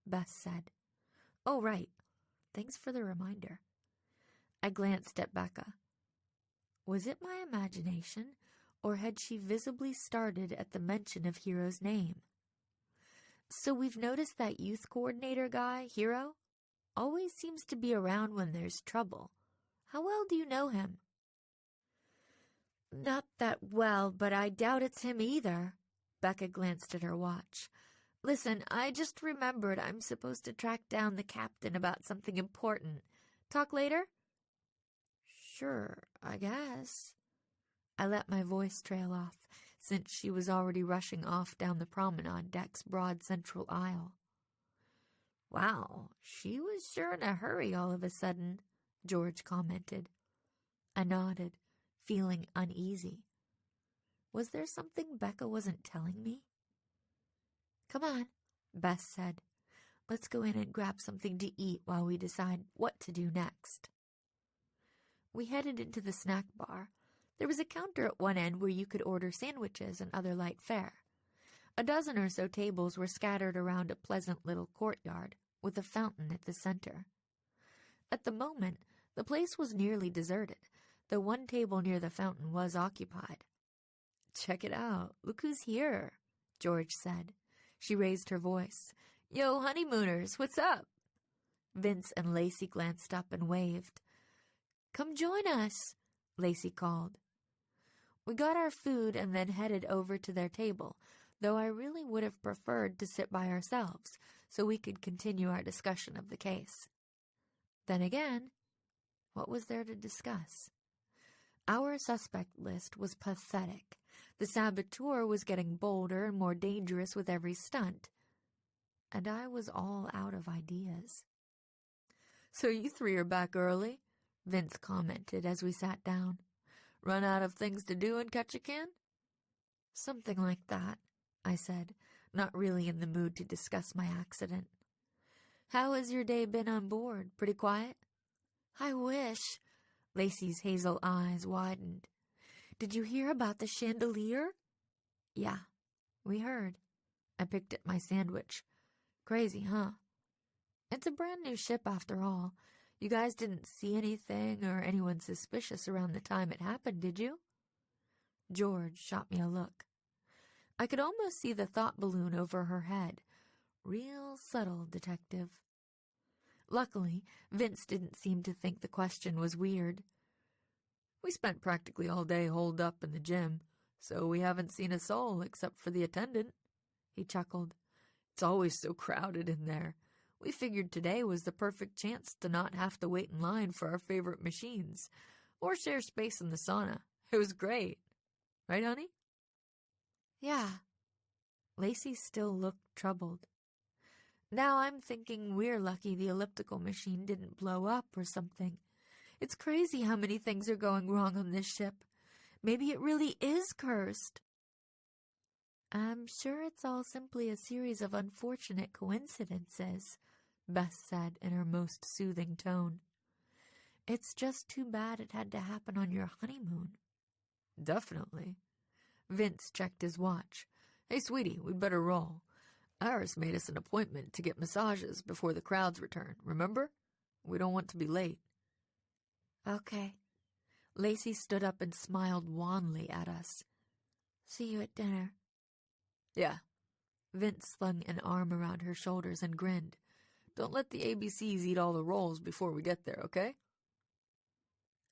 Bess said. "Oh, right. Thanks for the reminder." I glanced at Becca. Was it my imagination, or had she visibly started at the mention of Hero's name? "So we've noticed that youth coordinator guy, Hero, always seems to be around when there's trouble. How well do you know him?" "Not that well, but I doubt it's him either." Becca glanced at her watch. "Listen, I just remembered I'm supposed to track down the captain about something important. Talk later?" "Sure, I guess." I let my voice trail off, since she was already rushing off down the promenade deck's broad central aisle. "Wow, she was sure in a hurry all of a sudden," George commented. I nodded, feeling uneasy. Was there something Becca wasn't telling me? "Come on," Bess said. "Let's go in and grab something to eat while we decide what to do next." We headed into the snack bar. There was a counter at one end where you could order sandwiches and other light fare. A dozen or so tables were scattered around a pleasant little courtyard, with a fountain at the center. At the moment, the place was nearly deserted, though one table near the fountain was occupied. "Check it out. Look who's here," George said. She raised her voice. "Yo, honeymooners, what's up?" Vince and Lacey glanced up and waved. "Come join us," Lacey called. We got our food and then headed over to their table, though I really would have preferred to sit by ourselves so we could continue our discussion of the case. Then again, what was there to discuss? Our suspect list was pathetic. The saboteur was getting bolder and more dangerous with every stunt, and I was all out of ideas. "So you three are back early," Vince commented as we sat down. "Run out of things to do in Ketchikan?" "Something like that," I said, not really in the mood to discuss my accident. "How has your day been on board? Pretty quiet?" "I wish." Lacey's hazel eyes widened. "Did you hear about the chandelier?" "Yeah, we heard." I picked at my sandwich. "Crazy, huh?" "It's a brand new ship after all. You guys didn't see anything or anyone suspicious around the time it happened, did you?" George shot me a look. I could almost see the thought balloon over her head. Real subtle, detective. Luckily, Vince didn't seem to think the question was weird. "We spent practically all day holed up in the gym, so we haven't seen a soul except for the attendant," he chuckled. "It's always so crowded in there. We figured today was the perfect chance to not have to wait in line for our favorite machines. or share space in the sauna. It was great. Right, honey? Yeah. Lacey still looked troubled. Now I'm thinking we're lucky the elliptical machine didn't blow up or something. It's crazy how many things are going wrong on this ship. Maybe it really is cursed. I'm sure it's all simply a series of unfortunate coincidences, Bess said in her most soothing tone. It's just too bad it had to happen on your honeymoon. Definitely. Vince checked his watch. Hey, sweetie, we'd better roll. Iris made us an appointment to get massages before the crowds return, remember? We don't want to be late. Okay. Lacey stood up and smiled wanly at us. See you at dinner. Yeah. Vince slung an arm around her shoulders and grinned. Don't let the ABCs eat all the rolls before we get there, okay?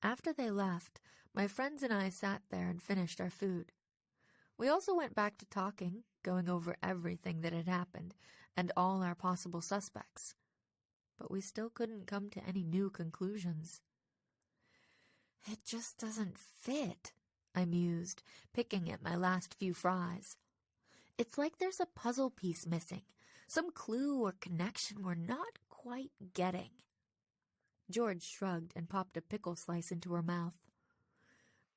After they left, my friends and I sat there and finished our food. We also went back to talking, going over everything that had happened and all our possible suspects. But we still couldn't come to any new conclusions. It just doesn't fit, I mused, picking at my last few fries. It's like there's a puzzle piece missing, some clue or connection we're not quite getting. George shrugged and popped a pickle slice into her mouth.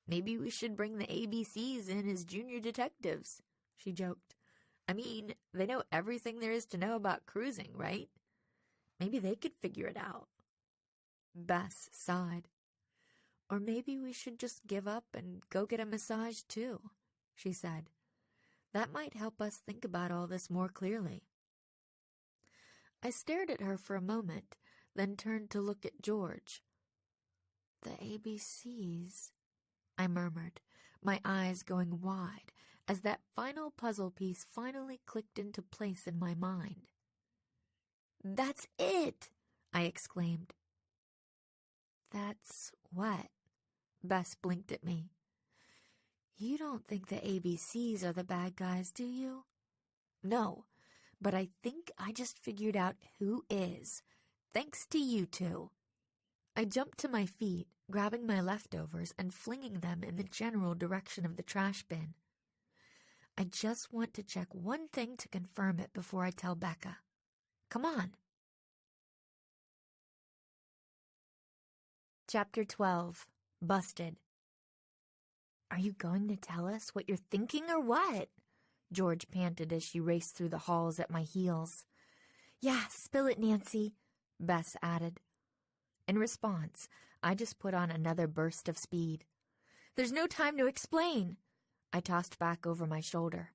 Maybe we should bring the ABCs in as junior detectives, she joked. I mean, they know everything there is to know about cruising, right? Maybe they could figure it out. Bess sighed. Or maybe we should just give up and go get a massage too, she said. That might help us think about all this more clearly. I stared at her for a moment, then turned to look at George. The ABCs, I murmured, my eyes going wide as that final puzzle piece finally clicked into place in my mind. That's it! I exclaimed. That's what? Bess blinked at me. You don't think the ABCs are the bad guys, do you? No, but I think I just figured out who is, thanks to you two. I jumped to my feet, grabbing my leftovers and flinging them in the general direction of the trash bin. I just want to check one thing to confirm it before I tell Becca. Come on. Chapter 12. Busted. Are you going to tell us what you're thinking or what? George panted as she raced through the halls at my heels. Yeah, spill it, Nancy, Bess added. In response, I just put on another burst of speed. There's no time to explain, I tossed back over my shoulder.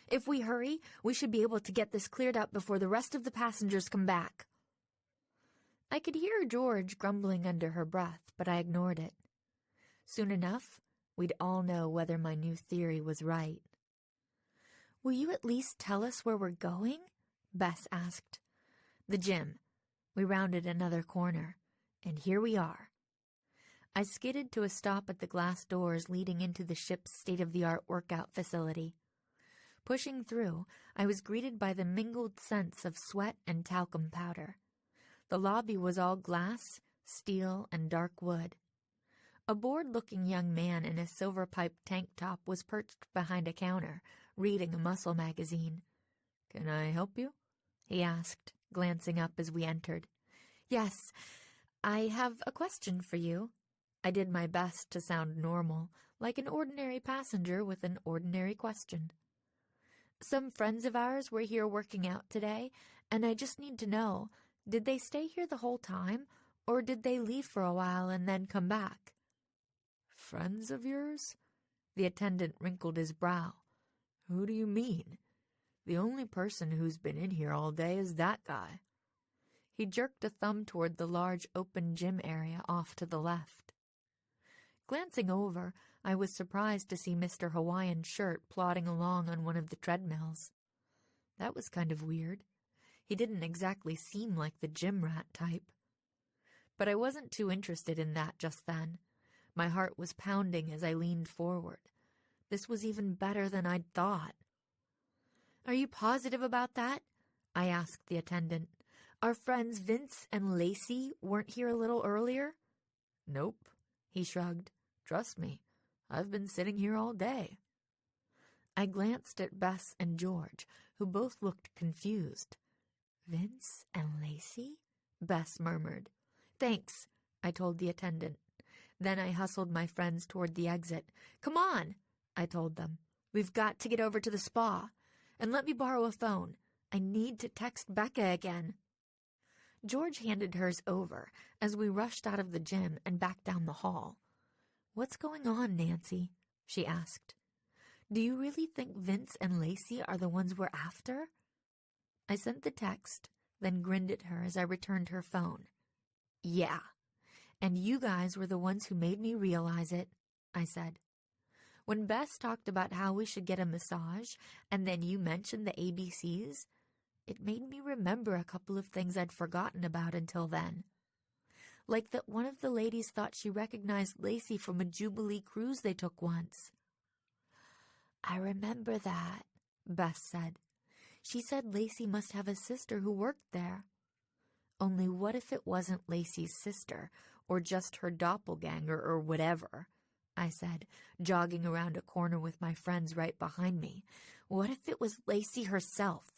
If we hurry, we should be able to get this cleared up before the rest of the passengers come back. I could hear George grumbling under her breath, but I ignored it. Soon enough, we'd all know whether my new theory was right. Will you at least tell us where we're going? Bess asked. The gym. We rounded another corner, and here we are. I skidded to a stop at the glass doors leading into the ship's state-of-the-art workout facility. Pushing through, I was greeted by the mingled scents of sweat and talcum powder. The lobby was all glass, steel, and dark wood. A bored-looking young man in a silver-piped tank top was perched behind a counter, reading a muscle magazine. "Can I help you?" he asked, glancing up as we entered. "Yes, I have a question for you." I did my best to sound normal, like an ordinary passenger with an ordinary question. "Some friends of ours were here working out today, and I just need to know, did they stay here the whole time, or did they leave for a while and then come back?" "Friends of yours?" The attendant wrinkled his brow. "Who do you mean? The only person who's been in here all day is that guy." He jerked a thumb toward the large open gym area off to the left. Glancing over, I was surprised to see Mr. Hawaiian Shirt plodding along on one of the treadmills. That was kind of weird. He didn't exactly seem like the gym rat type. But I wasn't too interested in that just then. My heart was pounding as I leaned forward. This was even better than I'd thought. "Are you positive about that?" I asked the attendant. "Our friends Vince and Lacey weren't here a little earlier?" "Nope," he shrugged. "Trust me, I've been sitting here all day." I glanced at Bess and George, who both looked confused. "Vince and Lacey?" Bess murmured. "Thanks," I told the attendant. Then I hustled my friends toward the exit. "Come on," I told them. "We've got to get over to the spa. And let me borrow a phone. I need to text Becca again." George handed hers over as we rushed out of the gym and back down the hall. "What's going on, Nancy?" she asked. "Do you really think Vince and Lacey are the ones we're after?" I sent the text, then grinned at her as I returned her phone. "Yeah, and you guys were the ones who made me realize it," I said. "When Bess talked about how we should get a massage, and then you mentioned the ABCs, it made me remember a couple of things I'd forgotten about until then. Like that one of the ladies thought she recognized Lacey from a Jubilee cruise they took once." "I remember that," Bess said. "She said Lacey must have a sister who worked there." "Only what if it wasn't Lacey's sister, or just her doppelganger or whatever?" I said, jogging around a corner with my friends right behind me. "What if it was Lacey herself?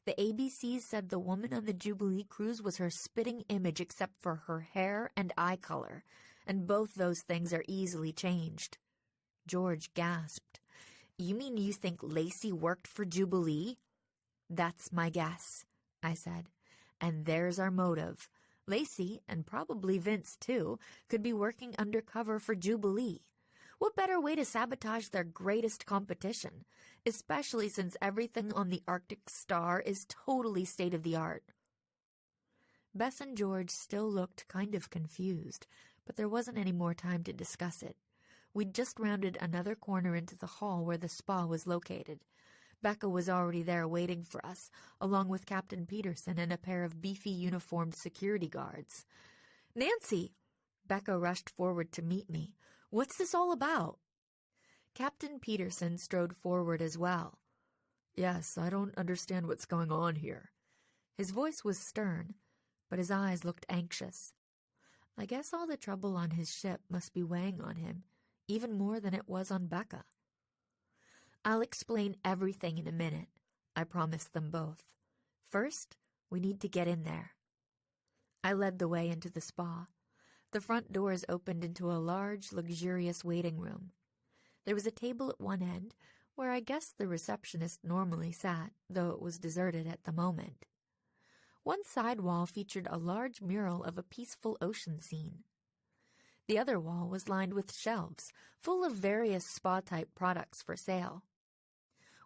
The ABCs said the woman on the Jubilee cruise was her spitting image except for her hair and eye color, and both those things are easily changed." George gasped. "You mean you think Lacey worked for Jubilee?" "That's my guess," I said. "And there's our motive. Lacey, and probably Vince too, could be working undercover for Jubilee. What better way to sabotage their greatest competition, especially since everything on the Arctic Star is totally state-of-the-art?" Bess and George still looked kind of confused, but there wasn't any more time to discuss it. We'd just rounded another corner into the hall where the spa was located. Becca was already there waiting for us, along with Captain Peterson and a pair of beefy uniformed security guards. "Nancy!" Becca rushed forward to meet me. "What's this all about?" Captain Peterson strode forward as well. "Yes, I don't understand what's going on here." His voice was stern, but his eyes looked anxious. I guess all the trouble on his ship must be weighing on him, even more than it was on Becca. "I'll explain everything in a minute," I promised them both. "First, we need to get in there." I led the way into the spa. The front doors opened into a large, luxurious waiting room. There was a table at one end, where I guess the receptionist normally sat, though it was deserted at the moment. One side wall featured a large mural of a peaceful ocean scene. The other wall was lined with shelves, full of various spa-type products for sale.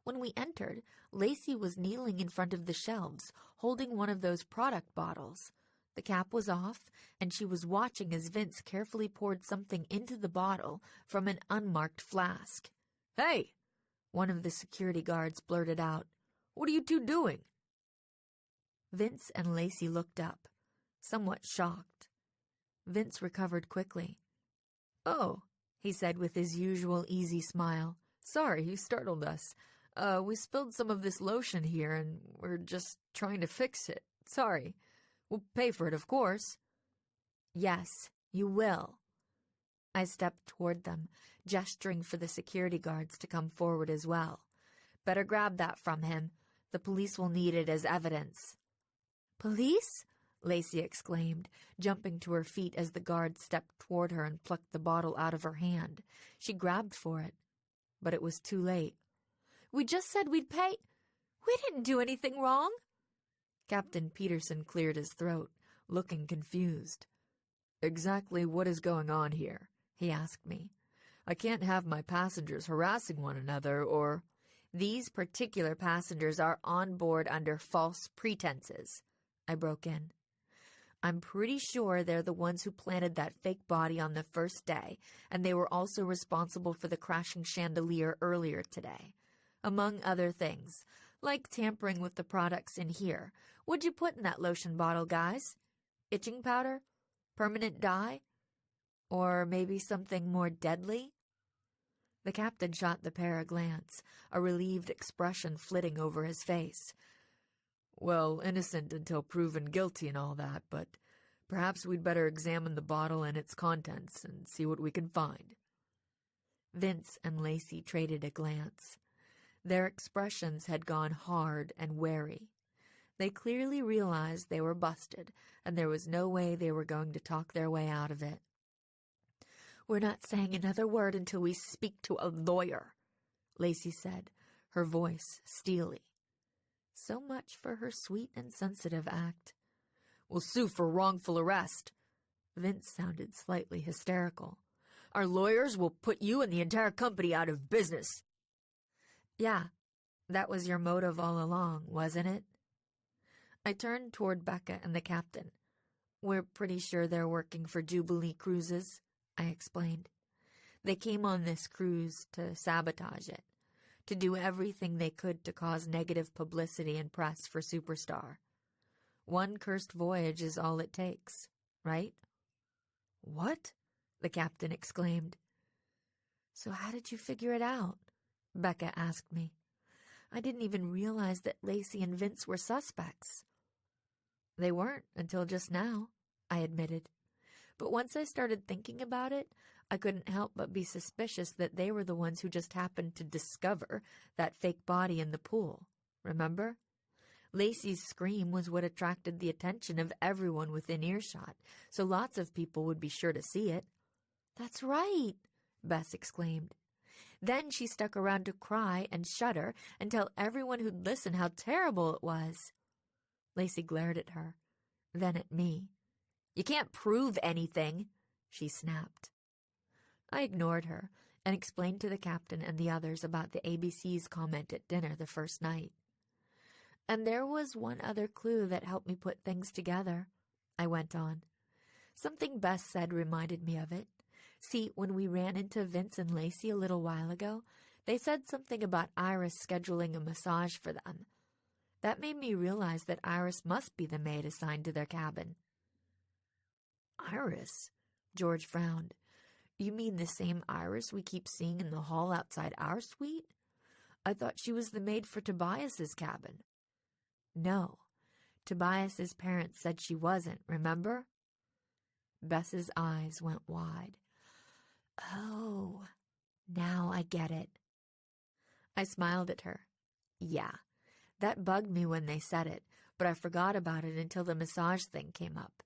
When we entered, Lacey was kneeling in front of the shelves, holding one of those product bottles. The cap was off, and she was watching as Vince carefully poured something into the bottle from an unmarked flask. "Hey!" one of the security guards blurted out. "What are you two doing?" Vince and Lacey looked up, somewhat shocked. Vince recovered quickly. "Oh," he said with his usual easy smile. "Sorry, you startled us. We spilled some of this lotion here, and we're just trying to fix it. Sorry. We'll pay for it, of course." "Yes, you will." I stepped toward them, gesturing for the security guards to come forward as well. "Better grab that from him. The police will need it as evidence." "Police?" Lacey exclaimed, jumping to her feet as the guard stepped toward her and plucked the bottle out of her hand. She grabbed for it, but it was too late. "We just said we'd pay. We didn't do anything wrong." Captain Peterson cleared his throat, looking confused. "Exactly what is going on here?" he asked me. "I can't have my passengers harassing one another, or—" "These particular passengers are on board under false pretenses," I broke in. "I'm pretty sure they're the ones who planted that fake body on the first day, and they were also responsible for the crashing chandelier earlier today. Among other things, like tampering with the products in here. What'd you put in that lotion bottle, guys? Itching powder? Permanent dye? Or maybe something more deadly?" The captain shot the pair a glance, a relieved expression flitting over his face. "Well, innocent until proven guilty and all that, but Perhaps we'd better examine the bottle and its contents and see what we can find." Vince and Lacey traded a glance. Their expressions had gone hard and wary. They clearly realized they were busted, and there was no way they were going to talk their way out of it. "We're not saying another word until we speak to a lawyer," Lacey said, her voice steely. So much for her sweet and sensitive act. "We'll sue for wrongful arrest." Vince sounded slightly hysterical. "Our lawyers will put you and the entire company out of business." "Yeah, that was your motive all along, wasn't it?" I turned toward Becca and the captain. "We're pretty sure they're working for Jubilee Cruises," I explained. "They came on this cruise to sabotage it, to do everything they could to cause negative publicity and press for Superstar. One cursed voyage is all it takes, right?" "What?" the captain exclaimed. "So how did you figure it out?" Becca asked me. "I didn't even realize that Lacey and Vince were suspects." "They weren't until just now," I admitted. "But once I started thinking about it, I couldn't help but be suspicious that they were the ones who just happened to discover that fake body in the pool. Remember? Lacey's scream was what attracted the attention of everyone within earshot, so lots of people would be sure to see it." "That's right," Bess exclaimed. "Then she stuck around to cry and shudder and tell everyone who'd listen how terrible it was." Lacey glared at her, then at me. "You can't prove anything," she snapped. I ignored her and explained to the captain and the others about the ABC's comment at dinner the first night. "And there was one other clue that helped me put things together," I went on. "Something Bess said reminded me of it. See, when we ran into Vince and Lacey a little while ago, they said something about Iris scheduling a massage for them. That made me realize that Iris must be the maid assigned to their cabin." "Iris?" George frowned. "You mean the same Iris we keep seeing in the hall outside our suite? I thought she was the maid for Tobias's cabin." "No, Tobias's parents said she wasn't, remember?" Bess's eyes went wide. "Oh, now I get it." I smiled at her. "Yeah, that bugged me when they said it, but I forgot about it until the massage thing came up.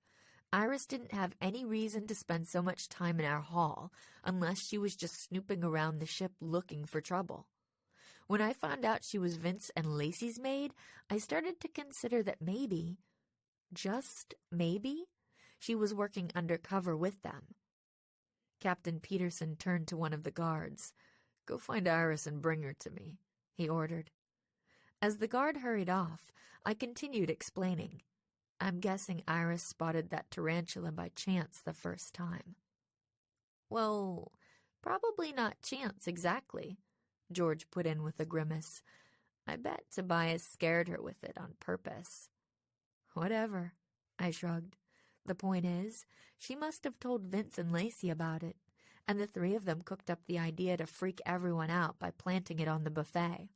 Iris didn't have any reason to spend so much time in our hall unless she was just snooping around the ship looking for trouble. When I found out she was Vince and Lacey's maid, I started to consider that maybe, just maybe, she was working undercover with them." Captain Peterson turned to one of the guards. "Go find Iris and bring her to me," he ordered. As the guard hurried off, I continued explaining. "I'm guessing Iris spotted that tarantula by chance the first time." "Well, probably not chance exactly," George put in with a grimace. "I bet Tobias scared her with it on purpose." "Whatever," I shrugged. "The point is, she must have told Vince and Lacey about it, and the three of them cooked up the idea to freak everyone out by planting it on the buffet.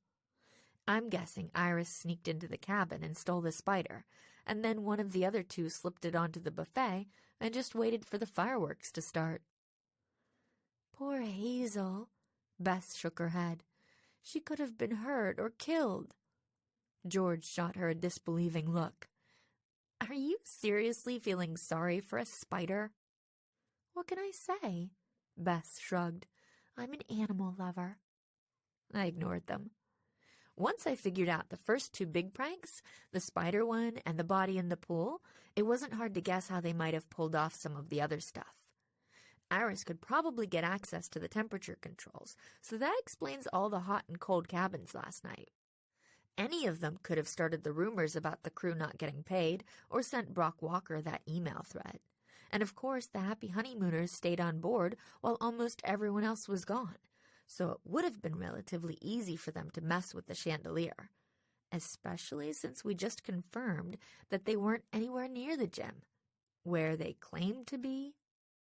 I'm guessing Iris sneaked into the cabin and stole the spider, and then one of the other two slipped it onto the buffet and just waited for the fireworks to start." "Poor Hazel," Bess shook her head. "She could have been hurt or killed." George shot her a disbelieving look. "Are you seriously feeling sorry for a spider?" "What can I say?" Bess shrugged. "I'm an animal lover." I ignored them. Once I figured out the first two big pranks, the spider one and the body in the pool, it wasn't hard to guess how they might have pulled off some of the other stuff. Iris could probably get access to the temperature controls, so that explains all the hot and cold cabins last night. Any of them could have started the rumors about the crew not getting paid or sent Brock Walker that email thread. And of course, the happy honeymooners stayed on board while almost everyone else was gone, so it would have been relatively easy for them to mess with the chandelier, especially since we just confirmed that they weren't anywhere near the gym, where they claimed to be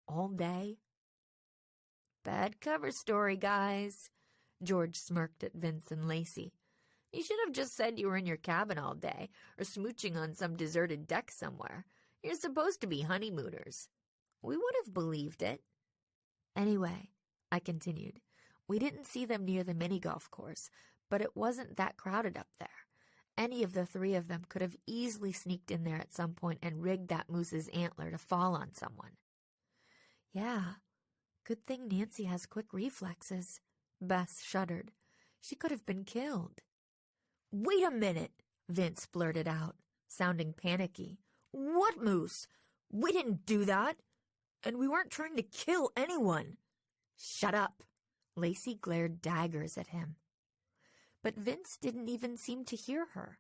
all day. "Bad cover story, guys," George smirked at Vince and Lacey. "You should have just said you were in your cabin all day or smooching on some deserted deck somewhere. You're supposed to be honeymooners. We would have believed it. Anyway, I continued, we didn't see them near the mini-golf course, but it wasn't that crowded up there. Any of the three of them could have easily sneaked in there at some point and rigged that moose's antler to fall on someone. Yeah, good thing Nancy has quick reflexes. Bess shuddered. She could have been killed. Wait a minute, Vince blurted out, sounding panicky. What moose? We didn't do that. And we weren't trying to kill anyone. Shut up. Lacey glared daggers at him. But Vince didn't even seem to hear her.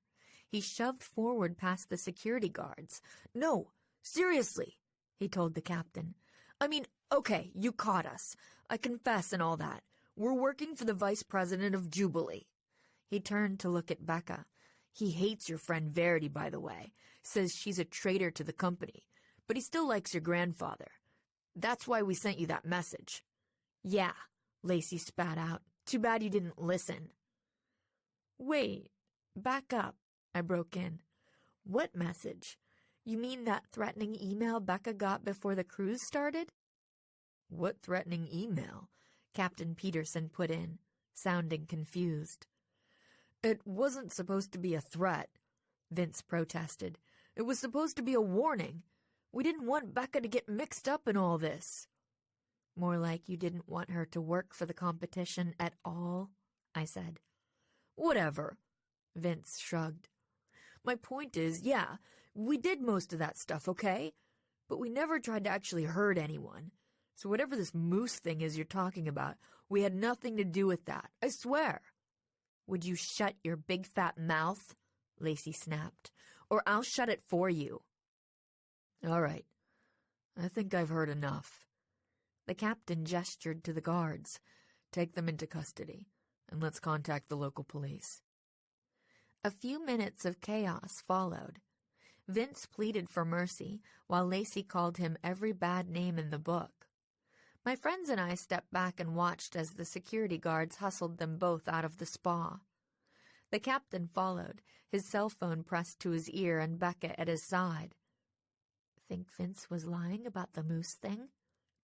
He shoved forward past the security guards. No, seriously, he told the captain. I mean, okay, you caught us. I confess and all that. We're working for the vice president of Jubilee. He turned to look at Becca. He hates your friend Verity, by the way. Says she's a traitor to the company. But he still likes your grandfather. That's why we sent you that message. Yeah, Lacey spat out. Too bad you didn't listen. Wait, back up, I broke in. What message? You mean that threatening email Becca got before the cruise started? What threatening email? Captain Peterson put in, sounding confused. It wasn't supposed to be a threat, Vince protested. It was supposed to be a warning. We didn't want Becca to get mixed up in all this. More like you didn't want her to work for the competition at all, I said. Whatever, Vince shrugged. My point is, yeah, we did most of that stuff, okay? But we never tried to actually hurt anyone. So whatever this moose thing is you're talking about, we had nothing to do with that, I swear. Would you shut your big fat mouth? Lacey snapped. Or I'll shut it for you. All right. I think I've heard enough. The captain gestured to the guards. Take them into custody, and let's contact the local police. A few minutes of chaos followed. Vince pleaded for mercy, while Lacey called him every bad name in the book. My friends and I stepped back and watched as the security guards hustled them both out of the spa. The captain followed, his cell phone pressed to his ear and Becca at his side. Think Vince was lying about the moose thing?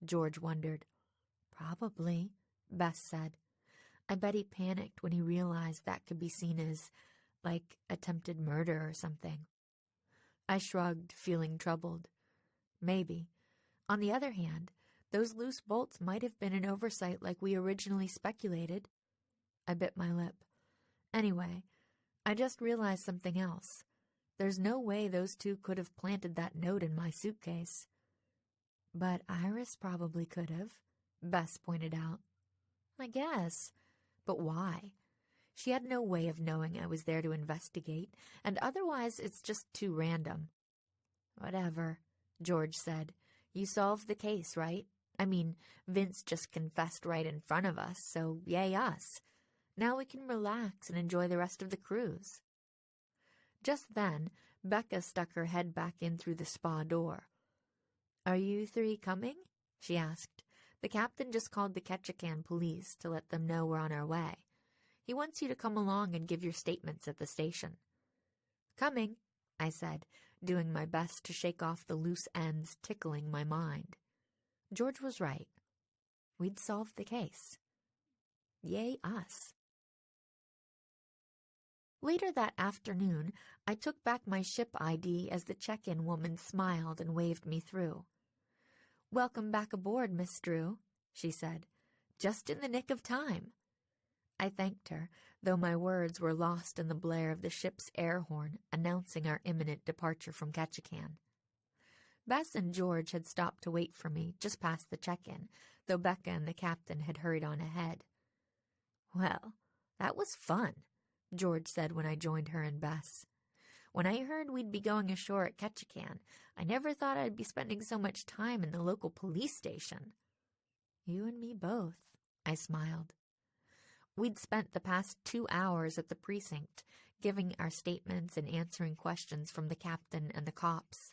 George wondered. Probably, Bess said. I bet he panicked when he realized that could be seen as, like, attempted murder or something. I shrugged, feeling troubled. Maybe. On the other hand, those loose bolts might have been an oversight like we originally speculated. I bit my lip. Anyway, I just realized something else. There's no way those two could have planted that note in my suitcase. But Iris probably could have, Bess pointed out. I guess. But why? She had no way of knowing I was there to investigate, and otherwise it's just too random. Whatever, George said. You solved the case, right? I mean, Vince just confessed right in front of us, so yay us. Now we can relax and enjoy the rest of the cruise. Just then, Becca stuck her head back in through the spa door. Are you three coming? She asked. The captain just called the Ketchikan police to let them know we're on our way. He wants you to come along and give your statements at the station. Coming, I said, doing my best to shake off the loose ends tickling my mind. George was right. We'd solved the case. Yay us. Later that afternoon, I took back my ship ID as the check-in woman smiled and waved me through. Welcome back aboard, Miss Drew, she said. Just in the nick of time. I thanked her, though my words were lost in the blare of the ship's air horn announcing our imminent departure from Ketchikan. Bess and George had stopped to wait for me just past the check-in, though Becca and the captain had hurried on ahead. Well, that was fun, George said when I joined her and Bess. When I heard we'd be going ashore at Ketchikan, I never thought I'd be spending so much time in the local police station. You and me both, I smiled. We'd spent the past 2 hours at the precinct, giving our statements and answering questions from the captain and the cops.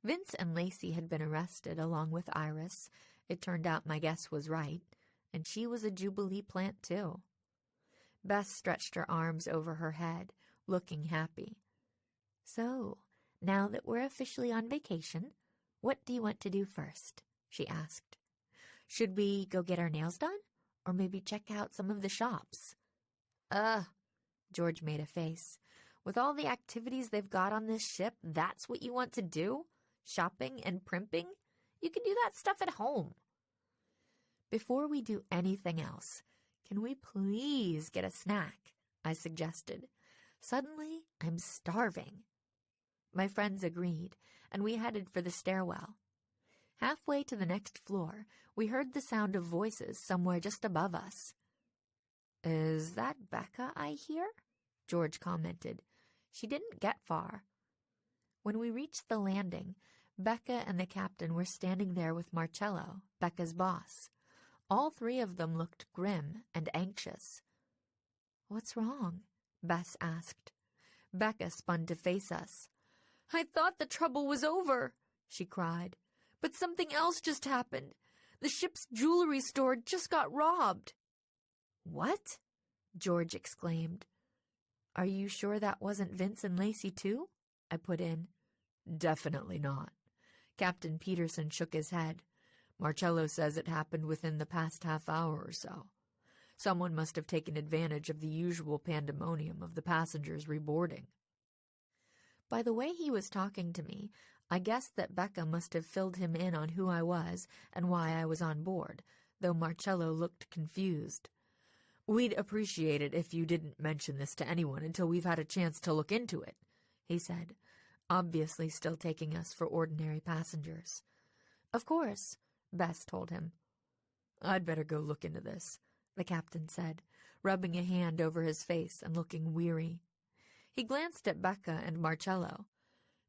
Vince and Lacey had been arrested along with Iris. It turned out my guess was right, and she was a Jubilee plant too. Bess stretched her arms over her head, looking happy. So, Now that we're officially on vacation, what do you want to do first? She asked. Should we go get our nails done? Or maybe check out some of the shops? George made a face. With all the activities they've got on this ship, that's what you want to do? Shopping and primping? You can do that stuff at home. Before we do anything else, can we please get a snack? I suggested. Suddenly, I'm starving. My friends agreed, and we headed for the stairwell. Halfway to the next floor, we heard the sound of voices somewhere just above us. Is that Becca I hear? George commented. She didn't get far. When we reached the landing, Becca and the captain were standing there with Marcello, Becca's boss. All three of them looked grim and anxious. What's wrong? Bess asked. Becca spun to face us. I thought the trouble was over, she cried. But something else just happened. The ship's jewelry store just got robbed. What? George exclaimed. Are you sure that wasn't Vince and Lacey too? I put in. Definitely not. Captain Peterson shook his head. Marcello says it happened within the past half hour or so. Someone must have taken advantage of the usual pandemonium of the passengers reboarding. By the way he was talking to me, I guessed that Becca must have filled him in on who I was and why I was on board, though Marcello looked confused. We'd appreciate it if you didn't mention this to anyone until we've had a chance to look into it, he said, obviously still taking us for ordinary passengers. Of course, Bess told him. I'd better go look into this, the captain said, rubbing a hand over his face and looking weary. He glanced at Becca and Marcello.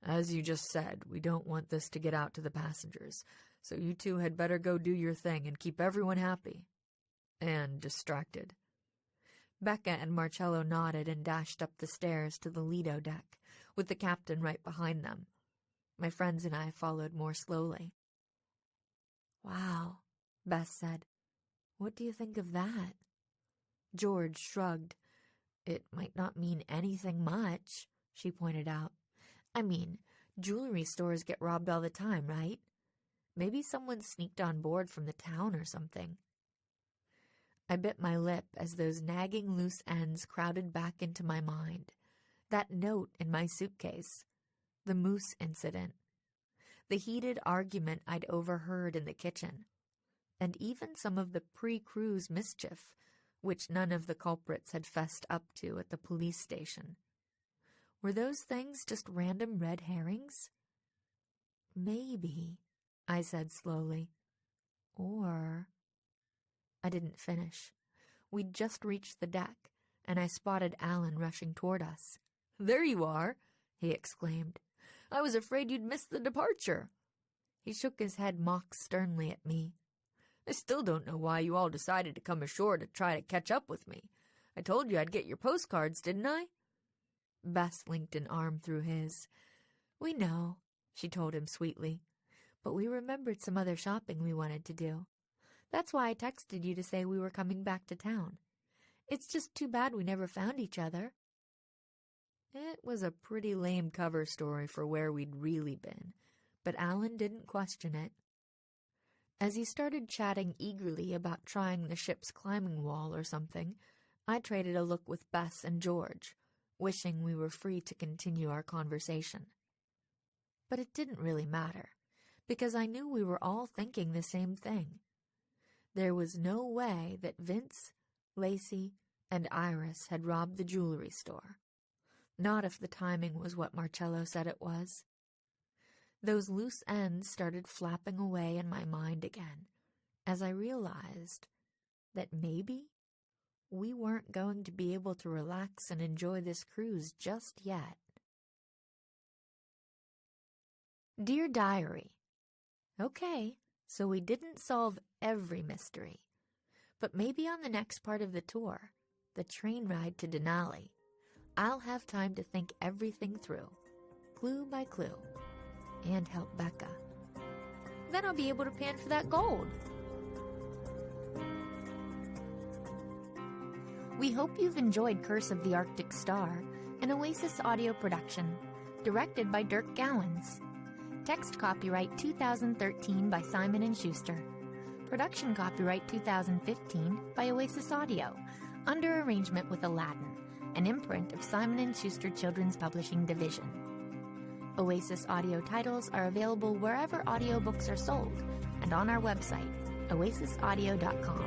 As you just said, we don't want this to get out to the passengers, so you two had better go do your thing and keep everyone happy. And distracted. Becca and Marcello nodded and dashed up the stairs to the Lido deck, with the captain right behind them. My friends and I followed more slowly. Wow, Bess said. What do you think of that? George shrugged. It might not mean anything much, she pointed out. I mean, jewelry stores get robbed all the time, right? Maybe someone sneaked on board from the town or something. I bit my lip as those nagging loose ends crowded back into my mind. That note in my suitcase. The moose incident. The heated argument I'd overheard in the kitchen. And even some of the pre-cruise mischief, which none of the culprits had fessed up to at the police station. Were those things just random red herrings? Maybe, I said slowly. Or... I didn't finish. We'd just reached the deck, and I spotted Alan rushing toward us. There you are, he exclaimed. I was afraid you'd missed the departure. He shook his head mock sternly at me. I still don't know why you all decided to come ashore to try to catch up with me. I told you I'd get your postcards, didn't I? Bess linked an arm through his. We know, she told him sweetly, but we remembered some other shopping we wanted to do. That's why I texted you to say we were coming back to town. It's just too bad we never found each other. It was a pretty lame cover story for where we'd really been, but Alan didn't question it. As he started chatting eagerly about trying the ship's climbing wall or something, I traded a look with Bess and George, wishing we were free to continue our conversation. But it didn't really matter, because I knew we were all thinking the same thing. There was no way that Vince, Lacey, and Iris had robbed the jewelry store. Not if the timing was what Marcello said it was. Those loose ends started flapping away in my mind again, as I realized that maybe we weren't going to be able to relax and enjoy this cruise just yet. Dear Diary, okay, so we didn't solve every mystery, but maybe on the next part of the tour, the train ride to Denali, I'll have time to think everything through, clue by clue, and help Becca. Then I'll be able to pan for that gold. We hope you've enjoyed Curse of the Arctic Star, an Oasis audio production. directed by Dirk Gowans. Text copyright 2013 by Simon & Schuster. Production copyright 2015 by Oasis Audio, under arrangement with Aladdin, an imprint of Simon & Schuster Children's Publishing Division. Oasis Audio titles are available wherever audiobooks are sold and on our website, oasisaudio.com.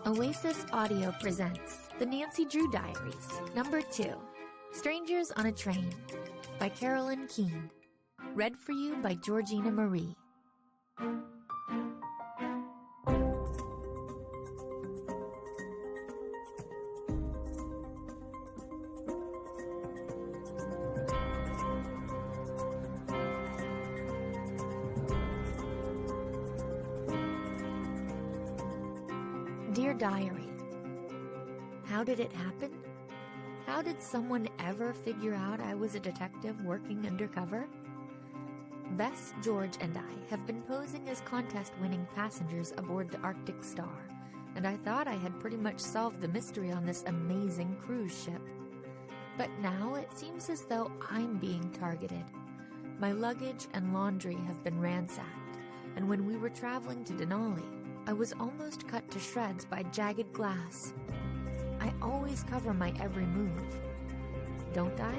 Oasis Audio presents The Nancy Drew Diaries, Number 2, Strangers on a Train, by Carolyn Keene. Read for you by Georgina Marie. Dear Diary, how did it happen? How did someone ever figure out I was a detective working undercover? Bess, George, and I have been posing as contest-winning passengers aboard the Arctic Star, and I thought I had pretty much solved the mystery on this amazing cruise ship. But now it seems as though I'm being targeted. My luggage and laundry have been ransacked, and when we were traveling to Denali, I was almost cut to shreds by jagged glass. I always cover my every move, don't I?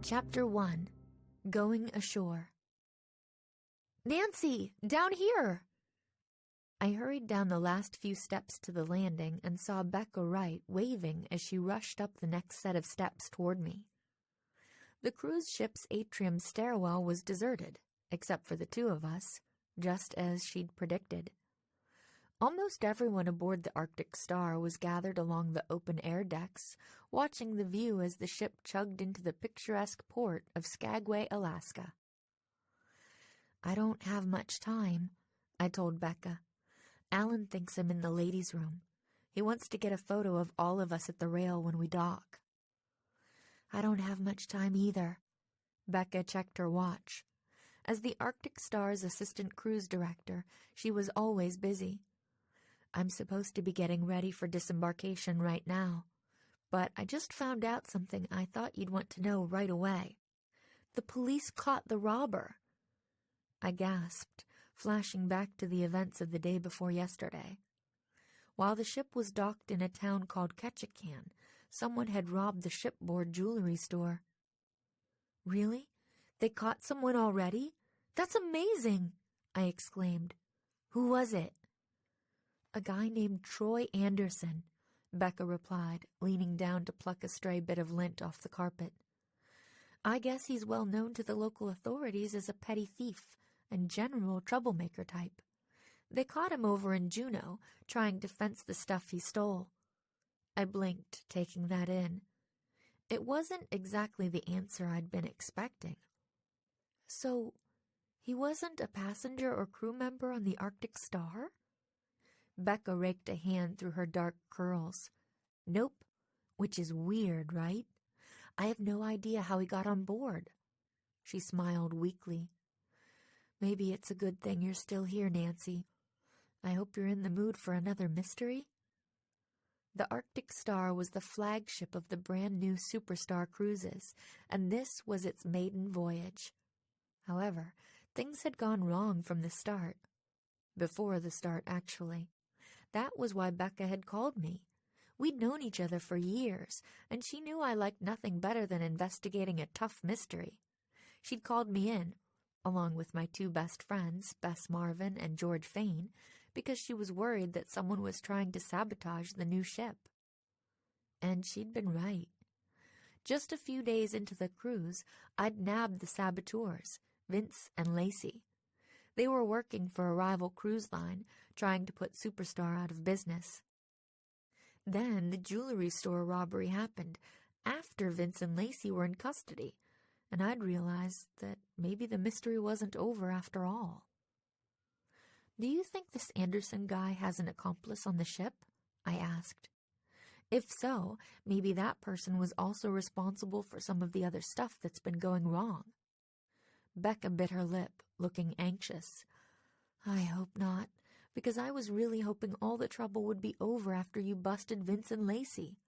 Chapter 1. Going Ashore. Nancy, down here! I hurried down the last few steps to the landing and saw Becca Wright waving as she rushed up the next set of steps toward me. The cruise ship's atrium stairwell was deserted, except for the two of us, just as she'd predicted. Almost everyone aboard the Arctic Star was gathered along the open-air decks, watching the view as the ship chugged into the picturesque port of Skagway, Alaska. I don't have much time, I told Becca. Alan thinks I'm in the ladies' room. He wants to get a photo of all of us at the rail when we dock. I don't have much time either. Becca checked her watch. As the Arctic Star's assistant cruise director, she was always busy. I'm supposed to be getting ready for disembarkation right now, but I just found out something I thought you'd want to know right away. The police caught the robber. I gasped, flashing back to the events of the day before yesterday. While the ship was docked in a town called Ketchikan, someone had robbed the shipboard jewelry store. Really? They caught someone already? That's amazing! I exclaimed. Who was it? A guy named Troy Anderson, Becca replied, leaning down to pluck a stray bit of lint off the carpet. I guess he's well known to the local authorities as a petty thief and general troublemaker type. They caught him over in Juneau, trying to fence the stuff he stole. I blinked, taking that in. It wasn't exactly the answer I'd been expecting. So, he wasn't a passenger or crew member on the Arctic Star? Becca raked a hand through her dark curls. Nope, which is weird, right? I have no idea how he got on board. She smiled weakly. Maybe it's a good thing you're still here, Nancy. I hope you're in the mood for another mystery. The Arctic Star was the flagship of the brand-new Superstar Cruises, and this was its maiden voyage. However, things had gone wrong from the start. Before the start, actually. That was why Becca had called me. We'd known each other for years, and she knew I liked nothing better than investigating a tough mystery. She'd called me in, along with my two best friends, Bess Marvin and George Fain, because she was worried that someone was trying to sabotage the new ship. And she'd been right. Just a few days into the cruise, I'd nabbed the saboteurs, Vince and Lacey. They were working for a rival cruise line, trying to put Superstar out of business. Then the jewelry store robbery happened, after Vince and Lacey were in custody, and I'd realized that maybe the mystery wasn't over after all. "Do you think this Anderson guy has an accomplice on the ship?" I asked. "If so, maybe that person was also responsible for some of the other stuff that's been going wrong." Becca bit her lip, looking anxious. "I hope not, because I was really hoping all the trouble would be over after you busted Vince and Lacey."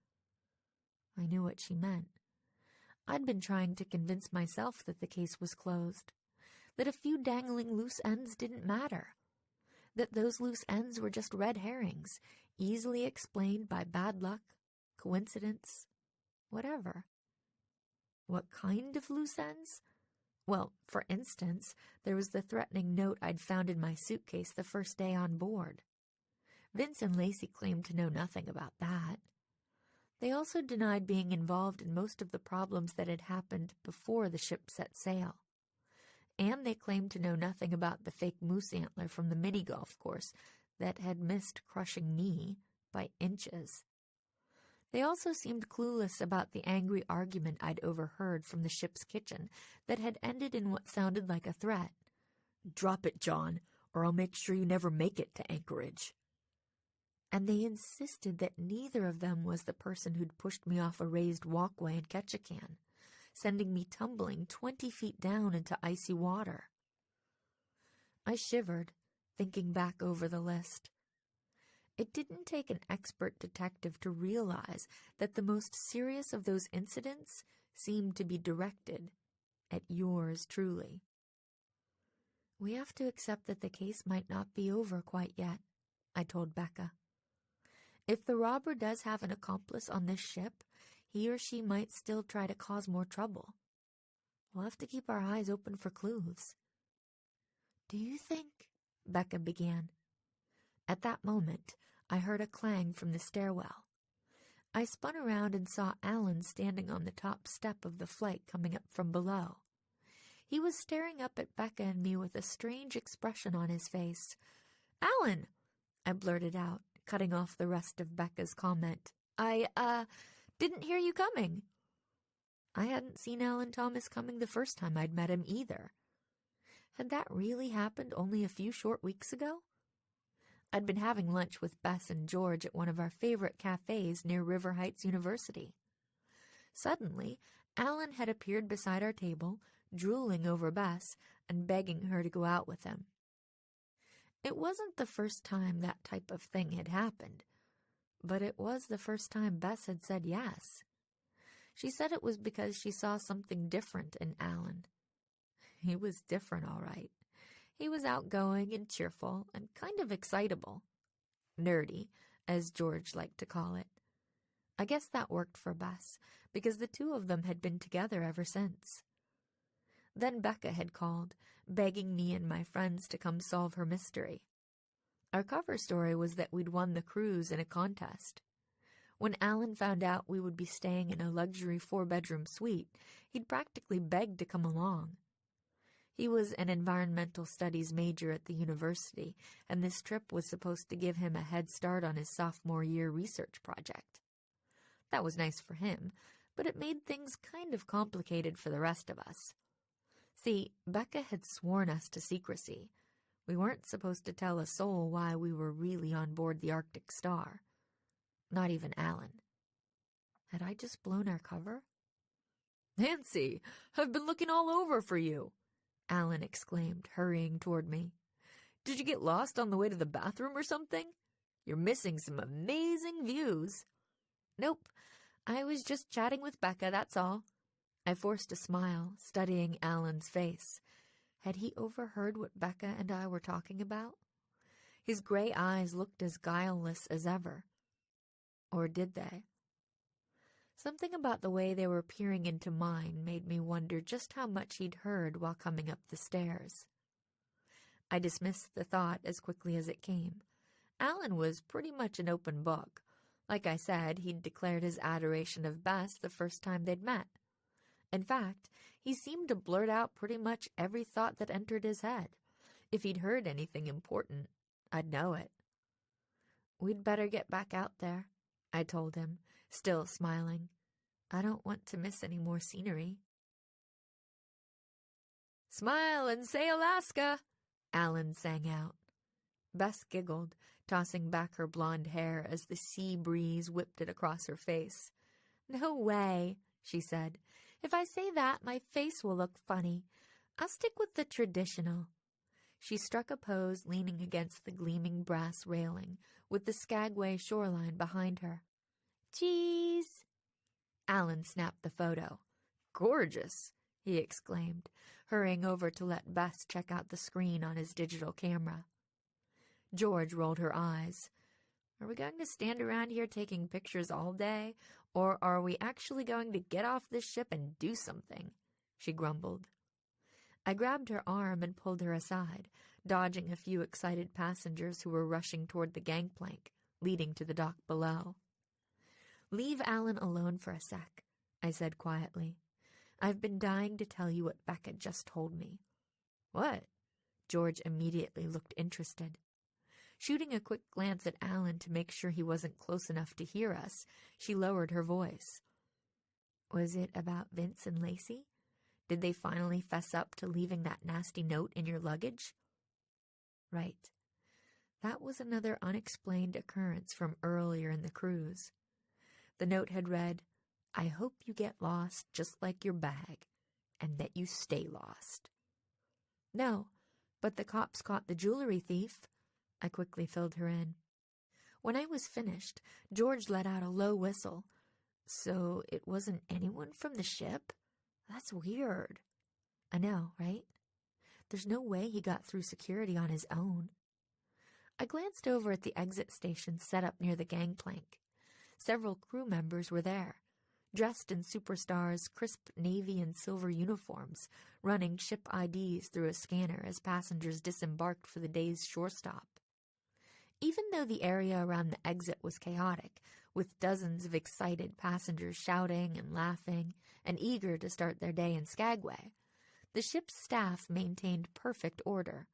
I knew what she meant. I'd been trying to convince myself that the case was closed, that a few dangling loose ends didn't matter, that those loose ends were just red herrings, easily explained by bad luck, coincidence, whatever. What kind of loose ends? Well, for instance, there was the threatening note I'd found in my suitcase the first day on board. Vince and Lacey claimed to know nothing about that. They also denied being involved in most of the problems that had happened before the ship set sail. And they claimed to know nothing about the fake moose antler from the mini-golf course that had missed crushing me by inches. They also seemed clueless about the angry argument I'd overheard from the ship's kitchen that had ended in what sounded like a threat. "Drop it, John, or I'll make sure you never make it to Anchorage." And they insisted that neither of them was the person who'd pushed me off a raised walkway in Ketchikan, sending me tumbling 20 feet down into icy water. I shivered, thinking back over the list. It didn't take an expert detective to realize that the most serious of those incidents seemed to be directed at yours truly. "We have to accept that the case might not be over quite yet," I told Becca. "If the robber does have an accomplice on this ship, he or she might still try to cause more trouble. We'll have to keep our eyes open for clues." "Do you think—" Becca began. At that moment, I heard a clang from the stairwell. I spun around and saw Alan standing on the top step of the flight coming up from below. He was staring up at Becca and me with a strange expression on his face. "Alan!" I blurted out, cutting off the rest of Becca's comment. I didn't hear you coming." I hadn't seen Alan Thomas coming the first time I'd met him either. Had that really happened only a few short weeks ago? I'd been having lunch with Bess and George at one of our favorite cafes near River Heights University. Suddenly, Alan had appeared beside our table, drooling over Bess and begging her to go out with him. It wasn't the first time that type of thing had happened, but it was the first time Bess had said yes. She said it was because she saw something different in Alan. He was different, all right. He was outgoing and cheerful and kind of excitable. Nerdy, as George liked to call it. I guess that worked for Bess, because the two of them had been together ever since. Then Becca had called, begging me and my friends to come solve her mystery. Our cover story was that we'd won the cruise in a contest. When Alan found out we would be staying in a luxury 4-bedroom suite, he'd practically begged to come along. He was an environmental studies major at the university, and this trip was supposed to give him a head start on his sophomore year research project. That was nice for him, but it made things kind of complicated for the rest of us. See, Becca had sworn us to secrecy. We weren't supposed to tell a soul why we were really on board the Arctic Star. Not even Alan. Had I just blown our cover? "Nancy, I've been looking all over for you," Alan exclaimed, hurrying toward me. "Did you get lost on the way to the bathroom or something? You're missing some amazing views." "Nope, I was just chatting with Becca, that's all." I forced a smile, studying Alan's face. Had he overheard what Becca and I were talking about? His gray eyes looked as guileless as ever. Or did they? Something about the way they were peering into mine made me wonder just how much he'd heard while coming up the stairs. I dismissed the thought as quickly as it came. Alan was pretty much an open book. Like I said, he'd declared his adoration of Bess the first time they'd met. In fact, he seemed to blurt out pretty much every thought that entered his head, If he'd heard anything important, I'd know it. We'd better get back out there, I told him, still smiling. I don't want to miss any more scenery. Smile and say Alaska, Alan sang out. Bess giggled, tossing back her blonde hair as the sea breeze whipped it across her face. No way, she said. If I say that, my face will look funny. I'll stick with the traditional. She struck a pose leaning against the gleaming brass railing, with the Skagway shoreline behind her. Cheese! Alan snapped the photo. Gorgeous, he exclaimed, hurrying over to let Bess check out the screen on his digital camera. George rolled her eyes. Are we going to stand around here taking pictures all day, or are we actually going to get off this ship and do something? She grumbled. I grabbed her arm and pulled her aside, dodging a few excited passengers who were rushing toward the gangplank, leading to the dock below. Leave Alan alone for a sec, I said quietly. I've been dying to tell you what Becca just told me. What? George immediately looked interested. Shooting a quick glance at Alan to make sure he wasn't close enough to hear us, she lowered her voice. Was it about Vince and Lacey? Did they finally fess up to leaving that nasty note in your luggage? Right. That was another unexplained occurrence from earlier in the cruise. The note had read, I hope you get lost just like your bag, and that you stay lost. No, but the cops caught the jewelry thief. I quickly filled her in. When I was finished, George let out a low whistle. So it wasn't anyone from the ship? That's weird. I know, right? There's no way he got through security on his own. I glanced over at the exit station set up near the gangplank. Several crew members were there, dressed in Superstar's crisp navy and silver uniforms, running ship IDs through a scanner as passengers disembarked for the day's shore stop. Even though the area around the exit was chaotic, with dozens of excited passengers shouting and laughing and eager to start their day in Skagway, the ship's staff maintained perfect order,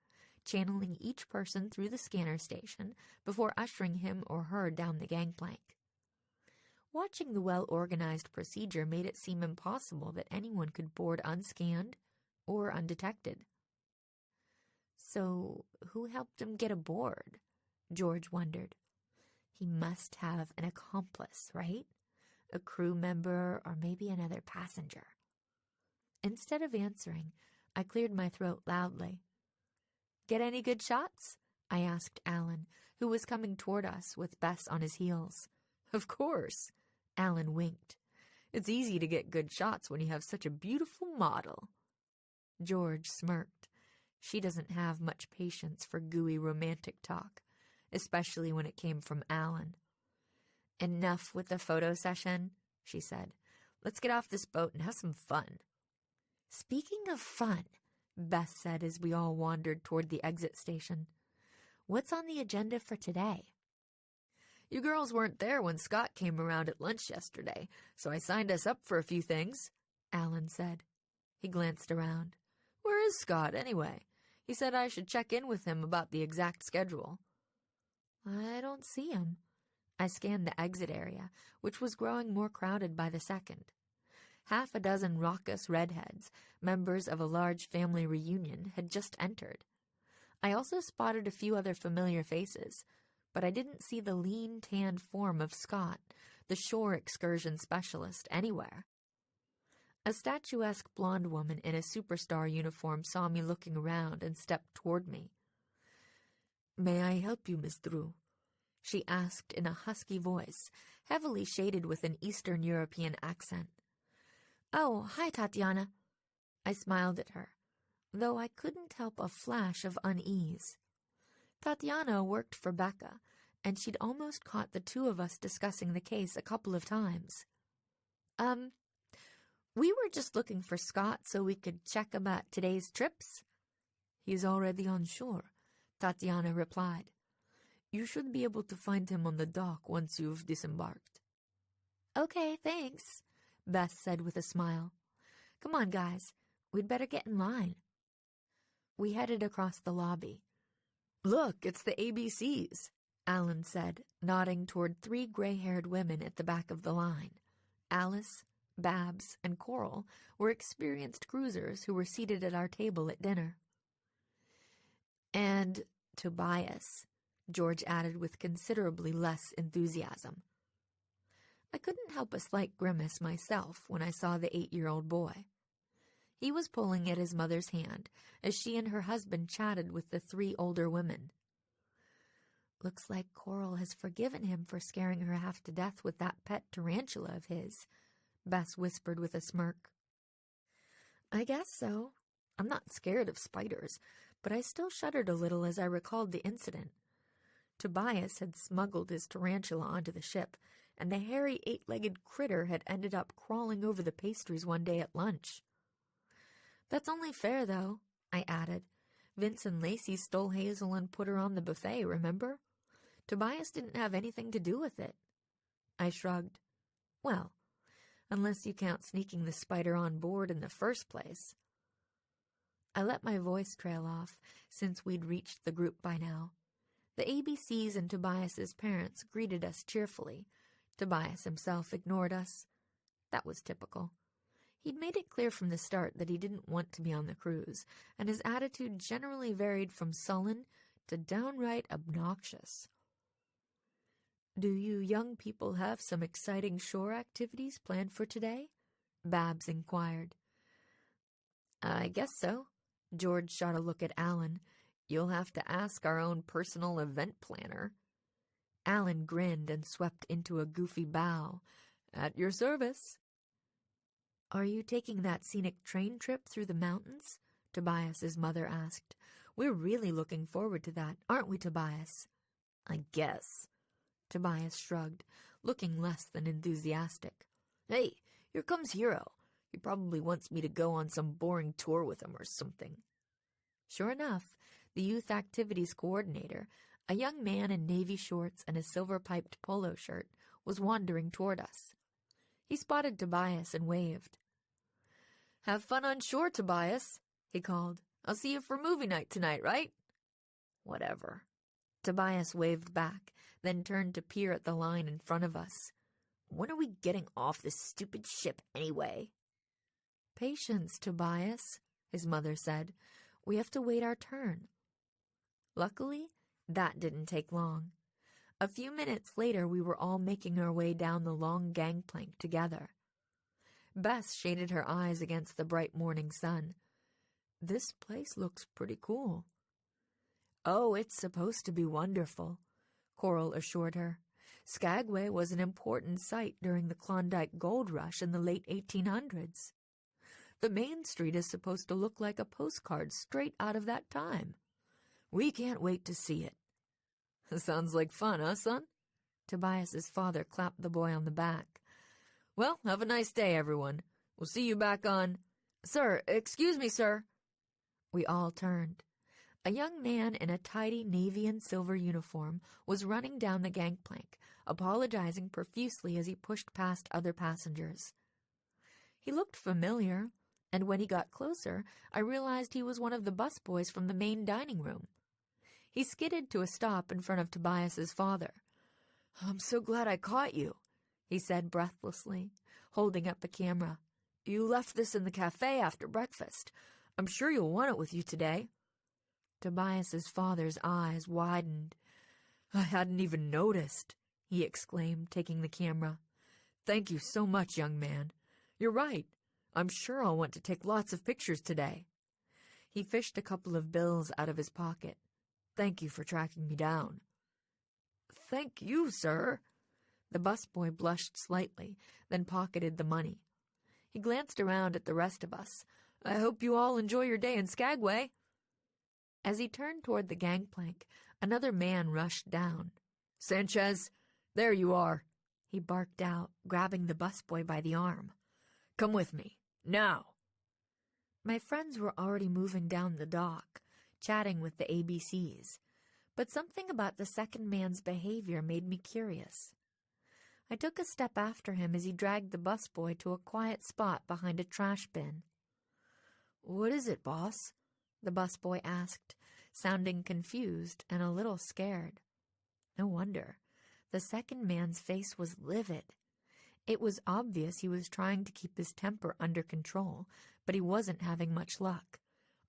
channeling each person through the scanner station before ushering him or her down the gangplank. Watching the well-organized procedure made it seem impossible that anyone could board unscanned or undetected. So, who helped him get aboard? George wondered. He must have an accomplice, right? A crew member or maybe another passenger. Instead of answering, I cleared my throat loudly. Get any good shots? I asked Alan, who was coming toward us with Bess on his heels. Of course, Alan winked. It's easy to get good shots when you have such a beautiful model. George smirked. She doesn't have much patience for gooey romantic talk, especially when it came from Alan. Enough with the photo session, she said. Let's get off this boat and have some fun. Speaking of fun, Bess said as we all wandered toward the exit station. What's on the agenda for today? You girls weren't there when Scott came around at lunch yesterday, so I signed us up for a few things, Alan said. He glanced around. Where is Scott, anyway? He said I should check in with him about the exact schedule. I don't see him. I scanned the exit area, which was growing more crowded by the second. Half a dozen raucous redheads, members of a large family reunion, had just entered. I also spotted a few other familiar faces, but I didn't see the lean, tanned form of Scott, the shore excursion specialist, anywhere. A statuesque blonde woman in a Superstar uniform saw me looking around and stepped toward me. May I help you, Miss Drew? She asked in a husky voice, heavily shaded with an Eastern European accent. Oh, hi, Tatiana. I smiled at her, though I couldn't help a flash of unease. Tatiana worked for Becca, and she'd almost caught the two of us discussing the case a couple of times. We were just looking for Scott so we could check about today's trips. He's already on shore, Tatiana replied. You should be able to find him on the dock once you've disembarked. Okay, thanks, Beth said with a smile. Come on, guys. We'd better get in line. We headed across the lobby. "Look, it's the ABCs," Alan said, nodding toward 3 gray-haired women at the back of the line. Alice, Babs, and Coral were experienced cruisers who were seated at our table at dinner. "And Tobias," George added with considerably less enthusiasm. I couldn't help a slight grimace myself when I saw the 8-year-old boy. He was pulling at his mother's hand as she and her husband chatted with the 3 older women. "Looks like Coral has forgiven him for scaring her half to death with that pet tarantula of his," Bess whispered with a smirk. "I guess so. I'm not scared of spiders, but I still shuddered a little as I recalled the incident. Tobias had smuggled his tarantula onto the ship, and the hairy 8-legged critter had ended up crawling over the pastries one day at lunch. "That's only fair, though," I added. "Vince and Lacey stole Hazel and put her on the buffet, remember? Tobias didn't have anything to do with it." I shrugged. "Well, unless you count sneaking the spider on board in the first place." I let my voice trail off, since we'd reached the group by now. The ABCs and Tobias's parents greeted us cheerfully. Tobias himself ignored us. That was typical. He'd made it clear from the start that he didn't want to be on the cruise, and his attitude generally varied from sullen to downright obnoxious. "Do you young people have some exciting shore activities planned for today?" Babs inquired. "I guess so." George shot a look at Alan. "You'll have to ask our own personal event planner." Alan grinned and swept into a goofy bow. "At your service." "Are you taking that scenic train trip through the mountains?" Tobias's mother asked. "We're really looking forward to that, aren't we, Tobias?" "I guess." Tobias shrugged, looking less than enthusiastic. "Hey, here comes Hero. He probably wants me to go on some boring tour with him or something." Sure enough, the youth activities coordinator, a young man in navy shorts and a silver-piped polo shirt, was wandering toward us. He spotted Tobias and waved. "Have fun on shore, Tobias," he called. "I'll see you for movie night tonight, right?" "Whatever." Tobias waved back, then turned to peer at the line in front of us. "When are we getting off this stupid ship anyway?" "Patience, Tobias," his mother said. "We have to wait our turn." Luckily, that didn't take long. A few minutes later, we were all making our way down the long gangplank together. Bess shaded her eyes against the bright morning sun. "This place looks pretty cool." "Oh, it's supposed to be wonderful," Coral assured her. "Skagway was an important site during the Klondike Gold Rush in the late 1800s. The main street is supposed to look like a postcard straight out of that time. We can't wait to see it." "Sounds like fun, huh, son?" Tobias's father clapped the boy on the back. "Well, have a nice day, everyone. We'll see you back on—" "Sir, excuse me, sir." We all turned. A young man in a tidy navy and silver uniform was running down the gangplank, apologizing profusely as he pushed past other passengers. He looked familiar, and when he got closer, I realized he was one of the busboys from the main dining room. He skidded to a stop in front of Tobias's father. "I'm so glad I caught you," he said breathlessly, holding up the camera. "You left this in the cafe after breakfast. I'm sure you'll want it with you today." Tobias's father's eyes widened. "I hadn't even noticed," he exclaimed, taking the camera. "Thank you so much, young man. You're right. I'm sure I'll want to take lots of pictures today." He fished a couple of bills out of his pocket. "Thank you for tracking me down." "Thank you, sir." The busboy blushed slightly, then pocketed the money. He glanced around at the rest of us. "I hope you all enjoy your day in Skagway." As he turned toward the gangplank, another man rushed down. "Sanchez, there you are," he barked out, grabbing the busboy by the arm. "Come with me, now." My friends were already moving down the dock, chatting with the ABCs, but something about the second man's behavior made me curious. I took a step after him as he dragged the busboy to a quiet spot behind a trash bin. "What is it, boss?" the busboy asked, sounding confused and a little scared. No wonder. The second man's face was livid. It was obvious he was trying to keep his temper under control, but he wasn't having much luck.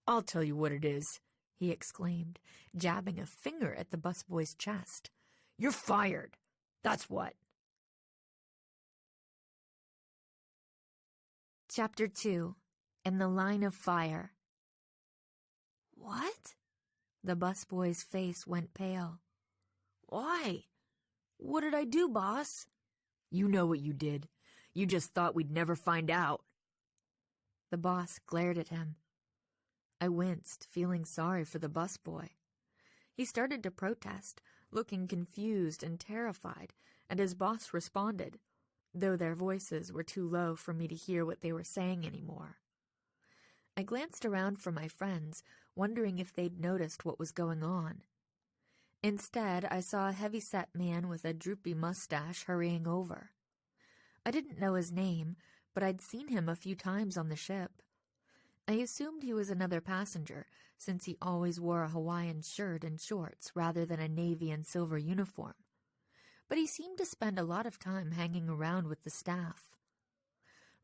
"I'll tell you what it is," he exclaimed, jabbing a finger at the busboy's chest. "You're fired. That's what." Chapter 2. In the Line of Fire. What? The busboy's face went pale. "Why? What did I do, boss?" "You know what you did. You just thought we'd never find out." The boss glared at him. I winced, feeling sorry for the busboy. He started to protest, looking confused and terrified, and his boss responded, though their voices were too low for me to hear what they were saying anymore. I glanced around for my friends, wondering if they'd noticed what was going on. Instead, I saw a heavy-set man with a droopy mustache hurrying over. I didn't know his name, but I'd seen him a few times on the ship. I assumed he was another passenger, since he always wore a Hawaiian shirt and shorts rather than a navy and silver uniform. But he seemed to spend a lot of time hanging around with the staff.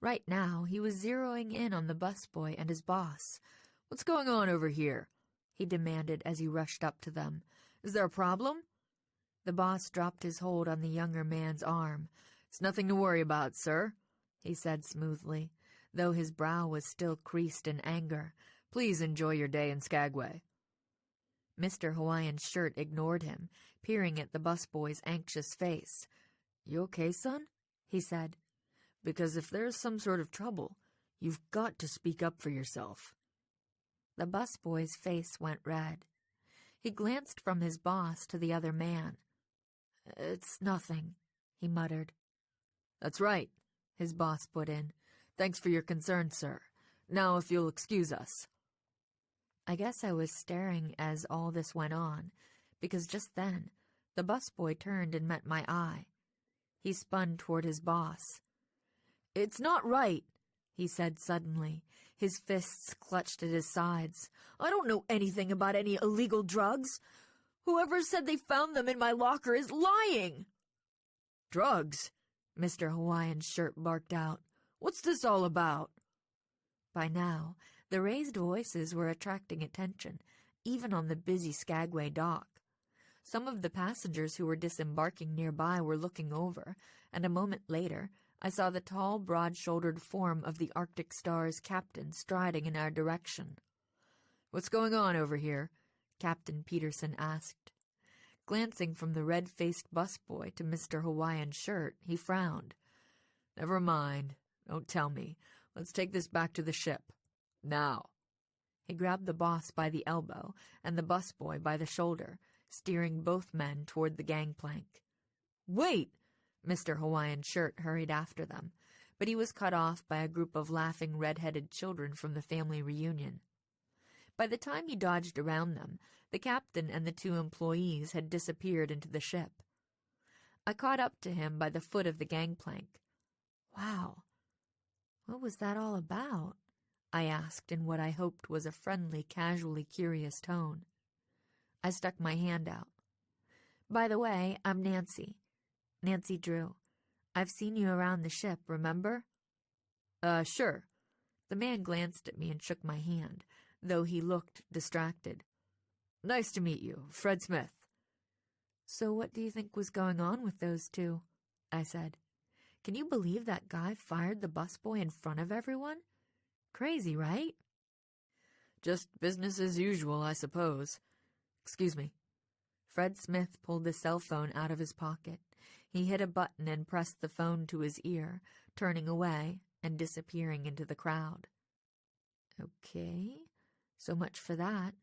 Right now, he was zeroing in on the busboy and his boss. "What's going on over here?" he demanded as he rushed up to them. "Is there a problem?" The boss dropped his hold on the younger man's arm. "It's nothing to worry about, sir," he said smoothly, though his brow was still creased in anger. "Please enjoy your day in Skagway." Mr. Hawaiian's shirt ignored him, peering at the busboy's anxious face. "You okay, son?" he said. "Because if there's some sort of trouble, you've got to speak up for yourself." The busboy's face went red. He glanced from his boss to the other man. "It's nothing," he muttered. "That's right," his boss put in. "Thanks for your concern, sir. Now if you'll excuse us." I guess I was staring as all this went on, because just then, the busboy turned and met my eye. He spun toward his boss. "It's not right," he said suddenly, his fists clutched at his sides. "I don't know anything about any illegal drugs. Whoever said they found them in my locker is lying." "Drugs?" Mr. Hawaiian's shirt barked out. "What's this all about?" By now, the raised voices were attracting attention, even on the busy Skagway dock. Some of the passengers who were disembarking nearby were looking over, and a moment later, I saw the tall, broad-shouldered form of the Arctic Star's captain striding in our direction. "What's going on over here?" Captain Peterson asked. Glancing from the red-faced busboy to Mr. Hawaiian's shirt, he frowned. "Never mind. Don't tell me. Let's take this back to the ship. Now." He grabbed the boss by the elbow and the busboy by the shoulder, steering both men toward the gangplank. "Wait!" Mr. Hawaiian's shirt hurried after them, but he was cut off by a group of laughing red-headed children from the family reunion. By the time he dodged around them, the captain and the two employees had disappeared into the ship. I caught up to him by the foot of the gangplank. "Wow, what was that all about?" I asked in what I hoped was a friendly, casually curious tone. I stuck my hand out. "By the way, I'm Nancy. Nancy Drew. I've seen you around the ship, remember?" Sure." The man glanced at me and shook my hand, though he looked distracted. "Nice to meet you, Fred Smith." "So what do you think was going on with those two?" I said. "Can you believe that guy fired the busboy in front of everyone? Crazy, right?" "Just business as usual, I suppose. Excuse me." Fred Smith pulled the cell phone out of his pocket. He hit a button and pressed the phone to his ear, turning away and disappearing into the crowd. Okay, so much for that.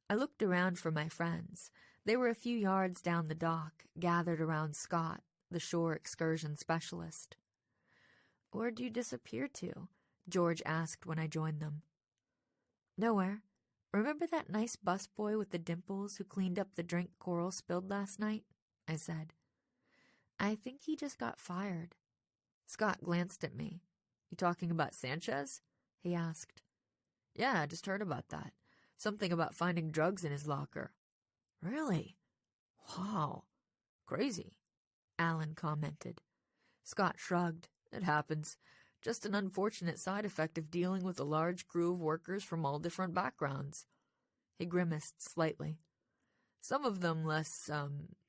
I looked around for my friends. They were a few yards down the dock, gathered around Scott, the shore excursion specialist. "Where'd you disappear to?" George asked when I joined them. "Nowhere. Remember that nice busboy with the dimples who cleaned up the drink Coral spilled last night?" I said. "I think he just got fired." Scott glanced at me. "You talking about Sanchez?" he asked. "Yeah, I just heard about that. Something about finding drugs in his locker. Really? Wow. Crazy, Alan commented. Scott shrugged. It happens. Just an unfortunate side effect of dealing with a large crew of workers from all different backgrounds. He grimaced slightly. Some of them less,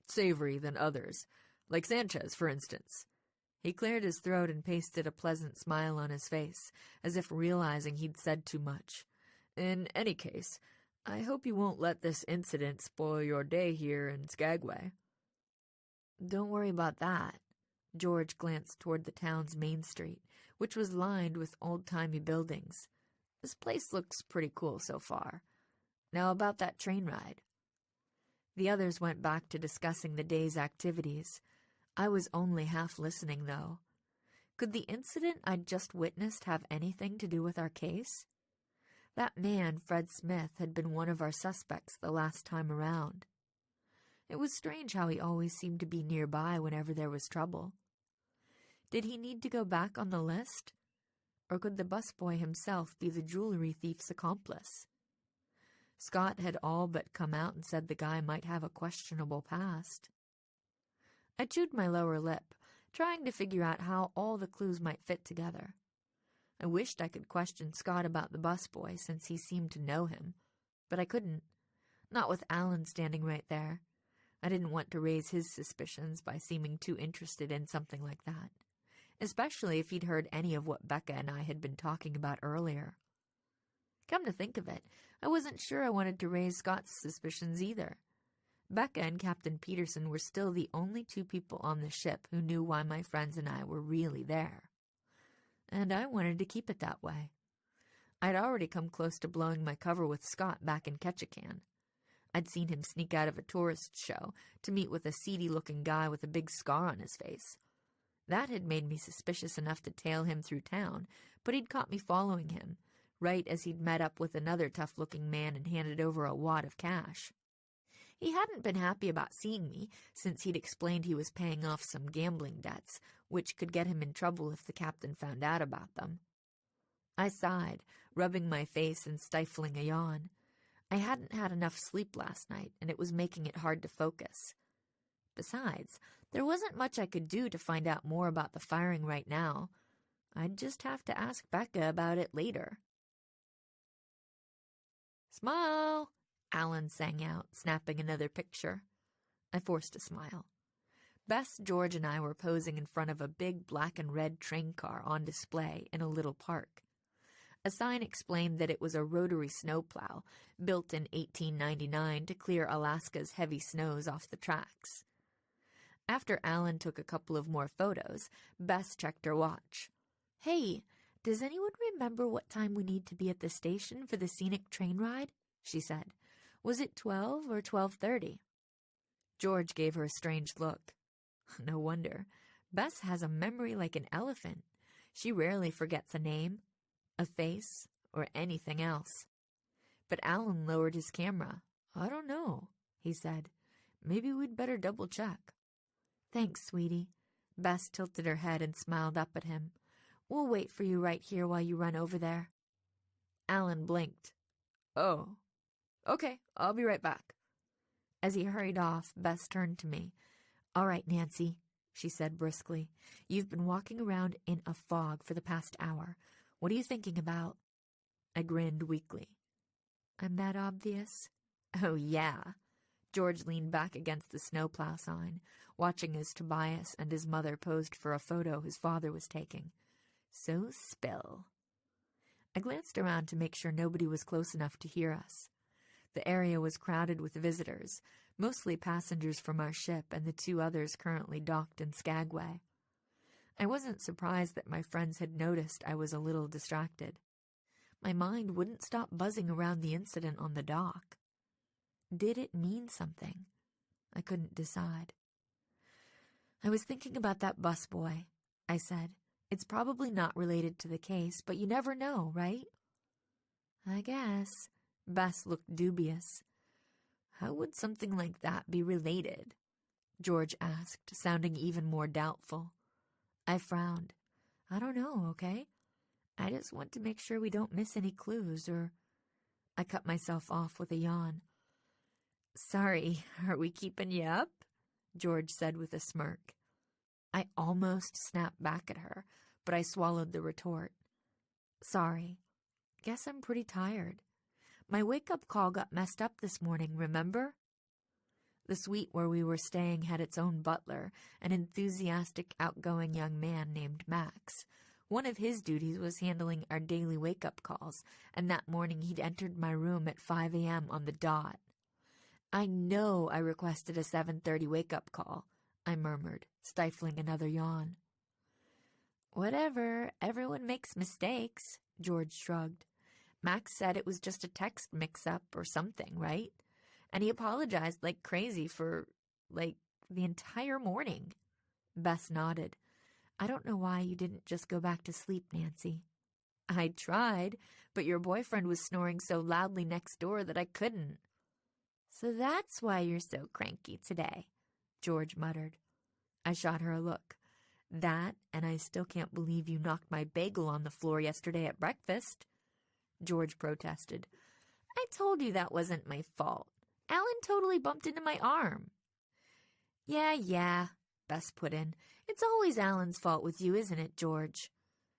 savory than others. Like Sanchez, for instance. He cleared his throat and pasted a pleasant smile on his face, as if realizing he'd said too much. In any case, I hope you won't let this incident spoil your day here in Skagway. Don't worry about that. George glanced toward the town's main street, which was lined with old-timey buildings. This place looks pretty cool so far. Now about that train ride. The others went back to discussing the day's activities. I was only half listening, though. Could the incident I'd just witnessed have anything to do with our case? That man, Fred Smith, had been one of our suspects the last time around. It was strange how he always seemed to be nearby whenever there was trouble. Did he need to go back on the list? Or could the busboy himself be the jewelry thief's accomplice? Scott had all but come out and said the guy might have a questionable past. I chewed my lower lip, trying to figure out how all the clues might fit together. I wished I could question Scott about the busboy since he seemed to know him, but I couldn't. Not with Alan standing right there. I didn't want to raise his suspicions by seeming too interested in something like that, especially if he'd heard any of what Becca and I had been talking about earlier. Come to think of it, I wasn't sure I wanted to raise Scott's suspicions either. Becca and Captain Peterson were still the only two people on the ship who knew why my friends and I were really there. And I wanted to keep it that way. I'd already come close to blowing my cover with Scott back in Ketchikan. I'd seen him sneak out of a tourist show to meet with a seedy-looking guy with a big scar on his face. That had made me suspicious enough to tail him through town, but he'd caught me following him, right as he'd met up with another tough-looking man and handed over a wad of cash. He hadn't been happy about seeing me, since he'd explained he was paying off some gambling debts, which could get him in trouble if the captain found out about them. I sighed, rubbing my face and stifling a yawn. I hadn't had enough sleep last night, and it was making it hard to focus. Besides, there wasn't much I could do to find out more about the firing right now. I'd just have to ask Becca about it later. "Smile!" Alan sang out, snapping another picture. I forced a smile. Bess, George, and I were posing in front of a big black and red train car on display in a little park. A sign explained that it was a rotary snowplow, built in 1899 to clear Alaska's heavy snows off the tracks. After Alan took a couple of more photos, Bess checked her watch. "Hey, does anyone remember what time we need to be at the station for the scenic train ride?" she said. "Was it 12 or 12:30? George gave her a strange look. No wonder. Bess has a memory like an elephant. She rarely forgets a name, a face, or anything else. But Alan lowered his camera. "I don't know," he said. "Maybe we'd better double-check." "Thanks, sweetie." Bess tilted her head and smiled up at him. "We'll wait for you right here while you run over there." Alan blinked. "Oh. Okay, I'll be right back." As he hurried off, Bess turned to me. "All right, Nancy," she said briskly. "You've been walking around in a fog for the past hour. What are you thinking about?" I grinned weakly. "I'm that obvious?" "Oh, yeah." George leaned back against the snowplow sign, watching as Tobias and his mother posed for a photo his father was taking. "So spill." I glanced around to make sure nobody was close enough to hear us. The area was crowded with visitors, mostly passengers from our ship and the two others currently docked in Skagway. I wasn't surprised that my friends had noticed I was a little distracted. My mind wouldn't stop buzzing around the incident on the dock. Did it mean something? I couldn't decide. "I was thinking about that busboy," I said. "It's probably not related to the case, but you never know, right?" "I guess." Bess looked dubious. "How would something like that be related?" George asked, sounding even more doubtful. I frowned. "I don't know, okay? I just want to make sure we don't miss any clues, or I cut myself off with a yawn. "Sorry, are we keeping you up?" George said with a smirk. I almost snapped back at her, but I swallowed the retort. "Sorry. Guess I'm pretty tired. My wake-up call got messed up this morning, remember?" The suite where we were staying had its own butler, an enthusiastic, outgoing young man named Max. One of his duties was handling our daily wake-up calls, and that morning he'd entered my room at 5 a.m. on the dot. "I know I requested a 7:30 wake-up call," I murmured, stifling another yawn. "Whatever, everyone makes mistakes," George shrugged. "Max said it was just a text mix-up or something, right? And he apologized like crazy for, the entire morning." Bess nodded. "I don't know why you didn't just go back to sleep, Nancy." "I tried, but your boyfriend was snoring so loudly next door that I couldn't." "So that's why you're so cranky today," George muttered. I shot her a look. "That, and I still can't believe you knocked my bagel on the floor yesterday at breakfast." George protested. "I told you that wasn't my fault. Alan totally bumped into my arm." Yeah, Bess put in. "It's always Alan's fault with you, isn't it, George?"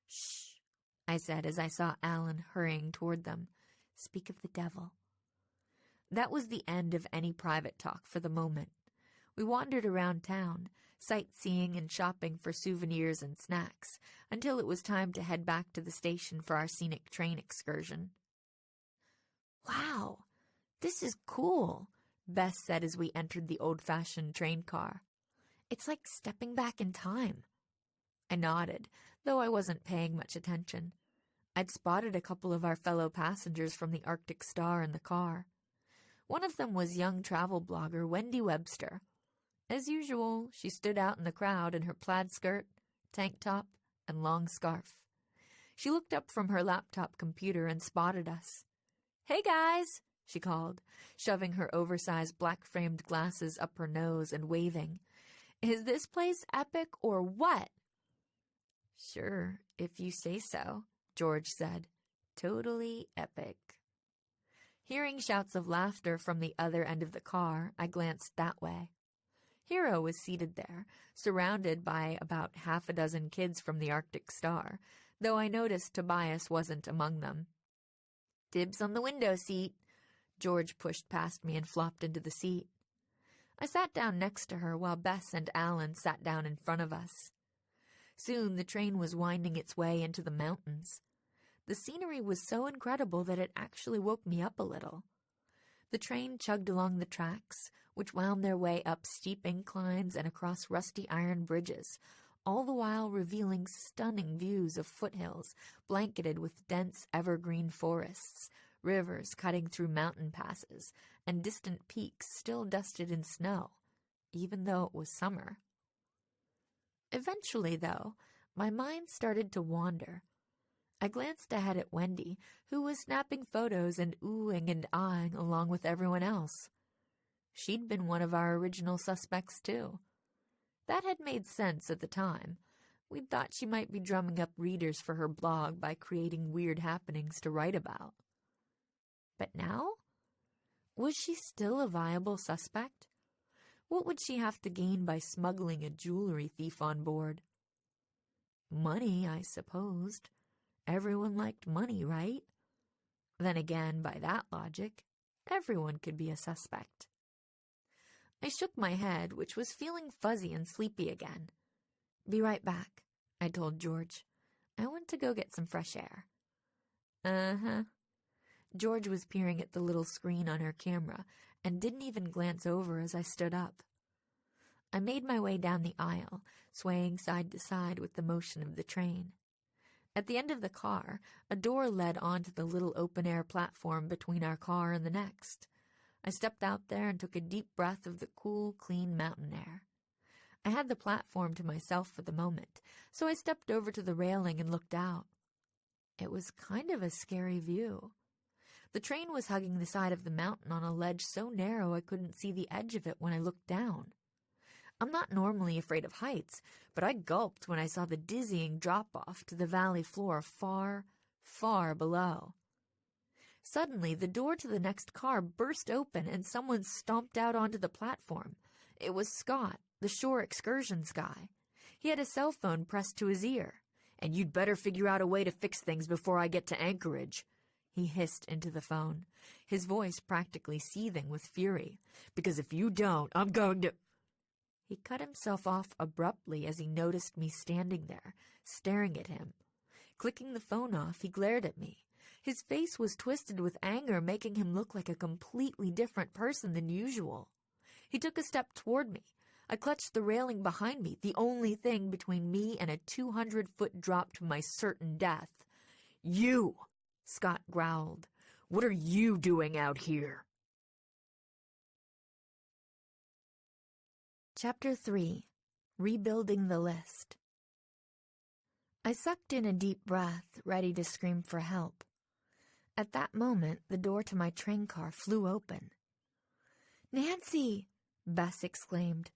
"Shh," I said as I saw Alan hurrying toward them. "Speak of the devil." That was the end of any private talk for the moment. We wandered around town, sightseeing and shopping for souvenirs and snacks, until it was time to head back to the station for our scenic train excursion. "Wow, this is cool," Bess said as we entered the old-fashioned train car. "It's like stepping back in time." I nodded, though I wasn't paying much attention. I'd spotted a couple of our fellow passengers from the Arctic Star in the car. One of them was young travel blogger Wendy Webster. As usual, she stood out in the crowd in her plaid skirt, tank top, and long scarf. She looked up from her laptop computer and spotted us. "Hey, guys," she called, shoving her oversized black-framed glasses up her nose and waving. "Is this place epic or what?" "Sure, if you say so," George said. "Totally epic." Hearing shouts of laughter from the other end of the car, I glanced that way. Hero was seated there, surrounded by about half a dozen kids from the Arctic Star, though I noticed Tobias wasn't among them. "Dibs on the window seat." George pushed past me and flopped into the seat. I sat down next to her while Bess and Alan sat down in front of us. Soon the train was winding its way into the mountains. The scenery was so incredible that it actually woke me up a little. The train chugged along the tracks, which wound their way up steep inclines and across rusty iron bridges, all the while revealing stunning views of foothills blanketed with dense evergreen forests, rivers cutting through mountain passes, and distant peaks still dusted in snow, even though it was summer. Eventually, though, my mind started to wander. I glanced ahead at Wendy, who was snapping photos and oohing and ahhing along with everyone else. She'd been one of our original suspects, too. That had made sense at the time. We'd thought she might be drumming up readers for her blog by creating weird happenings to write about. But now? Was she still a viable suspect? What would she have to gain by smuggling a jewelry thief on board? Money, I supposed. Everyone liked money, right? Then again, by that logic, everyone could be a suspect. I shook my head, which was feeling fuzzy and sleepy again. "Be right back," I told George. "I want to go get some fresh air." Uh-huh. George was peering at the little screen on her camera and didn't even glance over as I stood up. I made my way down the aisle, swaying side to side with the motion of the train. At the end of the car, a door led onto the little open-air platform between our car and the next. I stepped out there and took a deep breath of the cool, clean mountain air. I had the platform to myself for the moment, so I stepped over to the railing and looked out. It was kind of a scary view. The train was hugging the side of the mountain on a ledge so narrow I couldn't see the edge of it when I looked down. I'm not normally afraid of heights, but I gulped when I saw the dizzying drop-off to the valley floor far, far below. Suddenly, the door to the next car burst open and someone stomped out onto the platform. It was Scott, the shore excursions guy. He had a cell phone pressed to his ear. "And you'd better figure out a way to fix things before I get to Anchorage," he hissed into the phone, his voice practically seething with fury. "Because if you don't, I'm going to—" He cut himself off abruptly as he noticed me standing there, staring at him. Clicking the phone off, he glared at me. His face was twisted with anger, making him look like a completely different person than usual. He took a step toward me. I clutched the railing behind me, the only thing between me and a 200-foot drop to my certain death. "You!" Scott growled. "What are you doing out here?" Chapter 3. Rebuilding the List. I sucked in a deep breath, ready to scream for help. At that moment, the door to my train car flew open. "Nancy!" Bess exclaimed.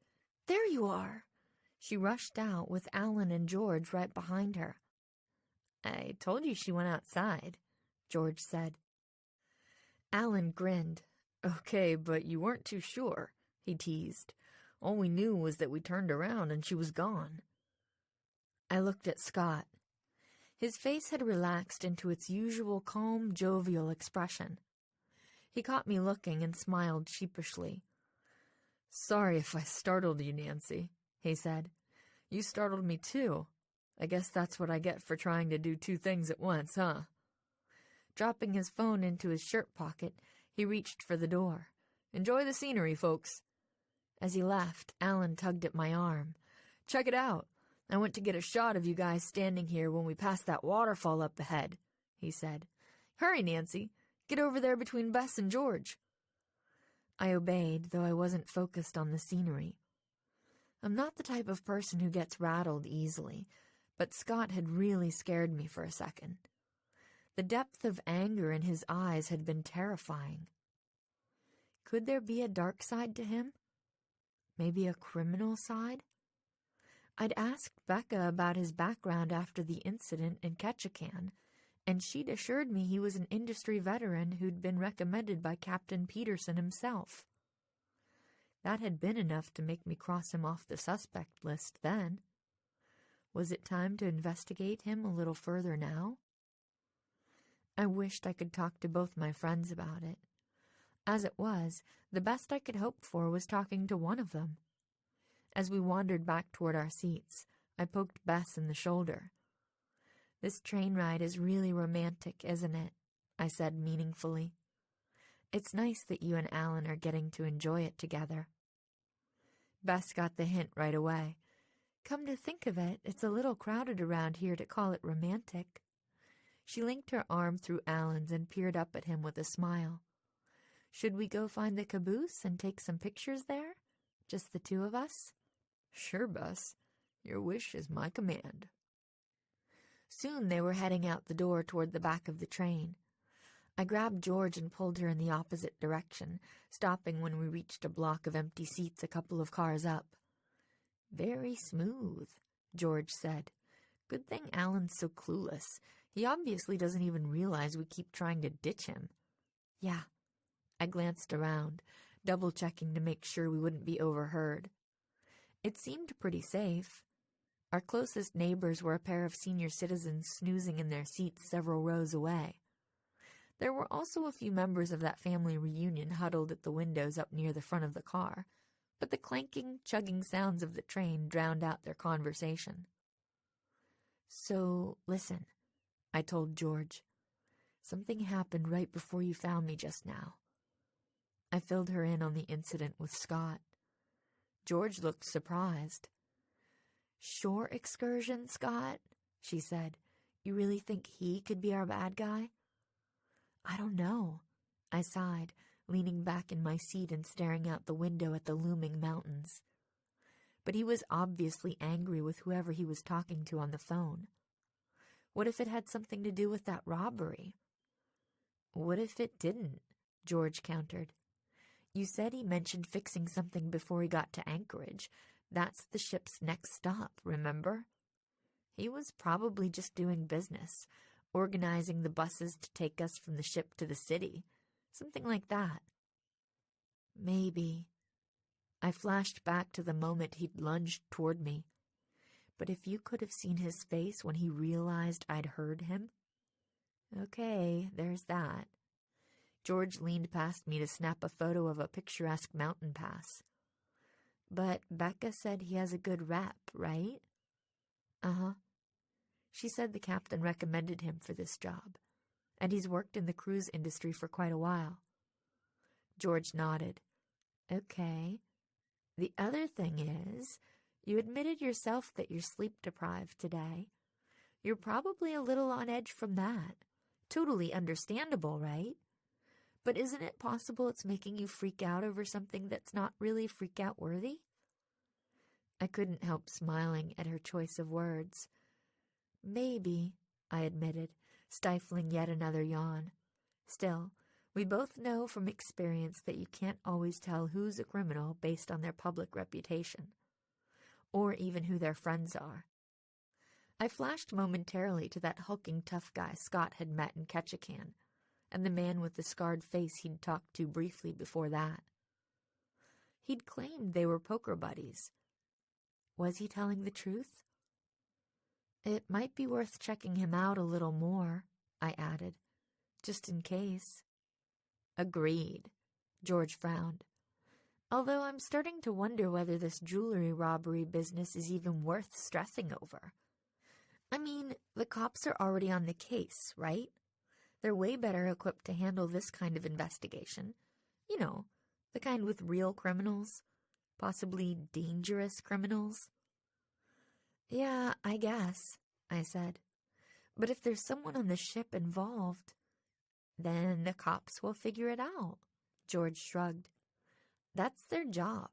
"There you are!" She rushed out with Alan and George right behind her. "I told you she went outside," George said. Alan grinned. "Okay, but you weren't too sure," he teased. "All we knew was that we turned around and she was gone." I looked at Scott. His face had relaxed into its usual calm, jovial expression. He caught me looking and smiled sheepishly. "Sorry if I startled you, Nancy," he said. "You startled me too. I guess that's what I get for trying to do two things at once, huh?" Dropping his phone into his shirt pocket, he reached for the door. "Enjoy the scenery, folks." As he left, Alan tugged at my arm. "Check it out. I went to get a shot of you guys standing here when we passed that waterfall up ahead," he said. "Hurry, Nancy. Get over there between Bess and George." I obeyed, though I wasn't focused on the scenery. I'm not the type of person who gets rattled easily, but Scott had really scared me for a second. The depth of anger in his eyes had been terrifying. Could there be a dark side to him? Maybe a criminal side? I'd asked Becca about his background after the incident in Ketchikan, and she'd assured me he was an industry veteran who'd been recommended by Captain Peterson himself. That had been enough to make me cross him off the suspect list then. Was it time to investigate him a little further now? I wished I could talk to both my friends about it. As it was, the best I could hope for was talking to one of them. As we wandered back toward our seats, I poked Bess in the shoulder. "This train ride is really romantic, isn't it?" I said meaningfully. "It's nice that you and Alan are getting to enjoy it together." Bess got the hint right away. "Come to think of it, it's a little crowded around here to call it romantic." She linked her arm through Alan's and peered up at him with a smile. "Should we go find the caboose and take some pictures there? Just the two of us?" "Sure, Bess. Your wish is my command." Soon they were heading out the door toward the back of the train. I grabbed George and pulled her in the opposite direction, stopping when we reached a block of empty seats a couple of cars up. "Very smooth," George said. "Good thing Alan's so clueless. He obviously doesn't even realize we keep trying to ditch him." "Yeah." I glanced around, double-checking to make sure we wouldn't be overheard. It seemed pretty safe. Our closest neighbors were a pair of senior citizens snoozing in their seats several rows away. There were also a few members of that family reunion huddled at the windows up near the front of the car, but the clanking, chugging sounds of the train drowned out their conversation. "So, listen," I told George. "Something happened right before you found me just now." I filled her in on the incident with Scott. George looked surprised. "Shore excursion, Scott?" she said. "You really think he could be our bad guy?" "I don't know," I sighed, leaning back in my seat and staring out the window at the looming mountains. But he was obviously angry with whoever he was talking to on the phone. What if it had something to do with that robbery? "What if it didn't?" George countered. "You said he mentioned fixing something before he got to Anchorage. That's the ship's next stop, remember? He was probably just doing business. organizing the buses to take us from the ship to the city. Something like that. Maybe. I flashed back to the moment he'd lunged toward me. But if you could have seen his face when he realized I'd heard him. Okay, there's that. George leaned past me to snap a photo of a picturesque mountain pass. But Becca said he has a good rep, right? Uh-huh. She said the captain recommended him for this job, and he's worked in the cruise industry for quite a while. George nodded. Okay. The other thing is, you admitted yourself that you're sleep-deprived today. You're probably a little on edge from that. Totally understandable, right? But isn't it possible it's making you freak out over something that's not really freak-out worthy? I couldn't help smiling at her choice of words. Maybe, I admitted, stifling yet another yawn. Still, we both know from experience that you can't always tell who's a criminal based on their public reputation, or even who their friends are. I flashed momentarily to that hulking tough guy Scott had met in Ketchikan, and the man with the scarred face he'd talked to briefly before that. He'd claimed they were poker buddies. Was he telling the truth? It might be worth checking him out a little more, I added, just in case. Agreed. George frowned. Although I'm starting to wonder whether this jewelry robbery business is even worth stressing over. I mean, the cops are already on the case, right? They're way better equipped to handle this kind of investigation. You know, the kind with real criminals, possibly dangerous criminals. Yeah, I guess, I said. But if there's someone on the ship involved, then the cops will figure it out, George shrugged. That's their job.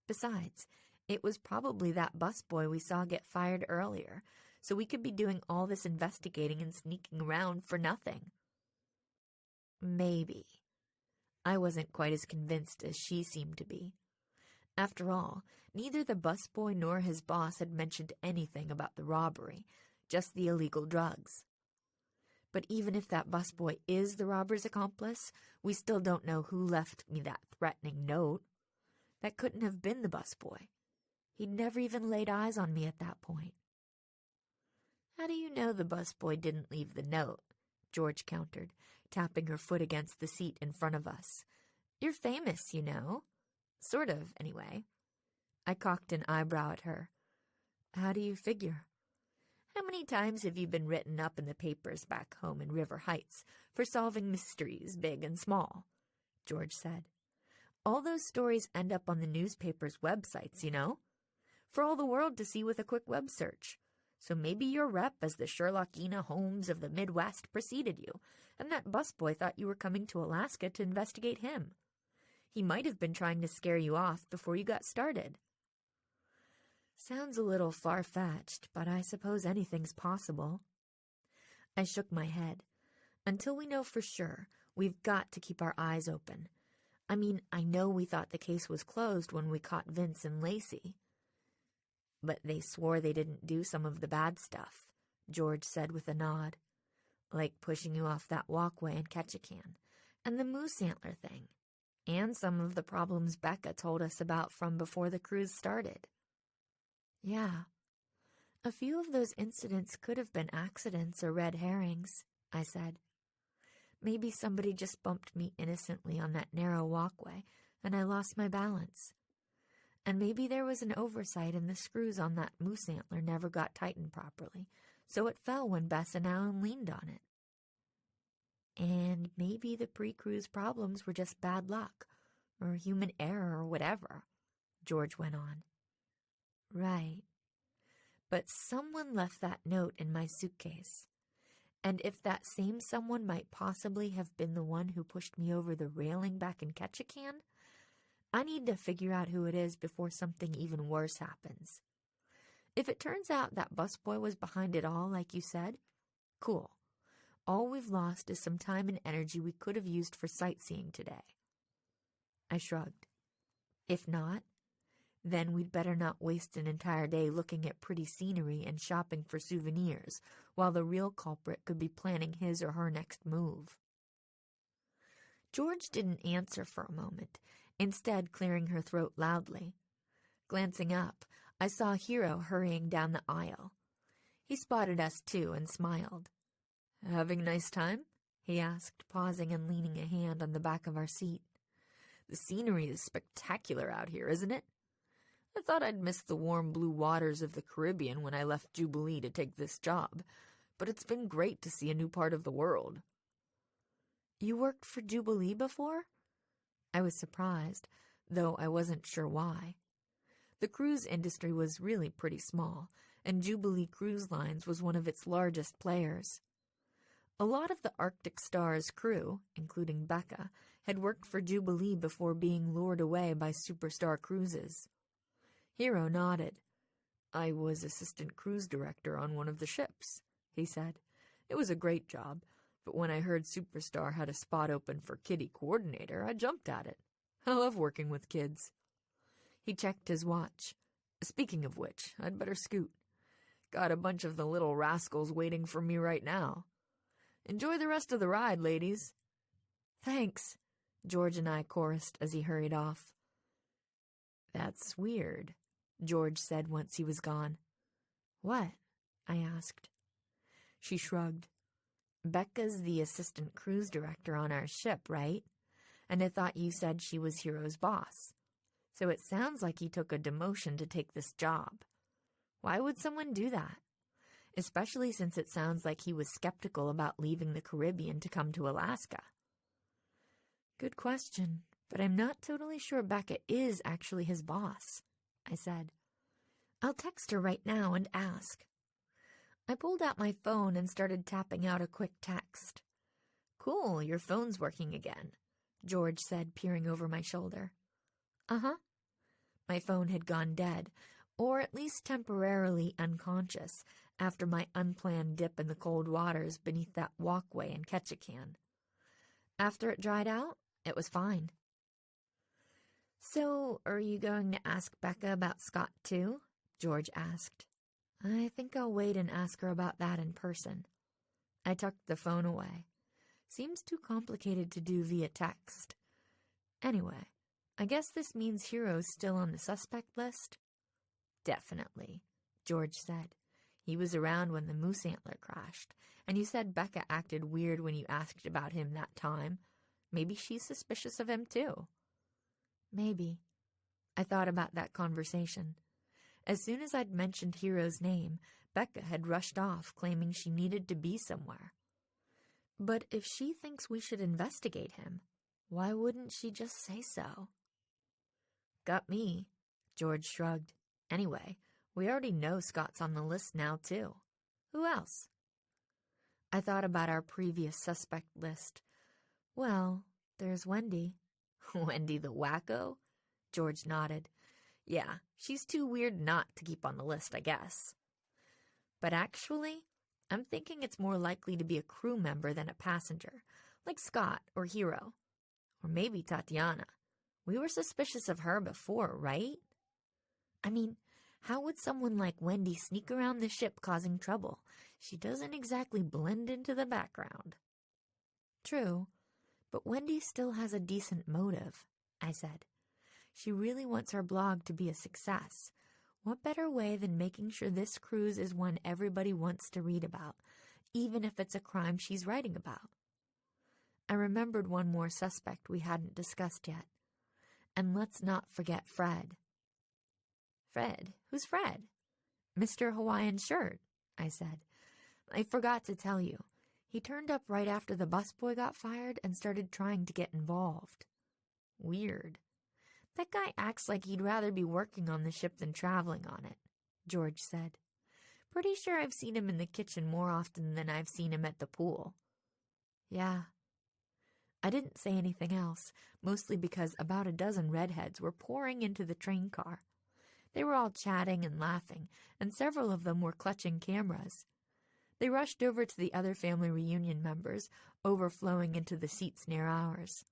Besides, it was probably that busboy we saw get fired earlier, so we could be doing all this investigating and sneaking around for nothing. Maybe. I wasn't quite as convinced as she seemed to be. After all, neither the busboy nor his boss had mentioned anything about the robbery, just the illegal drugs. But even if that busboy is the robber's accomplice, we still don't know who left me that threatening note. That couldn't have been the busboy. He'd never even laid eyes on me at that point. How do you know the busboy didn't leave the note? George countered, tapping her foot against the seat in front of us. You're famous, you know. Sort of, anyway. I cocked an eyebrow at her. How do you figure? How many times have you been written up in the papers back home in River Heights for solving mysteries, big and small? George said. All those stories end up on the newspaper's websites, you know? For all the world to see with a quick web search. So maybe your rep as the Sherlockina Holmes of the Midwest preceded you, and that busboy thought you were coming to Alaska to investigate him. He might have been trying to scare you off before you got started. Sounds a little far-fetched, but I suppose anything's possible. I shook my head. Until we know for sure, we've got to keep our eyes open. I mean, I know we thought the case was closed when we caught Vince and Lacey. But they swore they didn't do some of the bad stuff, George said with a nod. Like pushing you off that walkway in Ketchikan, and the moose antler thing, and some of the problems Becca told us about from before the cruise started. Yeah, a few of those incidents could have been accidents or red herrings, I said. Maybe somebody just bumped me innocently on that narrow walkway, and I lost my balance. And maybe there was an oversight and the screws on that moose antler never got tightened properly, so it fell when Bess and Alan leaned on it. And maybe the pre-cruise problems were just bad luck, or human error or whatever, George went on. Right. But someone left that note in my suitcase. And if that same someone might possibly have been the one who pushed me over the railing back in Ketchikan, I need to figure out who it is before something even worse happens. If it turns out that busboy was behind it all, like you said, cool. All we've lost is some time and energy we could have used for sightseeing today. I shrugged. If not, Then we'd better not waste an entire day looking at pretty scenery and shopping for souvenirs, while the real culprit could be planning his or her next move. George didn't answer for a moment, instead clearing her throat loudly. Glancing up, I saw Hero hurrying down the aisle. He spotted us too and smiled. "Having a nice time?" he asked, pausing and leaning a hand on the back of our seat. "The scenery is spectacular out here, isn't it? I thought I'd miss the warm blue waters of the Caribbean when I left Jubilee to take this job, but it's been great to see a new part of the world." "You worked for Jubilee before?" I was surprised, though I wasn't sure why. The cruise industry was really pretty small, and Jubilee Cruise Lines was one of its largest players. A lot of the Arctic Star's crew, including Becca, had worked for Jubilee before being lured away by Superstar Cruises. Hero nodded. "I was assistant cruise director on one of the ships," he said. "It was a great job, but when I heard Superstar had a spot open for kiddie coordinator, I jumped at it. I love working with kids." He checked his watch. "Speaking of which, I'd better scoot. Got a bunch of the little rascals waiting for me right now. Enjoy the rest of the ride, ladies." "Thanks," George and I chorused as he hurried off. "That's weird," George said once he was gone. "What?" I asked. She shrugged. "Becca's the assistant cruise director on our ship, right? And I thought you said she was Hero's boss. So it sounds like he took a demotion to take this job. Why would someone do that? Especially since it sounds like he was skeptical about leaving the Caribbean to come to Alaska." "Good question, but I'm not totally sure Becca is actually his boss," I said. "I'll text her right now and ask." I pulled out my phone and started tapping out a quick text. "Cool, your phone's working again," George said, peering over my shoulder. "Uh-huh." My phone had gone dead, or at least temporarily unconscious, after my unplanned dip in the cold waters beneath that walkway in Ketchikan. After it dried out, it was fine. "So, are you going to ask Becca about Scott too?" George asked. "I think I'll wait and ask her about that in person." I tucked the phone away. Seems too complicated to do via text. Anyway, I guess this means Hero's still on the suspect list? "Definitely," George said. "He was around when the moose antler crashed, and you said Becca acted weird when you asked about him that time. Maybe she's suspicious of him too." Maybe. I thought about that conversation. As soon as I'd mentioned Hero's name, Becca had rushed off, claiming she needed to be somewhere. But if she thinks we should investigate him, why wouldn't she just say so? "Got me," George shrugged. "Anyway, we already know Scott's on the list now, too. Who else?" I thought about our previous suspect list. "Well, there's Wendy." "Wendy the wacko?" George nodded. "Yeah, she's too weird not to keep on the list, I guess. But actually, I'm thinking it's more likely to be a crew member than a passenger, like Scott or Hero. Or maybe Tatiana. We were suspicious of her before, right? I mean, how would someone like Wendy sneak around the ship causing trouble? She doesn't exactly blend into the background." "True, but Wendy still has a decent motive," I said. "She really wants her blog to be a success. What better way than making sure this cruise is one everybody wants to read about, even if it's a crime she's writing about?" I remembered one more suspect we hadn't discussed yet. And let's not forget Fred. "Fred? Who's Fred?" "Mr. Hawaiian Shirt," I said. "I forgot to tell you. He turned up right after the busboy got fired and started trying to get involved." "Weird. That guy acts like he'd rather be working on the ship than traveling on it," George said. "Pretty sure I've seen him in the kitchen more often than I've seen him at the pool." "Yeah." I didn't say anything else, mostly because about a dozen redheads were pouring into the train car. They were all chatting and laughing, and several of them were clutching cameras. They rushed over to the other family reunion members, overflowing into the seats near ours.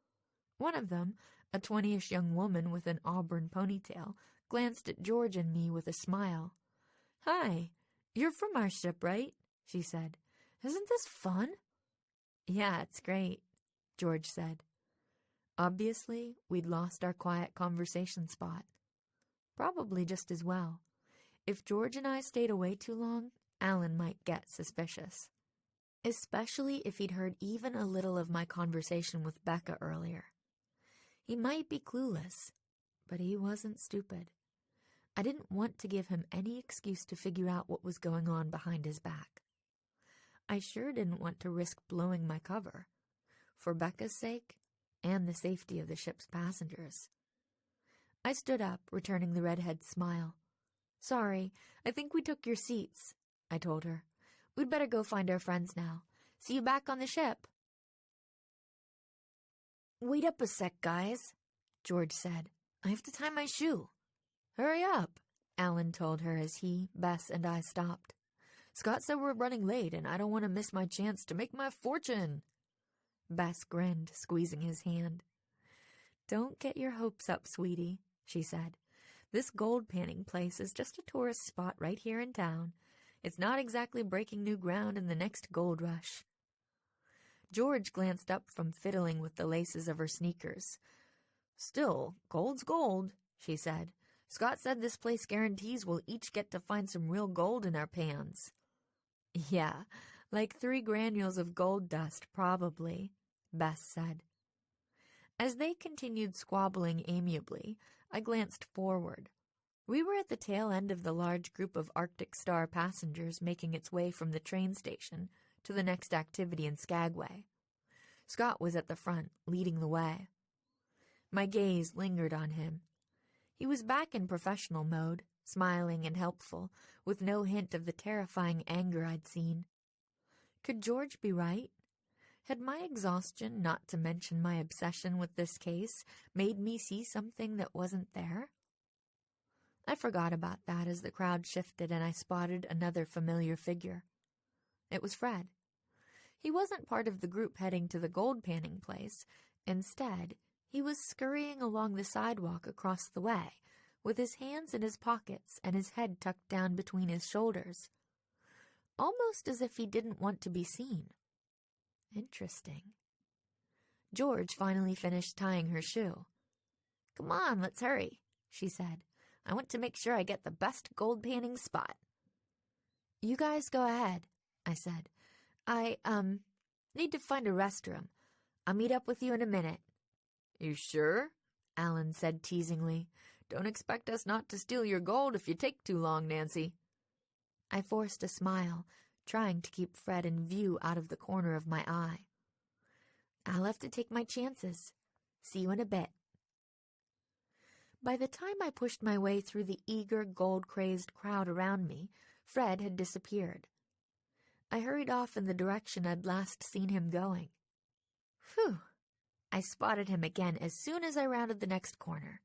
One of them, a 20-ish young woman with an auburn ponytail, glanced at George and me with a smile. "Hi, you're from our ship, right?" she said. "Isn't this fun?" "Yeah, it's great," George said. Obviously, we'd lost our quiet conversation spot. Probably just as well. If George and I stayed away too long, Alan might get suspicious. Especially if he'd heard even a little of my conversation with Becca earlier. He might be clueless, but he wasn't stupid. I didn't want to give him any excuse to figure out what was going on behind his back. I sure didn't want to risk blowing my cover, for Becca's sake and the safety of the ship's passengers. I stood up, returning the redhead's smile. "Sorry, I think we took your seats," I told her. "We'd better go find our friends now. See you back on the ship." "Wait up a sec, guys," George said. "I have to tie my shoe." "Hurry up," Alan told her as he, Bess, and I stopped. "Scott said we're running late, and I don't want to miss my chance to make my fortune." Bess grinned, squeezing his hand. "Don't get your hopes up, sweetie," she said. "This gold panning place is just a tourist spot right here in town. It's not exactly breaking new ground in the next gold rush." George glanced up from fiddling with the laces of her sneakers. "Still, gold's gold," she said. "Scott said this place guarantees we'll each get to find some real gold in our pans." "Yeah, like 3 granules of gold dust, probably," Bess said. As they continued squabbling amiably, I glanced forward. We were at the tail end of the large group of Arctic Star passengers making its way from the train station to the next activity in Skagway. Scott was at the front, leading the way. My gaze lingered on him. He was back in professional mode, smiling and helpful, with no hint of the terrifying anger I'd seen. Could George be right? Had my exhaustion, not to mention my obsession with this case, made me see something that wasn't there? I forgot about that as the crowd shifted and I spotted another familiar figure. It was Fred. He wasn't part of the group heading to the gold panning place. Instead, he was scurrying along the sidewalk across the way, with his hands in his pockets and his head tucked down between his shoulders, almost as if he didn't want to be seen. Interesting. George finally finished tying her shoe. "Come on, let's hurry," she said. "I want to make sure I get the best gold panning spot." "You guys go ahead," I said. I need to find a restroom. I'll meet up with you in a minute." "You sure?" Alan said teasingly. "Don't expect us not to steal your gold if you take too long, Nancy." I forced a smile, trying to keep Fred in view out of the corner of my eye. "I'll have to take my chances. See you in a bit." By the time I pushed my way through the eager, gold-crazed crowd around me, Fred had disappeared. I hurried off in the direction I'd last seen him going. Phew! I spotted him again as soon as I rounded the next corner.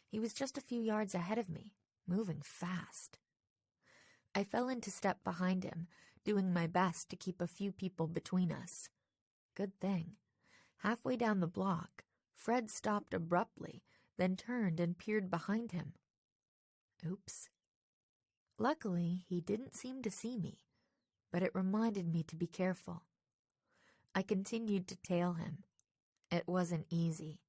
He was just a few yards ahead of me, moving fast. I fell into step behind him, doing my best to keep a few people between us. Good thing. Halfway down the block, Fred stopped abruptly, then turned and peered behind him. Oops. Luckily, he didn't seem to see me, but it reminded me to be careful. I continued to tail him. It wasn't easy.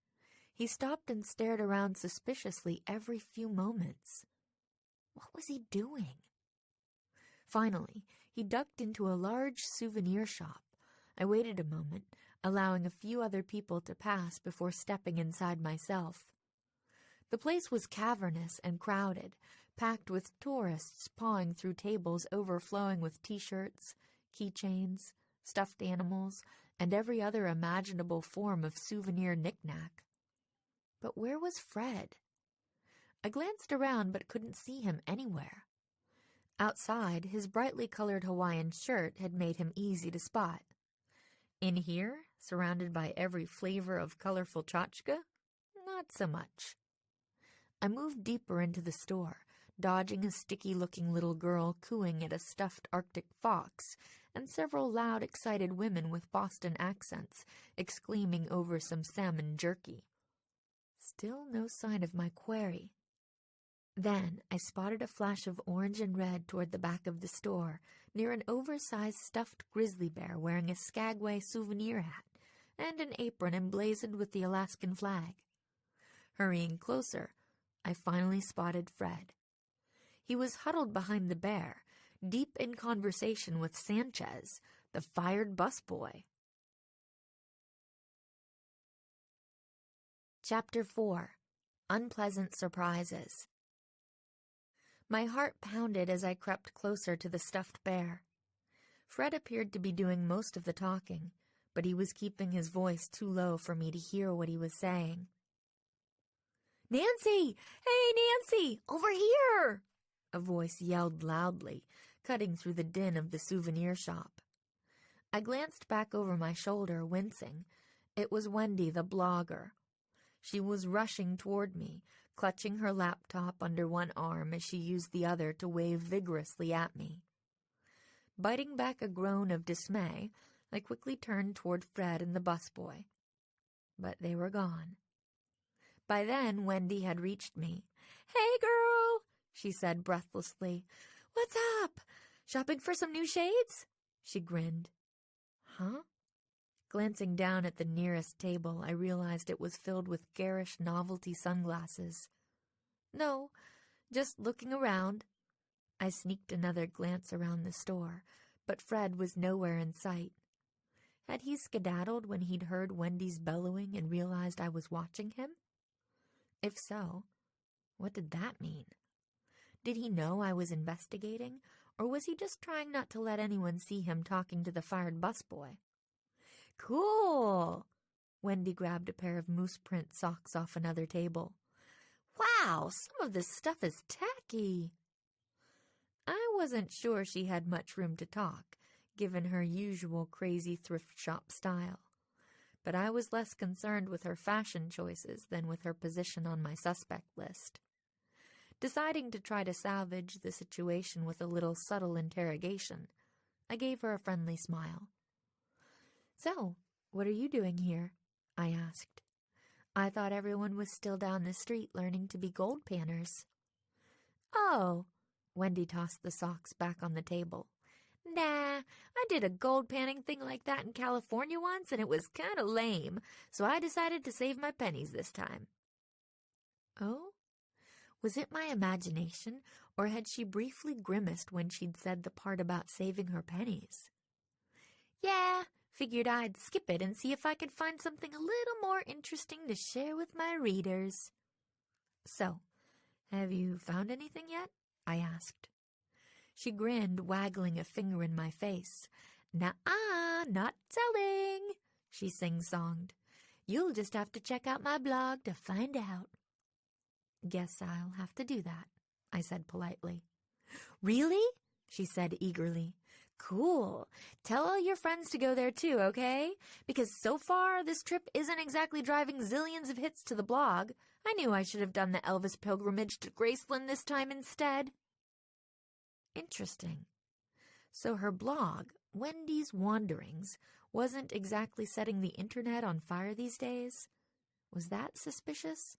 He stopped and stared around suspiciously every few moments. What was he doing? Finally, he ducked into a large souvenir shop. I waited a moment, allowing a few other people to pass before stepping inside myself. The place was cavernous and crowded, packed with tourists pawing through tables overflowing with t-shirts, keychains, stuffed animals, and every other imaginable form of souvenir knick-knack. But where was Fred? I glanced around but couldn't see him anywhere. Outside, his brightly colored Hawaiian shirt had made him easy to spot. In here, surrounded by every flavor of colorful tchotchke, not so much. I moved deeper into the store, dodging a sticky-looking little girl cooing at a stuffed Arctic fox, and several loud, excited women with Boston accents, exclaiming over some salmon jerky. Still no sign of my quarry. Then I spotted a flash of orange and red toward the back of the store, near an oversized stuffed grizzly bear wearing a Skagway souvenir hat and an apron emblazoned with the Alaskan flag. Hurrying closer, I finally spotted Fred. He was huddled behind the bear, deep in conversation with Sanchez, the fired busboy. Chapter 4. Unpleasant Surprises. My heart pounded as I crept closer to the stuffed bear. Fred appeared to be doing most of the talking, but he was keeping his voice too low for me to hear what he was saying. "Nancy! Hey, Nancy! Over here!" a voice yelled loudly, cutting through the din of the souvenir shop. I glanced back over my shoulder, wincing. It was Wendy, the blogger. She was rushing toward me, clutching her laptop under one arm as she used the other to wave vigorously at me. Biting back a groan of dismay, I quickly turned toward Fred and the busboy. But they were gone. By then, Wendy had reached me. "Hey, girl," she said breathlessly. "What's up? Shopping for some new shades?" She grinned. "Huh?" Glancing down at the nearest table, I realized it was filled with garish novelty sunglasses. "No, just looking around." I sneaked another glance around the store, but Fred was nowhere in sight. Had he skedaddled when he'd heard Wendy's bellowing and realized I was watching him? If so, what did that mean? Did he know I was investigating, or was he just trying not to let anyone see him talking to the fired busboy? "Cool!" Wendy grabbed a pair of moose print socks off another table. "Wow, some of this stuff is tacky." I wasn't sure she had much room to talk, given her usual crazy thrift shop style. But I was less concerned with her fashion choices than with her position on my suspect list. Deciding to try to salvage the situation with a little subtle interrogation, I gave her a friendly smile. "So, what are you doing here?" I asked. "I thought everyone was still down the street learning to be gold panners." "Oh," Wendy tossed the socks back on the table. "Nah, I did a gold panning thing like that in California once, and it was kind of lame, so I decided to save my pennies this time." Oh? Was it my imagination, or had she briefly grimaced when she'd said the part about saving her pennies? "Yeah, figured I'd skip it and see if I could find something a little more interesting to share with my readers." "So, have you found anything yet?" I asked. She grinned, waggling a finger in my face. "Nuh-uh, not telling," she sing-songed. "You'll just have to check out my blog to find out." "Guess I'll have to do that," I said politely. "Really?" she said eagerly. "Cool. Tell all your friends to go there too, okay? Because so far, this trip isn't exactly driving zillions of hits to the blog. I knew I should have done the Elvis pilgrimage to Graceland this time instead." Interesting. So her blog, Wendy's Wanderings, wasn't exactly setting the internet on fire these days? Was that suspicious?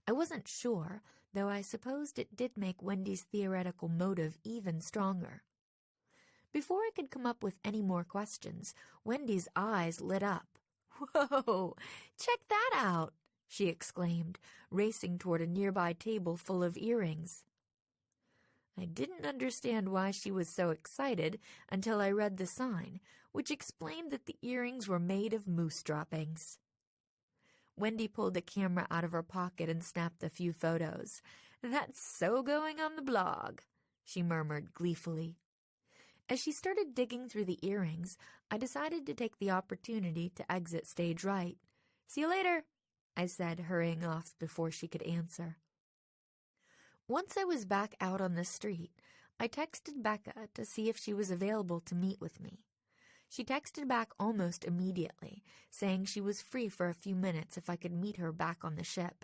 I wasn't sure, though I supposed it did make Wendy's theoretical motive even stronger. Before I could come up with any more questions, Wendy's eyes lit up. "Whoa, check that out!" she exclaimed, racing toward a nearby table full of earrings. I didn't understand why she was so excited until I read the sign, which explained that the earrings were made of moose droppings. Wendy pulled a camera out of her pocket and snapped a few photos. "That's so going on the blog," she murmured gleefully. As she started digging through the earrings, I decided to take the opportunity to exit stage right. "See you later," I said, hurrying off before she could answer. Once I was back out on the street, I texted Becca to see if she was available to meet with me. She texted back almost immediately, saying she was free for a few minutes if I could meet her back on the ship.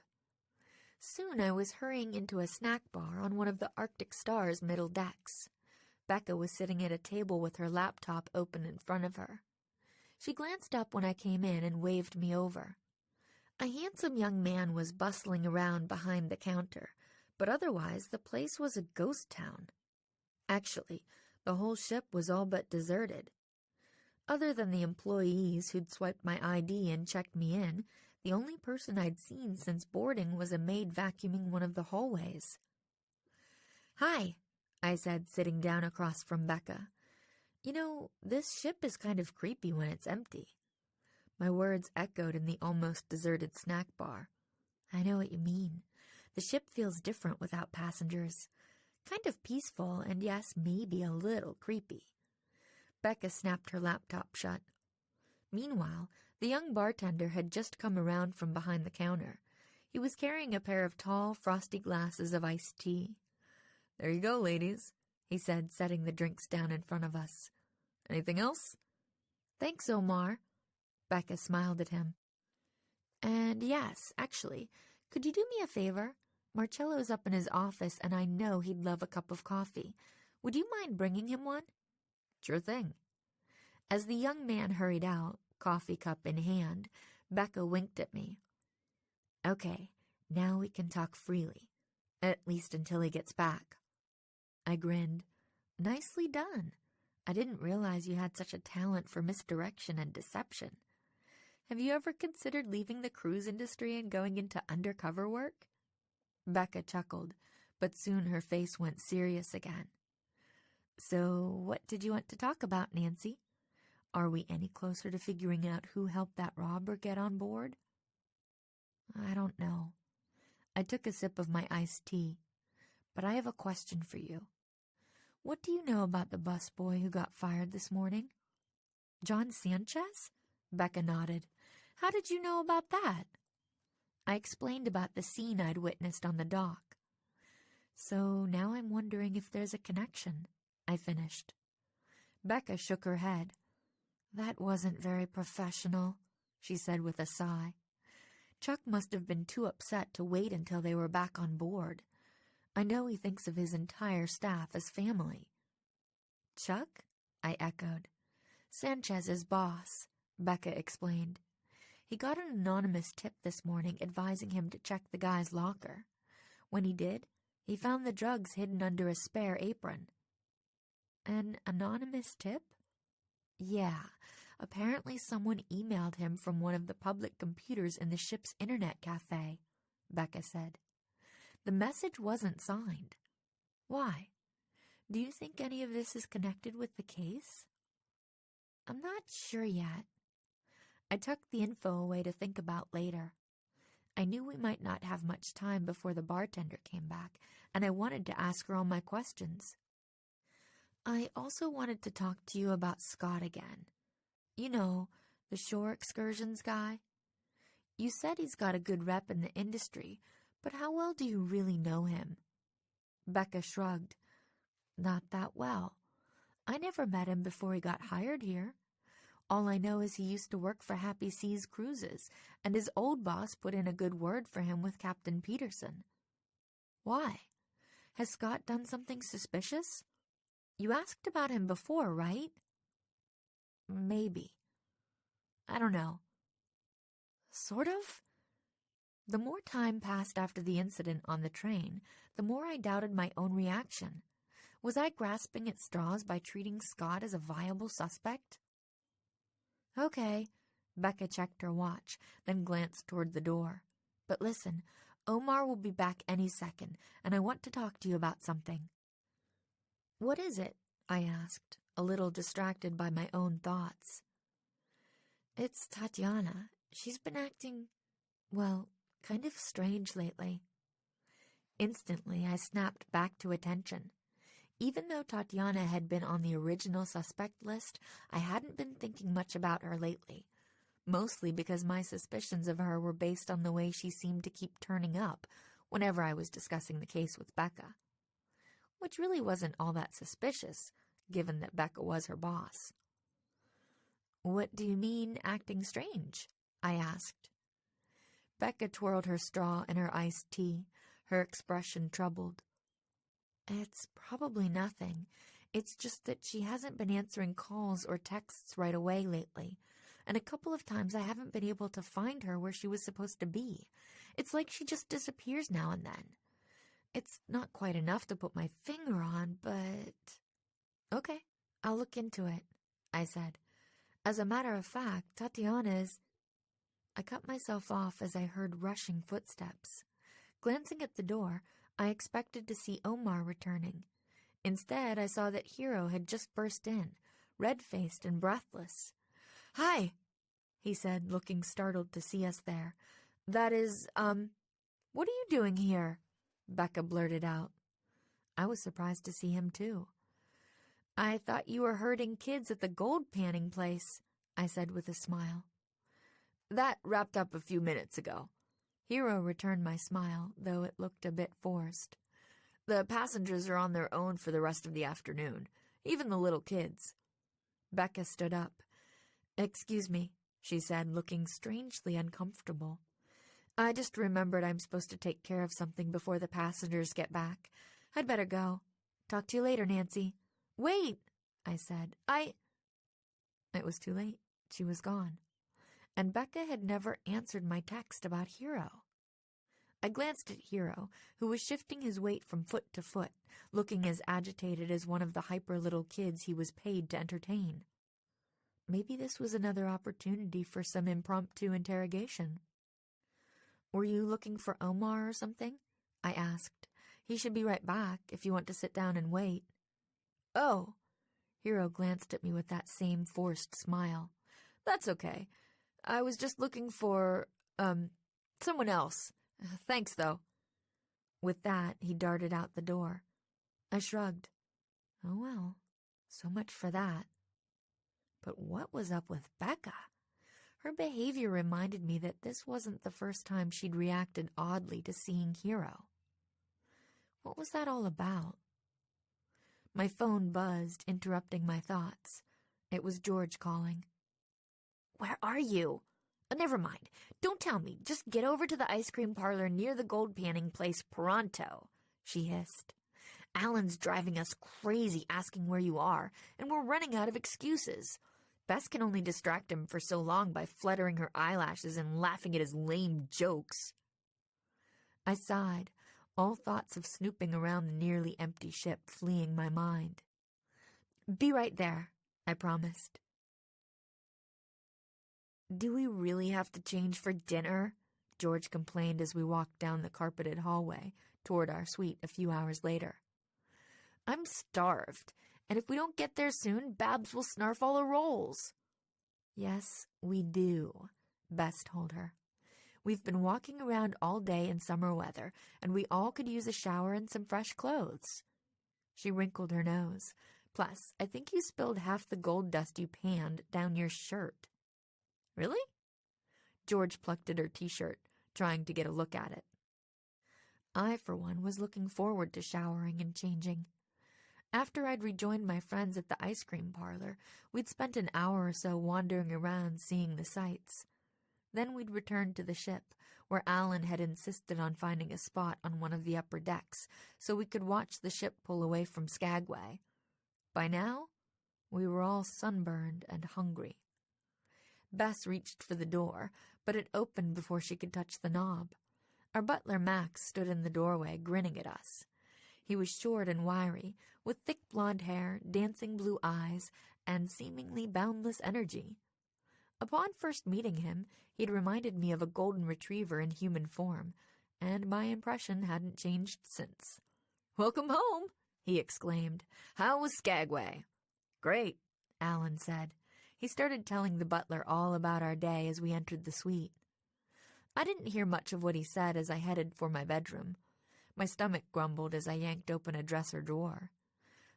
Soon I was hurrying into a snack bar on one of the Arctic Star's middle decks. Becca was sitting at a table with her laptop open in front of her. She glanced up when I came in and waved me over. A handsome young man was bustling around behind the counter, But otherwise, the place was a ghost town. Actually, the whole ship was all but deserted. Other than the employees who'd swiped my ID and checked me in, the only person I'd seen since boarding was a maid vacuuming one of the hallways. "Hi," I said, sitting down across from Becca. "You know, this ship is kind of creepy when it's empty." My words echoed in the almost deserted snack bar. "I know what you mean. The ship feels different without passengers. Kind of peaceful, and yes, maybe a little creepy." Becca snapped her laptop shut. Meanwhile, the young bartender had just come around from behind the counter. He was carrying a pair of tall, frosty glasses of iced tea. "There you go, ladies," he said, setting the drinks down in front of us. "Anything else?" "Thanks, Omar." Becca smiled at him. "And yes, actually, could you do me a favor? Marcello's up in his office, and I know he'd love a cup of coffee. Would you mind bringing him one?" "Sure thing." As the young man hurried out, coffee cup in hand, Becca winked at me. "Okay, now we can talk freely, at least until he gets back." I grinned. "Nicely done. I didn't realize you had such a talent for misdirection and deception. Have you ever considered leaving the cruise industry and going into undercover work?" Becca chuckled, but soon her face went serious again. "So what did you want to talk about, Nancy? Are we any closer to figuring out who helped that robber get on board?" "I don't know." I took a sip of my iced tea. "But I have a question for you. What do you know about the busboy who got fired this morning?" "John Sanchez?" Becca nodded. "How did you know about that?" I explained about the scene I'd witnessed on the dock. "So now I'm wondering if there's a connection," I finished. Becca shook her head. "That wasn't very professional," she said with a sigh. "Chuck must have been too upset to wait until they were back on board. I know he thinks of his entire staff as family." "Chuck?" I echoed. "Sanchez's boss," Becca explained. "He got an anonymous tip this morning advising him to check the guy's locker. When he did, he found the drugs hidden under a spare apron." "An anonymous tip?" "Yeah, apparently someone emailed him from one of the public computers in the ship's internet cafe," Becca said. "The message wasn't signed. Why? Do you think any of this is connected with the case?" "I'm not sure yet." I tucked the info away to think about later. I knew we might not have much time before the bartender came back, and I wanted to ask her all my questions. "I also wanted to talk to you about Scott again. You know, the shore excursions guy. You said he's got a good rep in the industry, but how well do you really know him?" Becca shrugged. "Not that well. I never met him before he got hired here. All I know is he used to work for Happy Seas Cruises, and his old boss put in a good word for him with Captain Peterson." "Why? Has Scott done something suspicious? You asked about him before, right?" "Maybe. I don't know. Sort of?" The more time passed after the incident on the train, the more I doubted my own reaction. Was I grasping at straws by treating Scott as a viable suspect? "Okay." Becca checked her watch, then glanced toward the door. "But listen, Omar will be back any second, and I want to talk to you about something." "What is it?" I asked, a little distracted by my own thoughts. "It's Tatiana. She's been acting, well, kind of strange lately." Instantly, I snapped back to attention. Even though Tatiana had been on the original suspect list, I hadn't been thinking much about her lately, mostly because my suspicions of her were based on the way she seemed to keep turning up whenever I was discussing the case with Becca, which really wasn't all that suspicious, given that Becca was her boss. "What do you mean, acting strange?" I asked. Becca twirled her straw in her iced tea, her expression troubled. "It's probably nothing. It's just that she hasn't been answering calls or texts right away lately, and a couple of times I haven't been able to find her where she was supposed to be. It's like she just disappears now and then. It's not quite enough to put my finger on, but... Okay, I'll look into it, I said. As a matter of fact, Tatiana's... I cut myself off as I heard rushing footsteps. Glancing at the door, I expected to see Omar returning. Instead, I saw that Hero had just burst in, red-faced and breathless. "Hi," he said, looking startled to see us there. "That is, what are you doing here?" Becca blurted out. I was surprised to see him, too. "I thought you were herding kids at the gold panning place," I said with a smile. "That wrapped up a few minutes ago." Hero returned my smile, though it looked a bit forced. "The passengers are on their own for the rest of the afternoon, even the little kids." Becca stood up. "Excuse me," she said, looking strangely uncomfortable. "I just remembered I'm supposed to take care of something before the passengers get back. I'd better go. Talk to you later, Nancy." "Wait," I said. It was too late. She was gone. And Becca had never answered my text about Hero. I glanced at Hero, who was shifting his weight from foot to foot, looking as agitated as one of the hyper little kids he was paid to entertain. Maybe this was another opportunity for some impromptu interrogation. "Were you looking for Omar or something?" I asked. "He should be right back if you want to sit down and wait." "Oh." Hero glanced at me with that same forced smile. "That's okay. I was just looking for, someone else. Thanks, though." With that, he darted out the door. I shrugged. Oh well, so much for that. But what was up with Becca? Her behavior reminded me that this wasn't the first time she'd reacted oddly to seeing Hero. What was that all about? My phone buzzed, interrupting my thoughts. It was George calling. "Where are you?" "Never mind. Don't tell me. Just get over to the ice cream parlor near the gold panning place pronto," she hissed. "Alan's driving us crazy asking where you are, and we're running out of excuses. Bess can only distract him for so long by fluttering her eyelashes and laughing at his lame jokes." I sighed, all thoughts of snooping around the nearly empty ship fleeing my mind. "Be right there," I promised. "Do we really have to change for dinner?" George complained as we walked down the carpeted hallway toward our suite a few hours later. "I'm starved, and if we don't get there soon, Babs will snarf all the rolls." "Yes, we do," Bess told her. "We've been walking around all day in summer weather, and we all could use a shower and some fresh clothes." She wrinkled her nose. "Plus, I think you spilled half the gold dust you panned down your shirt." "Really?" George plucked at her t-shirt, trying to get a look at it. I, for one, was looking forward to showering and changing. After I'd rejoined my friends at the ice cream parlor, we'd spent an hour or so wandering around seeing the sights. Then we'd returned to the ship, where Alan had insisted on finding a spot on one of the upper decks so we could watch the ship pull away from Skagway. By now, we were all sunburned and hungry. Bess reached for the door, but it opened before she could touch the knob. Our butler Max stood in the doorway, grinning at us. He was short and wiry, with thick blonde hair, dancing blue eyes, and seemingly boundless energy. Upon first meeting him, he'd reminded me of a golden retriever in human form, and my impression hadn't changed since. "Welcome home," he exclaimed. "How was Skagway?" "Great," Alan said. He started telling the butler all about our day as we entered the suite. I didn't hear much of what he said as I headed for my bedroom. My stomach grumbled as I yanked open a dresser drawer.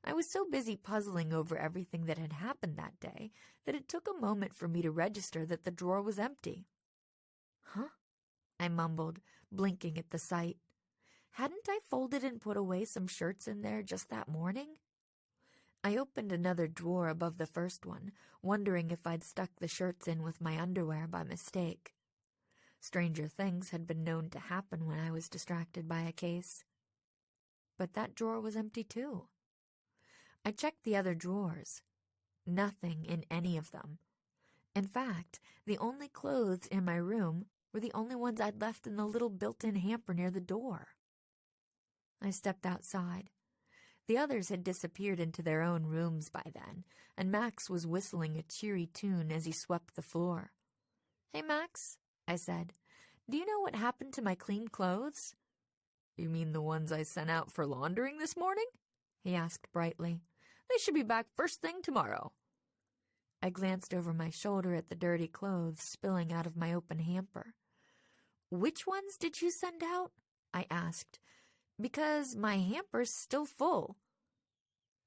I was so busy puzzling over everything that had happened that day that it took a moment for me to register that the drawer was empty. "Huh?" I mumbled, blinking at the sight. Hadn't I folded and put away some shirts in there just that morning? I opened another drawer above the first one, wondering if I'd stuck the shirts in with my underwear by mistake. Stranger things had been known to happen when I was distracted by a case. But that drawer was empty too. I checked the other drawers. Nothing in any of them. In fact, the only clothes in my room were the only ones I'd left in the little built-in hamper near the door. I stepped outside. The others had disappeared into their own rooms by then, and Max was whistling a cheery tune as he swept the floor. "Hey, Max," I said, "do you know what happened to my clean clothes?" "You mean the ones I sent out for laundering this morning?" he asked brightly. "They should be back first thing tomorrow." I glanced over my shoulder at the dirty clothes spilling out of my open hamper. "Which ones did you send out?" I asked, "because my hamper's still full."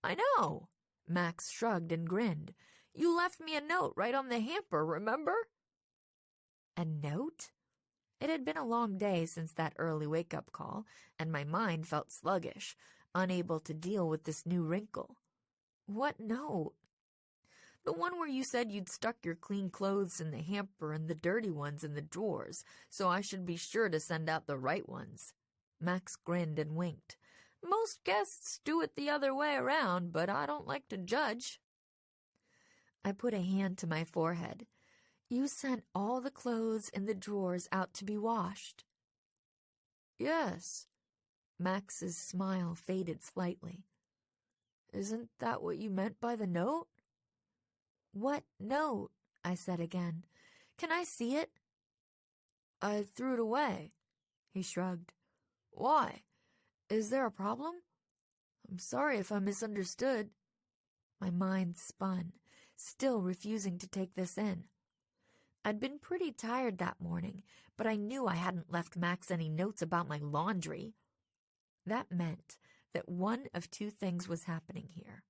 "I know," Max shrugged and grinned. "You left me a note right on the hamper, remember?" A note? It had been a long day since that early wake-up call, and my mind felt sluggish, unable to deal with this new wrinkle. "What note?" "The one where you said you'd stuck your clean clothes in the hamper and the dirty ones in the drawers, so I should be sure to send out the right ones." Max grinned and winked. "Most guests do it the other way around, but I don't like to judge." I put a hand to my forehead. "You sent all the clothes in the drawers out to be washed?" "Yes." Max's smile faded slightly. "Isn't that what you meant by the note?" "What note?" I said again. "Can I see it?" "I threw it away," he shrugged. "Why? Is there a problem? I'm sorry if I misunderstood." My mind spun, still refusing to take this in. I'd been pretty tired that morning, but I knew I hadn't left Max any notes about my laundry. That meant that one of two things was happening here.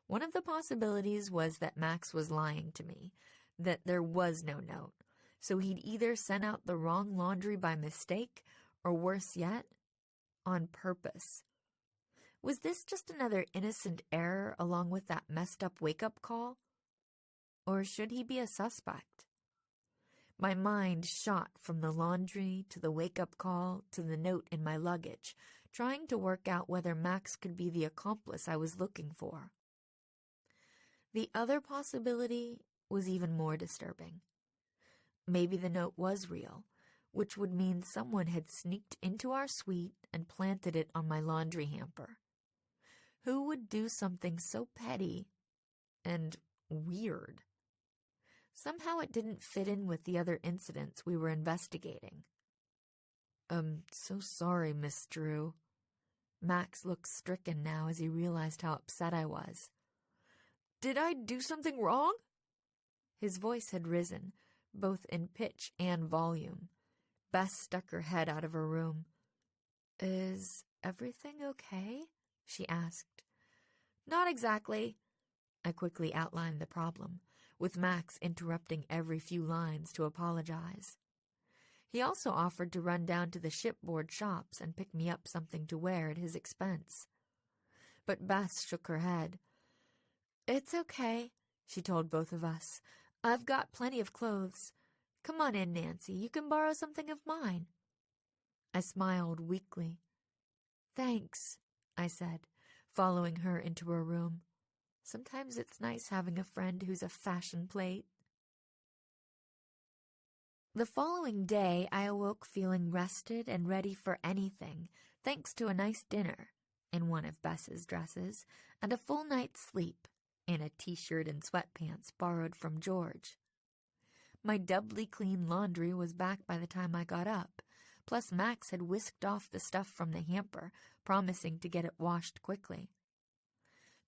One of the possibilities was that Max was lying to me, that there was no note, so he'd either sent out the wrong laundry by mistake, or worse yet, on purpose. Was this just another innocent error along with that messed-up wake-up call? Or should he be a suspect? My mind shot from the laundry to the wake-up call to the note in my luggage, trying to work out whether Max could be the accomplice I was looking for. The other possibility was even more disturbing. Maybe the note was real, which would mean someone had sneaked into our suite and planted it on my laundry hamper. Who would do something so petty and weird? Somehow it didn't fit in with the other incidents we were investigating. "I'm so sorry, Miss Drew." Max looked stricken now as he realized how upset I was. "Did I do something wrong?" His voice had risen, both in pitch and volume. Bess stuck her head out of her room. "Is everything okay?" she asked. "Not exactly." I quickly outlined the problem, with Max interrupting every few lines to apologize. He also offered to run down to the shipboard shops and pick me up something to wear at his expense. But Bess shook her head. "It's okay," she told both of us. "I've got plenty of clothes. Come on in, Nancy. You can borrow something of mine." I smiled weakly. "Thanks," I said, following her into her room. Sometimes it's nice having a friend who's a fashion plate. The following day, I awoke feeling rested and ready for anything, thanks to a nice dinner, in one of Bess's dresses, and a full night's sleep, in a t-shirt and sweatpants borrowed from George. My doubly clean laundry was back by the time I got up, plus Max had whisked off the stuff from the hamper, promising to get it washed quickly.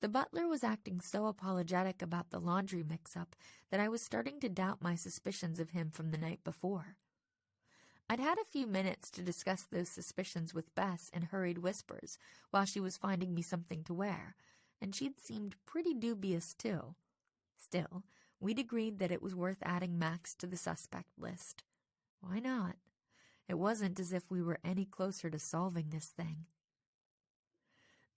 The butler was acting so apologetic about the laundry mix-up that I was starting to doubt my suspicions of him from the night before. I'd had a few minutes to discuss those suspicions with Bess in hurried whispers while she was finding me something to wear, and she'd seemed pretty dubious too. Still, we'd agreed that it was worth adding Max to the suspect list. Why not? It wasn't as if we were any closer to solving this thing.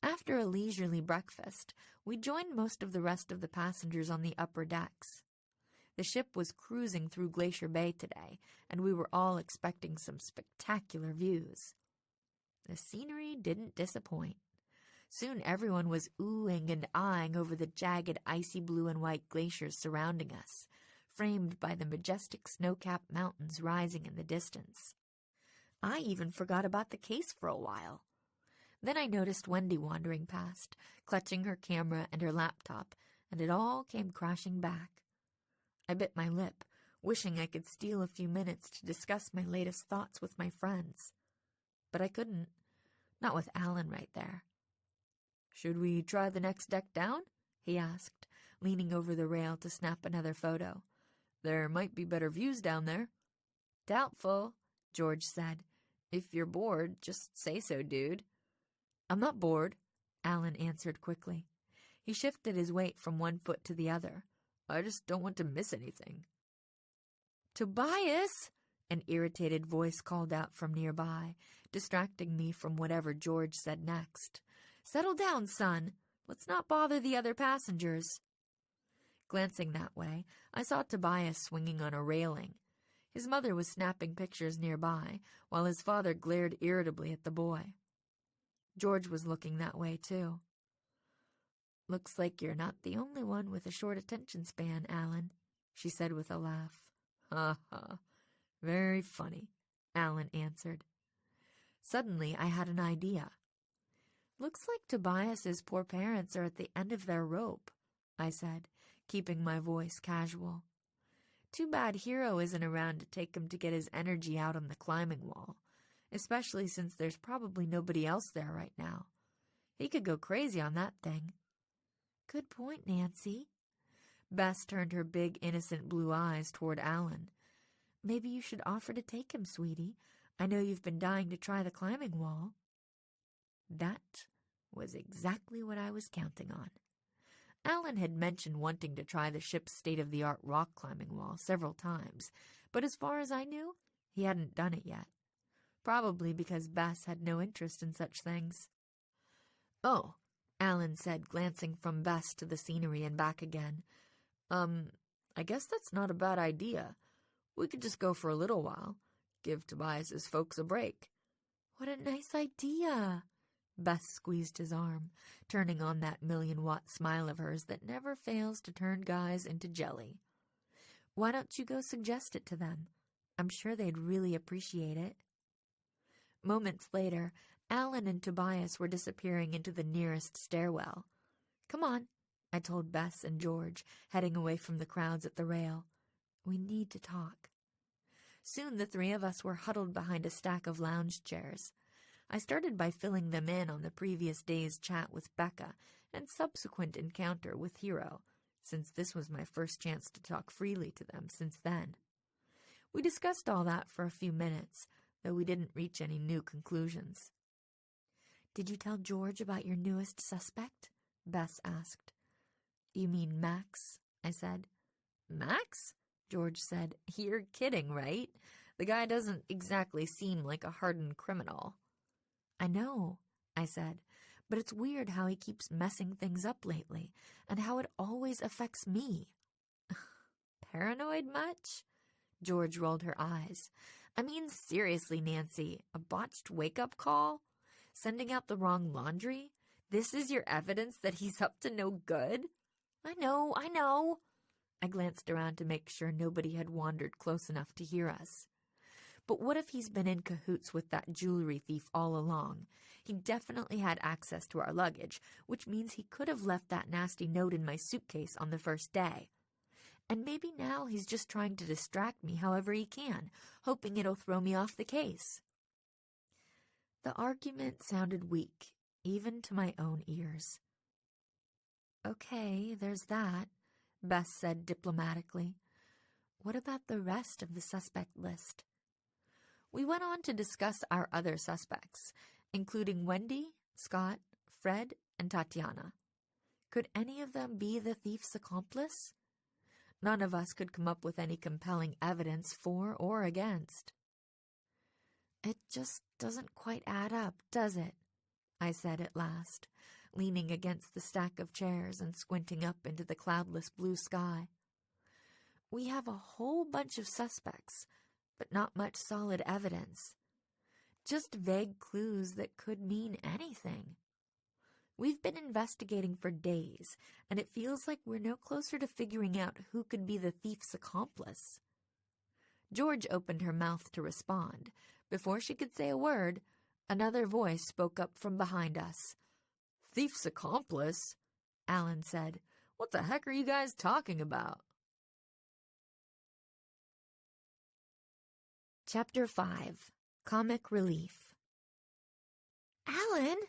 After a leisurely breakfast, we joined most of the rest of the passengers on the upper decks. The ship was cruising through Glacier Bay today, and we were all expecting some spectacular views. The scenery didn't disappoint. Soon everyone was oohing and eyeing over the jagged icy blue and white glaciers surrounding us, framed by the majestic snow-capped mountains rising in the distance. I even forgot about the case for a while. Then I noticed Wendy wandering past, clutching her camera and her laptop, and it all came crashing back. I bit my lip, wishing I could steal a few minutes to discuss my latest thoughts with my friends. But I couldn't. Not with Alan right there. "Should we try the next deck down?" he asked, leaning over the rail to snap another photo. "There might be better views down there." "Doubtful," George said. "If you're bored, just say so, dude." "I'm not bored," Alan answered quickly. He shifted his weight from one foot to the other. "I just don't want to miss anything." "Tobias!" An irritated voice called out from nearby, distracting me from whatever George said next. "Settle down, son. Let's not bother the other passengers." Glancing that way, I saw Tobias swinging on a railing. His mother was snapping pictures nearby, while his father glared irritably at the boy. George was looking that way, too. "Looks like you're not the only one with a short attention span, Alan," she said with a laugh. "Ha ha. Very funny," Alan answered. Suddenly, I had an idea. "Looks like Tobias's poor parents are at the end of their rope," I said, keeping my voice casual. "Too bad Hero isn't around to take him to get his energy out on the climbing wall, especially since there's probably nobody else there right now. He could go crazy on that thing." "Good point, Nancy." Bess turned her big, innocent blue eyes toward Alan. "Maybe you should offer to take him, sweetie. I know you've been dying to try the climbing wall." That was exactly what I was counting on. Alan had mentioned wanting to try the ship's state-of-the-art rock climbing wall several times, but as far as I knew, he hadn't done it yet. Probably because Bess had no interest in such things. "Oh," Alan said, glancing from Bess to the scenery and back again. I guess that's not a bad idea. We could just go for a little while. Give Tobias's folks a break." "What a nice idea." Bess squeezed his arm, turning on that million-watt smile of hers that never fails to turn guys into jelly. "Why don't you go suggest it to them? I'm sure they'd really appreciate it." Moments later, Alan and Tobias were disappearing into the nearest stairwell. "Come on," I told Bess and George, heading away from the crowds at the rail. "We need to talk." Soon the three of us were huddled behind a stack of lounge chairs. I started by filling them in on the previous day's chat with Becca and subsequent encounter with Hero, since this was my first chance to talk freely to them since then. We discussed all that for a few minutes, though we didn't reach any new conclusions. "Did you tell George about your newest suspect?" Bess asked. "You mean Max?" I said. "Max?" George said. "You're kidding, right? The guy doesn't exactly seem like a hardened criminal." "I know," I said, "but it's weird how he keeps messing things up lately, and how it always affects me." "Paranoid much?" George rolled her eyes. "I mean, seriously, Nancy, a botched wake-up call? Sending out the wrong laundry? This is your evidence that he's up to no good?" I know. I glanced around to make sure nobody had wandered close enough to hear us. "But what if he's been in cahoots with that jewelry thief all along? He definitely had access to our luggage, which means he could have left that nasty note in my suitcase on the first day. And maybe now he's just trying to distract me however he can, hoping it'll throw me off the case." The argument sounded weak, even to my own ears. "Okay, there's that," Bess said diplomatically. "What about the rest of the suspect list?" We went on to discuss our other suspects, including Wendy, Scott, Fred, and Tatiana. Could any of them be the thief's accomplice? None of us could come up with any compelling evidence for or against. "It just doesn't quite add up, does it?" I said at last, leaning against the stack of chairs and squinting up into the cloudless blue sky. "We have a whole bunch of suspects, but not much solid evidence. Just vague clues that could mean anything. We've been investigating for days, and it feels like we're no closer to figuring out who could be the thief's accomplice." George opened her mouth to respond. Before she could say a word, Another voice spoke up from behind us. "Thief's accomplice?" Alan said. "What the heck are you guys talking about?" Chapter 5. Comic Relief. "Alan!"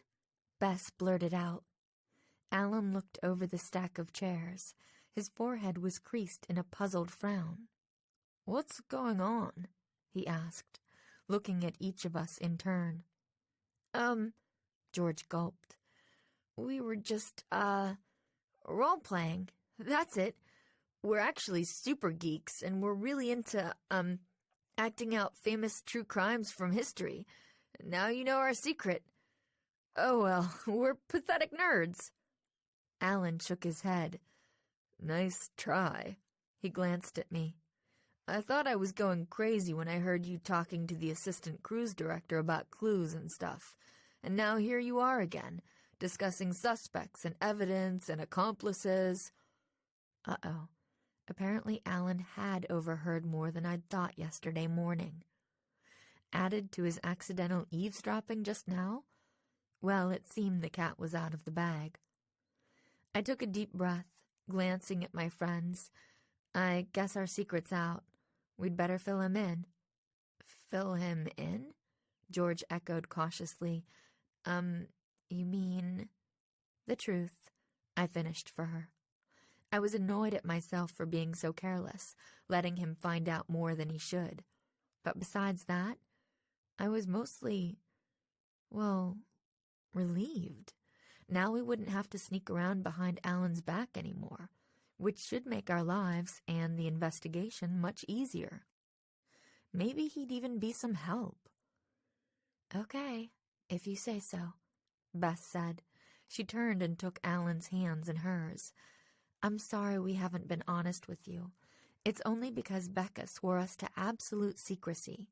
Bess blurted out. Alan looked over the stack of chairs. His forehead was creased in a puzzled frown. "What's going on?" he asked, looking at each of us in turn. George gulped. "We were just, role-playing. That's it. We're actually super geeks, and we're really into, acting out famous true crimes from history. Now you know our secret. Oh well, we're pathetic nerds." Alan shook his head. "Nice try." He glanced at me. "I thought I was going crazy when I heard you talking to the assistant cruise director about clues and stuff. And now here you are again, discussing suspects and evidence and accomplices." Uh-oh. Apparently Alan had overheard more than I'd thought yesterday morning. Added to his accidental eavesdropping just now? Well, it seemed the cat was out of the bag. I took a deep breath, glancing at my friends. "I guess our secret's out. We'd better fill him in." "Fill him in?" George echoed cautiously. You mean—" "The truth," I finished for her. I was annoyed at myself for being so careless, letting him find out more than he should. But besides that, I was mostly, well, relieved. Now we wouldn't have to sneak around behind Alan's back anymore, which should make our lives and the investigation much easier. Maybe he'd even be some help. "Okay, if you say so," Bess said. She turned and took Alan's hands in hers. "I'm sorry we haven't been honest with you. It's only because Becca swore us to absolute secrecy.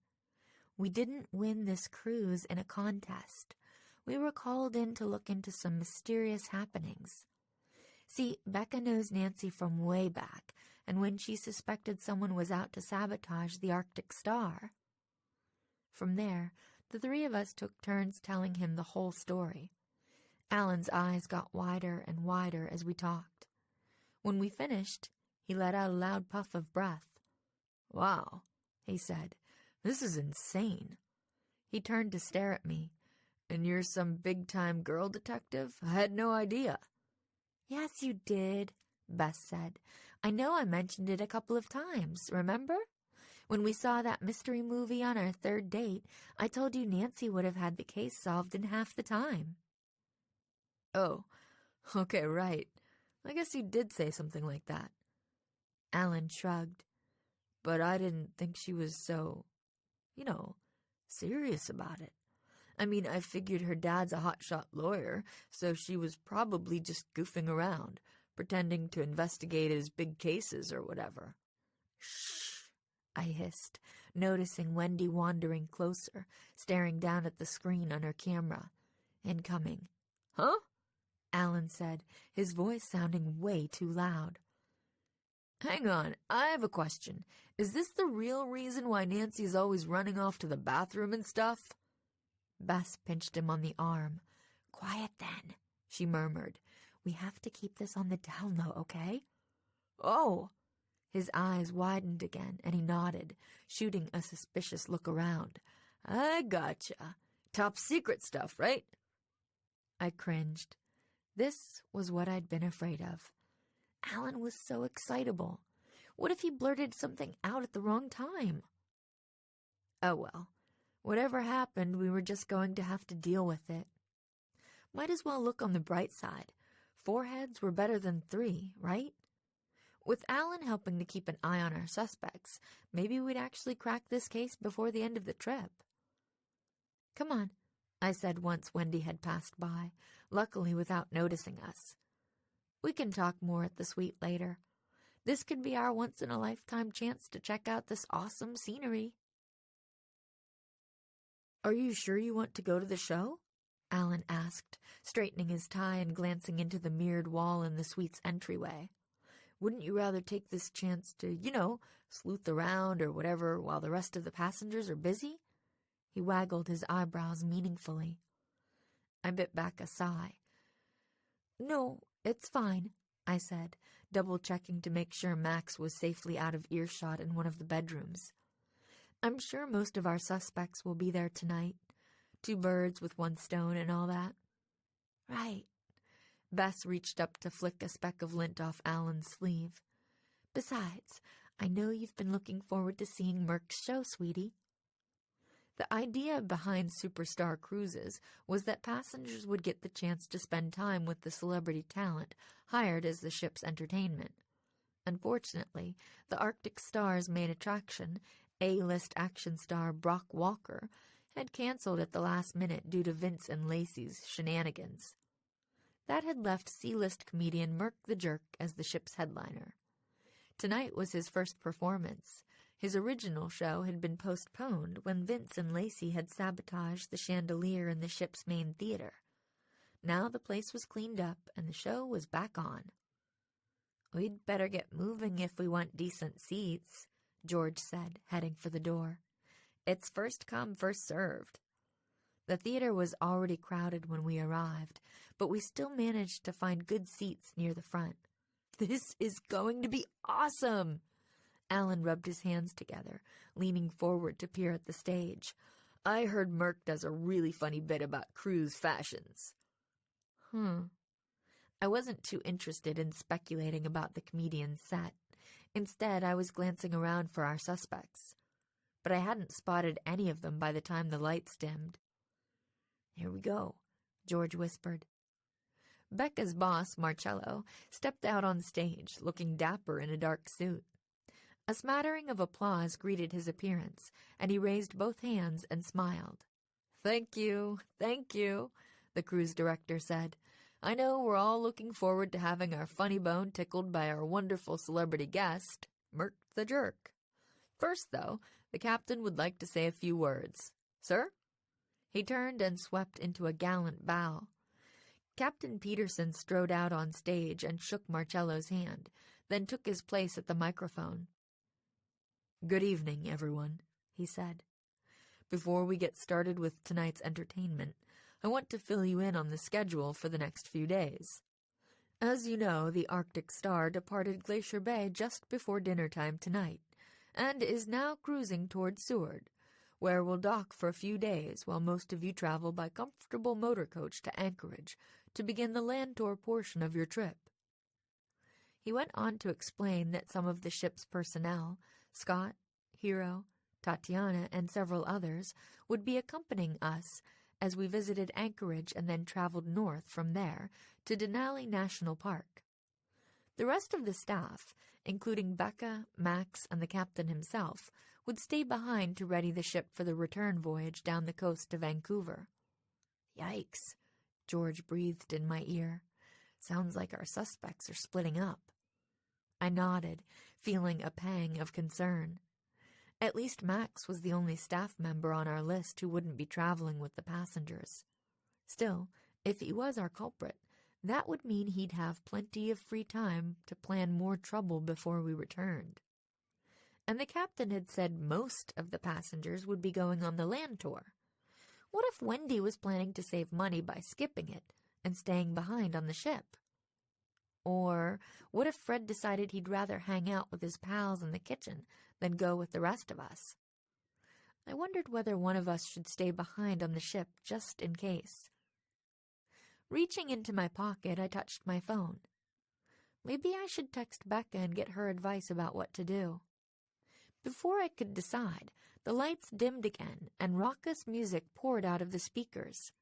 We didn't win this cruise in a contest. We were called in to look into some mysterious happenings. See, Becca knows Nancy from way back, and when she suspected someone was out to sabotage the Arctic Star." From there, the three of us took turns telling him the whole story. Alan's eyes got wider and wider as we talked. When we finished, he let out a loud puff of breath. "Wow," he said, "this is insane." He turned to stare at me. "And you're some big-time girl detective? I had no idea." "Yes, you did," Bess said. "I know I mentioned it a couple of times, remember? When we saw that mystery movie on our third date, I told you Nancy would have had the case solved in half the time." "Oh, okay, right. I guess you did say something like that." Alan shrugged. "But I didn't think she was so, serious about it. I mean, I figured her dad's a hotshot lawyer, so she was probably just goofing around, pretending to investigate his big cases or whatever." "Shh," I hissed, noticing Wendy wandering closer, staring down at the screen on her camera. "Incoming." "Huh?" Alan said, his voice sounding way too loud. "Hang on, I have a question. Is this the real reason why Nancy's always running off to the bathroom and stuff?" Bess pinched him on the arm. "Quiet then," she murmured. "We have to keep this on the down low, okay?" "Oh!" His eyes widened again, and he nodded, shooting a suspicious look around. "I gotcha. Top secret stuff, right?" I cringed. This was what I'd been afraid of. Alan was so excitable. What if he blurted something out at the wrong time? Oh well. Whatever happened, we were just going to have to deal with it. Might as well look on the bright side. 4 heads were better than 3, right? With Alan helping to keep an eye on our suspects, maybe we'd actually crack this case before the end of the trip. "Come on," I said once Wendy had passed by, luckily without noticing us. "We can talk more at the suite later. This could be our once-in-a-lifetime chance to check out this awesome scenery." "Are you sure you want to go to the show?" Alan asked, straightening his tie and glancing into the mirrored wall in the suite's entryway. "Wouldn't you rather take this chance to, sleuth around or whatever while the rest of the passengers are busy?" He waggled his eyebrows meaningfully. I bit back a sigh. "No, it's fine," I said, double-checking to make sure Max was safely out of earshot in one of the bedrooms. "I'm sure most of our suspects will be there tonight. 2 birds with 1 stone and all that." "Right." Bess reached up to flick a speck of lint off Alan's sleeve. "Besides, I know you've been looking forward to seeing Merck's show, sweetie." The idea behind Superstar Cruises was that passengers would get the chance to spend time with the celebrity talent hired as the ship's entertainment. Unfortunately, the Arctic Star's main attraction, A-list action star Brock Walker, had canceled at the last minute due to Vince and Lacey's shenanigans. That had left C-list comedian Merck the Jerk as the ship's headliner. Tonight was his first performance. His original show had been postponed when Vince and Lacey had sabotaged the chandelier in the ship's main theater. Now the place was cleaned up and the show was back on. "We'd better get moving if we want decent seats," George said, heading for the door. "It's first come, first served." The theater was already crowded when we arrived, but we still managed to find good seats near the front. "This is going to be awesome!" Alan rubbed his hands together, leaning forward to peer at the stage. "I heard Merck does a really funny bit about cruise fashions." I wasn't too interested in speculating about the comedian's set. Instead, I was glancing around for our suspects. But I hadn't spotted any of them by the time the lights dimmed. "Here we go," George whispered. Becca's boss, Marcello, stepped out on stage, looking dapper in a dark suit. A smattering of applause greeted his appearance, and he raised both hands and smiled. Thank you," the cruise director said. "I know we're all looking forward to having our funny bone tickled by our wonderful celebrity guest, Merck the Jerk. First, though, the captain would like to say a few words. Sir?" He turned and swept into a gallant bow. Captain Peterson strode out on stage and shook Marcello's hand, then took his place at the microphone. "Good evening, everyone," he said. "Before we get started with tonight's entertainment, I want to fill you in on the schedule for the next few days. As you know, the Arctic Star departed Glacier Bay just before dinner time tonight, and is now cruising toward Seward, where we'll dock for a few days while most of you travel by comfortable motor coach to Anchorage to begin the land tour portion of your trip." He went on to explain that some of the ship's personnel, Scott, Hero, Tatiana, and several others, would be accompanying us as we visited Anchorage and then traveled north from there to Denali National Park. The rest of the staff, including Becca, Max, and the captain himself, would stay behind to ready the ship for the return voyage down the coast to Vancouver. "Yikes," George breathed in my ear. "Sounds like our suspects are splitting up." I nodded, feeling a pang of concern. At least Max was the only staff member on our list who wouldn't be traveling with the passengers. Still, if he was our culprit, that would mean he'd have plenty of free time to plan more trouble before we returned. And the captain had said most of the passengers would be going on the land tour. What if Wendy was planning to save money by skipping it and staying behind on the ship? Or what if Fred decided he'd rather hang out with his pals in the kitchen than go with the rest of us? I wondered whether one of us should stay behind on the ship just in case. Reaching into my pocket, I touched my phone. Maybe I should text Becca and get her advice about what to do. Before I could decide, the lights dimmed again and raucous music poured out of the speakers.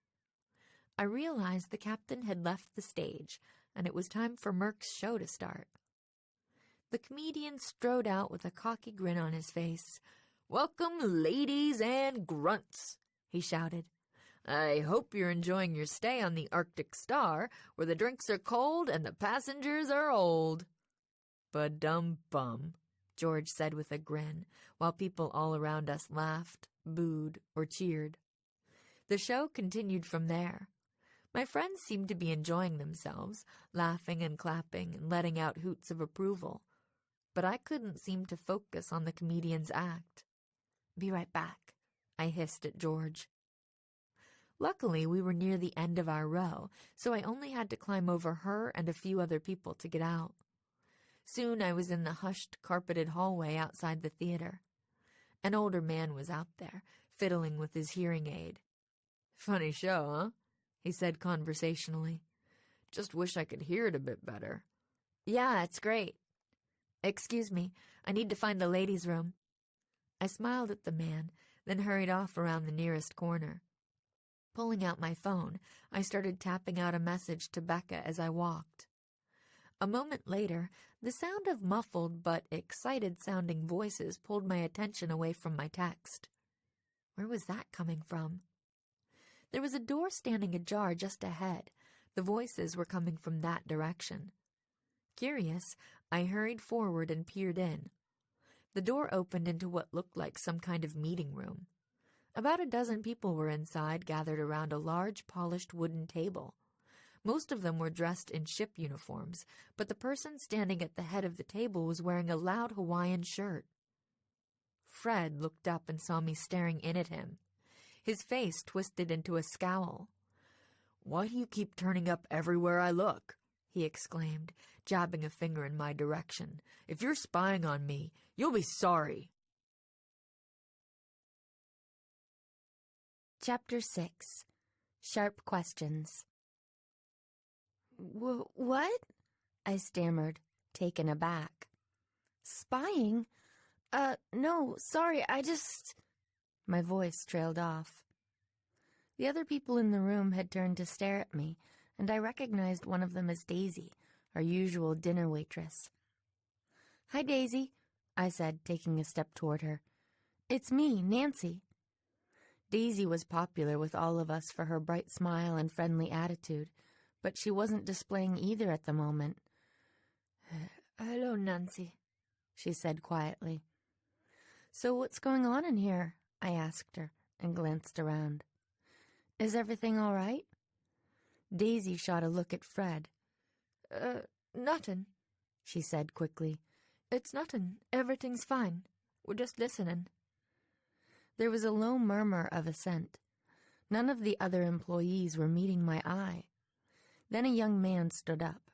I realized the captain had left the stage, and it was time for Merck's show to start. The comedian strode out with a cocky grin on his face. "Welcome, ladies and grunts," he shouted. "I hope you're enjoying your stay on the Arctic Star, where the drinks are cold and the passengers are old." "Ba-dum-bum," George said with a grin, while people all around us laughed, booed, or cheered. The show continued from there. My friends seemed to be enjoying themselves, laughing and clapping and letting out hoots of approval. But I couldn't seem to focus on the comedian's act. "Be right back," I hissed at George. Luckily, we were near the end of our row, so I only had to climb over her and a few other people to get out. Soon I was in the hushed, carpeted hallway outside the theater. An older man was out there, fiddling with his hearing aid. "Funny show, huh?" he said conversationally. "Just wish I could hear it a bit better." "Yeah, it's great." "Excuse me, I need to find the ladies' room." I smiled at the man, then hurried off around the nearest corner. Pulling out my phone, I started tapping out a message to Becca as I walked. A moment later, the sound of muffled but excited-sounding voices pulled my attention away from my text. Where was that coming from? There was a door standing ajar just ahead. The voices were coming from that direction. Curious, I hurried forward and peered in. The door opened into what looked like some kind of meeting room. About a dozen people were inside, gathered around a large, polished wooden table. Most of them were dressed in ship uniforms, but the person standing at the head of the table was wearing a loud Hawaiian shirt. Fred looked up and saw me staring in at him. His face twisted into a scowl. "Why do you keep turning up everywhere I look?" he exclaimed, jabbing a finger in my direction. "If you're spying on me, you'll be sorry." Chapter 6. Sharp Questions. What? I stammered, taken aback. Spying? No, sorry, My voice trailed off. The other people in the room had turned to stare at me, and I recognized one of them as Daisy, our usual dinner waitress. "Hi, Daisy," I said, taking a step toward her. "It's me, Nancy." Daisy was popular with all of us for her bright smile and friendly attitude, but she wasn't displaying either at the moment. "Hello, Nancy," she said quietly. "So what's going on in here?" I asked her and glanced around. "Is everything all right?" Daisy shot a look at Fred. Nothin'," she said quickly. "It's nothin'. Everything's fine. We're just listening." There was a low murmur of assent. None of the other employees were meeting my eye. Then a young man stood up.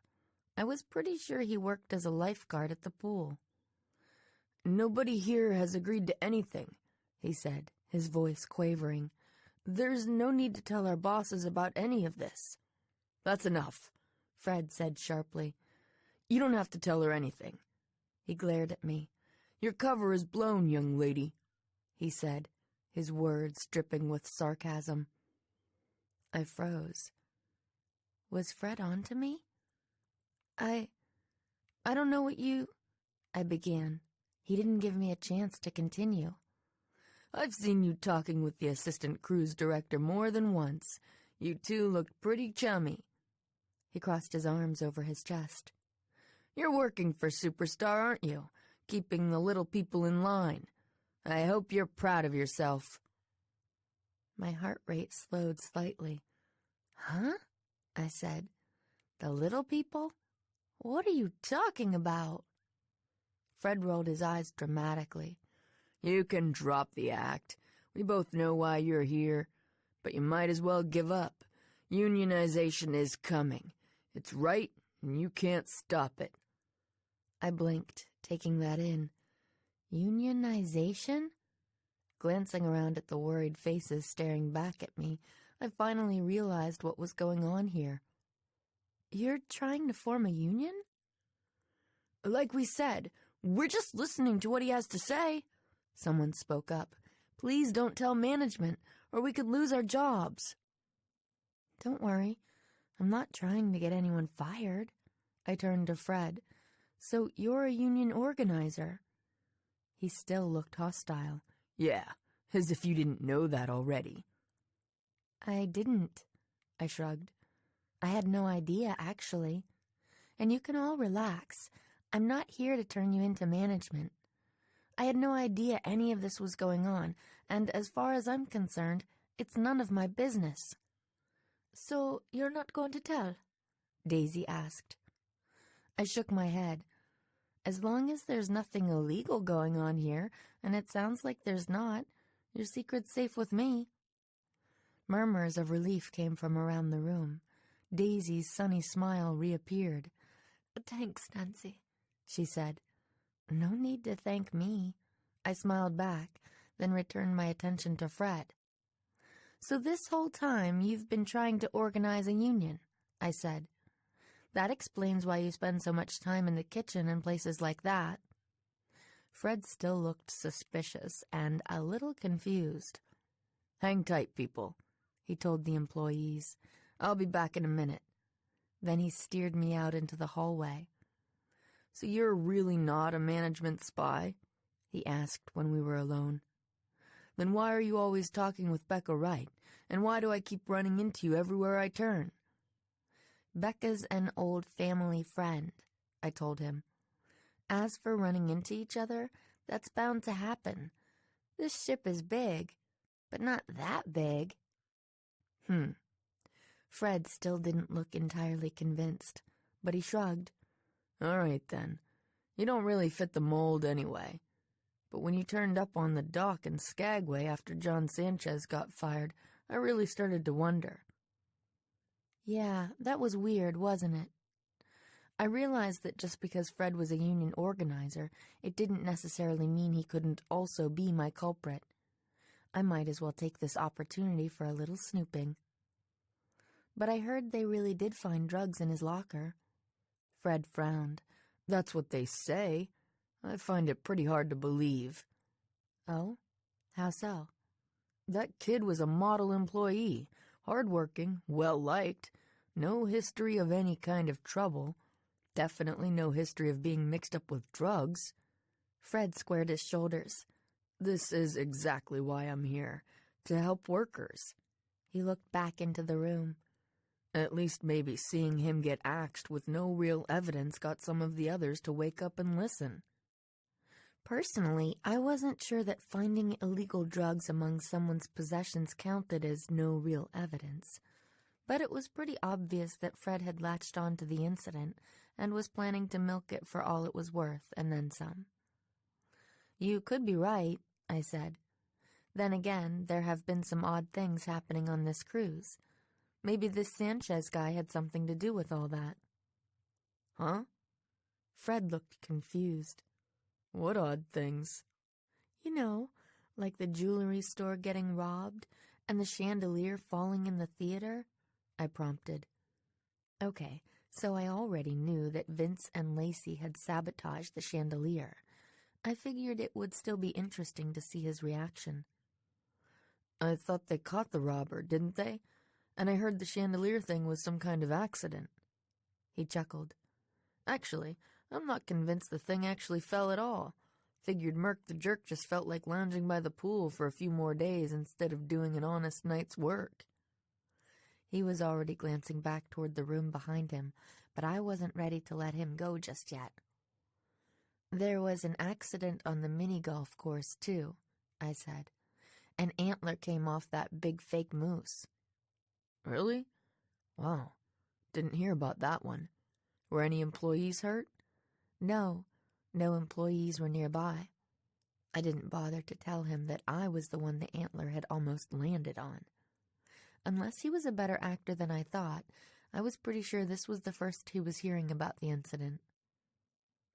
I was pretty sure he worked as a lifeguard at the pool. "Nobody here has agreed to anything," he said, his voice quavering. "There's no need to tell our bosses about any of this." "That's enough," Fred said sharply. "You don't have to tell her anything." He glared at me. "Your cover is blown, young lady," he said, his words dripping with sarcasm. I froze. Was Fred on to me? I don't know what you... I began. He didn't give me a chance to continue. "I've seen you talking with the assistant cruise director more than once. You two looked pretty chummy." He crossed his arms over his chest. "You're working for Superstar, aren't you? Keeping the little people in line. I hope you're proud of yourself." My heart rate slowed slightly. "Huh?" I said. "The little people? What are you talking about?" Fred rolled his eyes dramatically. "You can drop the act. We both know why you're here. But you might as well give up. Unionization is coming. It's right, and you can't stop it." I blinked, taking that in. Unionization? Glancing around at the worried faces staring back at me, I finally realized what was going on here. "You're trying to form a union?" "Like we said, we're just listening to what he has to say," someone spoke up. "Please don't tell management, or we could lose our jobs." "Don't worry, I'm not trying to get anyone fired." I turned to Fred. "So you're a union organizer?" He still looked hostile. "Yeah, as if you didn't know that already." "I didn't," I shrugged. "I had no idea, actually. And you can all relax. I'm not here to turn you into management. I had no idea any of this was going on, and as far as I'm concerned, it's none of my business." "So you're not going to tell?" Daisy asked. I shook my head. As long as there's nothing illegal going on here, and it sounds like there's not, Your secret's safe with me." Murmurs of relief came from around the room. Daisy's sunny smile reappeared. "Thanks, Nancy," she said. "No need to thank me." I smiled back, then returned my attention to Fred. "So this whole time you've been trying to organize a union," I said. "That explains why you spend so much time in the kitchen and places like that." Fred still looked suspicious and a little confused. "Hang tight, people," he told the employees. "I'll be back in a minute." Then he steered me out into the hallway. "So you're really not a management spy?" he asked when we were alone. "Then why are you always talking with Becca Wright, and why do I keep running into you everywhere I turn?" "Becca's an old family friend," I told him. "As for running into each other, that's bound to happen. This ship is big, but not that big." Fred still didn't look entirely convinced, but he shrugged. "All right, then. You don't really fit the mold anyway. But when you turned up on the dock in Skagway after John Sanchez got fired, I really started to wonder." "Yeah, that was weird, wasn't it?" I realized that just because Fred was a union organizer, it didn't necessarily mean he couldn't also be my culprit. I might as well take this opportunity for a little snooping. "But I heard they really did find drugs in his locker." Fred frowned. "That's what they say. I find it pretty hard to believe." "Oh? How so?" "That kid was a model employee, hardworking, well-liked, no history of any kind of trouble, definitely no history of being mixed up with drugs." Fred squared his shoulders. "This is exactly why I'm here, to help workers." He looked back into the room. "At least maybe seeing him get axed with no real evidence got some of the others to wake up and listen." Personally, I wasn't sure that finding illegal drugs among someone's possessions counted as no real evidence, but it was pretty obvious that Fred had latched on to the incident and was planning to milk it for all it was worth, and then some. "You could be right," I said. "Then again, there have been some odd things happening on this cruise. Maybe this Sanchez guy had something to do with all that." "Huh?" Fred looked confused. "What odd things?" "You know, like the jewelry store getting robbed and the chandelier falling in the theater," I prompted. Okay, so I already knew that Vince and Lacey had sabotaged the chandelier. I figured it would still be interesting to see his reaction. "I thought they caught the robber, didn't they? And I heard the chandelier thing was some kind of accident." He chuckled. "Actually, I'm not convinced the thing actually fell at all. Figured Merc the Jerk just felt like lounging by the pool for a few more days instead of doing an honest night's work." He was already glancing back toward the room behind him, but I wasn't ready to let him go just yet. "There was an accident on the mini-golf course, too," I said. "An antler came off that big fake moose." "Really? Wow. Didn't hear about that one. Were any employees hurt?" No employees were nearby." I didn't bother to tell him that I was the one the antler had almost landed on. Unless he was a better actor than I thought, I was pretty sure this was the first he was hearing about the incident.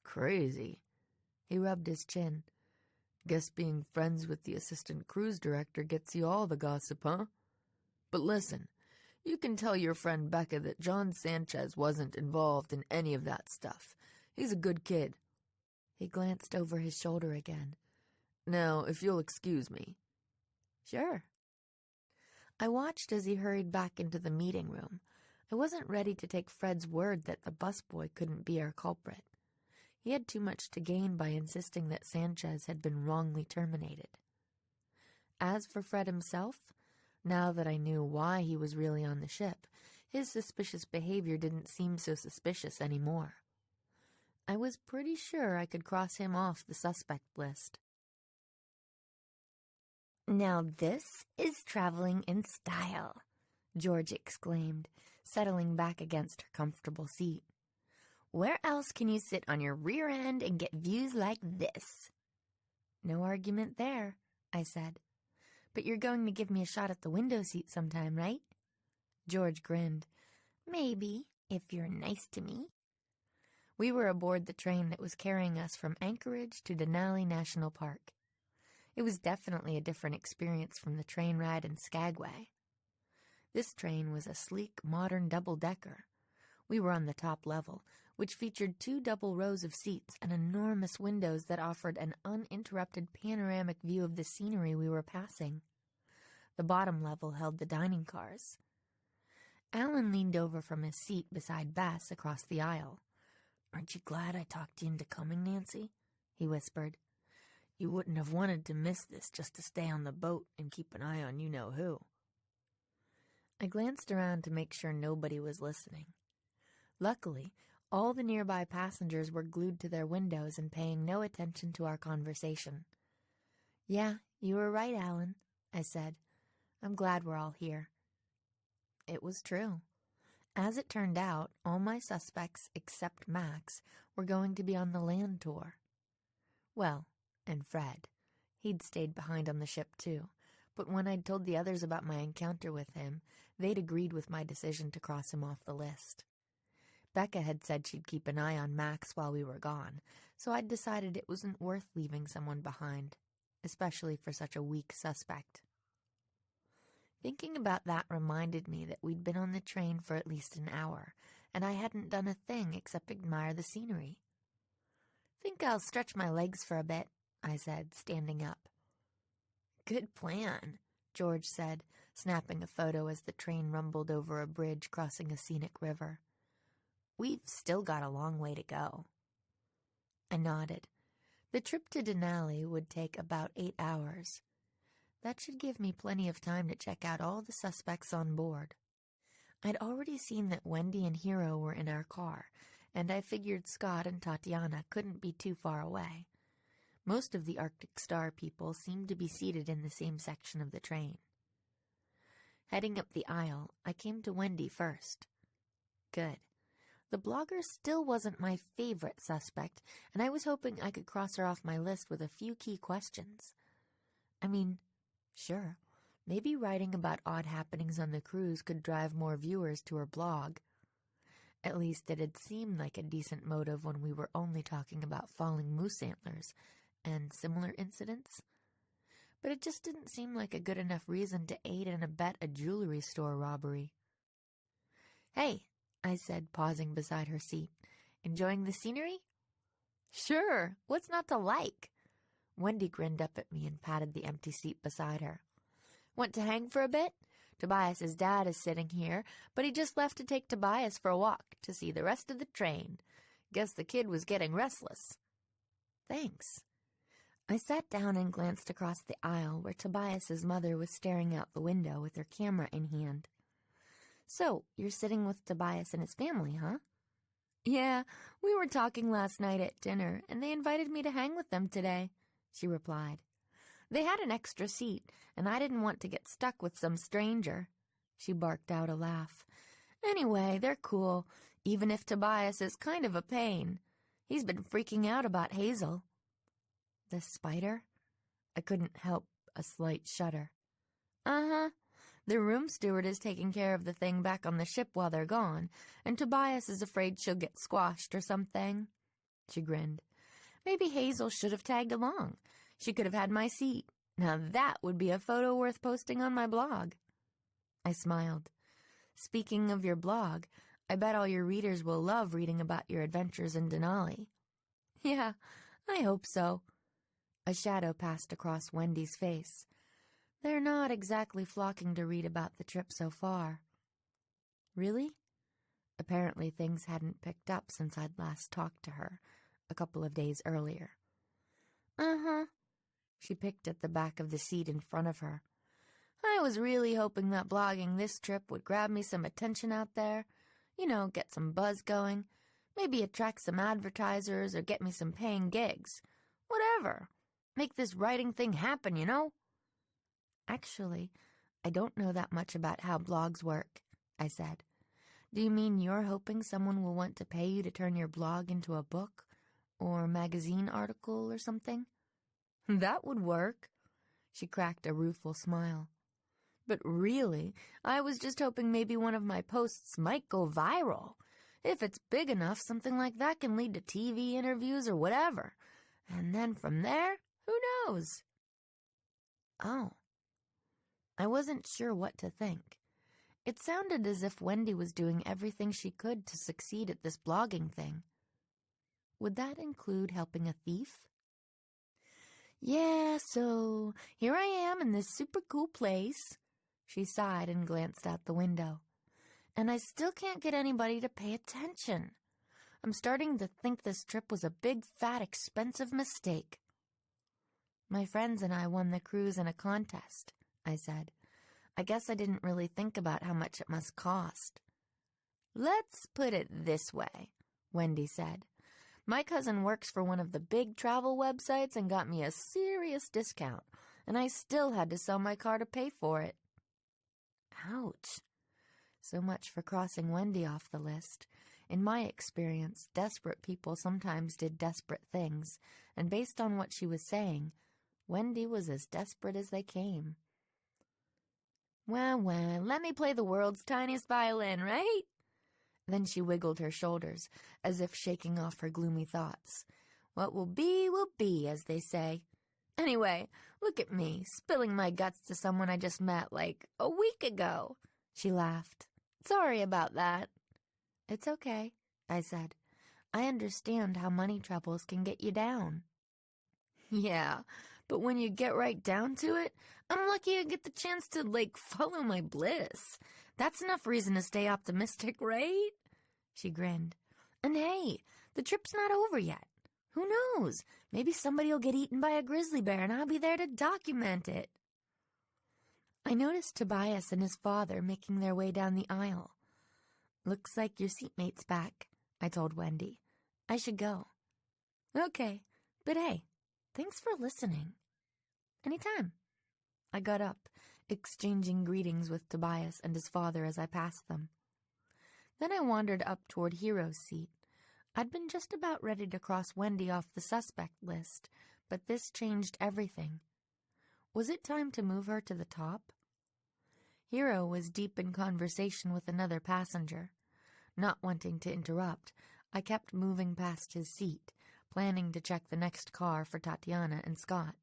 "Crazy." He rubbed his chin. "Guess being friends with the assistant cruise director gets you all the gossip, huh? But listen, you can tell your friend Becca that John Sanchez wasn't involved in any of that stuff. He's a good kid." He glanced over his shoulder again. "Now, if you'll excuse me." "Sure." I watched as he hurried back into the meeting room. I wasn't ready to take Fred's word that the busboy couldn't be our culprit. He had too much to gain by insisting that Sanchez had been wrongly terminated. As for Fred himself, now that I knew why he was really on the ship, his suspicious behavior didn't seem so suspicious anymore. I was pretty sure I could cross him off the suspect list. "Now this is traveling in style," George exclaimed, settling back against her comfortable seat. "Where else can you sit on your rear end and get views like this?" "No argument there," I said. But you're going to give me a shot at the window seat sometime, right? George grinned. Maybe, if you're nice to me. We were aboard the train that was carrying us from Anchorage to Denali National Park. It was definitely a different experience from the train ride in Skagway. This train was a sleek, modern double-decker. We were on the top level, which featured 2 double rows of seats and enormous windows that offered an uninterrupted panoramic view of the scenery we were passing. The bottom level held the dining cars. Alan leaned over from his seat beside Bess across the aisle. "Aren't you glad I talked you into coming, Nancy?" he whispered. "You wouldn't have wanted to miss this just to stay on the boat and keep an eye on you-know-who." I glanced around to make sure nobody was listening. Luckily, all the nearby passengers were glued to their windows and paying no attention to our conversation. "Yeah, you were right, Alan," I said. "I'm glad we're all here." It was true. As it turned out, all my suspects, except Max, were going to be on the land tour. Well, and Fred. He'd stayed behind on the ship, too. But when I'd told the others about my encounter with him, they'd agreed with my decision to cross him off the list. Becca had said she'd keep an eye on Max while we were gone, so I'd decided it wasn't worth leaving someone behind, especially for such a weak suspect. Thinking about that reminded me that we'd been on the train for at least an hour, and I hadn't done a thing except admire the scenery. "Think I'll stretch my legs for a bit," I said, standing up. "Good plan," George said, snapping a photo as the train rumbled over a bridge crossing a scenic river. "We've still got a long way to go." I nodded. The trip to Denali would take about 8 hours. That should give me plenty of time to check out all the suspects on board. I'd already seen that Wendy and Hero were in our car, and I figured Scott and Tatiana couldn't be too far away. Most of the Arctic Star people seemed to be seated in the same section of the train. Heading up the aisle, I came to Wendy first. Good. The blogger still wasn't my favorite suspect, and I was hoping I could cross her off my list with a few key questions. I mean, sure, maybe writing about odd happenings on the cruise could drive more viewers to her blog. At least it had seemed like a decent motive when we were only talking about falling moose antlers and similar incidents. But it just didn't seem like a good enough reason to aid and abet a jewelry store robbery. "Hey," I said, pausing beside her seat. "Enjoying the scenery?" "Sure, what's not to like?" Wendy grinned up at me and patted the empty seat beside her. "Want to hang for a bit? Tobias's dad is sitting here, but he just left to take Tobias for a walk to see the rest of the train. Guess the kid was getting restless." "Thanks." I sat down and glanced across the aisle where Tobias's mother was staring out the window with her camera in hand. "So, you're sitting with Tobias and his family, huh?" "Yeah, we were talking last night at dinner, and they invited me to hang with them today," she replied. "They had an extra seat, and I didn't want to get stuck with some stranger." She barked out a laugh. "Anyway, they're cool, even if Tobias is kind of a pain. He's been freaking out about Hazel." "The spider?" I couldn't help a slight shudder. "Uh-huh. The room steward is taking care of the thing back on the ship while they're gone, and Tobias is afraid she'll get squashed or something." She grinned. "Maybe Hazel should have tagged along. She could have had my seat. Now that would be a photo worth posting on my blog." I smiled. "Speaking of your blog, I bet all your readers will love reading about your adventures in Denali." "Yeah, I hope so." A shadow passed across Wendy's face. "They're not exactly flocking to read about the trip so far." "Really?" Apparently things hadn't picked up since I'd last talked to her, a couple of days earlier. "Uh-huh." She picked at the back of the seat in front of her. "I was really hoping that blogging this trip would grab me some attention out there. You know, get some buzz going. Maybe attract some advertisers or get me some paying gigs. Whatever. Make this writing thing happen, you know?" "Actually, I don't know that much about how blogs work," I said. "Do you mean you're hoping someone will want to pay you to turn your blog into a book or magazine article or something?" "That would work." She cracked a rueful smile. But really, I was just hoping maybe one of my posts might go viral. If it's big enough, something like that can lead to TV interviews or whatever. And then from there, who knows? Oh. I wasn't sure what to think. It sounded as if Wendy was doing everything she could to succeed at this blogging thing. Would that include helping a thief? Yeah, so here I am in this super cool place. She sighed and glanced out the window. And I still can't get anybody to pay attention. I'm starting to think this trip was a big, fat, expensive mistake. My friends and I won the cruise in a contest, I said. I guess I didn't really think about how much it must cost. Let's put it this way, Wendy said. My cousin works for one of the big travel websites and got me a serious discount, and I still had to sell my car to pay for it. Ouch. So much for crossing Wendy off the list. In my experience, desperate people sometimes did desperate things, and based on what she was saying, Wendy was as desperate as they came. Well, let me play the world's tiniest violin, right? Then she wiggled her shoulders, as if shaking off her gloomy thoughts. What will be, as they say. Anyway, look at me, spilling my guts to someone I just met like a week ago. She laughed. Sorry about that. It's okay, I said. I understand how money troubles can get you down. Yeah, but when you get right down to it, I'm lucky I get the chance to, follow my bliss. That's enough reason to stay optimistic, right? She grinned. And hey, the trip's not over yet. Who knows? Maybe somebody will get eaten by a grizzly bear and I'll be there to document it. I noticed Tobias and his father making their way down the aisle. Looks like your seatmate's back, I told Wendy. I should go. Okay, but hey, thanks for listening. Anytime. I got up, exchanging greetings with Tobias and his father as I passed them. Then I wandered up toward Hero's seat. I'd been just about ready to cross Wendy off the suspect list, but this changed everything. Was it time to move her to the top? Hero was deep in conversation with another passenger. Not wanting to interrupt, I kept moving past his seat, planning to check the next car for Tatiana and Scott.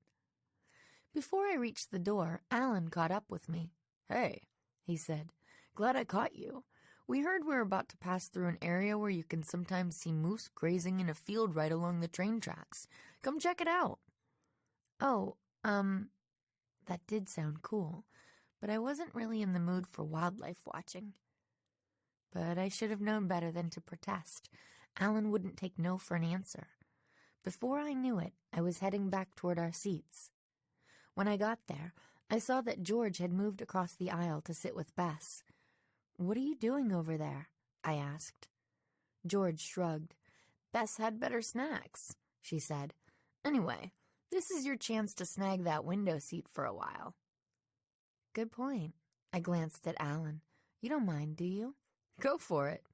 Before I reached the door, Alan caught up with me. Hey, he said, glad I caught you. We heard we're about to pass through an area where you can sometimes see moose grazing in a field right along the train tracks. Come check it out. Oh, that did sound cool, but I wasn't really in the mood for wildlife watching. But I should have known better than to protest. Alan wouldn't take no for an answer. Before I knew it, I was heading back toward our seats. When I got there, I saw that George had moved across the aisle to sit with Bess. What are you doing over there? I asked. George shrugged. Bess had better snacks, she said. Anyway, this is your chance to snag that window seat for a while. Good point. I glanced at Alan. You don't mind, do you? Go for it.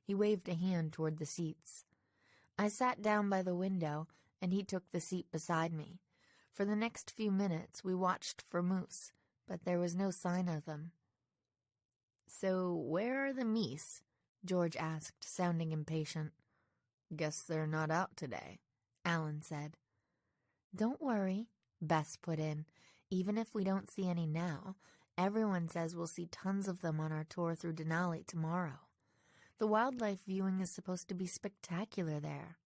He waved a hand toward the seats. I sat down by the window, and he took the seat beside me. For the next few minutes, we watched for moose, but there was no sign of them. So where are the meese? George asked, sounding impatient. Guess they're not out today, Alan said. Don't worry, Bess put in. Even if we don't see any now, everyone says we'll see tons of them on our tour through Denali tomorrow. The wildlife viewing is supposed to be spectacular there.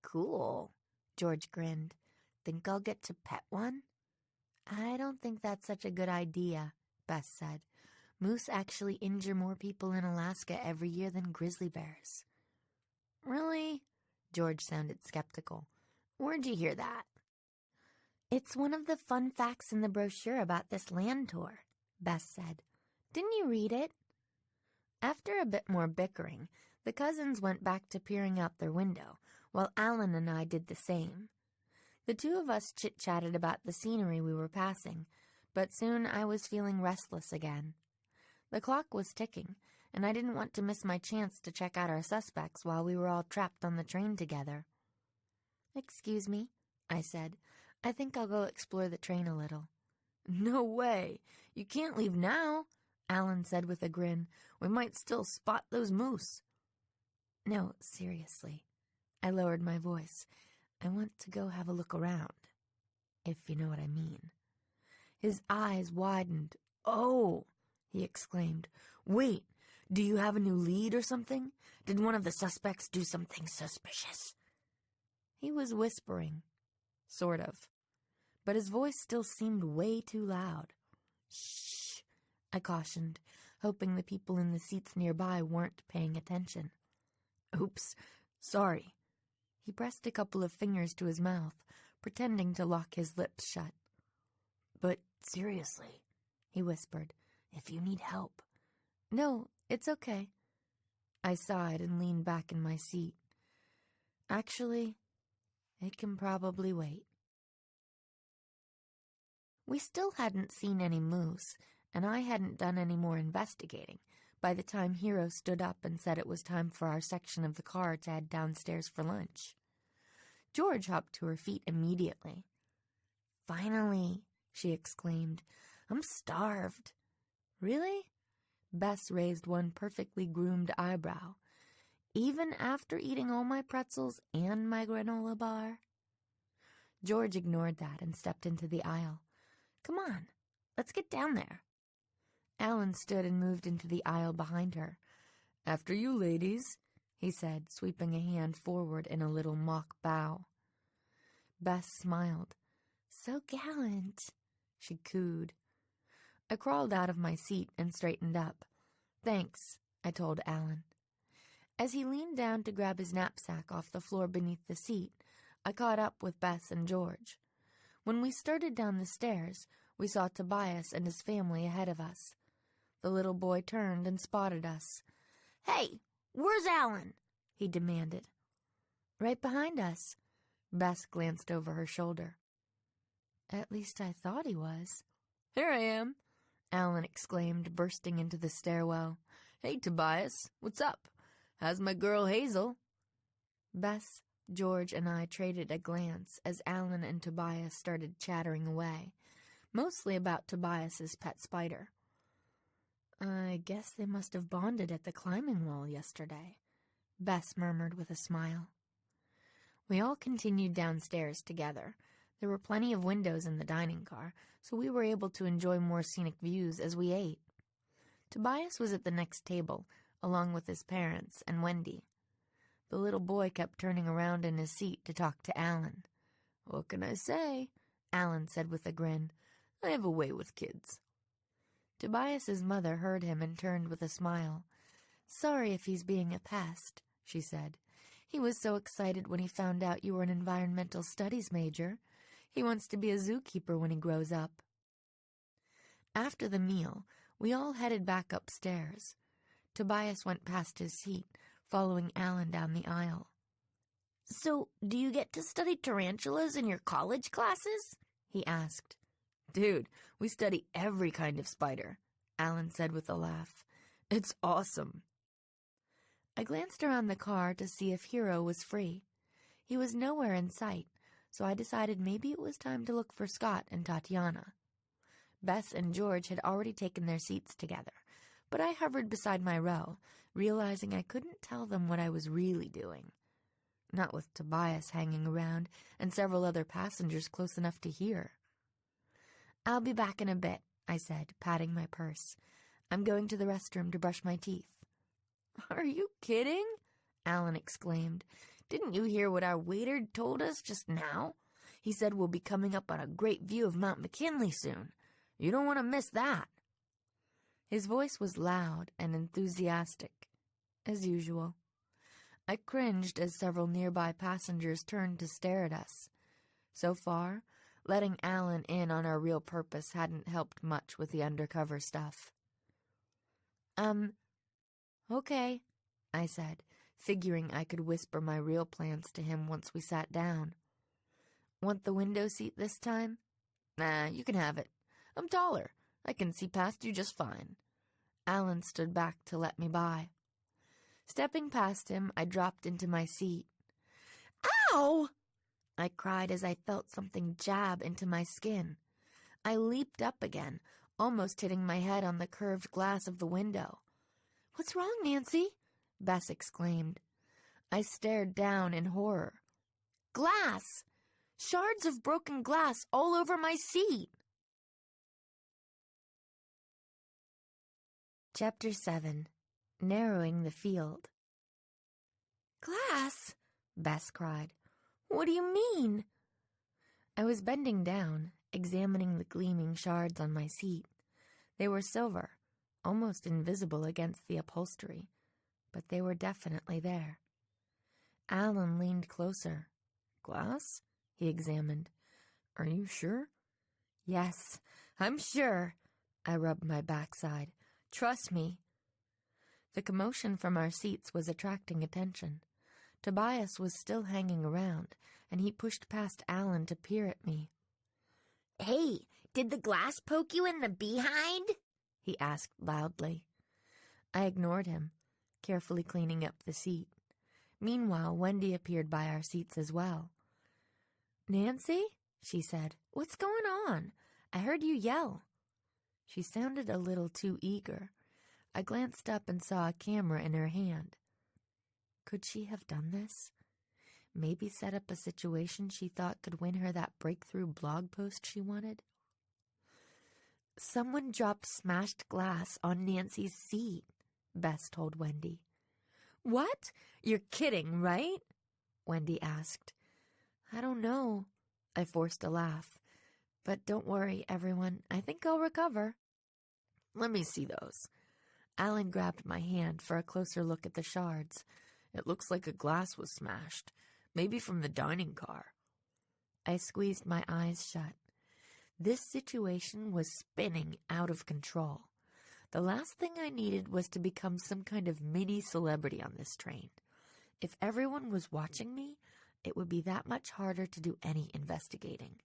Cool, George grinned. Think I'll get to pet one? I don't think that's such a good idea, Bess said. Moose actually injure more people in Alaska every year than grizzly bears. Really? George sounded skeptical. Where'd you hear that? It's one of the fun facts in the brochure about this land tour, Bess said. Didn't you read it? After a bit more bickering, the cousins went back to peering out their window, while Alan and I did the same. The two of us chit-chatted about the scenery we were passing, but soon I was feeling restless again. The clock was ticking, and I didn't want to miss my chance to check out our suspects while we were all trapped on the train together. Excuse me, I said. I think I'll go explore the train a little. No way. You can't leave now, Alan said with a grin. We might still spot those moose. No, seriously. I lowered my voice. I want to go have a look around, if you know what I mean. His eyes widened. Oh, he exclaimed. Wait, do you have a new lead or something? Did one of the suspects do something suspicious? He was whispering, sort of, but his voice still seemed way too loud. Shh, I cautioned, hoping the people in the seats nearby weren't paying attention. Oops, sorry. He pressed a couple of fingers to his mouth, pretending to lock his lips shut. But seriously, he whispered, if you need help. No, it's okay. I sighed and leaned back in my seat. Actually, it can probably wait. We still hadn't seen any moose, and I hadn't done any more investigating by the time Hero stood up and said it was time for our section of the car to head downstairs for lunch. George hopped to her feet immediately. Finally, she exclaimed. I'm starved. Really? Bess raised one perfectly groomed eyebrow. Even after eating all my pretzels and my granola bar? George ignored that and stepped into the aisle. Come on, let's get down there. Alan stood and moved into the aisle behind her. After you, ladies, he said, sweeping a hand forward in a little mock bow. Bess smiled. So gallant, she cooed. I crawled out of my seat and straightened up. Thanks, I told Alan. As he leaned down to grab his knapsack off the floor beneath the seat, I caught up with Bess and George. When we started down the stairs, we saw Tobias and his family ahead of us. The little boy turned and spotted us. Hey, where's Alan? He demanded. Right behind us. Bess glanced over her shoulder. At least I thought he was. Here I am, Alan exclaimed, bursting into the stairwell. Hey, Tobias, what's up? How's my girl Hazel? Bess, George, and I traded a glance as Alan and Tobias started chattering away, mostly about Tobias's pet spider. I guess they must have bonded at the climbing wall yesterday, Bess murmured with a smile. We all continued downstairs together. There were plenty of windows in the dining car, so we were able to enjoy more scenic views as we ate. Tobias was at the next table, along with his parents and Wendy. The little boy kept turning around in his seat to talk to Alan. What can I say? Alan said with a grin. I have a way with kids. Tobias's mother heard him and turned with a smile. Sorry if he's being a pest, she said. He was so excited when he found out you were an environmental studies major. He wants to be a zookeeper when he grows up. After the meal, we all headed back upstairs. Tobias went past his seat, following Alan down the aisle. So, do you get to study tarantulas in your college classes? He asked. Dude, we study every kind of spider, Alan said with a laugh. It's awesome. I glanced around the car to see if Hero was free. He was nowhere in sight, so I decided maybe it was time to look for Scott and Tatiana. Bess and George had already taken their seats together, but I hovered beside my row, realizing I couldn't tell them what I was really doing. Not with Tobias hanging around and several other passengers close enough to hear. I'll be back in a bit, I said, patting my purse. I'm going to the restroom to brush my teeth. Are you kidding? Alan exclaimed. Didn't you hear what our waiter told us just now? He said we'll be coming up on a great view of Mount McKinley soon. You don't want to miss that. His voice was loud and enthusiastic, as usual. I cringed as several nearby passengers turned to stare at us. So far, letting Alan in on our real purpose hadn't helped much with the undercover stuff. Okay, I said, figuring I could whisper my real plans to him once we sat down. Want the window seat this time? Nah, you can have it. I'm taller. I can see past you just fine. Alan stood back to let me by. Stepping past him, I dropped into my seat. Ow! I cried as I felt something jab into my skin. I leaped up again, almost hitting my head on the curved glass of the window. "What's wrong, Nancy?" Bess exclaimed. I stared down in horror. "Glass! Shards of broken glass all over my seat!" Chapter 7. Narrowing the Field. "Glass?" Bess cried. "What do you mean?" I was bending down, examining the gleaming shards on my seat. They were silver, almost invisible against the upholstery, but they were definitely there. Alan leaned closer. "Glass?" he examined. "Are you sure?" "Yes, I'm sure." I rubbed my backside. "Trust me." The commotion from our seats was attracting attention. Tobias was still hanging around, and he pushed past Alan to peer at me. "Hey, did the glass poke you in the behind?" he asked loudly. I ignored him, carefully cleaning up the seat. Meanwhile, Wendy appeared by our seats as well. "Nancy," she said, "what's going on? I heard you yell." She sounded a little too eager. I glanced up and saw a camera in her hand. Could she have done this? Maybe set up a situation she thought could win her that breakthrough blog post she wanted? "Someone dropped smashed glass on Nancy's seat," Bess told Wendy. "What? You're kidding, right?" Wendy asked. "I don't know." I forced a laugh. "But don't worry, everyone. I think I'll recover." "Let me see those." Alan grabbed my hand for a closer look at the shards. "It looks like a glass was smashed, maybe from the dining car." I squeezed my eyes shut. This situation was spinning out of control. The last thing I needed was to become some kind of mini celebrity on this train. If everyone was watching me, it would be that much harder to do any investigating.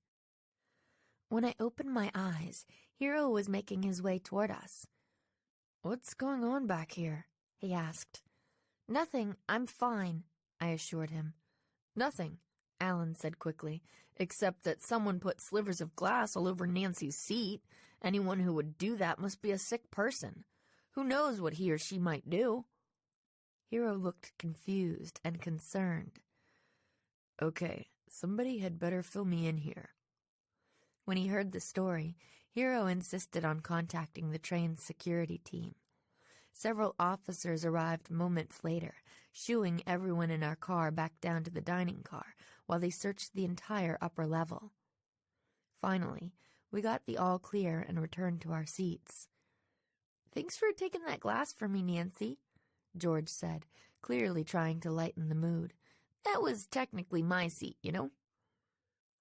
When I opened my eyes, Hero was making his way toward us. "What's going on back here?" he asked. "Nothing, I'm fine," I assured him. "Nothing," Alan said quickly, "except that someone put slivers of glass all over Nancy's seat. Anyone who would do that must be a sick person. Who knows what he or she might do?" Hero looked confused and concerned. "Okay, somebody had better fill me in here." When he heard the story, Hero insisted on contacting the train's security team. Several officers arrived moments later, shooing everyone in our car back down to the dining car while they searched the entire upper level. Finally, we got the all clear and returned to our seats. "Thanks for taking that glass for me, Nancy," George said, clearly trying to lighten the mood. "That was technically my seat, you know."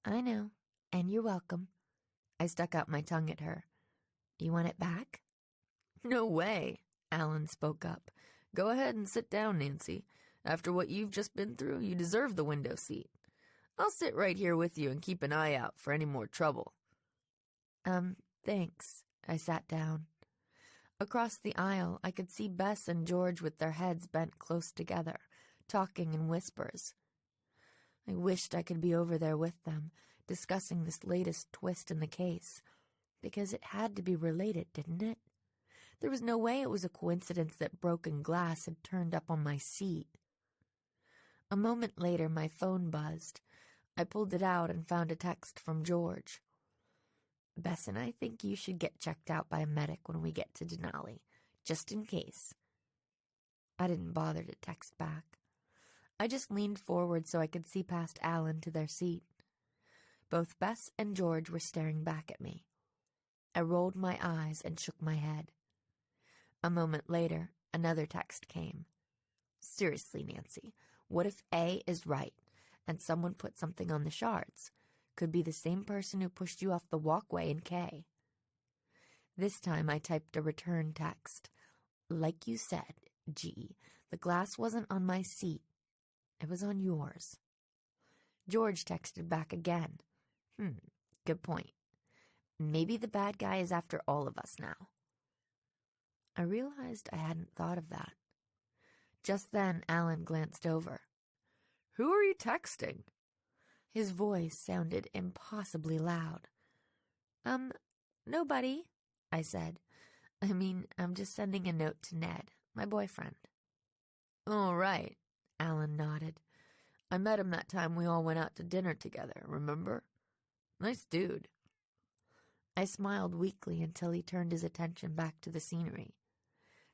"I know, and you're welcome." I stuck out my tongue at her. "You want it back?" "No way," Alan spoke up. "Go ahead and sit down, Nancy. After what you've just been through, you deserve the window seat. I'll sit right here with you and keep an eye out for any more trouble." Thanks." I sat down. Across the aisle, I could see Bess and George with their heads bent close together, talking in whispers. I wished I could be over there with them, discussing this latest twist in the case, because it had to be related, didn't it? There was no way it was a coincidence that broken glass had turned up on my seat. A moment later, my phone buzzed. I pulled it out and found a text from George. "Bess and I think you should get checked out by a medic when we get to Denali, just in case." I didn't bother to text back. I just leaned forward so I could see past Alan to their seat. Both Bess and George were staring back at me. I rolled my eyes and shook my head. A moment later, another text came. "Seriously, Nancy, what if A is right and someone put something on the shards? Could be the same person who pushed you off the walkway in K." This time I typed a return text. "Like you said, G, the glass wasn't on my seat. It was on yours." George texted back again. Good point. Maybe the bad guy is after all of us now." I realized I hadn't thought of that. Just then, Alan glanced over. "Who are you texting?" His voice sounded impossibly loud. Nobody, I said. I'm just sending a note to Ned, my boyfriend. Oh, right, Alan nodded. I met him that time we all went out to dinner together, remember? Nice dude. I smiled weakly until he turned his attention back to the scenery.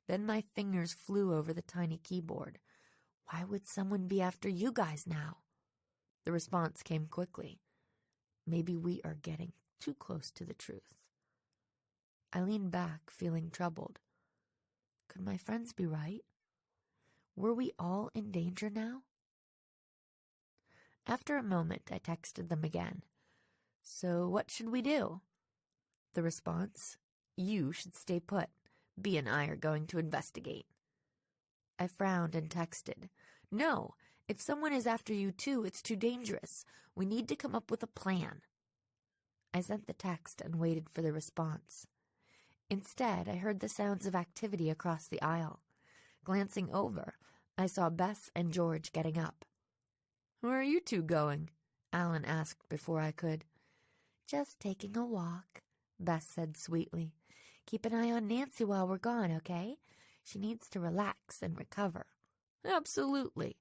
Then my fingers flew over the tiny keyboard. Why would someone be after you guys now? The response came quickly. Maybe we are getting too close to the truth. I leaned back, feeling troubled. Could my friends be right? Were we all in danger now? After a moment, I texted them again. So what should we do? The response, you should stay put. B and I are going to investigate. I frowned and texted, no, if someone is after you too, it's too dangerous. We need to come up with a plan. I sent the text and waited for the response. Instead, I heard the sounds of activity across the aisle. Glancing over, I saw Bess and George getting up. Where are you two going? Alan asked before I could. Just taking a walk, Bess said sweetly. Keep an eye on Nancy while we're gone, okay? She needs to relax and recover. Absolutely.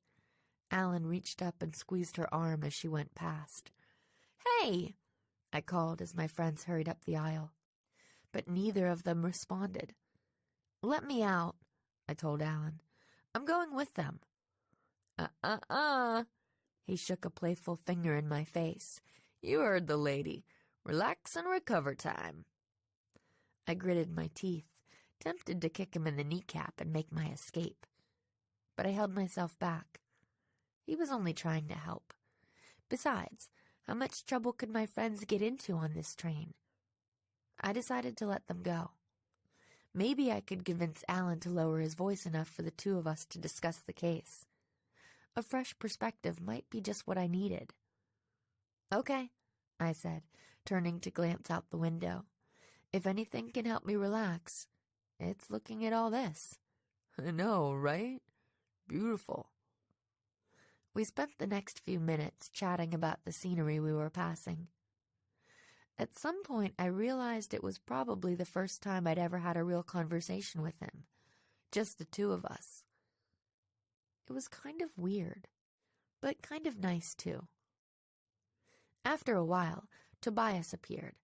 Alan reached up and squeezed her arm as she went past. Hey! I called as my friends hurried up the aisle. But neither of them responded. Let me out, I told Alan. I'm going with them. He shook a playful finger in my face. You heard the lady. Relax and recover time. I gritted my teeth, tempted to kick him in the kneecap and make my escape. But I held myself back. He was only trying to help. Besides, how much trouble could my friends get into on this train? I decided to let them go. Maybe I could convince Alan to lower his voice enough for the two of us to discuss the case. A fresh perspective might be just what I needed. Okay, I said, turning to glance out the window. If anything can help me relax, it's looking at all this. I know, right? Beautiful. We spent the next few minutes chatting about the scenery we were passing. At some point, I realized it was probably the first time I'd ever had a real conversation with him. Just the two of us. It was kind of weird, but kind of nice too. After a while, Tobias appeared.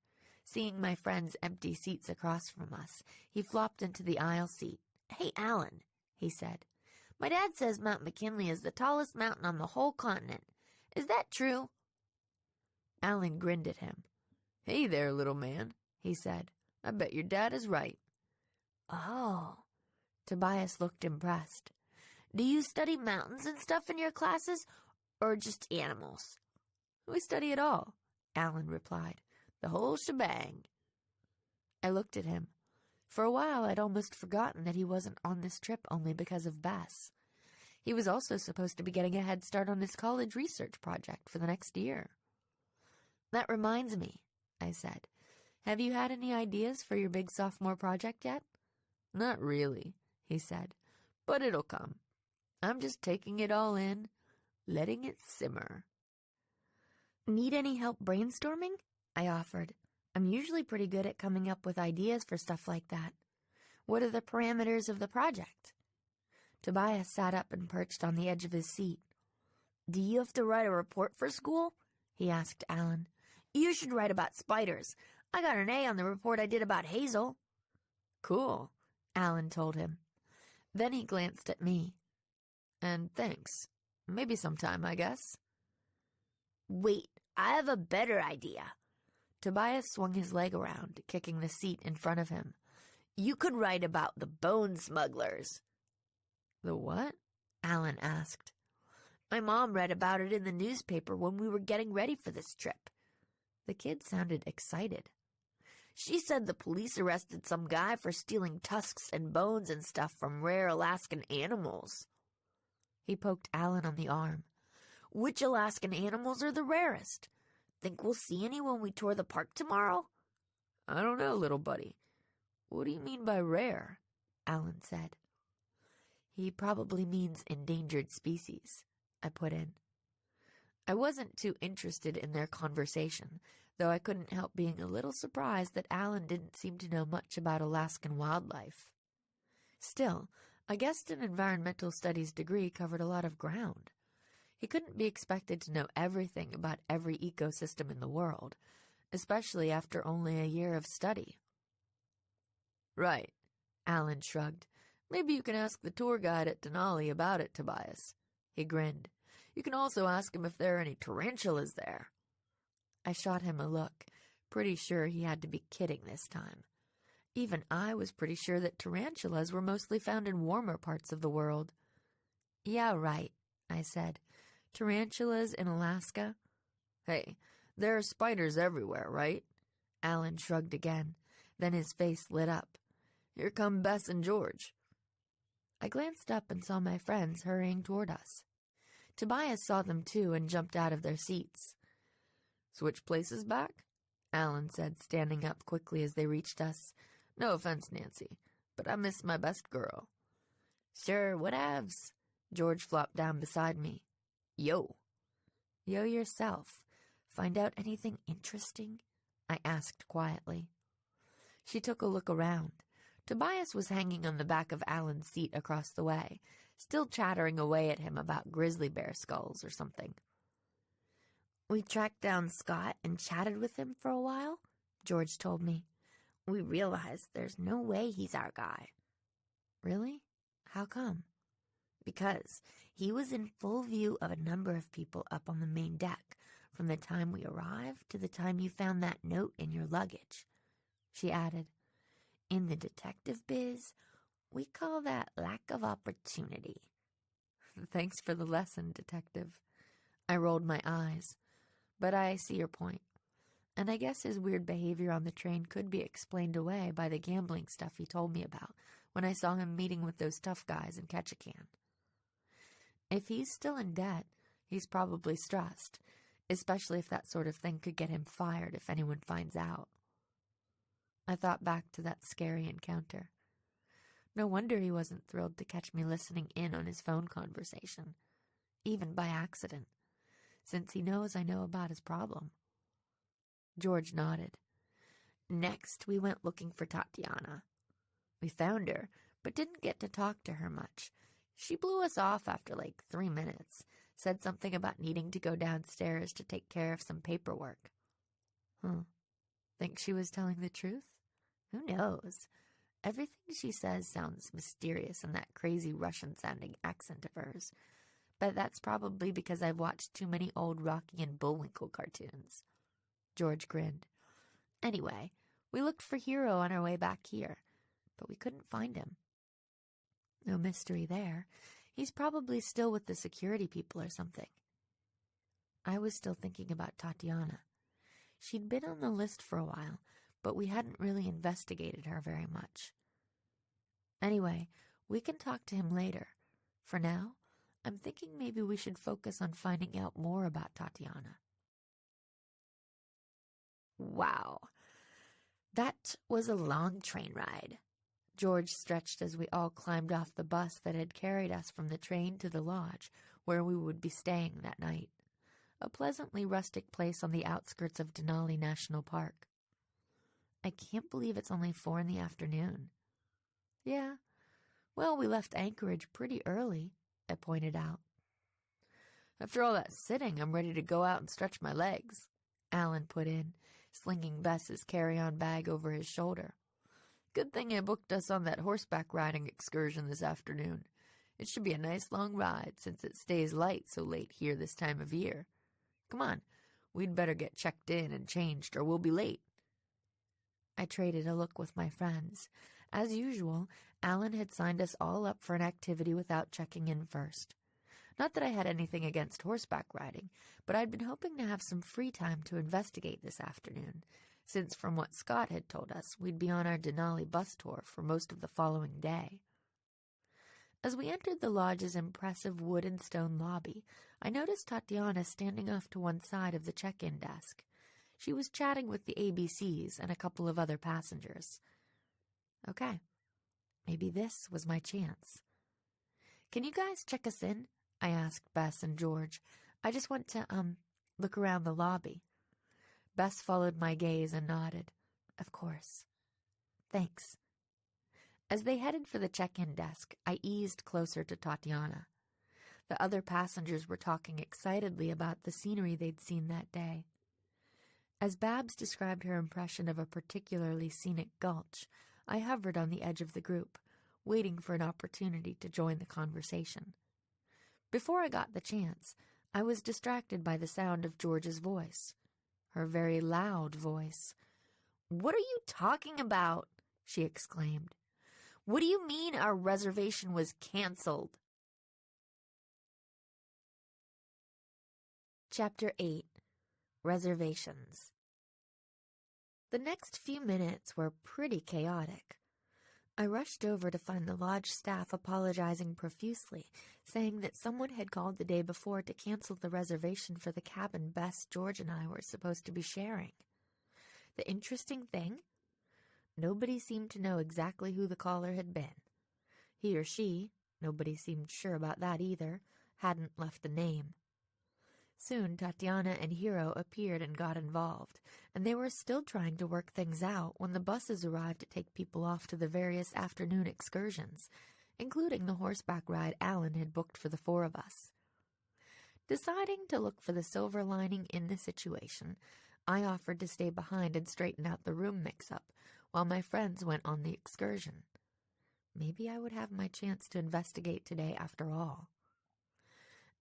Seeing my friends' empty seats across from us, he flopped into the aisle seat. Hey, Alan, he said. My dad says Mount McKinley is the tallest mountain on the whole continent. Is that true? Alan grinned at him. Hey there, little man, he said. I bet your dad is right. Oh. Tobias looked impressed. Do you study mountains and stuff in your classes, or just animals? We study it all, Alan replied. The whole shebang. I looked at him. For a while, I'd almost forgotten that he wasn't on this trip only because of Bess. He was also supposed to be getting a head start on his college research project for the next year. That reminds me, I said. Have you had any ideas for your big sophomore project yet? Not really, he said, but it'll come. I'm just taking it all in, letting it simmer. Need any help brainstorming? I offered. I'm usually pretty good at coming up with ideas for stuff like that. What are the parameters of the project? Tobias sat up and perched on the edge of his seat. Do you have to write a report for school? He asked Alan. You should write about spiders. I got an A on the report I did about Hazel. Cool, Alan told him. Then he glanced at me. And thanks. Maybe sometime, I guess. Wait, I have a better idea. Tobias swung his leg around, kicking the seat in front of him. You could write about the bone smugglers. The what? Alan asked. My mom read about it in the newspaper when we were getting ready for this trip. The kid sounded excited. She said the police arrested some guy for stealing tusks and bones and stuff from rare Alaskan animals. He poked Alan on the arm. Which Alaskan animals are the rarest? Think we'll see any when we tour the park tomorrow? I don't know, little buddy. What do you mean by rare? Alan said. He probably means endangered species, I put in. I wasn't too interested in their conversation, though I couldn't help being a little surprised that Alan didn't seem to know much about Alaskan wildlife. Still, I guessed an environmental studies degree covered a lot of ground. He couldn't be expected to know everything about every ecosystem in the world, especially after only a year of study. Right, Alan shrugged. Maybe you can ask the tour guide at Denali about it, Tobias. He grinned. You can also ask him if there are any tarantulas there. I shot him a look, pretty sure he had to be kidding this time. Even I was pretty sure that tarantulas were mostly found in warmer parts of the world. Yeah, right, I said. Tarantulas in Alaska? Hey, there are spiders everywhere, right? Alan shrugged again. Then his face lit up. Here come Bess and George. I glanced up and saw my friends hurrying toward us. Tobias saw them too and jumped out of their seats. Switch places back? Alan said, standing up quickly as they reached us. No offense, Nancy, but I miss my best girl. Sure, whatevs. George flopped down beside me. Yo. Yo yourself. Find out anything interesting? I asked quietly. She took a look around. Tobias was hanging on the back of Alan's seat across the way, still chattering away at him about grizzly bear skulls or something. We tracked down Scott and chatted with him for a while, George told me. We realized there's no way he's our guy. Really? How come? Because he was in full view of a number of people up on the main deck from the time we arrived to the time you found that note in your luggage. She added, in the detective biz, we call that lack of opportunity. Thanks for the lesson, detective. I rolled my eyes. But I see your point. And I guess his weird behavior on the train could be explained away by the gambling stuff he told me about when I saw him meeting with those tough guys in Ketchikan. If he's still in debt, he's probably stressed, especially if that sort of thing could get him fired if anyone finds out. I thought back to that scary encounter. No wonder he wasn't thrilled to catch me listening in on his phone conversation, even by accident, since he knows I know about his problem. George nodded. Next, we went looking for Tatiana. We found her, but didn't get to talk to her much. She blew us off after like 3 minutes, said something about needing to go downstairs to take care of some paperwork. Think she was telling the truth? Who knows? Everything she says sounds mysterious in that crazy Russian-sounding accent of hers. But that's probably because I've watched too many old Rocky and Bullwinkle cartoons. George grinned. Anyway, we looked for Hero on our way back here, but we couldn't find him. No mystery there. He's probably still with the security people or something. I was still thinking about Tatiana. She'd been on the list for a while, but we hadn't really investigated her very much. Anyway, we can talk to him later. For now, I'm thinking maybe we should focus on finding out more about Tatiana. Wow. That was a long train ride. George stretched as we all climbed off the bus that had carried us from the train to the lodge where we would be staying that night. A pleasantly rustic place on the outskirts of Denali National Park. I can't believe it's only 4 p.m. Yeah, well, we left Anchorage pretty early, I pointed out. After all that sitting, I'm ready to go out and stretch my legs, Alan put in, slinging Bess's carry-on bag over his shoulder. Good thing I booked us on that horseback riding excursion this afternoon. It should be a nice long ride since it stays light so late here this time of year. Come on, we'd better get checked in and changed or we'll be late. I traded a look with my friends. As usual, Alan had signed us all up for an activity without checking in first. Not that I had anything against horseback riding, but I'd been hoping to have some free time to investigate this afternoon, since from what Scott had told us, we'd be on our Denali bus tour for most of the following day. As we entered the lodge's impressive wood and stone lobby, I noticed Tatiana standing off to one side of the check-in desk. She was chatting with the ABCs and a couple of other passengers. Okay, maybe this was my chance. Can you guys check us in? I asked Bess and George. I just want to, look around the lobby. Bess followed my gaze and nodded. Of course. Thanks. As they headed for the check-in desk, I eased closer to Tatiana. The other passengers were talking excitedly about the scenery they'd seen that day. As Babs described her impression of a particularly scenic gulch, I hovered on the edge of the group, waiting for an opportunity to join the conversation. Before I got the chance, I was distracted by the sound of George's voice. Her very loud voice. "What are you talking about?" she exclaimed. "What do you mean our reservation was canceled?" Chapter 8. Reservations. The next few minutes were pretty chaotic. I rushed over to find the lodge staff apologizing profusely, saying that someone had called the day before to cancel the reservation for the cabin Bess, George, and I were supposed to be sharing. The interesting thing? Nobody seemed to know exactly who the caller had been. He or she, nobody seemed sure about that either, hadn't left a name. Soon Tatiana and Hiro appeared and got involved, and they were still trying to work things out when the buses arrived to take people off to the various afternoon excursions, including the horseback ride Alan had booked for the four of us. Deciding to look for the silver lining in the situation, I offered to stay behind and straighten out the room mix-up while my friends went on the excursion. Maybe I would have my chance to investigate today after all.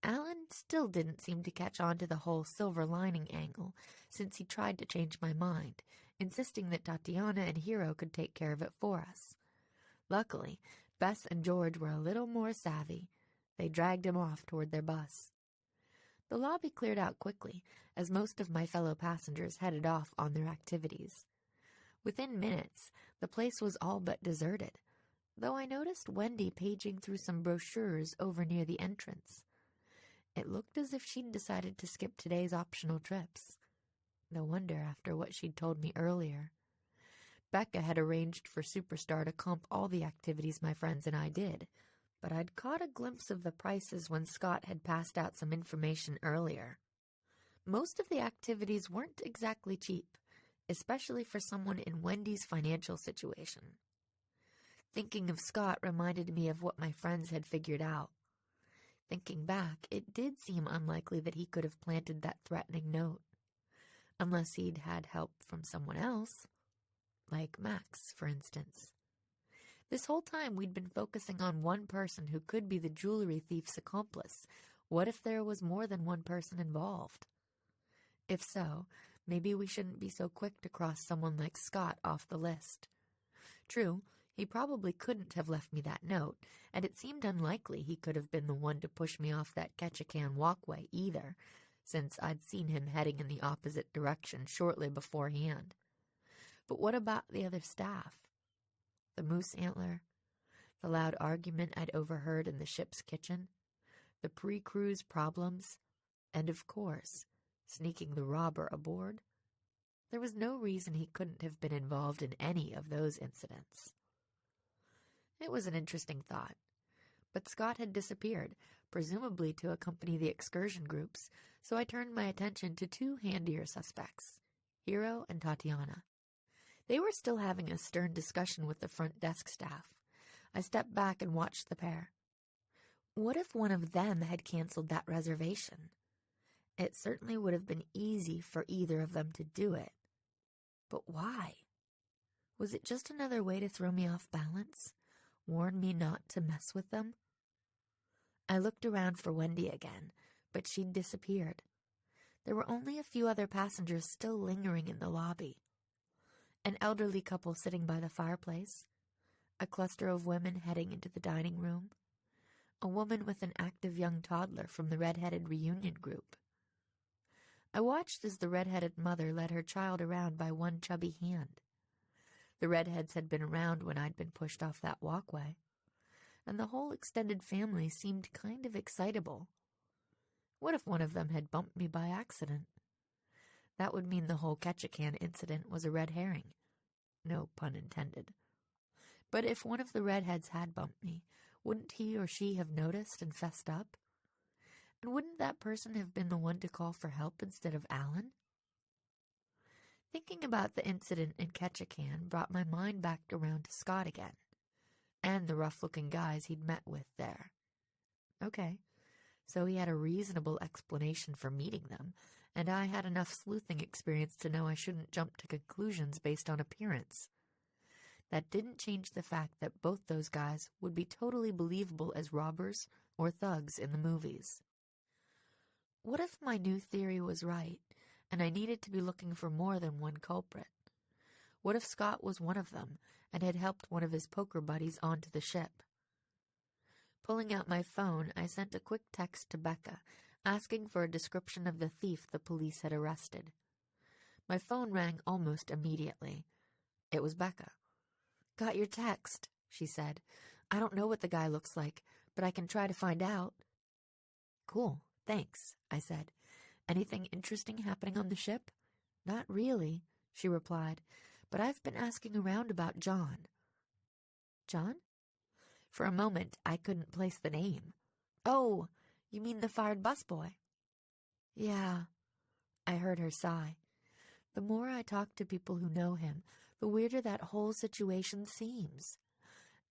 Alan still didn't seem to catch on to the whole silver lining angle, since he tried to change my mind, insisting that Tatiana and Hiro could take care of it for us. Luckily, Bess and George were a little more savvy. They dragged him off toward their bus. The lobby cleared out quickly, as most of my fellow passengers headed off on their activities. Within minutes, the place was all but deserted, though I noticed Wendy paging through some brochures over near the entrance. It looked as if she'd decided to skip today's optional trips. No wonder after what she'd told me earlier. Becca had arranged for Superstar to comp all the activities my friends and I did, but I'd caught a glimpse of the prices when Scott had passed out some information earlier. Most of the activities weren't exactly cheap, especially for someone in Wendy's financial situation. Thinking of Scott reminded me of what my friends had figured out. Thinking back, it did seem unlikely that he could have planted that threatening note. Unless he'd had help from someone else. Like Max, for instance. This whole time we'd been focusing on one person who could be the jewelry thief's accomplice. What if there was more than one person involved? If so, maybe we shouldn't be so quick to cross someone like Scott off the list. True, he probably couldn't have left me that note, and it seemed unlikely he could have been the one to push me off that Ketchikan walkway either, since I'd seen him heading in the opposite direction shortly beforehand. But what about the other staff? The moose antler, the loud argument I'd overheard in the ship's kitchen, the pre-cruise problems, and of course, sneaking the robber aboard? There was no reason he couldn't have been involved in any of those incidents. It was an interesting thought, but Scott had disappeared, presumably to accompany the excursion groups, so I turned my attention to two handier suspects, Hiro and Tatiana. They were still having a stern discussion with the front desk staff. I stepped back and watched the pair. What if one of them had canceled that reservation? It certainly would have been easy for either of them to do it. But why? Was it just another way to throw me off balance? Warn me not to mess with them? I looked around for Wendy again, but she'd disappeared. There were only a few other passengers still lingering in the lobby. An elderly couple sitting by the fireplace, a cluster of women heading into the dining room, a woman with an active young toddler from the red-headed reunion group. I watched as the red-headed mother led her child around by one chubby hand. The redheads had been around when I'd been pushed off that walkway, and the whole extended family seemed kind of excitable. What if one of them had bumped me by accident? That would mean the whole Ketchikan incident was a red herring. No pun intended. But if one of the redheads had bumped me, wouldn't he or she have noticed and fessed up? And wouldn't that person have been the one to call for help instead of Alan? Thinking about the incident in Ketchikan brought my mind back around to Scott again, and the rough-looking guys he'd met with there. Okay, so he had a reasonable explanation for meeting them, and I had enough sleuthing experience to know I shouldn't jump to conclusions based on appearance. That didn't change the fact that both those guys would be totally believable as robbers or thugs in the movies. What if my new theory was right, and I needed to be looking for more than one culprit? What if Scott was one of them and had helped one of his poker buddies onto the ship? Pulling out my phone, I sent a quick text to Becca, asking for a description of the thief the police had arrested. My phone rang almost immediately. It was Becca. "Got your text," she said. "I don't know what the guy looks like, but I can try to find out." "Cool, thanks," I said. "Anything interesting happening on the ship?" "Not really," she replied, "but I've been asking around about John." "John?" For a moment, I couldn't place the name. "Oh, you mean the fired busboy?" "Yeah," I heard her sigh. The more I talk to people who know him, the weirder that whole situation seems.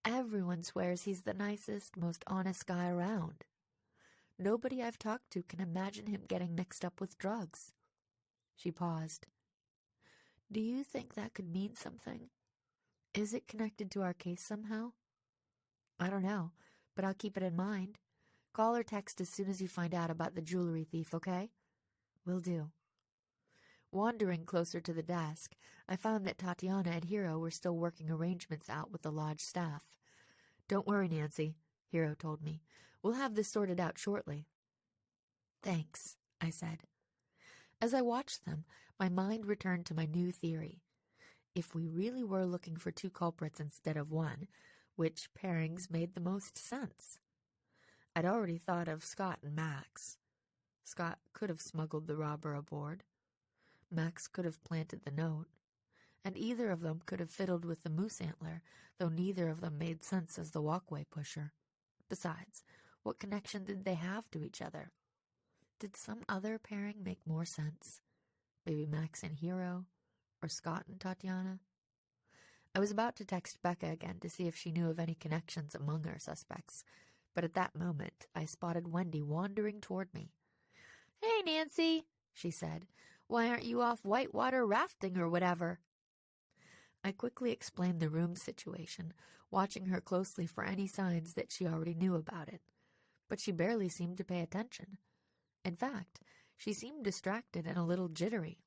Everyone swears he's the nicest, most honest guy around. Nobody I've talked to can imagine him getting mixed up with drugs. She paused. "Do you think that could mean something? Is it connected to our case somehow?" "I don't know, but I'll keep it in mind. Call or text as soon as you find out about the jewelry thief, okay?" "Will do." Wandering closer to the desk, I found that Tatiana and Hero were still working arrangements out with the lodge staff. "Don't worry, Nancy," Hero told me. "We'll have this sorted out shortly." "Thanks," I said. As I watched them, my mind returned to my new theory. If we really were looking for two culprits instead of one, which pairings made the most sense? I'd already thought of Scott and Max. Scott could have smuggled the robber aboard. Max could have planted the note. And either of them could have fiddled with the moose antler, though neither of them made sense as the walkway pusher. Besides, what connection did they have to each other? Did some other pairing make more sense? Maybe Max and Hero, or Scott and Tatiana? I was about to text Becca again to see if she knew of any connections among our suspects, but at that moment I spotted Wendy wandering toward me. "Hey, Nancy," she said. "Why aren't you off whitewater rafting or whatever?" I quickly explained the room situation, watching her closely for any signs that she already knew about it. But she barely seemed to pay attention. In fact, she seemed distracted and a little jittery.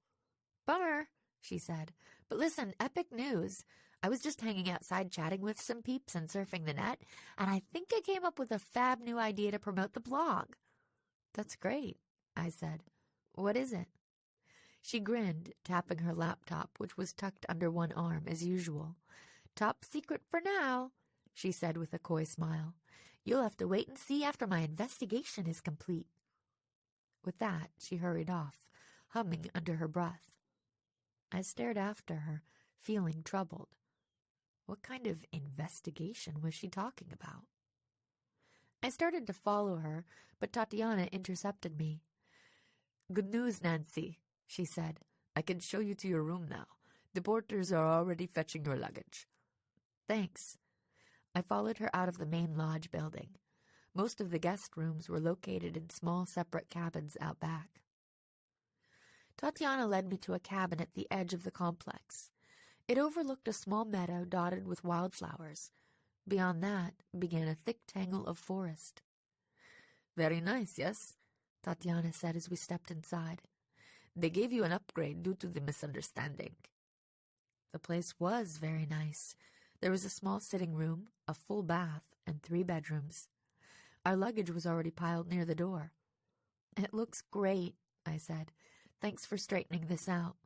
"Bummer," she said. "But listen, epic news. I was just hanging outside chatting with some peeps and surfing the net, and I think I came up with a fab new idea to promote the blog." "That's great," I said. "What is it?" She grinned, tapping her laptop, which was tucked under one arm as usual. "Top secret for now," she said with a coy smile. "You'll have to wait and see after my investigation is complete." With that, she hurried off, humming under her breath. I stared after her, feeling troubled. What kind of investigation was she talking about? I started to follow her, but Tatiana intercepted me. "Good news, Nancy," she said. "I can show you to your room now. The porters are already fetching your luggage." "Thanks." I followed her out of the main lodge building. Most of the guest rooms were located in small separate cabins out back. Tatiana led me to a cabin at the edge of the complex. It overlooked a small meadow dotted with wildflowers. Beyond that began a thick tangle of forest. "Very nice, yes?" Tatiana said as we stepped inside. "They gave you an upgrade due to the misunderstanding." The place was very nice. There was a small sitting room, a full bath, and 3 bedrooms. Our luggage was already piled near the door. "It looks great," I said. "Thanks for straightening this out."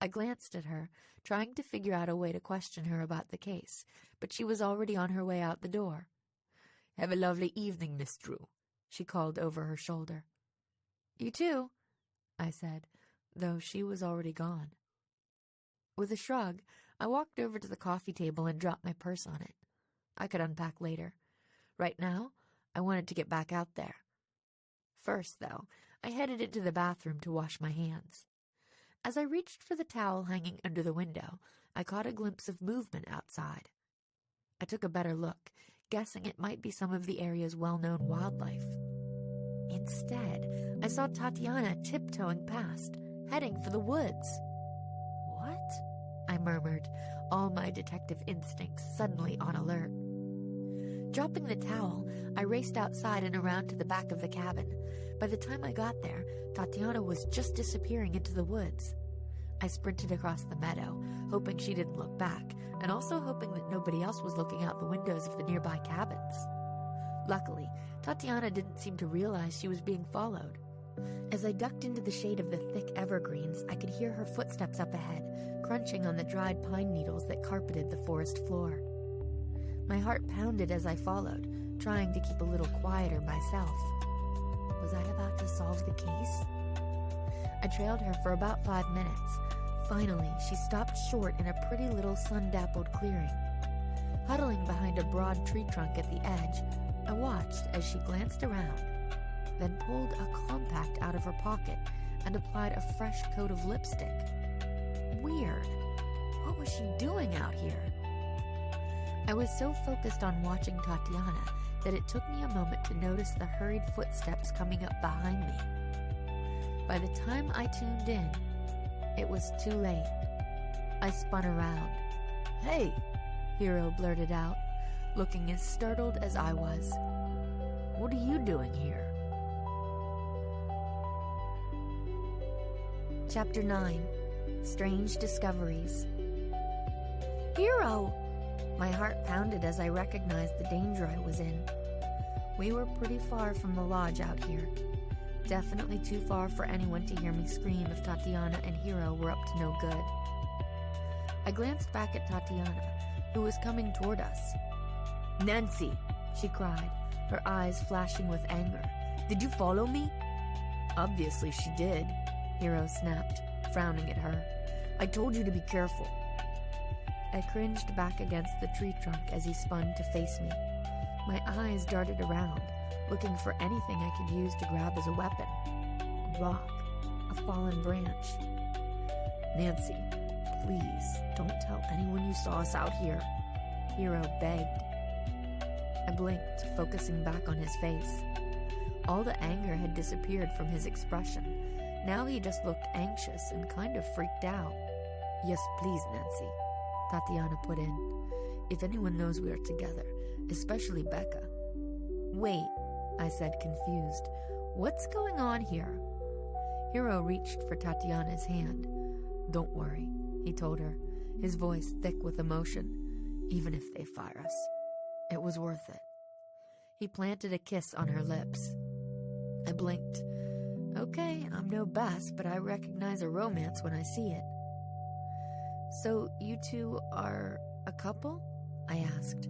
I glanced at her, trying to figure out a way to question her about the case, but she was already on her way out the door. "Have a lovely evening, Miss Drew," she called over her shoulder. "You too," I said, though she was already gone. With a shrug, I walked over to the coffee table and dropped my purse on it. I could unpack later. Right now, I wanted to get back out there. First, though, I headed into the bathroom to wash my hands. As I reached for the towel hanging under the window, I caught a glimpse of movement outside. I took a better look, guessing it might be some of the area's well-known wildlife. Instead, I saw Tatiana tiptoeing past, heading for the woods. "What?" I murmured, all my detective instincts suddenly on alert. Dropping the towel, I raced outside and around to the back of the cabin. By the time I got there, Tatiana was just disappearing into the woods. I sprinted across the meadow, hoping she didn't look back, and also hoping that nobody else was looking out the windows of the nearby cabins. Luckily, Tatiana didn't seem to realize she was being followed. As I ducked into the shade of the thick evergreens, I could hear her footsteps up ahead, crunching on the dried pine needles that carpeted the forest floor. My heart pounded as I followed, trying to keep a little quieter myself. Was I about to solve the case? I trailed her for about 5 minutes. Finally, she stopped short in a pretty little sun-dappled clearing. Huddling behind a broad tree trunk at the edge, I watched as she glanced around, then pulled a compact out of her pocket and applied a fresh coat of lipstick. Weird. What was she doing out here? I was so focused on watching Tatiana that it took me a moment to notice the hurried footsteps coming up behind me. By the time I tuned in, it was too late. I spun around. "Hey," Hiro blurted out, looking as startled as I was. "What are you doing here?" Chapter 9. Strange Discoveries. "Hiro!" My heart pounded as I recognized the danger I was in. We were pretty far from the lodge out here. Definitely too far for anyone to hear me scream if Tatiana and Hiro were up to no good. I glanced back at Tatiana, who was coming toward us. "Nancy," she cried, her eyes flashing with anger. "Did you follow me?" "Obviously she did," Hiro snapped, frowning at her. "I told you to be careful." I cringed back against the tree trunk as he spun to face me. My eyes darted around, looking for anything I could use to grab as a weapon. A rock, a fallen branch. "Nancy, please, don't tell anyone you saw us out here," Hiro begged. I blinked, focusing back on his face. All the anger had disappeared from his expression. Now he just looked anxious and kind of freaked out. "Yes, please, Nancy," Tatiana put in. "If anyone knows we are together, especially Becca." "Wait," I said, confused. "What's going on here?" Hiro reached for Tatiana's hand. "Don't worry," he told her, his voice thick with emotion. "Even if they fire us, it was worth it." He planted a kiss on her lips. I blinked. Okay, I'm no Bess, but I recognize a romance when I see it. "So you two are a couple?" I asked.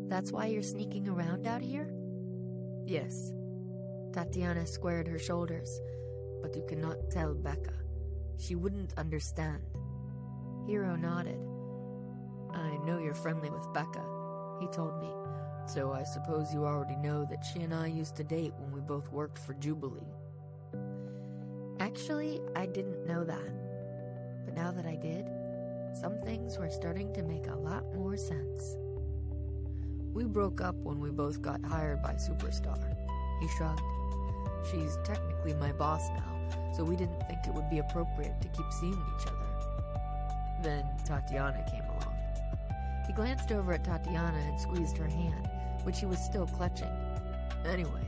"That's why you're sneaking around out here?" "Yes." Tatiana squared her shoulders. "But you cannot tell Becca. She wouldn't understand." Hiro nodded. "I know you're friendly with Becca," he told me, "so I suppose you already know that she and I used to date when we both worked for Jubilee." Actually, I didn't know that. But now that I did, some things were starting to make a lot more sense. "We broke up when we both got hired by Superstar," he shrugged. "She's technically my boss now, so we didn't think it would be appropriate to keep seeing each other. Then Tatiana came along." He glanced over at Tatiana and squeezed her hand, which he was still clutching. "Anyway,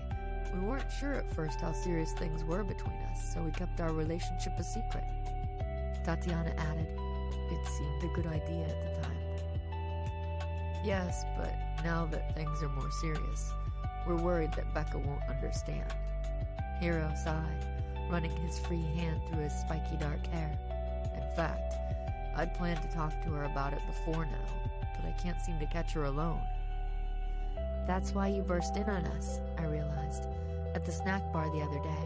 we weren't sure at first how serious things were between us, so we kept our relationship a secret." Tatiana added. "It seemed a good idea at the time." "Yes, but now that things are more serious, we're worried that Becca won't understand." Hiro sighed, running his free hand through his spiky dark hair. "In fact, I'd planned to talk to her about it before now, but I can't seem to catch her alone." "That's why you burst in on us," I realized, "at the snack bar the other day.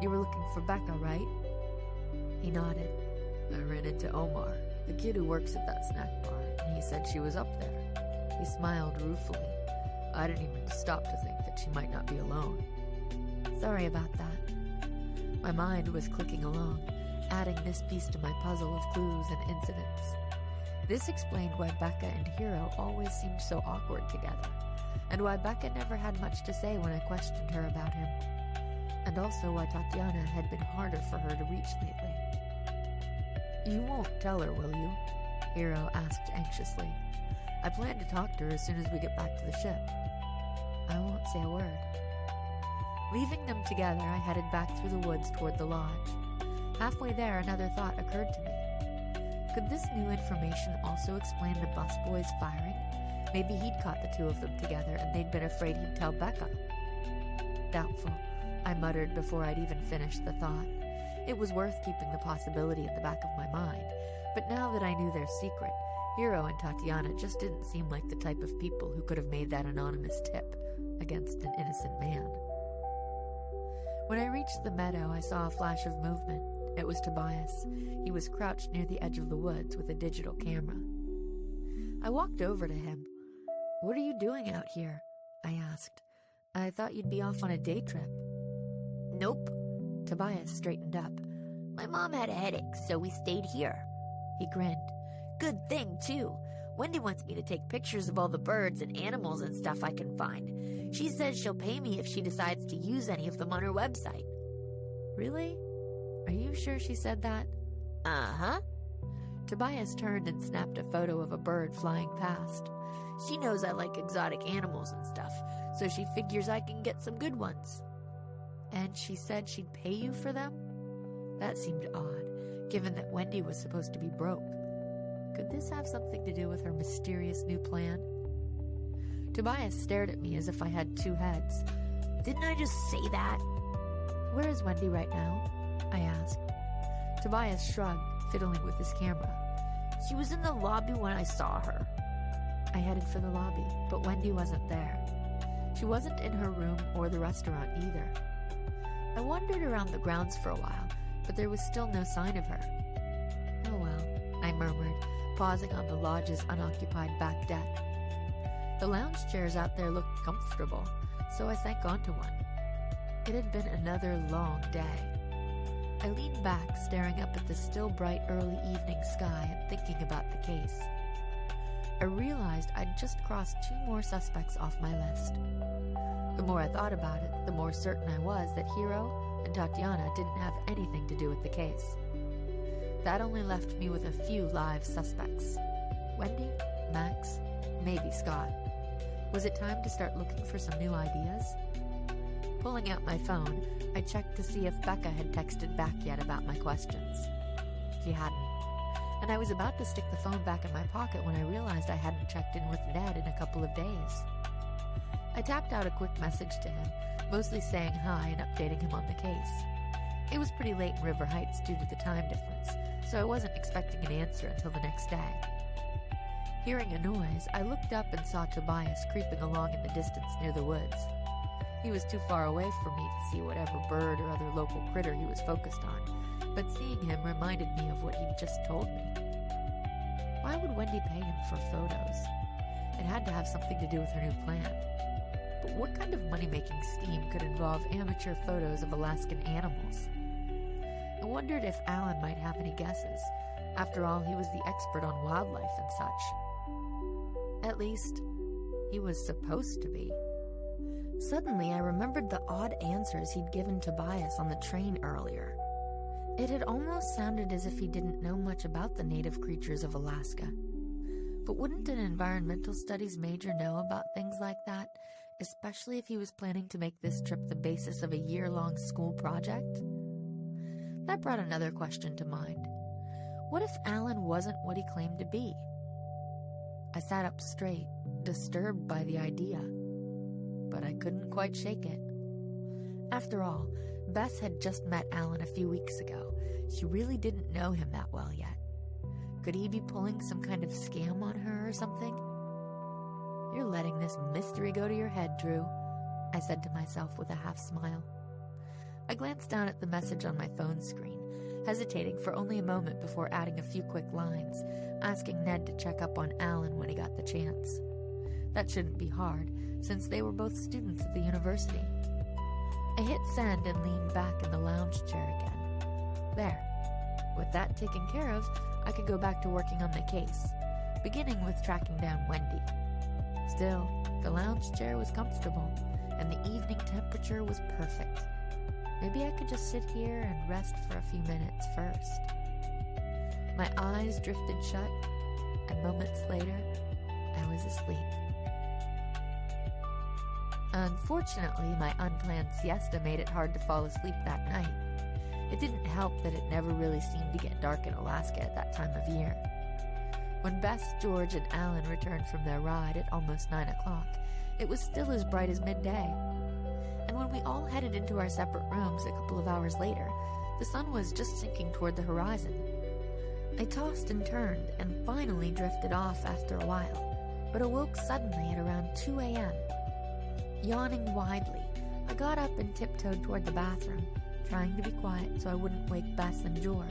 You were looking for Becca, right?" He nodded. "I ran into Omar, the kid who works at that snack bar, and he said she was up there." He smiled ruefully. "I didn't even stop to think that she might not be alone." Sorry about that. My mind was clicking along, adding this piece to my puzzle of clues and incidents. This explained why Becca and Hero always seemed so awkward together, and why Becca never had much to say when I questioned her about him, and also why Tatiana had been harder for her to reach lately. "You won't tell her, will you?" Hero asked anxiously. "I plan to talk to her as soon as we get back to the ship." "I won't say a word." Leaving them together, I headed back through the woods toward the lodge. Halfway there, another thought occurred to me. Could this new information also explain the busboy's firing? Maybe he'd caught the two of them together and they'd been afraid he'd tell Becca. Doubtful, I muttered before I'd even finished the thought. It was worth keeping the possibility in the back of my mind, but now that I knew their secret, Hero and Tatiana just didn't seem like the type of people who could have made that anonymous tip against an innocent man. When I reached the meadow, I saw a flash of movement. It was Tobias. He was crouched near the edge of the woods with a digital camera. I walked over to him. "What are you doing out here?" I asked. "I thought you'd be off on a day trip." Nope. Tobias straightened up. My mom had a headache, so we stayed here. He grinned. Good thing, too. Wendy wants me to take pictures of all the birds and animals and stuff I can find. She says she'll pay me if she decides to use any of them on her website. Really? Are you sure she said that? Uh-huh. Tobias turned and snapped a photo of a bird flying past. She knows I like exotic animals and stuff, so she figures I can get some good ones. And she said she'd pay you for them? That seemed odd, given that Wendy was supposed to be broke. Could this have something to do with her mysterious new plan? Tobias stared at me as if I had two heads. Didn't I just say that? Where is Wendy right now? I asked. Tobias shrugged, fiddling with his camera. She was in the lobby when I saw her. I headed for the lobby, but Wendy wasn't there. She wasn't in her room or the restaurant either. I wandered around the grounds for a while, but there was still no sign of her. Oh well, I murmured, pausing on the lodge's unoccupied back deck. The lounge chairs out there looked comfortable, so I sank onto one. It had been another long day. I leaned back, staring up at the still bright early evening sky and thinking about the case. I realized I'd just crossed 2 more suspects off my list. The more I thought about it, the more certain I was that Hero and Tatiana didn't have anything to do with the case. That only left me with a few live suspects. Wendy, Max, maybe Scott. Was it time to start looking for some new ideas? Pulling out my phone, I checked to see if Becca had texted back yet about my questions. She hadn't, and I was about to stick the phone back in my pocket when I realized I hadn't checked in with Ned in a couple of days. I tapped out a quick message to him, mostly saying hi and updating him on the case. It was pretty late in River Heights due to the time difference, so I wasn't expecting an answer until the next day. Hearing a noise, I looked up and saw Tobias creeping along in the distance near the woods. He was too far away for me to see whatever bird or other local critter he was focused on, but seeing him reminded me of what he'd just told me. Why would Wendy pay him for photos? It had to have something to do with her new plan. But what kind of money-making scheme could involve amateur photos of Alaskan animals? I wondered if Alan might have any guesses. After all, he was the expert on wildlife and such. At least, he was supposed to be. Suddenly, I remembered the odd answers he'd given Tobias on the train earlier. It had almost sounded as if he didn't know much about the native creatures of Alaska. But wouldn't an environmental studies major know about things like that, especially if he was planning to make this trip the basis of a year-long school project? That brought another question to mind. What if Alan wasn't what he claimed to be? I sat up straight, disturbed by the idea, but I couldn't quite shake it. After all, Bess had just met Alan a few weeks ago. She really didn't know him that well yet. Could he be pulling some kind of scam on her or something? You're letting this mystery go to your head, Drew, I said to myself with a half-smile. I glanced down at the message on my phone screen, hesitating for only a moment before adding a few quick lines, asking Ned to check up on Alan when he got the chance. That shouldn't be hard, since they were both students at the university. I hit send and leaned back in the lounge chair again. There. With that taken care of, I could go back to working on the case, beginning with tracking down Wendy. Still, the lounge chair was comfortable, and the evening temperature was perfect. Maybe I could just sit here and rest for a few minutes first. My eyes drifted shut, and moments later, I was asleep. Unfortunately, my unplanned siesta made it hard to fall asleep that night. It didn't help that it never really seemed to get dark in Alaska at that time of year. When Bess, George, and Alan returned from their ride at almost 9 o'clock, it was still as bright as midday. And when we all headed into our separate rooms a couple of hours later, the sun was just sinking toward the horizon. I tossed and turned and finally drifted off after a while, but awoke suddenly at around 2 a.m. Yawning widely, I got up and tiptoed toward the bathroom, trying to be quiet so I wouldn't wake Bess and George.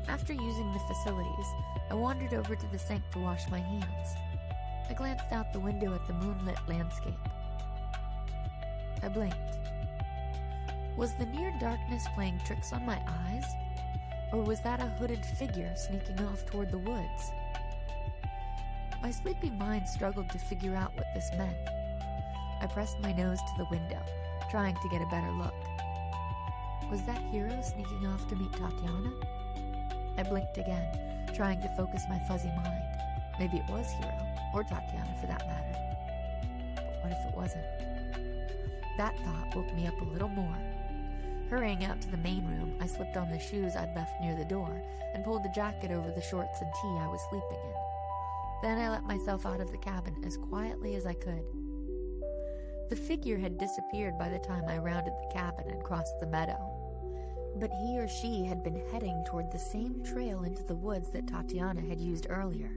After using the facilities, I wandered over to the sink to wash my hands. I glanced out the window at the moonlit landscape. I blinked. Was the near darkness playing tricks on my eyes? Or was that a hooded figure sneaking off toward the woods? My sleepy mind struggled to figure out what this meant. I pressed my nose to the window, trying to get a better look. Was that Hero sneaking off to meet Tatiana? I blinked again, trying to focus my fuzzy mind. Maybe it was Hero, or Tatiana for that matter. But what if it wasn't? That thought woke me up a little more. Hurrying out to the main room, I slipped on the shoes I'd left near the door and pulled the jacket over the shorts and tee I was sleeping in. Then I let myself out of the cabin as quietly as I could. The figure had disappeared by the time I rounded the cabin and crossed the meadow. But he or she had been heading toward the same trail into the woods that Tatiana had used earlier.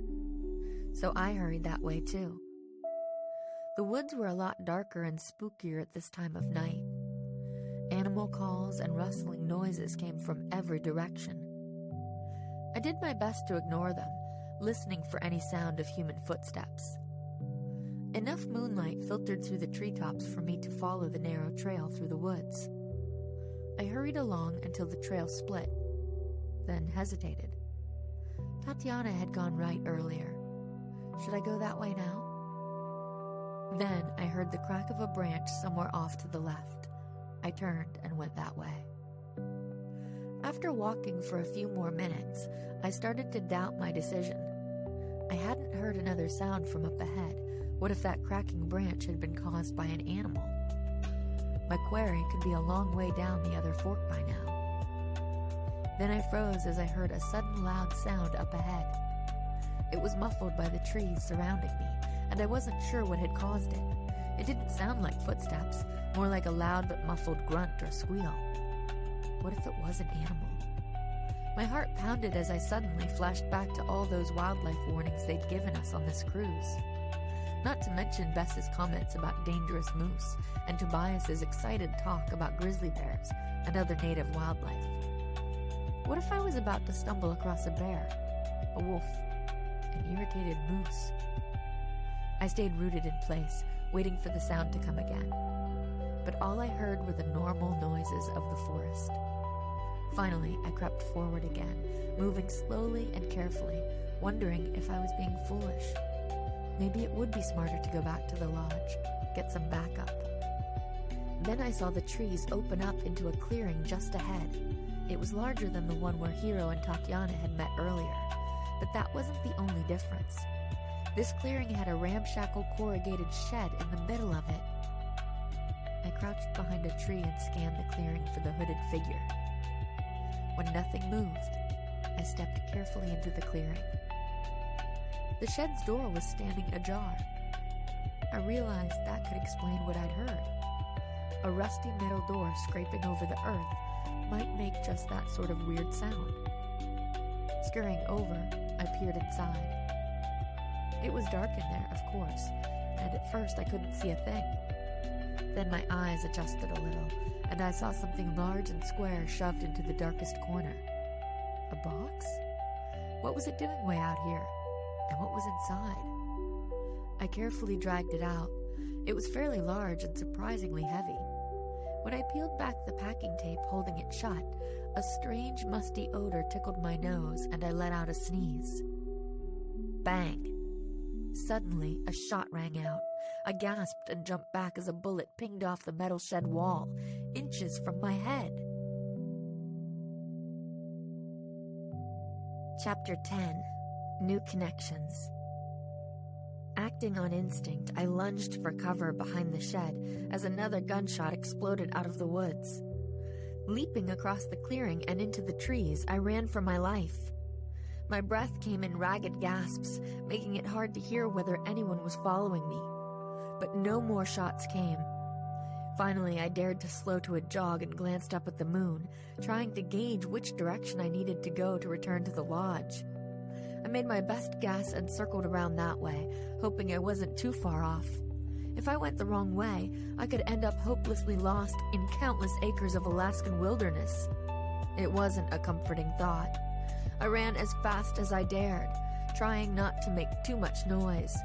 So I hurried that way too. The woods were a lot darker and spookier at this time of night. Animal calls and rustling noises came from every direction. I did my best to ignore them, listening for any sound of human footsteps. Enough moonlight filtered through the treetops for me to follow the narrow trail through the woods. I hurried along until the trail split, then hesitated. Tatiana had gone right earlier. Should I go that way now? Then I heard the crack of a branch somewhere off to the left. I turned and went that way. After walking for a few more minutes, I started to doubt my decision. I hadn't heard another sound from up ahead. What if that cracking branch had been caused by an animal? My quarry could be a long way down the other fork by now. Then I froze as I heard a sudden loud sound up ahead. It was muffled by the trees surrounding me, and I wasn't sure what had caused it. It didn't sound like footsteps, more like a loud but muffled grunt or squeal. What if it was an animal? My heart pounded as I suddenly flashed back to all those wildlife warnings they'd given us on this cruise. Not to mention Bess's comments about dangerous moose and Tobias's excited talk about grizzly bears and other native wildlife. What if I was about to stumble across a bear, a wolf, an irritated moose? I stayed rooted in place, waiting for the sound to come again. But all I heard were the normal noises of the forest. Finally, I crept forward again, moving slowly and carefully, wondering if I was being foolish. Maybe it would be smarter to go back to the lodge, get some backup. Then I saw the trees open up into a clearing just ahead. It was larger than the one where Hero and Tatiana had met earlier, but that wasn't the only difference. This clearing had a ramshackle corrugated shed in the middle of it. I crouched behind a tree and scanned the clearing for the hooded figure. When nothing moved, I stepped carefully into the clearing. The shed's door was standing ajar. I realized that could explain what I'd heard. A rusty metal door scraping over the earth might make just that sort of weird sound. Scurrying over, I peered inside. It was dark in there, of course, and at first I couldn't see a thing. Then my eyes adjusted a little, and I saw something large and square shoved into the darkest corner. A box? What was it doing way out here? And what was inside? I carefully dragged it out. It was fairly large and surprisingly heavy. When I peeled back the packing tape holding it shut, a strange musty odor tickled my nose and I let out a sneeze. Bang! Suddenly, a shot rang out. I gasped and jumped back as a bullet pinged off the metal shed wall, inches from my head. Chapter 10. New Connections. Acting on instinct, I lunged for cover behind the shed as another gunshot exploded out of the woods. Leaping across the clearing and into the trees, I ran for my life. My breath came in ragged gasps, making it hard to hear whether anyone was following me. But no more shots came. Finally, I dared to slow to a jog and glanced up at the moon, trying to gauge which direction I needed to go to return to the lodge. I made my best guess and circled around that way, hoping I wasn't too far off. If I went the wrong way, I could end up hopelessly lost in countless acres of Alaskan wilderness. It wasn't a comforting thought. I ran as fast as I dared, trying not to make too much noise.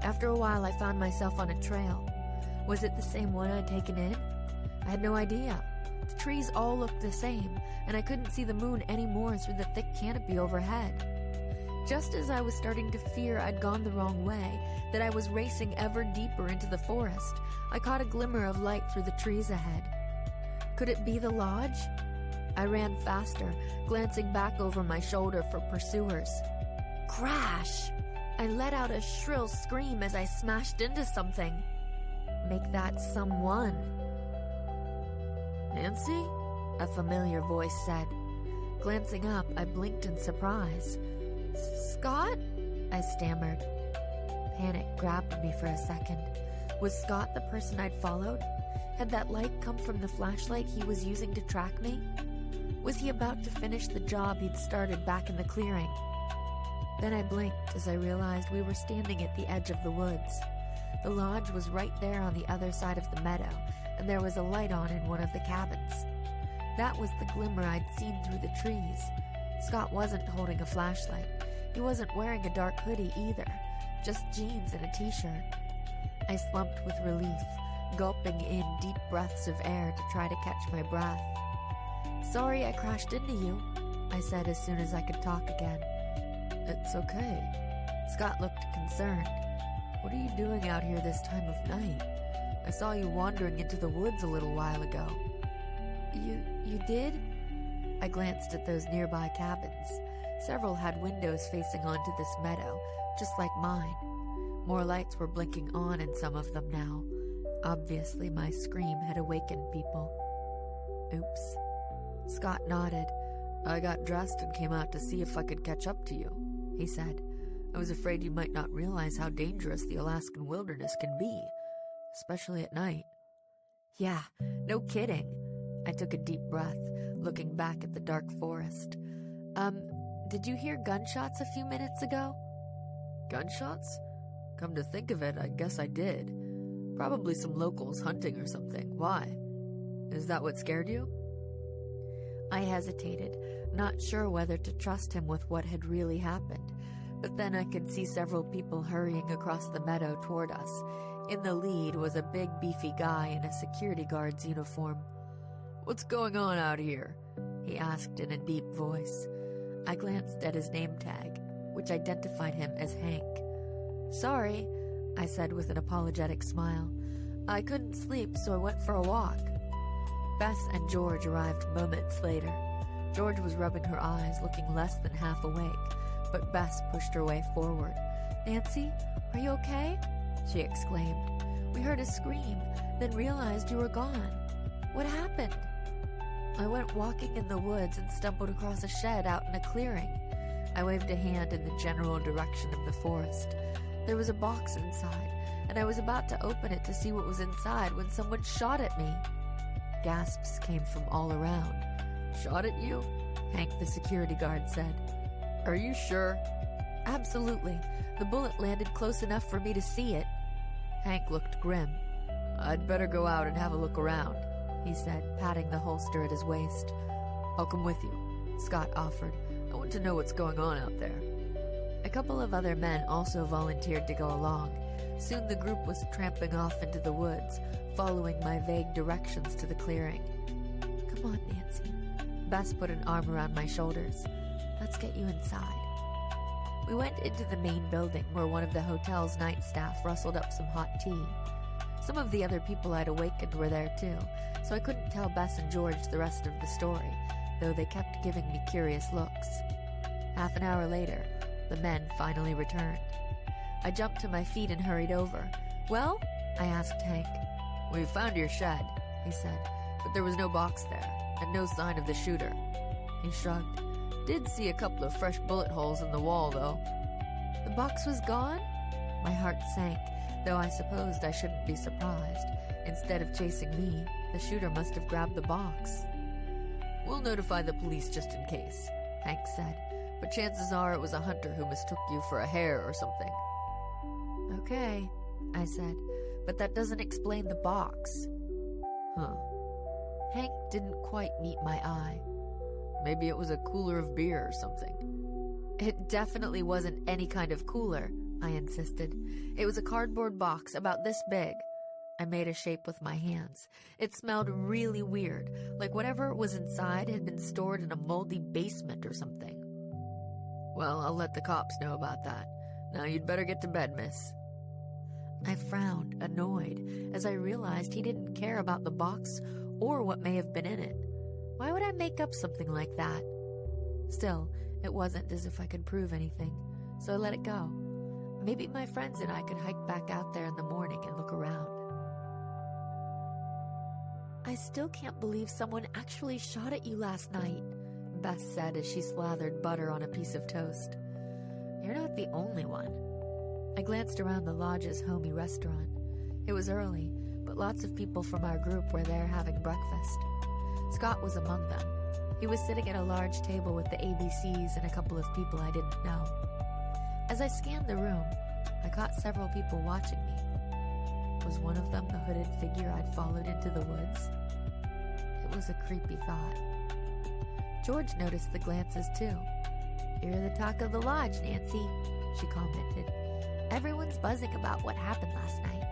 After a while, I found myself on a trail. Was it the same one I'd taken in? I had no idea. The trees all looked the same, and I couldn't see the moon anymore through the thick canopy overhead. Just as I was starting to fear I'd gone the wrong way, that I was racing ever deeper into the forest, I caught a glimmer of light through the trees ahead. Could it be the lodge? I ran faster, glancing back over my shoulder for pursuers. Crash! I let out a shrill scream as I smashed into something. Make that someone. Nancy? A familiar voice said. Glancing up, I blinked in surprise. Scott? I stammered. Panic grabbed me for a second. Was Scott the person I'd followed? Had that light come from the flashlight he was using to track me? Was he about to finish the job he'd started back in the clearing? Then I blinked as I realized we were standing at the edge of the woods. The lodge was right there on the other side of the meadow, and there was a light on in one of the cabins. That was the glimmer I'd seen through the trees. Scott wasn't holding a flashlight. He wasn't wearing a dark hoodie either, just jeans and a t-shirt. I slumped with relief, gulping in deep breaths of air to try to catch my breath. Sorry I crashed into you, I said as soon as I could talk again. It's okay. Scott looked concerned. What are you doing out here this time of night? I saw you wandering into the woods a little while ago. You did? I glanced at those nearby cabins. Several had windows facing onto this meadow, just like mine. More lights were blinking on in some of them now. Obviously, my scream had awakened people. Oops. Scott nodded. I got dressed and came out to see if I could catch up to you, he said. I was afraid you might not realize how dangerous the Alaskan wilderness can be, especially at night. Yeah, no kidding. I took a deep breath, looking back at the dark forest. Did you hear gunshots a few minutes ago? Gunshots? Come to think of it, I guess I did. Probably some locals hunting or something. Why? Is that what scared you? I hesitated, not sure whether to trust him with what had really happened. But then I could see several people hurrying across the meadow toward us. In the lead was a big, beefy guy in a security guard's uniform. What's going on out here? He asked in a deep voice. I glanced at his name tag, which identified him as Hank. Sorry, I said with an apologetic smile. I couldn't sleep, so I went for a walk. Bess and George arrived moments later. George was rubbing her eyes, looking less than half awake, but Bess pushed her way forward. Nancy, are you okay? She exclaimed. We heard a scream, then realized you were gone. What happened? I went walking in the woods and stumbled across a shed out in a clearing. I waved a hand in the general direction of the forest. There was a box inside, and I was about to open it to see what was inside when someone shot at me. Gasps came from all around. Shot at you? Hank the security guard said. Are you sure? Absolutely. The bullet landed close enough for me to see it. Hank looked grim. I'd better go out and have a look around, he said, patting the holster at his waist. I'll come with you, Scott offered. I want to know what's going on out there. A couple of other men also volunteered to go along. Soon the group was tramping off into the woods, following my vague directions to the clearing. "Come on, Nancy." Bess put an arm around my shoulders. "Let's get you inside." We went into the main building where one of the hotel's night staff rustled up some hot tea. Some of the other people I'd awakened were there too, so I couldn't tell Bess and George the rest of the story, though they kept giving me curious looks. Half an hour later, the men finally returned. I jumped to my feet and hurried over. "Well?" I asked Hank. "We found your shed," he said, "but there was no box there, and no sign of the shooter." He shrugged. "Did see a couple of fresh bullet holes in the wall, though." "The box was gone?" My heart sank, though I supposed I shouldn't be surprised. Instead of chasing me, the shooter must have grabbed the box. "We'll notify the police just in case," Hank said, "but chances are it was a hunter who mistook you for a hare or something." "Okay," I said, "but that doesn't explain the box." "Huh." Hank didn't quite meet my eye. "Maybe it was a cooler of beer or something." "It definitely wasn't any kind of cooler," I insisted. "It was a cardboard box about this big." I made a shape with my hands. It smelled really weird, like whatever was inside had been stored in a moldy basement or something. "Well, I'll let the cops know about that. Now you'd better get to bed, miss." I frowned, annoyed, as I realized he didn't care about the box or what may have been in it. Why would I make up something like that? Still, it wasn't as if I could prove anything, so I let it go. Maybe my friends and I could hike back out there in the morning and look around. "I still can't believe someone actually shot at you last night," Bess said as she slathered butter on a piece of toast. "You're not the only one." I glanced around the lodge's homey restaurant. It was early, but lots of people from our group were there having breakfast. Scott was among them. He was sitting at a large table with the ABCs and a couple of people I didn't know. As I scanned the room, I caught several people watching me. Was one of them the hooded figure I'd followed into the woods? It was a creepy thought. George noticed the glances too. "You're the talk of the lodge, Nancy," she commented. "Everyone's buzzing about what happened last night."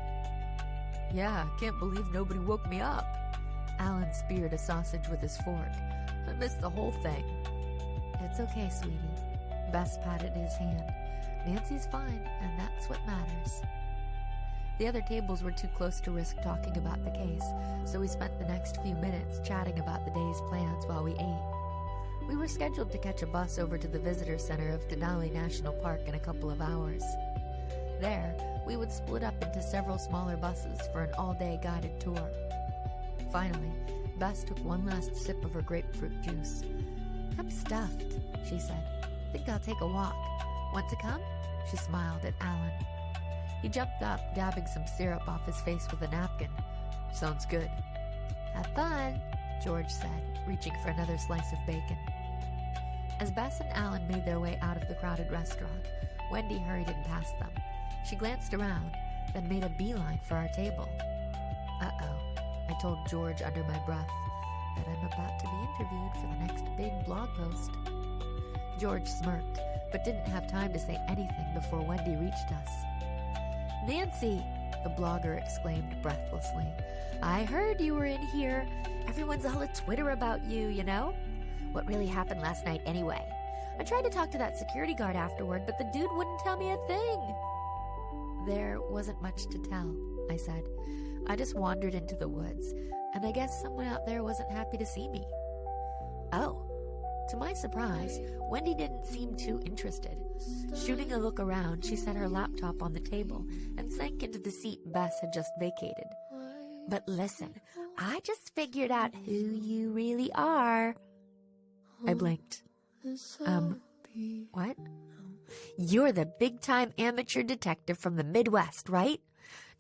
"Yeah, can't believe nobody woke me up." Alan speared a sausage with his fork. "I missed the whole thing." "It's okay, sweetie." Bess patted his hand. "Nancy's fine, and that's what matters." The other tables were too close to risk talking about the case, so we spent the next few minutes chatting about the day's plans while we ate. We were scheduled to catch a bus over to the visitor center of Denali National Park in a couple of hours. There, we would split up into several smaller buses for an all-day guided tour. Finally, Bess took one last sip of her grapefruit juice. "I'm stuffed," she said. "Think I'll take a walk. Want to come?" She smiled at Alan. He jumped up, dabbing some syrup off his face with a napkin. "Sounds good." "Have fun," George said, reaching for another slice of bacon. As Bess and Alan made their way out of the crowded restaurant, Wendy hurried in past them. She glanced around, then made a beeline for our table. "Uh-oh," I told George under my breath, "that I'm about to be interviewed for the next big blog post." George smirked, but didn't have time to say anything before Wendy reached us. "Nancy," the blogger exclaimed breathlessly, "I heard you were in here. Everyone's all a Twitter about you, you know? What really happened last night anyway? I tried to talk to that security guard afterward, but the dude wouldn't tell me a thing." "There wasn't much to tell," I said. "I just wandered into the woods, and I guess someone out there wasn't happy to see me." "Oh." To my surprise, Wendy didn't seem too interested. Shooting a look around, she set her laptop on the table and sank into the seat Bess had just vacated. "But listen, I just figured out who you really are." I blinked. What? "You're the big-time amateur detective from the Midwest, right?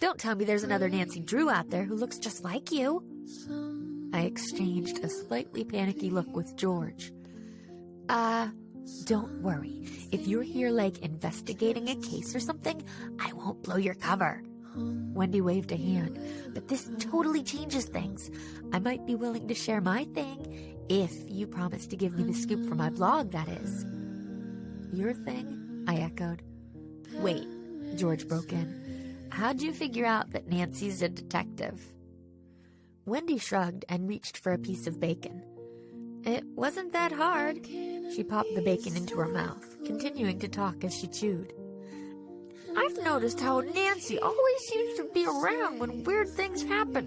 Don't tell me there's another Nancy Drew out there who looks just like you." I exchanged a slightly panicky look with George. Don't worry. If you're here, like, investigating a case or something, I won't blow your cover." Wendy waved a hand. "But this totally changes things. I might be willing to share my thing, if you promise to give me the scoop for my blog, that is." "Your thing?" I echoed. "Wait," George broke in. how'd you figure out that Nancy's a detective? Wendy shrugged and reached for a piece of bacon. It wasn't that hard. She popped the bacon into her mouth, continuing to talk as she chewed. I've noticed how Nancy always seems to be around when weird things happen.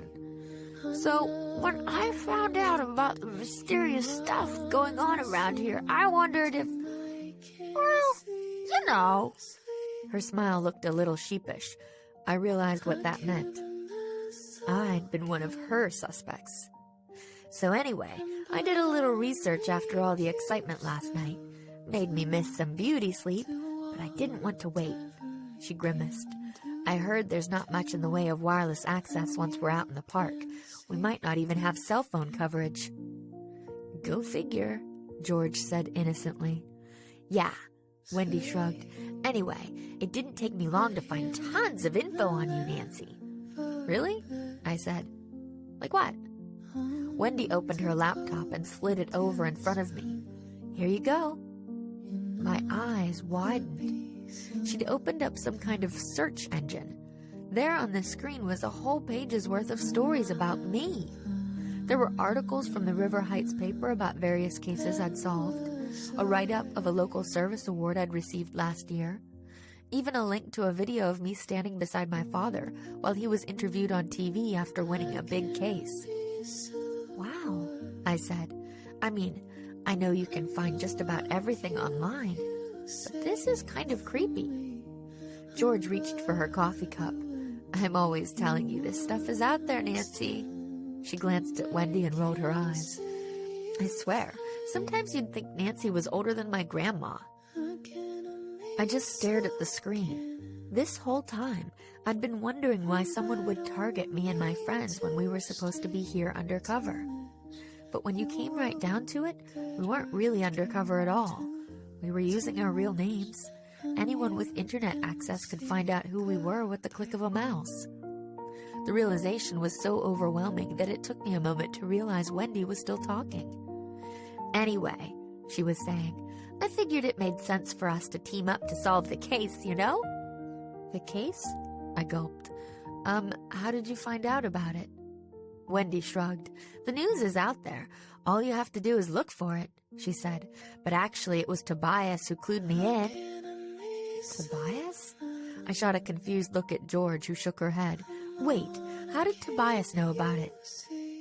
So, when I found out about the mysterious stuff going on around here, I wondered if, well, you know. Her smile looked a little sheepish. I realized what that meant. I'd been one of her suspects. So anyway, I did a little research after all the excitement last night. Made me miss some beauty sleep, but I didn't want to wait. She grimaced. I heard there's not much in the way of wireless access once we're out in the park. We might not even have cell phone coverage. Go figure, George said innocently. Yeah, Wendy shrugged. Anyway, it didn't take me long to find tons of info on you, Nancy. Really? I said. Like what? Wendy opened her laptop and slid it over in front of me. Here you go. My eyes widened. She'd opened up some kind of search engine. There on the screen was a whole page's worth of stories about me. There were articles from the River Heights paper about various cases I'd solved, a write-up of a local service award I'd received last year, even a link to a video of me standing beside my father while he was interviewed on TV after winning a big case. Wow, I said. I mean, I know you can find just about everything online, but this is kind of creepy. George reached for her coffee cup. I'm always telling you this stuff is out there, Nancy. She glanced at Wendy and rolled her eyes. I swear, sometimes you'd think Nancy was older than my grandma. I just stared at the screen. This whole time, I'd been wondering why someone would target me and my friends when we were supposed to be here undercover. But when you came right down to it, we weren't really undercover at all. We were using our real names. Anyone with internet access could find out who we were with the click of a mouse. The realization was so overwhelming that it took me a moment to realize Wendy was still talking. Anyway, she was saying, I figured it made sense for us to team up to solve the case, you know? The case? I gulped. How did you find out about it? Wendy shrugged. The news is out there. All you have to do is look for it, she said. But actually, it was Tobias who clued me in. Tobias? I shot a confused look at George, who shook her head. Wait, how did Tobias know about it?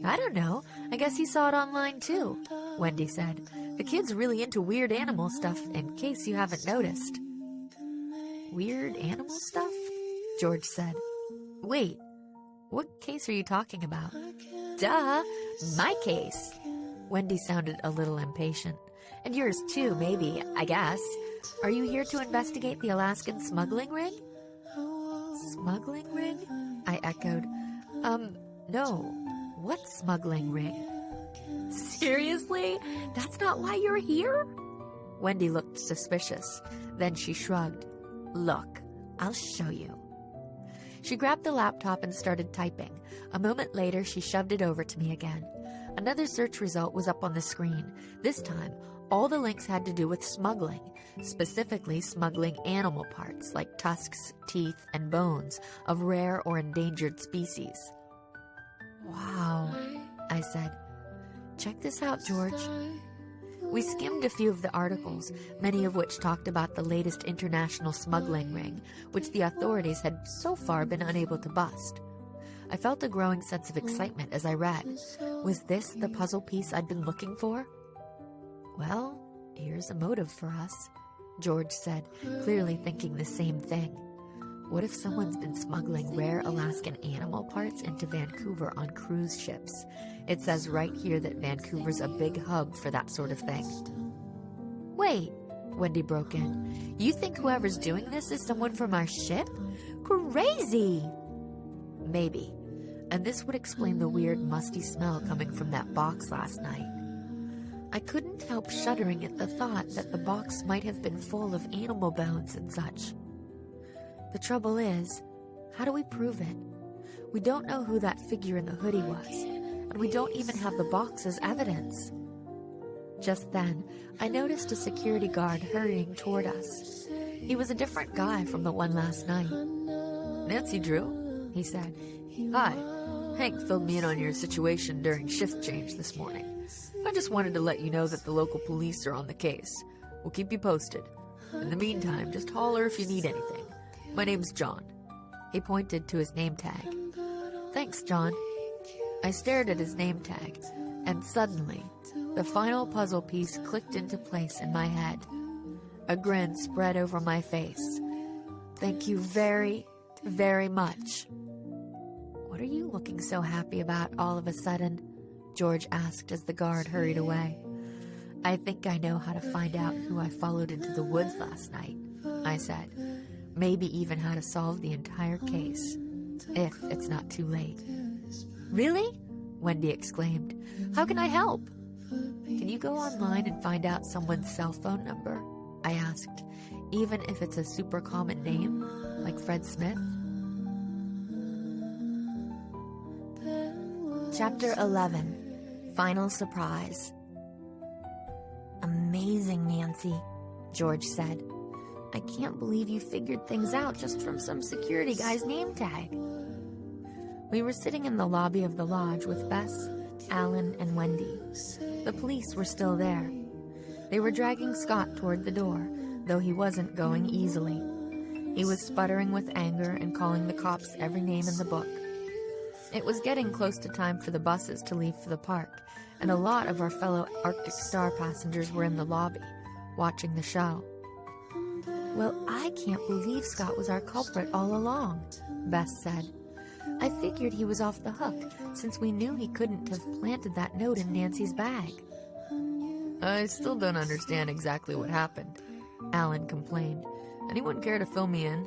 I don't know. I guess he saw it online too, Wendy said. The kid's really into weird animal stuff, in case you haven't noticed. Weird animal stuff? George said. Wait, what case are you talking about? Duh, my case. Wendy sounded a little impatient. And yours too, maybe, I guess. Are you here to investigate the Alaskan smuggling ring? Smuggling ring? I echoed. No. What smuggling ring? Seriously? That's not why you're here? Wendy looked suspicious. Then she shrugged. Look, I'll show you. She grabbed the laptop and started typing. A moment later, she shoved it over to me again. Another search result was up on the screen. This time, all the links had to do with smuggling, specifically smuggling animal parts like tusks, teeth, and bones of rare or endangered species. Wow, I said. Check this out, George. We skimmed a few of the articles, many of which talked about the latest international smuggling ring, which the authorities had so far been unable to bust. I felt a growing sense of excitement as I read. Was this the puzzle piece I'd been looking for? Well, here's a motive for us, George said, clearly thinking the same thing. What if someone's been smuggling rare Alaskan animal parts into Vancouver on cruise ships? It says right here that Vancouver's a big hub for that sort of thing. Wait, Wendy broke in. You think whoever's doing this is someone from our ship? Crazy! Maybe. And this would explain the weird musty smell coming from that box last night. I couldn't help shuddering at the thought that the box might have been full of animal bones and such. The trouble is, how do we prove it? We don't know who that figure in the hoodie was, and we don't even have the box as evidence. Just then, I noticed a security guard hurrying toward us. He was a different guy from the one last night. Nancy Drew, he said. Hi. Hank filled me in on your situation during shift change this morning. I just wanted to let you know that the local police are on the case. We'll keep you posted. In the meantime, just holler if you need anything. My name's John. He pointed to his name tag. Thanks, John. I stared at his name tag, and suddenly, the final puzzle piece clicked into place in my head. A grin spread over my face. Thank you very, very much. What are you looking so happy about all of a sudden? George asked as the guard hurried away. I think I know how to find out who I followed into the woods last night, I said. Maybe even how to solve the entire case, if it's not too late. Really? Wendy exclaimed. How can I help? Can you go online and find out someone's cell phone number? I asked, even if it's a super common name, like Fred Smith? Chapter 11. Final Surprise. Amazing, Nancy, George said. I can't believe you figured things out just from some security guy's name tag. We were sitting in the lobby of the lodge with Bess, Alan, and Wendy. The police were still there. They were dragging Scott toward the door, though he wasn't going easily. He was sputtering with anger and calling the cops every name in the book. It was getting close to time for the buses to leave for the park, and a lot of our fellow Arctic Star passengers were in the lobby, watching the show. Well, I can't believe Scott was our culprit all along, Bess said. I figured he was off the hook, since we knew he couldn't have planted that note in Nancy's bag. I still don't understand exactly what happened, Alan complained. Anyone care to fill me in?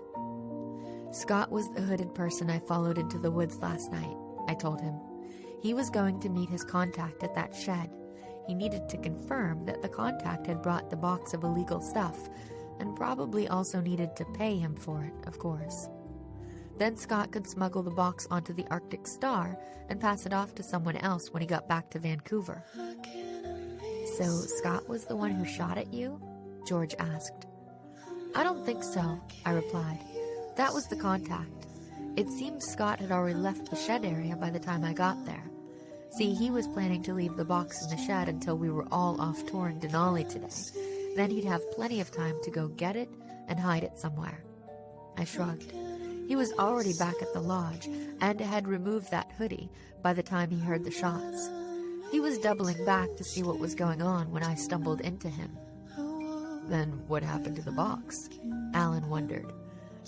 Scott was the hooded person I followed into the woods last night, I told him. He was going to meet his contact at that shed. He needed to confirm that the contact had brought the box of illegal stuff, and probably also needed to pay him for it, of course. Then Scott could smuggle the box onto the Arctic Star and pass it off to someone else when he got back to Vancouver. So Scott was the one who shot at you? George asked. I don't think so, I replied. That was the contact. It seemed Scott had already left the shed area by the time I got there. See, he was planning to leave the box in the shed until we were all off touring Denali today. Then he'd have plenty of time to go get it and hide it somewhere. I shrugged. He was already back at the lodge and had removed that hoodie by the time he heard the shots. He was doubling back to see what was going on when I stumbled into him. Then what happened to the box? Alan wondered.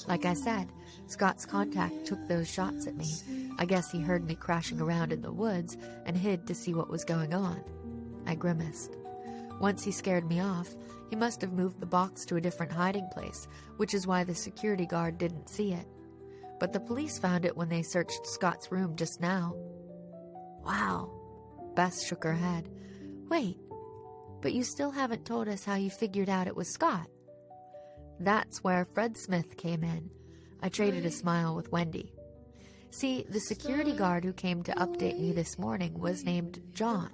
Like I said, Scott's contact took those shots at me. I guess he heard me crashing around in the woods and hid to see what was going on. I grimaced. Once he scared me off, he must have moved the box to a different hiding place, which is why the security guard didn't see it. But the police found it when they searched Scott's room just now. Wow. Bess shook her head. Wait, but you still haven't told us how you figured out it was Scott. That's where Fred Smith came in. I traded a smile with Wendy. See, the security guard who came to update me this morning was named John.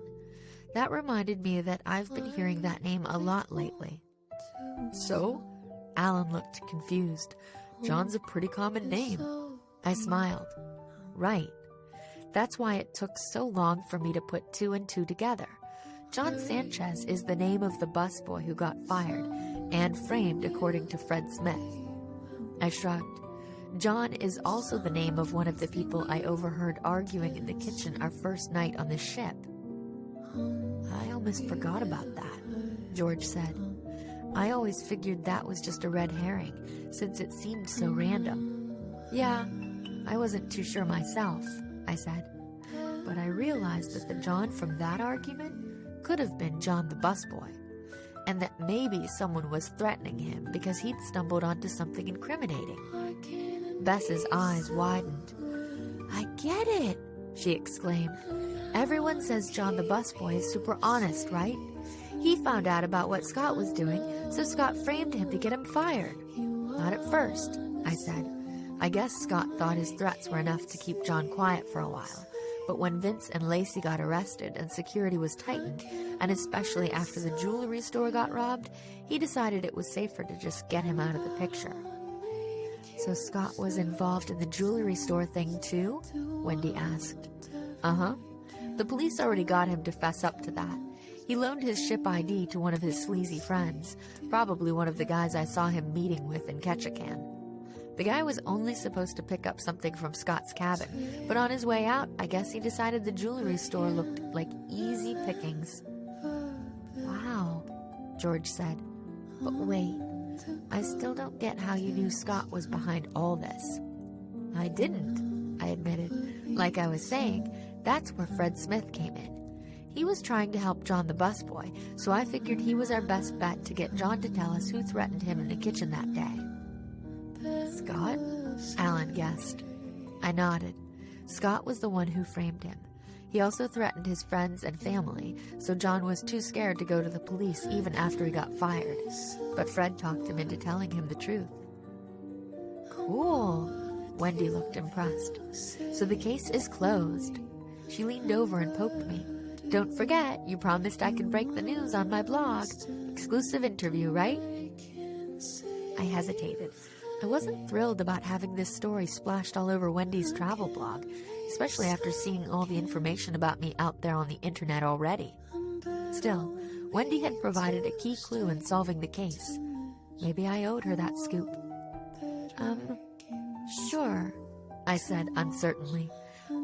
That reminded me that I've been hearing that name a lot lately. So? Alan looked confused. John's a pretty common name. I smiled. Right. That's why it took so long for me to put two and two together. John Sanchez is the name of the busboy who got fired and framed according to Fred Smith. I shrugged. John is also the name of one of the people I overheard arguing in the kitchen our first night on the ship. I almost forgot about that, George said. I always figured that was just a red herring, since it seemed so random. Yeah, I wasn't too sure myself, I said. But I realized that the John from that argument could have been John the busboy, and that maybe someone was threatening him because he'd stumbled onto something incriminating. Bess's eyes widened. I get it, she exclaimed. Everyone says John the busboy is super honest, right? He found out about what Scott was doing, so Scott framed him to get him fired. Not at first, I said. I guess Scott thought his threats were enough to keep John quiet for a while. But when Vince and Lacey got arrested and security was tightened, and especially after the jewelry store got robbed, he decided it was safer to just get him out of the picture. So Scott was involved in the jewelry store thing too? Wendy asked. Uh-huh. The police already got him to fess up to that. He loaned his ship ID to one of his sleazy friends, probably one of the guys I saw him meeting with in Ketchikan. The guy was only supposed to pick up something from Scott's cabin, but on his way out, I guess he decided the jewelry store looked like easy pickings. Wow, George said. But wait, I still don't get how you knew Scott was behind all this. I didn't, I admitted. Like I was saying, that's where Fred Smith came in. He was trying to help John the busboy, so I figured he was our best bet to get John to tell us who threatened him in the kitchen that day. Scott? Alan guessed. I nodded. Scott was the one who framed him. He also threatened his friends and family, so John was too scared to go to the police even after he got fired. But Fred talked him into telling him the truth. Cool. Wendy looked impressed. So the case is closed. She leaned over and poked me. Don't forget, you promised I could break the news on my blog. Exclusive interview, right? I hesitated. I wasn't thrilled about having this story splashed all over Wendy's travel blog, especially after seeing all the information about me out there on the internet already. Still, Wendy had provided a key clue in solving the case. Maybe I owed her that scoop. Sure, I said uncertainly.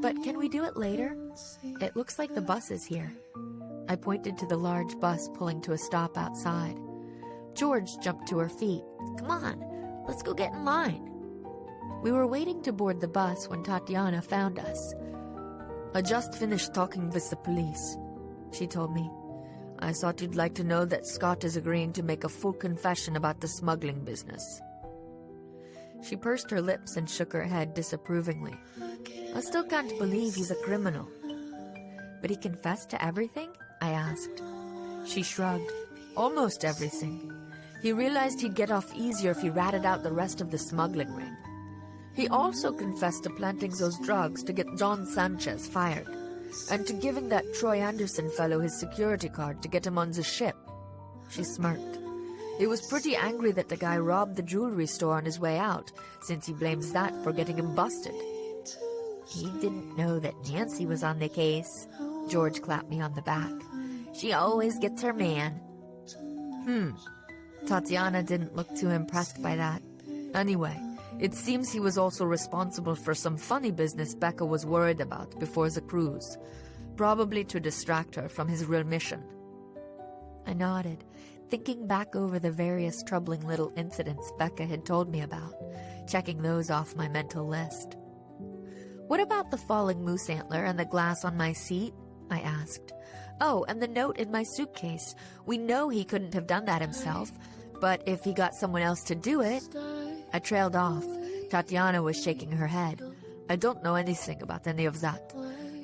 But can we do it later? It looks like the bus is here. I pointed to the large bus pulling to a stop outside. George jumped to her feet. Come on, let's go get in line. We were waiting to board the bus when Tatiana found us. I just finished talking with the police, she told me. I thought you'd like to know that Scott is agreeing to make a full confession about the smuggling business. She pursed her lips and shook her head disapprovingly. I still can't believe he's a criminal. But he confessed to everything? I asked. She shrugged. Almost everything. He realized he'd get off easier if he ratted out the rest of the smuggling ring. He also confessed to planting those drugs to get John Sanchez fired, and to giving that Troy Anderson fellow his security card to get him on the ship. She smirked. He was pretty angry that the guy robbed the jewelry store on his way out, since he blames that for getting him busted. He didn't know that Nancy was on the case. George clapped me on the back. She always gets her man. Tatiana didn't look too impressed by that. Anyway, it seems he was also responsible for some funny business Becca was worried about before the cruise, probably to distract her from his real mission. I nodded, thinking back over the various troubling little incidents Becca had told me about, checking those off my mental list. What about the falling moose antler and the glass on my seat? I asked. Oh, and the note in my suitcase. We know he couldn't have done that himself, but if he got someone else to do it... I trailed off. Tatiana was shaking her head. I don't know anything about any of that.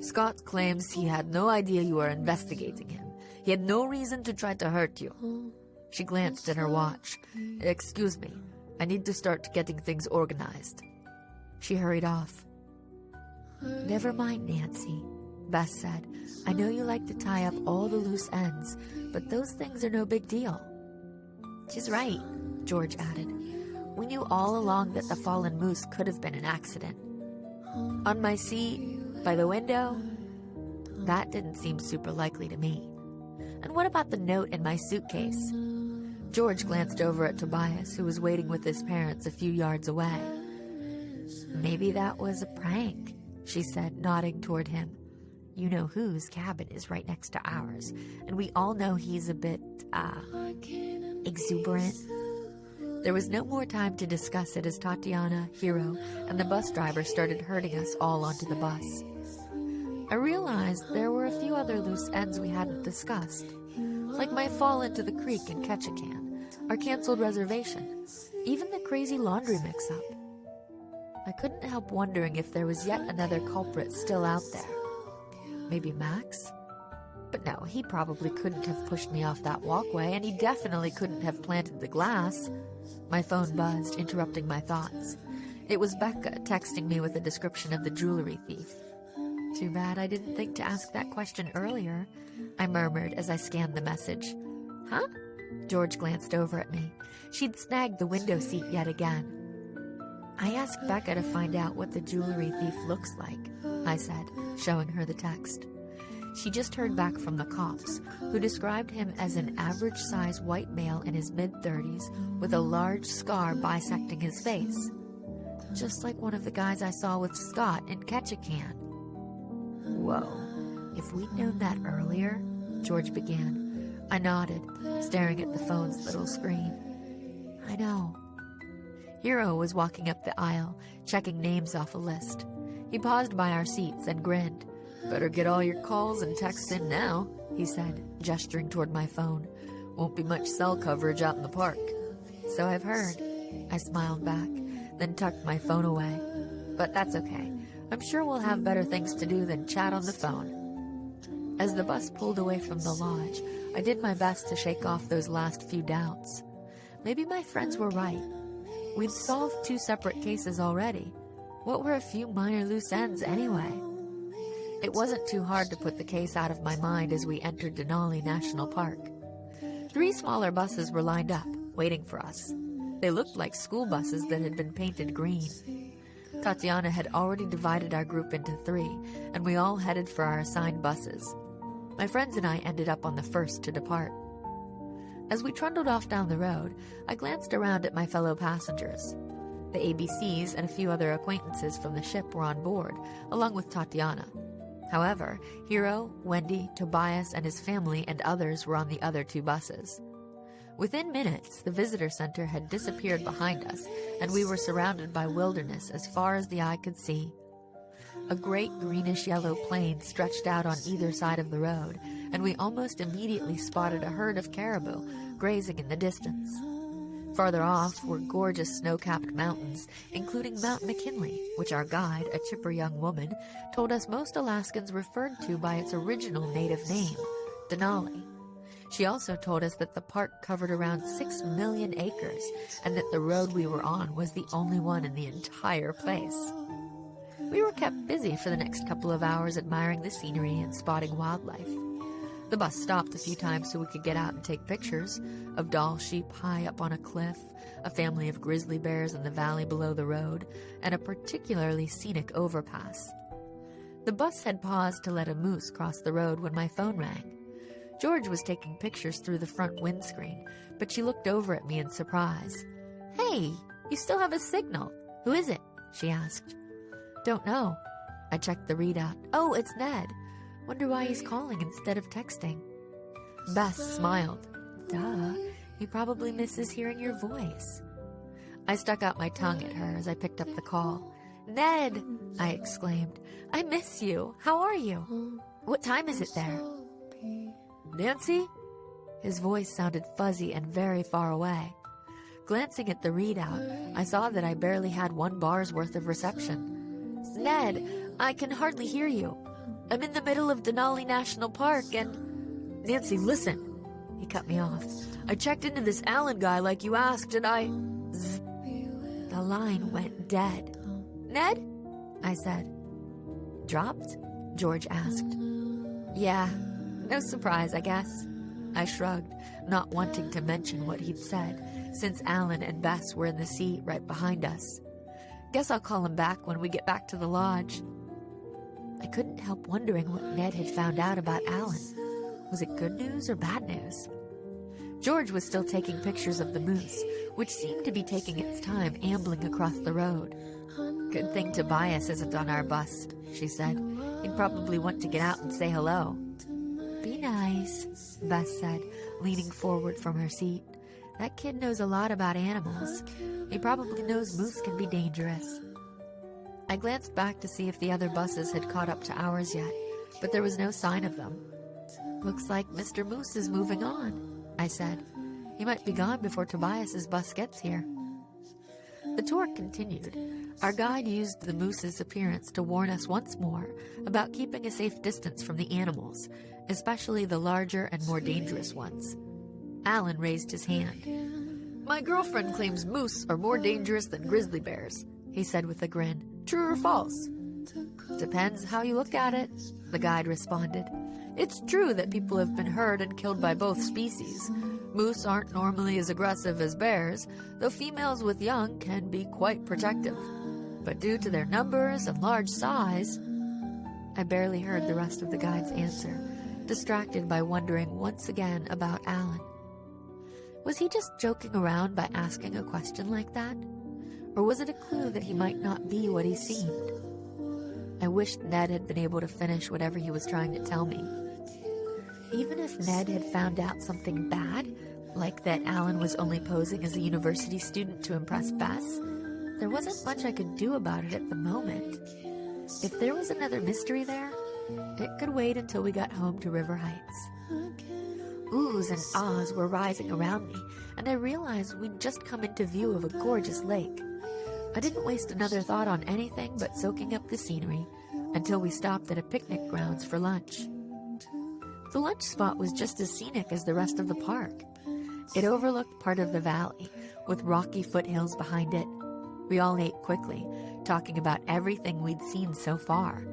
Scott claims he had no idea you were investigating him. He had no reason to try to hurt you. She glanced at her watch. Excuse me. I need to start getting things organized. She hurried off. Never mind, Nancy, Beth said. I know you like to tie up all the loose ends, but those things are no big deal. She's right, George added. We knew all along that the fallen moose could have been an accident. On my seat, by the window, that didn't seem super likely to me. And what about the note in my suitcase? George glanced over at Tobias, who was waiting with his parents a few yards away. Maybe that was a prank, she said, nodding toward him. You know whose cabin is right next to ours, and we all know he's a bit, exuberant. There was no more time to discuss it as Tatiana, Hero, and the bus driver started herding us all onto the bus. I realized there were a few other loose ends we hadn't discussed, like my fall into the creek in Ketchikan, our canceled reservation, even the crazy laundry mix-up. I couldn't help wondering if there was yet another culprit still out there. Maybe Max? But no, he probably couldn't have pushed me off that walkway, and he definitely couldn't have planted the glass. My phone buzzed, interrupting my thoughts. It was Becca texting me with a description of the jewelry thief. Too bad I didn't think to ask that question earlier, I murmured as I scanned the message. Huh? George glanced over at me. She'd snagged the window seat yet again. I asked Becca to find out what the jewelry thief looks like, I said, showing her the text. She just heard back from the cops, who described him as an average-sized white male in his mid-30s with a large scar bisecting his face. Just like one of the guys I saw with Scott in Ketchikan. Whoa, if we'd known that earlier, George began. I nodded, staring at the phone's little screen. I know. Hero was walking up the aisle, checking names off a list. He paused by our seats and grinned. Better get all your calls and texts in now, he said, gesturing toward my phone. Won't be much cell coverage out in the park. So I've heard. I smiled back, then tucked my phone away. But that's okay. I'm sure we'll have better things to do than chat on the phone. As the bus pulled away from the lodge, I did my best to shake off those last few doubts. Maybe my friends were right. We'd solved 2 separate cases already. What were a few minor loose ends anyway? It wasn't too hard to put the case out of my mind as we entered Denali National Park. 3 smaller buses were lined up, waiting for us. They looked like school buses that had been painted green. Tatiana had already divided our group into 3, and we all headed for our assigned buses. My friends and I ended up on the first to depart. As we trundled off down the road, I glanced around at my fellow passengers. The ABCs and a few other acquaintances from the ship were on board, along with Tatiana. However, Hero, Wendy, Tobias, and his family and others were on the other 2 buses. Within minutes, the visitor center had disappeared behind us, and we were surrounded by wilderness as far as the eye could see. A great greenish-yellow plain stretched out on either side of the road, and we almost immediately spotted a herd of caribou grazing in the distance. Farther off were gorgeous snow-capped mountains, including Mount McKinley, which our guide, a chipper young woman, told us most Alaskans referred to by its original native name, Denali. She also told us that the park covered around 6 million acres, and that the road we were on was the only one in the entire place. We were kept busy for the next couple of hours admiring the scenery and spotting wildlife. The bus stopped a few times so we could get out and take pictures of doll sheep high up on a cliff, a family of grizzly bears in the valley below the road, and a particularly scenic overpass. The bus had paused to let a moose cross the road when my phone rang. George was taking pictures through the front windscreen, but she looked over at me in surprise. Hey, you still have a signal. Who is it? She asked. Don't know. I checked the readout. Oh, it's Ned. Wonder why he's calling instead of texting. Bess smiled. Duh, he probably misses hearing your voice. I stuck out my tongue at her as I picked up the call. Ned, I exclaimed. I miss you. How are you? What time is it there? Nancy? His voice sounded fuzzy and very far away. Glancing at the readout, I saw that I barely had 1 bar's worth of reception. Ned, I can hardly hear you. I'm in the middle of Denali National Park and... Nancy, listen. He cut me off. I checked into this Allen guy like you asked and I... Zzz. The line went dead. Ned? I said. Dropped? George asked. Yeah, no surprise, I guess. I shrugged, not wanting to mention what he'd said, since Allen and Bess were in the seat right behind us. Guess I'll call him back when we get back to the lodge. I couldn't help wondering what Ned had found out about Allen. Was it good news or bad news? George was still taking pictures of the moose, which seemed to be taking its time ambling across the road. Good thing Tobias isn't on our bus, she said. He'd probably want to get out and say hello. Be nice, Bess said, leaning forward from her seat. That kid knows a lot about animals. He probably knows moose can be dangerous. I glanced back to see if the other buses had caught up to ours yet, but there was no sign of them. Looks like Mr. Moose is moving on, I said. He might be gone before Tobias's bus gets here. The tour continued. Our guide used the moose's appearance to warn us once more about keeping a safe distance from the animals, especially the larger and more dangerous ones. Allen raised his hand. My girlfriend claims moose are more dangerous than grizzly bears, he said with a grin. True or false? Depends how you look at it, the guide responded. It's true that people have been hurt and killed by both species. Moose aren't normally as aggressive as bears, though females with young can be quite protective. But due to their numbers and large size... I barely heard the rest of the guide's answer, distracted by wondering once again about Alan. Was he just joking around by asking a question like that? Or was it a clue that he might not be what he seemed? I wished Ned had been able to finish whatever he was trying to tell me. Even if Ned had found out something bad, like that Alan was only posing as a university student to impress Bess, there wasn't much I could do about it at the moment. If there was another mystery there, it could wait until we got home to River Heights. Oohs and ahs were rising around me, and I realized we'd just come into view of a gorgeous lake. I didn't waste another thought on anything but soaking up the scenery until we stopped at a picnic grounds for lunch. The lunch spot was just as scenic as the rest of the park. It overlooked part of the valley, with rocky foothills behind it. We all ate quickly, talking about everything we'd seen so far.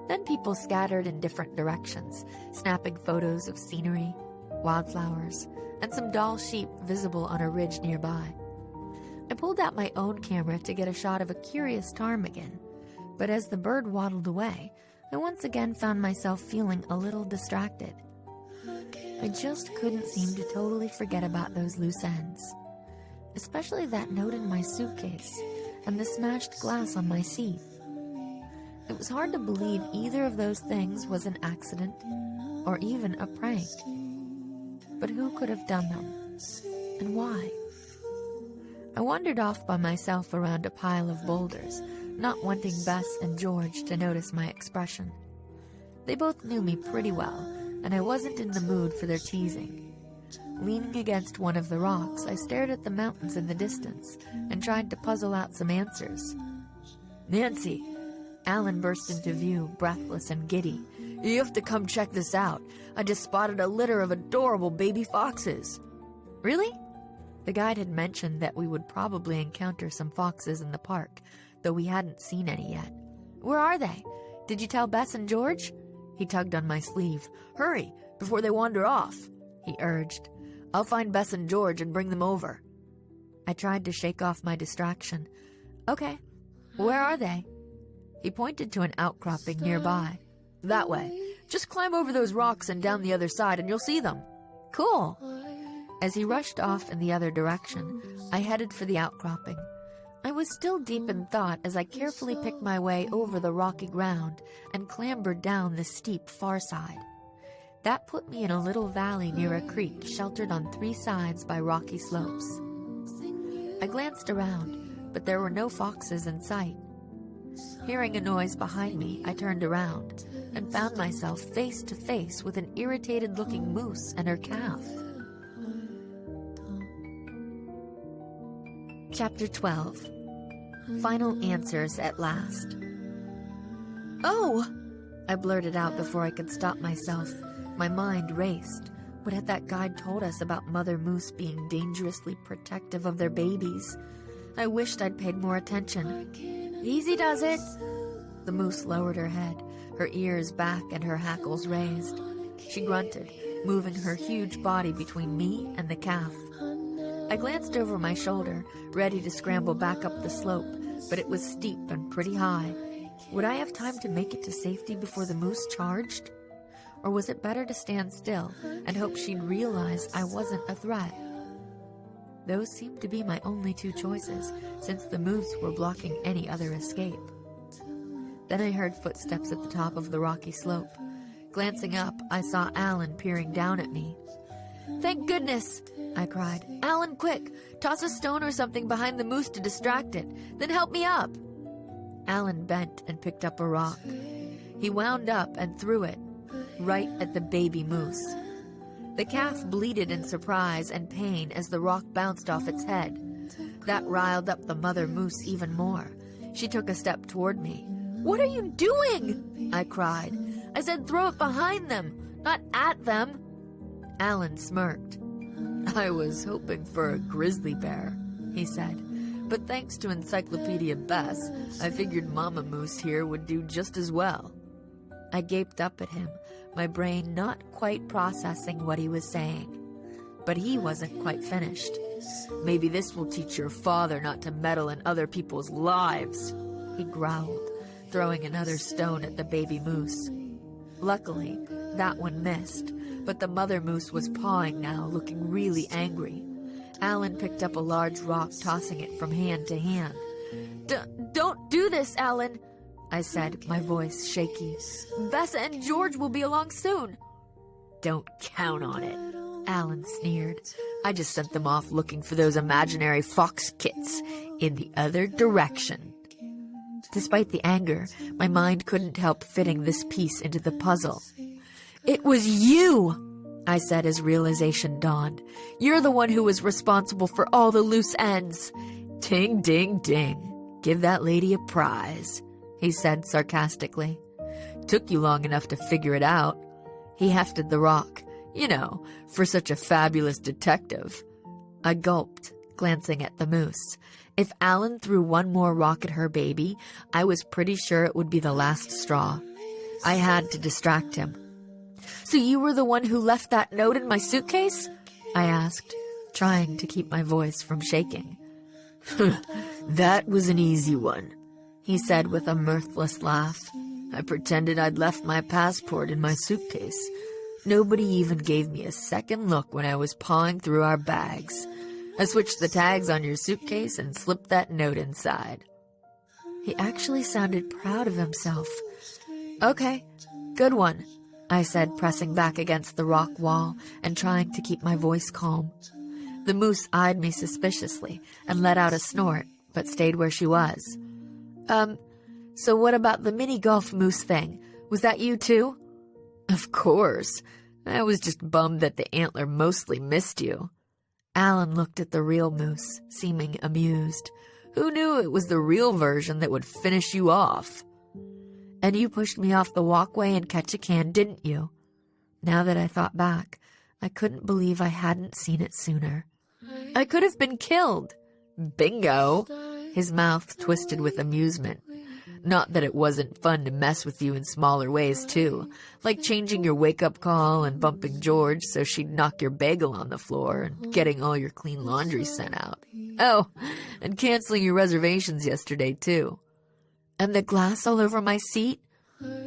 Then people scattered in different directions, snapping photos of scenery, wildflowers, and some doll sheep visible on a ridge nearby. I pulled out my own camera to get a shot of a curious ptarmigan, but as the bird waddled away, I once again found myself feeling a little distracted. I just couldn't seem to totally forget about those loose ends, especially that note in my suitcase and the smashed glass on my seat. It was hard to believe either of those things was an accident or even a prank. But who could have done them? And why? I wandered off by myself around a pile of boulders, not wanting Bess and George to notice my expression. They both knew me pretty well, and I wasn't in the mood for their teasing. Leaning against one of the rocks, I stared at the mountains in the distance and tried to puzzle out some answers. "Nancy!" Alan burst into view, breathless and giddy. "You have to come check this out. I just spotted a litter of adorable baby foxes." "Really?" The guide had mentioned that we would probably encounter some foxes in the park, though we hadn't seen any yet. "Where are they? Did you tell Bess and George?" He tugged on my sleeve. "Hurry, before they wander off," he urged. "I'll find Bess and George and bring them over." I tried to shake off my distraction. "Okay, where are they?" He pointed to an outcropping nearby. "That way. Just climb over those rocks and down the other side and you'll see them." "Cool." As he rushed off in the other direction, I headed for the outcropping. I was still deep in thought as I carefully picked my way over the rocky ground and clambered down the steep far side. That put me in a little valley near a creek sheltered on 3 sides by rocky slopes. I glanced around, but there were no foxes in sight. Hearing a noise behind me, I turned around and found myself face to face with an irritated-looking moose and her calf. Chapter 12. Final Answers at Last. "Oh!" I blurted out before I could stop myself. My mind raced. What had that guide told us about Mother Moose being dangerously protective of their babies? I wished I'd paid more attention. "Easy does it." The moose lowered her head, her ears back and her hackles raised. She grunted, moving her huge body between me and the calf. I glanced over my shoulder, ready to scramble back up the slope, but it was steep and pretty high. Would I have time to make it to safety before the moose charged? Or was it better to stand still and hope she'd realize I wasn't a threat? Those seemed to be my only 2 choices, since the moose were blocking any other escape. Then I heard footsteps at the top of the rocky slope. Glancing up, I saw Alan peering down at me. "Thank goodness!" I cried. "Alan, quick! Toss a stone or something behind the moose to distract it. Then help me up!" Alan bent and picked up a rock. He wound up and threw it, right at the baby moose. The calf bleated in surprise and pain as the rock bounced off its head. That riled up the mother moose even more. She took a step toward me. "What are you doing?" I cried. "I said throw it behind them, not at them." Alan smirked. "I was hoping for a grizzly bear," he said. "But thanks to Encyclopedia Bess, I figured Mama Moose here would do just as well." I gaped up at him, my brain not quite processing what he was saying. But he wasn't quite finished. "Maybe this will teach your father not to meddle in other people's lives," he growled, throwing another stone at the baby moose. Luckily, that one missed, but the mother moose was pawing now, looking really angry. Alan picked up a large rock, tossing it from hand to hand. Don't do this, Alan," I said, my voice shaky. "Bessa and George will be along soon." "Don't count on it," Alan sneered. "I just sent them off looking for those imaginary fox kits in the other direction." Despite the anger, my mind couldn't help fitting this piece into the puzzle. "It was you," I said as realization dawned. "You're the one who was responsible for all the loose ends." "Ding, ding, ding. Give that lady a prize," he said sarcastically. "Took you long enough to figure it out." He hefted the rock. "You know, for such a fabulous detective." I gulped, glancing at the moose. If Alan threw one more rock at her baby, I was pretty sure it would be the last straw. I had to distract him. "So you were the one who left that note in my suitcase?" I asked, trying to keep my voice from shaking. "That was an easy one," he said with a mirthless laugh. "I pretended I'd left my passport in my suitcase. Nobody even gave me a second look when I was pawing through our bags. I switched the tags on your suitcase and slipped that note inside." He actually sounded proud of himself. "Okay, good one," I said, pressing back against the rock wall and trying to keep my voice calm. The moose eyed me suspiciously and let out a snort, but stayed where she was. So what about the mini-golf moose thing? Was that you too?" "Of course. I was just bummed that the antler mostly missed you." Alan looked at the real moose, seeming amused. "Who knew it was the real version that would finish you off?" "And you pushed me off the walkway and catch a can, didn't you?" Now that I thought back, I couldn't believe I hadn't seen it sooner. "I could have been killed." "Bingo!" His mouth twisted with amusement. "Not that it wasn't fun to mess with you in smaller ways, too, like changing your wake-up call and bumping George so she'd knock your bagel on the floor and getting all your clean laundry sent out. Oh, and canceling your reservations yesterday, too." "And the glass all over my seat?"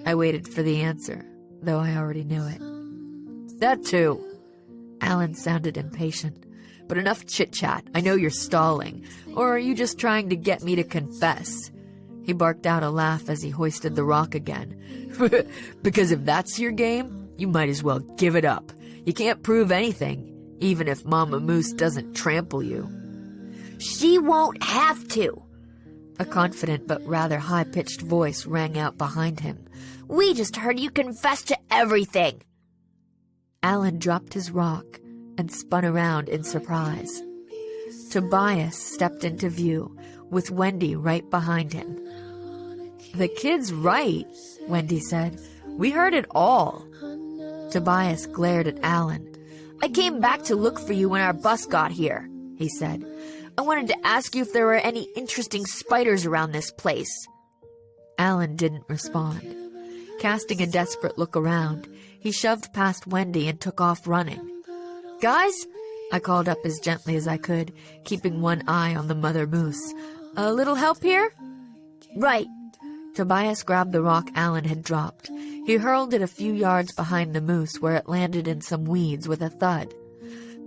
I waited for the answer, though I already knew it. "That, too." Alan sounded impatient. "But enough chit-chat. I know you're stalling. Or are you just trying to get me to confess?" He barked out a laugh as he hoisted the rock again. "Because if that's your game, you might as well give it up. You can't prove anything, even if Mama Moose doesn't trample you." "She won't have to." A confident but rather high-pitched voice rang out behind him. "We just heard you confess to everything." Alan dropped his rock and spun around in surprise. Tobias stepped into view, with Wendy right behind him. "The kid's right," Wendy said. "We heard it all." Tobias glared at Alan. "I came back to look for you when our bus got here," he said. "I wanted to ask you if there were any interesting spiders around this place." Alan didn't respond. Casting a desperate look around, he shoved past Wendy and took off running. "Guys," I called up as gently as I could, keeping one eye on the mother moose. "A little help here?" "Right." Tobias grabbed the rock Alan had dropped. He hurled it a few yards behind the moose, where it landed in some weeds with a thud.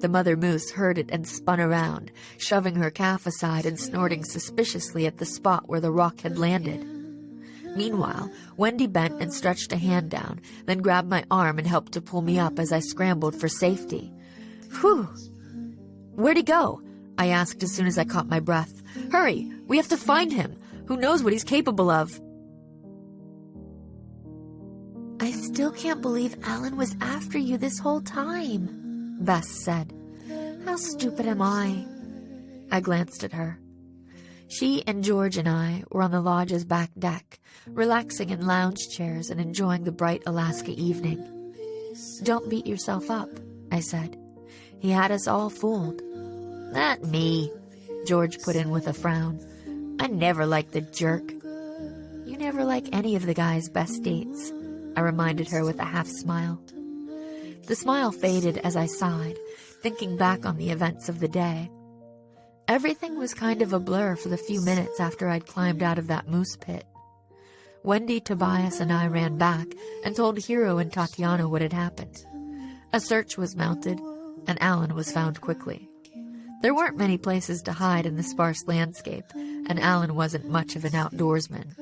The mother moose heard it and spun around, shoving her calf aside and snorting suspiciously at the spot where the rock had landed. Meanwhile, Wendy bent and stretched a hand down, then grabbed my arm and helped to pull me up as I scrambled for safety. "Whew! Where'd he go?" I asked as soon as I caught my breath. "Hurry! We have to find him! Who knows what he's capable of?" "I still can't believe Alan was after you this whole time," Bess said. "How stupid am I?" I glanced at her. She and George and I were on the lodge's back deck, relaxing in lounge chairs and enjoying the bright Alaska evening. "Don't beat yourself up," I said. "He had us all fooled." "Not me," George put in with a frown. "I never liked the jerk." "You never like any of the guy's best dates." I reminded her with a half smile. The smile faded as I sighed, thinking back on the events of the day. Everything was kind of a blur for the few minutes after I'd climbed out of that moose pit. Wendy, Tobias, and I ran back and told Hiro and Tatiana what had happened. A search was mounted, and Alan was found quickly. There weren't many places to hide in the sparse landscape, and Alan wasn't much of an outdoorsman.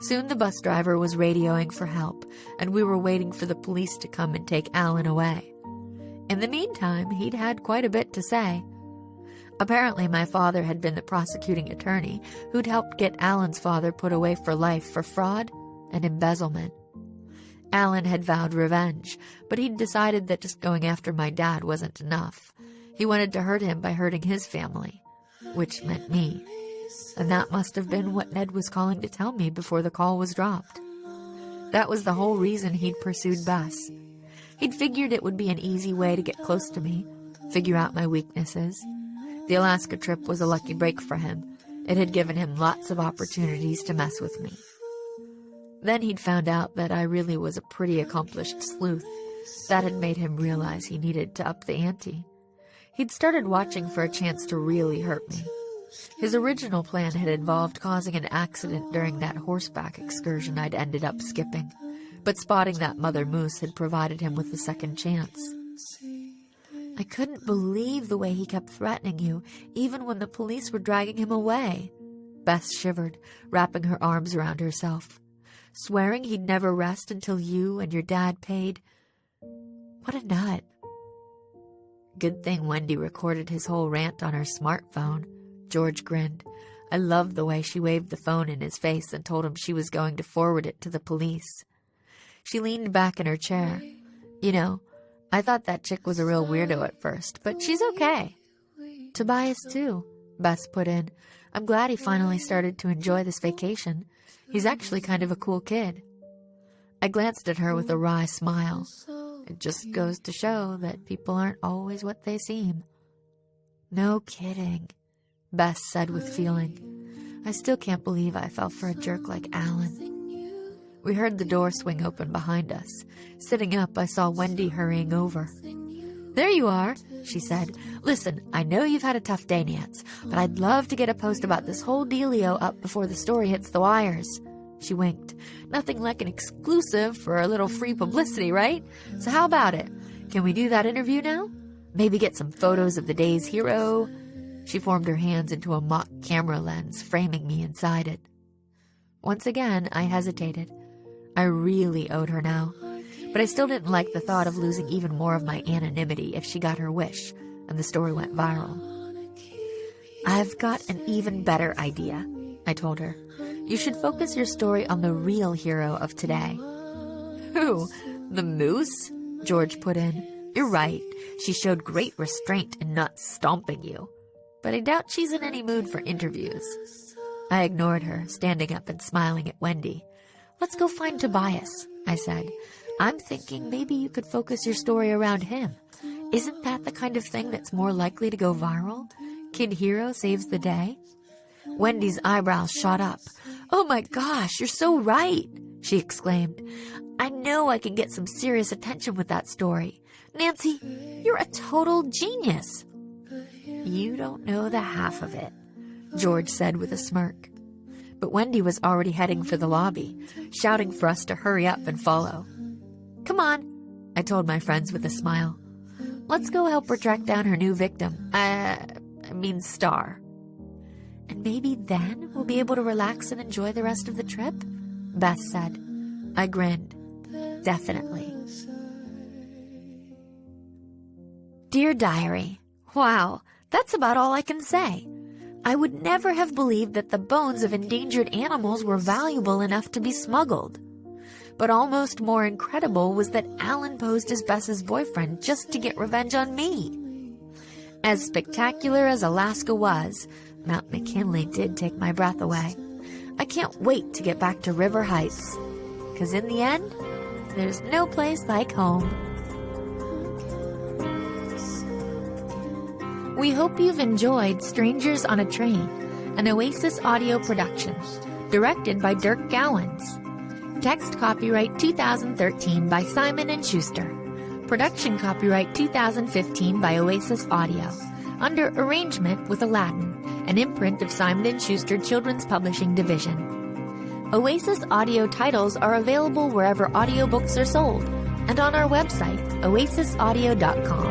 Soon the bus driver was radioing for help, and we were waiting for the police to come and take Alan away. In the meantime, he'd had quite a bit to say. Apparently, my father had been the prosecuting attorney who'd helped get Alan's father put away for life for fraud and embezzlement. Alan had vowed revenge, but he'd decided that just going after my dad wasn't enough. He wanted to hurt him by hurting his family, which meant me. And that must have been what Ned was calling to tell me before the call was dropped. That was the whole reason he'd pursued Bess. He'd figured it would be an easy way to get close to me, figure out my weaknesses. The Alaska trip was a lucky break for him. It had given him lots of opportunities to mess with me. Then he'd found out that I really was a pretty accomplished sleuth. That had made him realize he needed to up the ante. He'd started watching for a chance to really hurt me. His original plan had involved causing an accident during that horseback excursion I'd ended up skipping, but spotting that mother moose had provided him with a second chance. I couldn't believe the way he kept threatening you, even when the police were dragging him away. Bess shivered, wrapping her arms around herself. Swearing he'd never rest until you and your dad paid. What a nut. Good thing Wendy recorded his whole rant on her smartphone. George grinned. I loved the way she waved the phone in his face and told him she was going to forward it to the police. She leaned back in her chair. You know, I thought that chick was a real weirdo at first, but she's okay. Tobias, too, Bess put in. I'm glad he finally started to enjoy this vacation. He's actually kind of a cool kid. I glanced at her with a wry smile. It just goes to show that people aren't always what they seem. No kidding, Bess said with feeling. I still can't believe I fell for a jerk like Alan. We heard the door swing open behind us. Sitting up, I saw Wendy hurrying over. There you are, she said. Listen, I know you've had a tough day, Nance, but I'd love to get a post about this whole dealio up before the story hits the wires. She winked. Nothing like an exclusive for a little free publicity, right? So how about it? Can we do that interview now? Maybe get some photos of the day's hero? She formed her hands into a mock camera lens, framing me inside it. Once again, I hesitated. I really owed her now, but I still didn't like the thought of losing even more of my anonymity if she got her wish and the story went viral. I've got an even better idea, I told her. You should focus your story on the real hero of today. Who? The moose? George put in. You're right. She showed great restraint in not stomping you, but I doubt she's in any mood for interviews. I ignored her, standing up and smiling at Wendy. Let's go find Tobias, I said. I'm thinking maybe you could focus your story around him. Isn't that the kind of thing that's more likely to go viral? Kid hero saves the day? Wendy's eyebrows shot up. Oh my gosh, you're so right, she exclaimed. I know I can get some serious attention with that story. Nancy, you're a total genius. You don't know the half of it, George said with a smirk. But Wendy was already heading for the lobby, shouting for us to hurry up and follow. Come on, I told my friends with a smile. Let's go help her track down her new victim. Star. And maybe then we'll be able to relax and enjoy the rest of the trip? Beth said. I grinned. Definitely. Dear Diary, wow, that's about all I can say. I would never have believed that the bones of endangered animals were valuable enough to be smuggled. But almost more incredible was that Alan posed as Bess's boyfriend just to get revenge on me. As spectacular as Alaska was, Mount McKinley did take my breath away. I can't wait to get back to River Heights, 'cause in the end, there's no place like home. We hope you've enjoyed Strangers on a Train, an Oasis audio production, directed by Dirk Gowans. Text copyright 2013 by Simon & Schuster. Production copyright 2015 by Oasis Audio. Under arrangement with Aladdin, an imprint of Simon & Schuster Children's Publishing Division. Oasis Audio titles are available wherever audiobooks are sold and on our website, oasisaudio.com.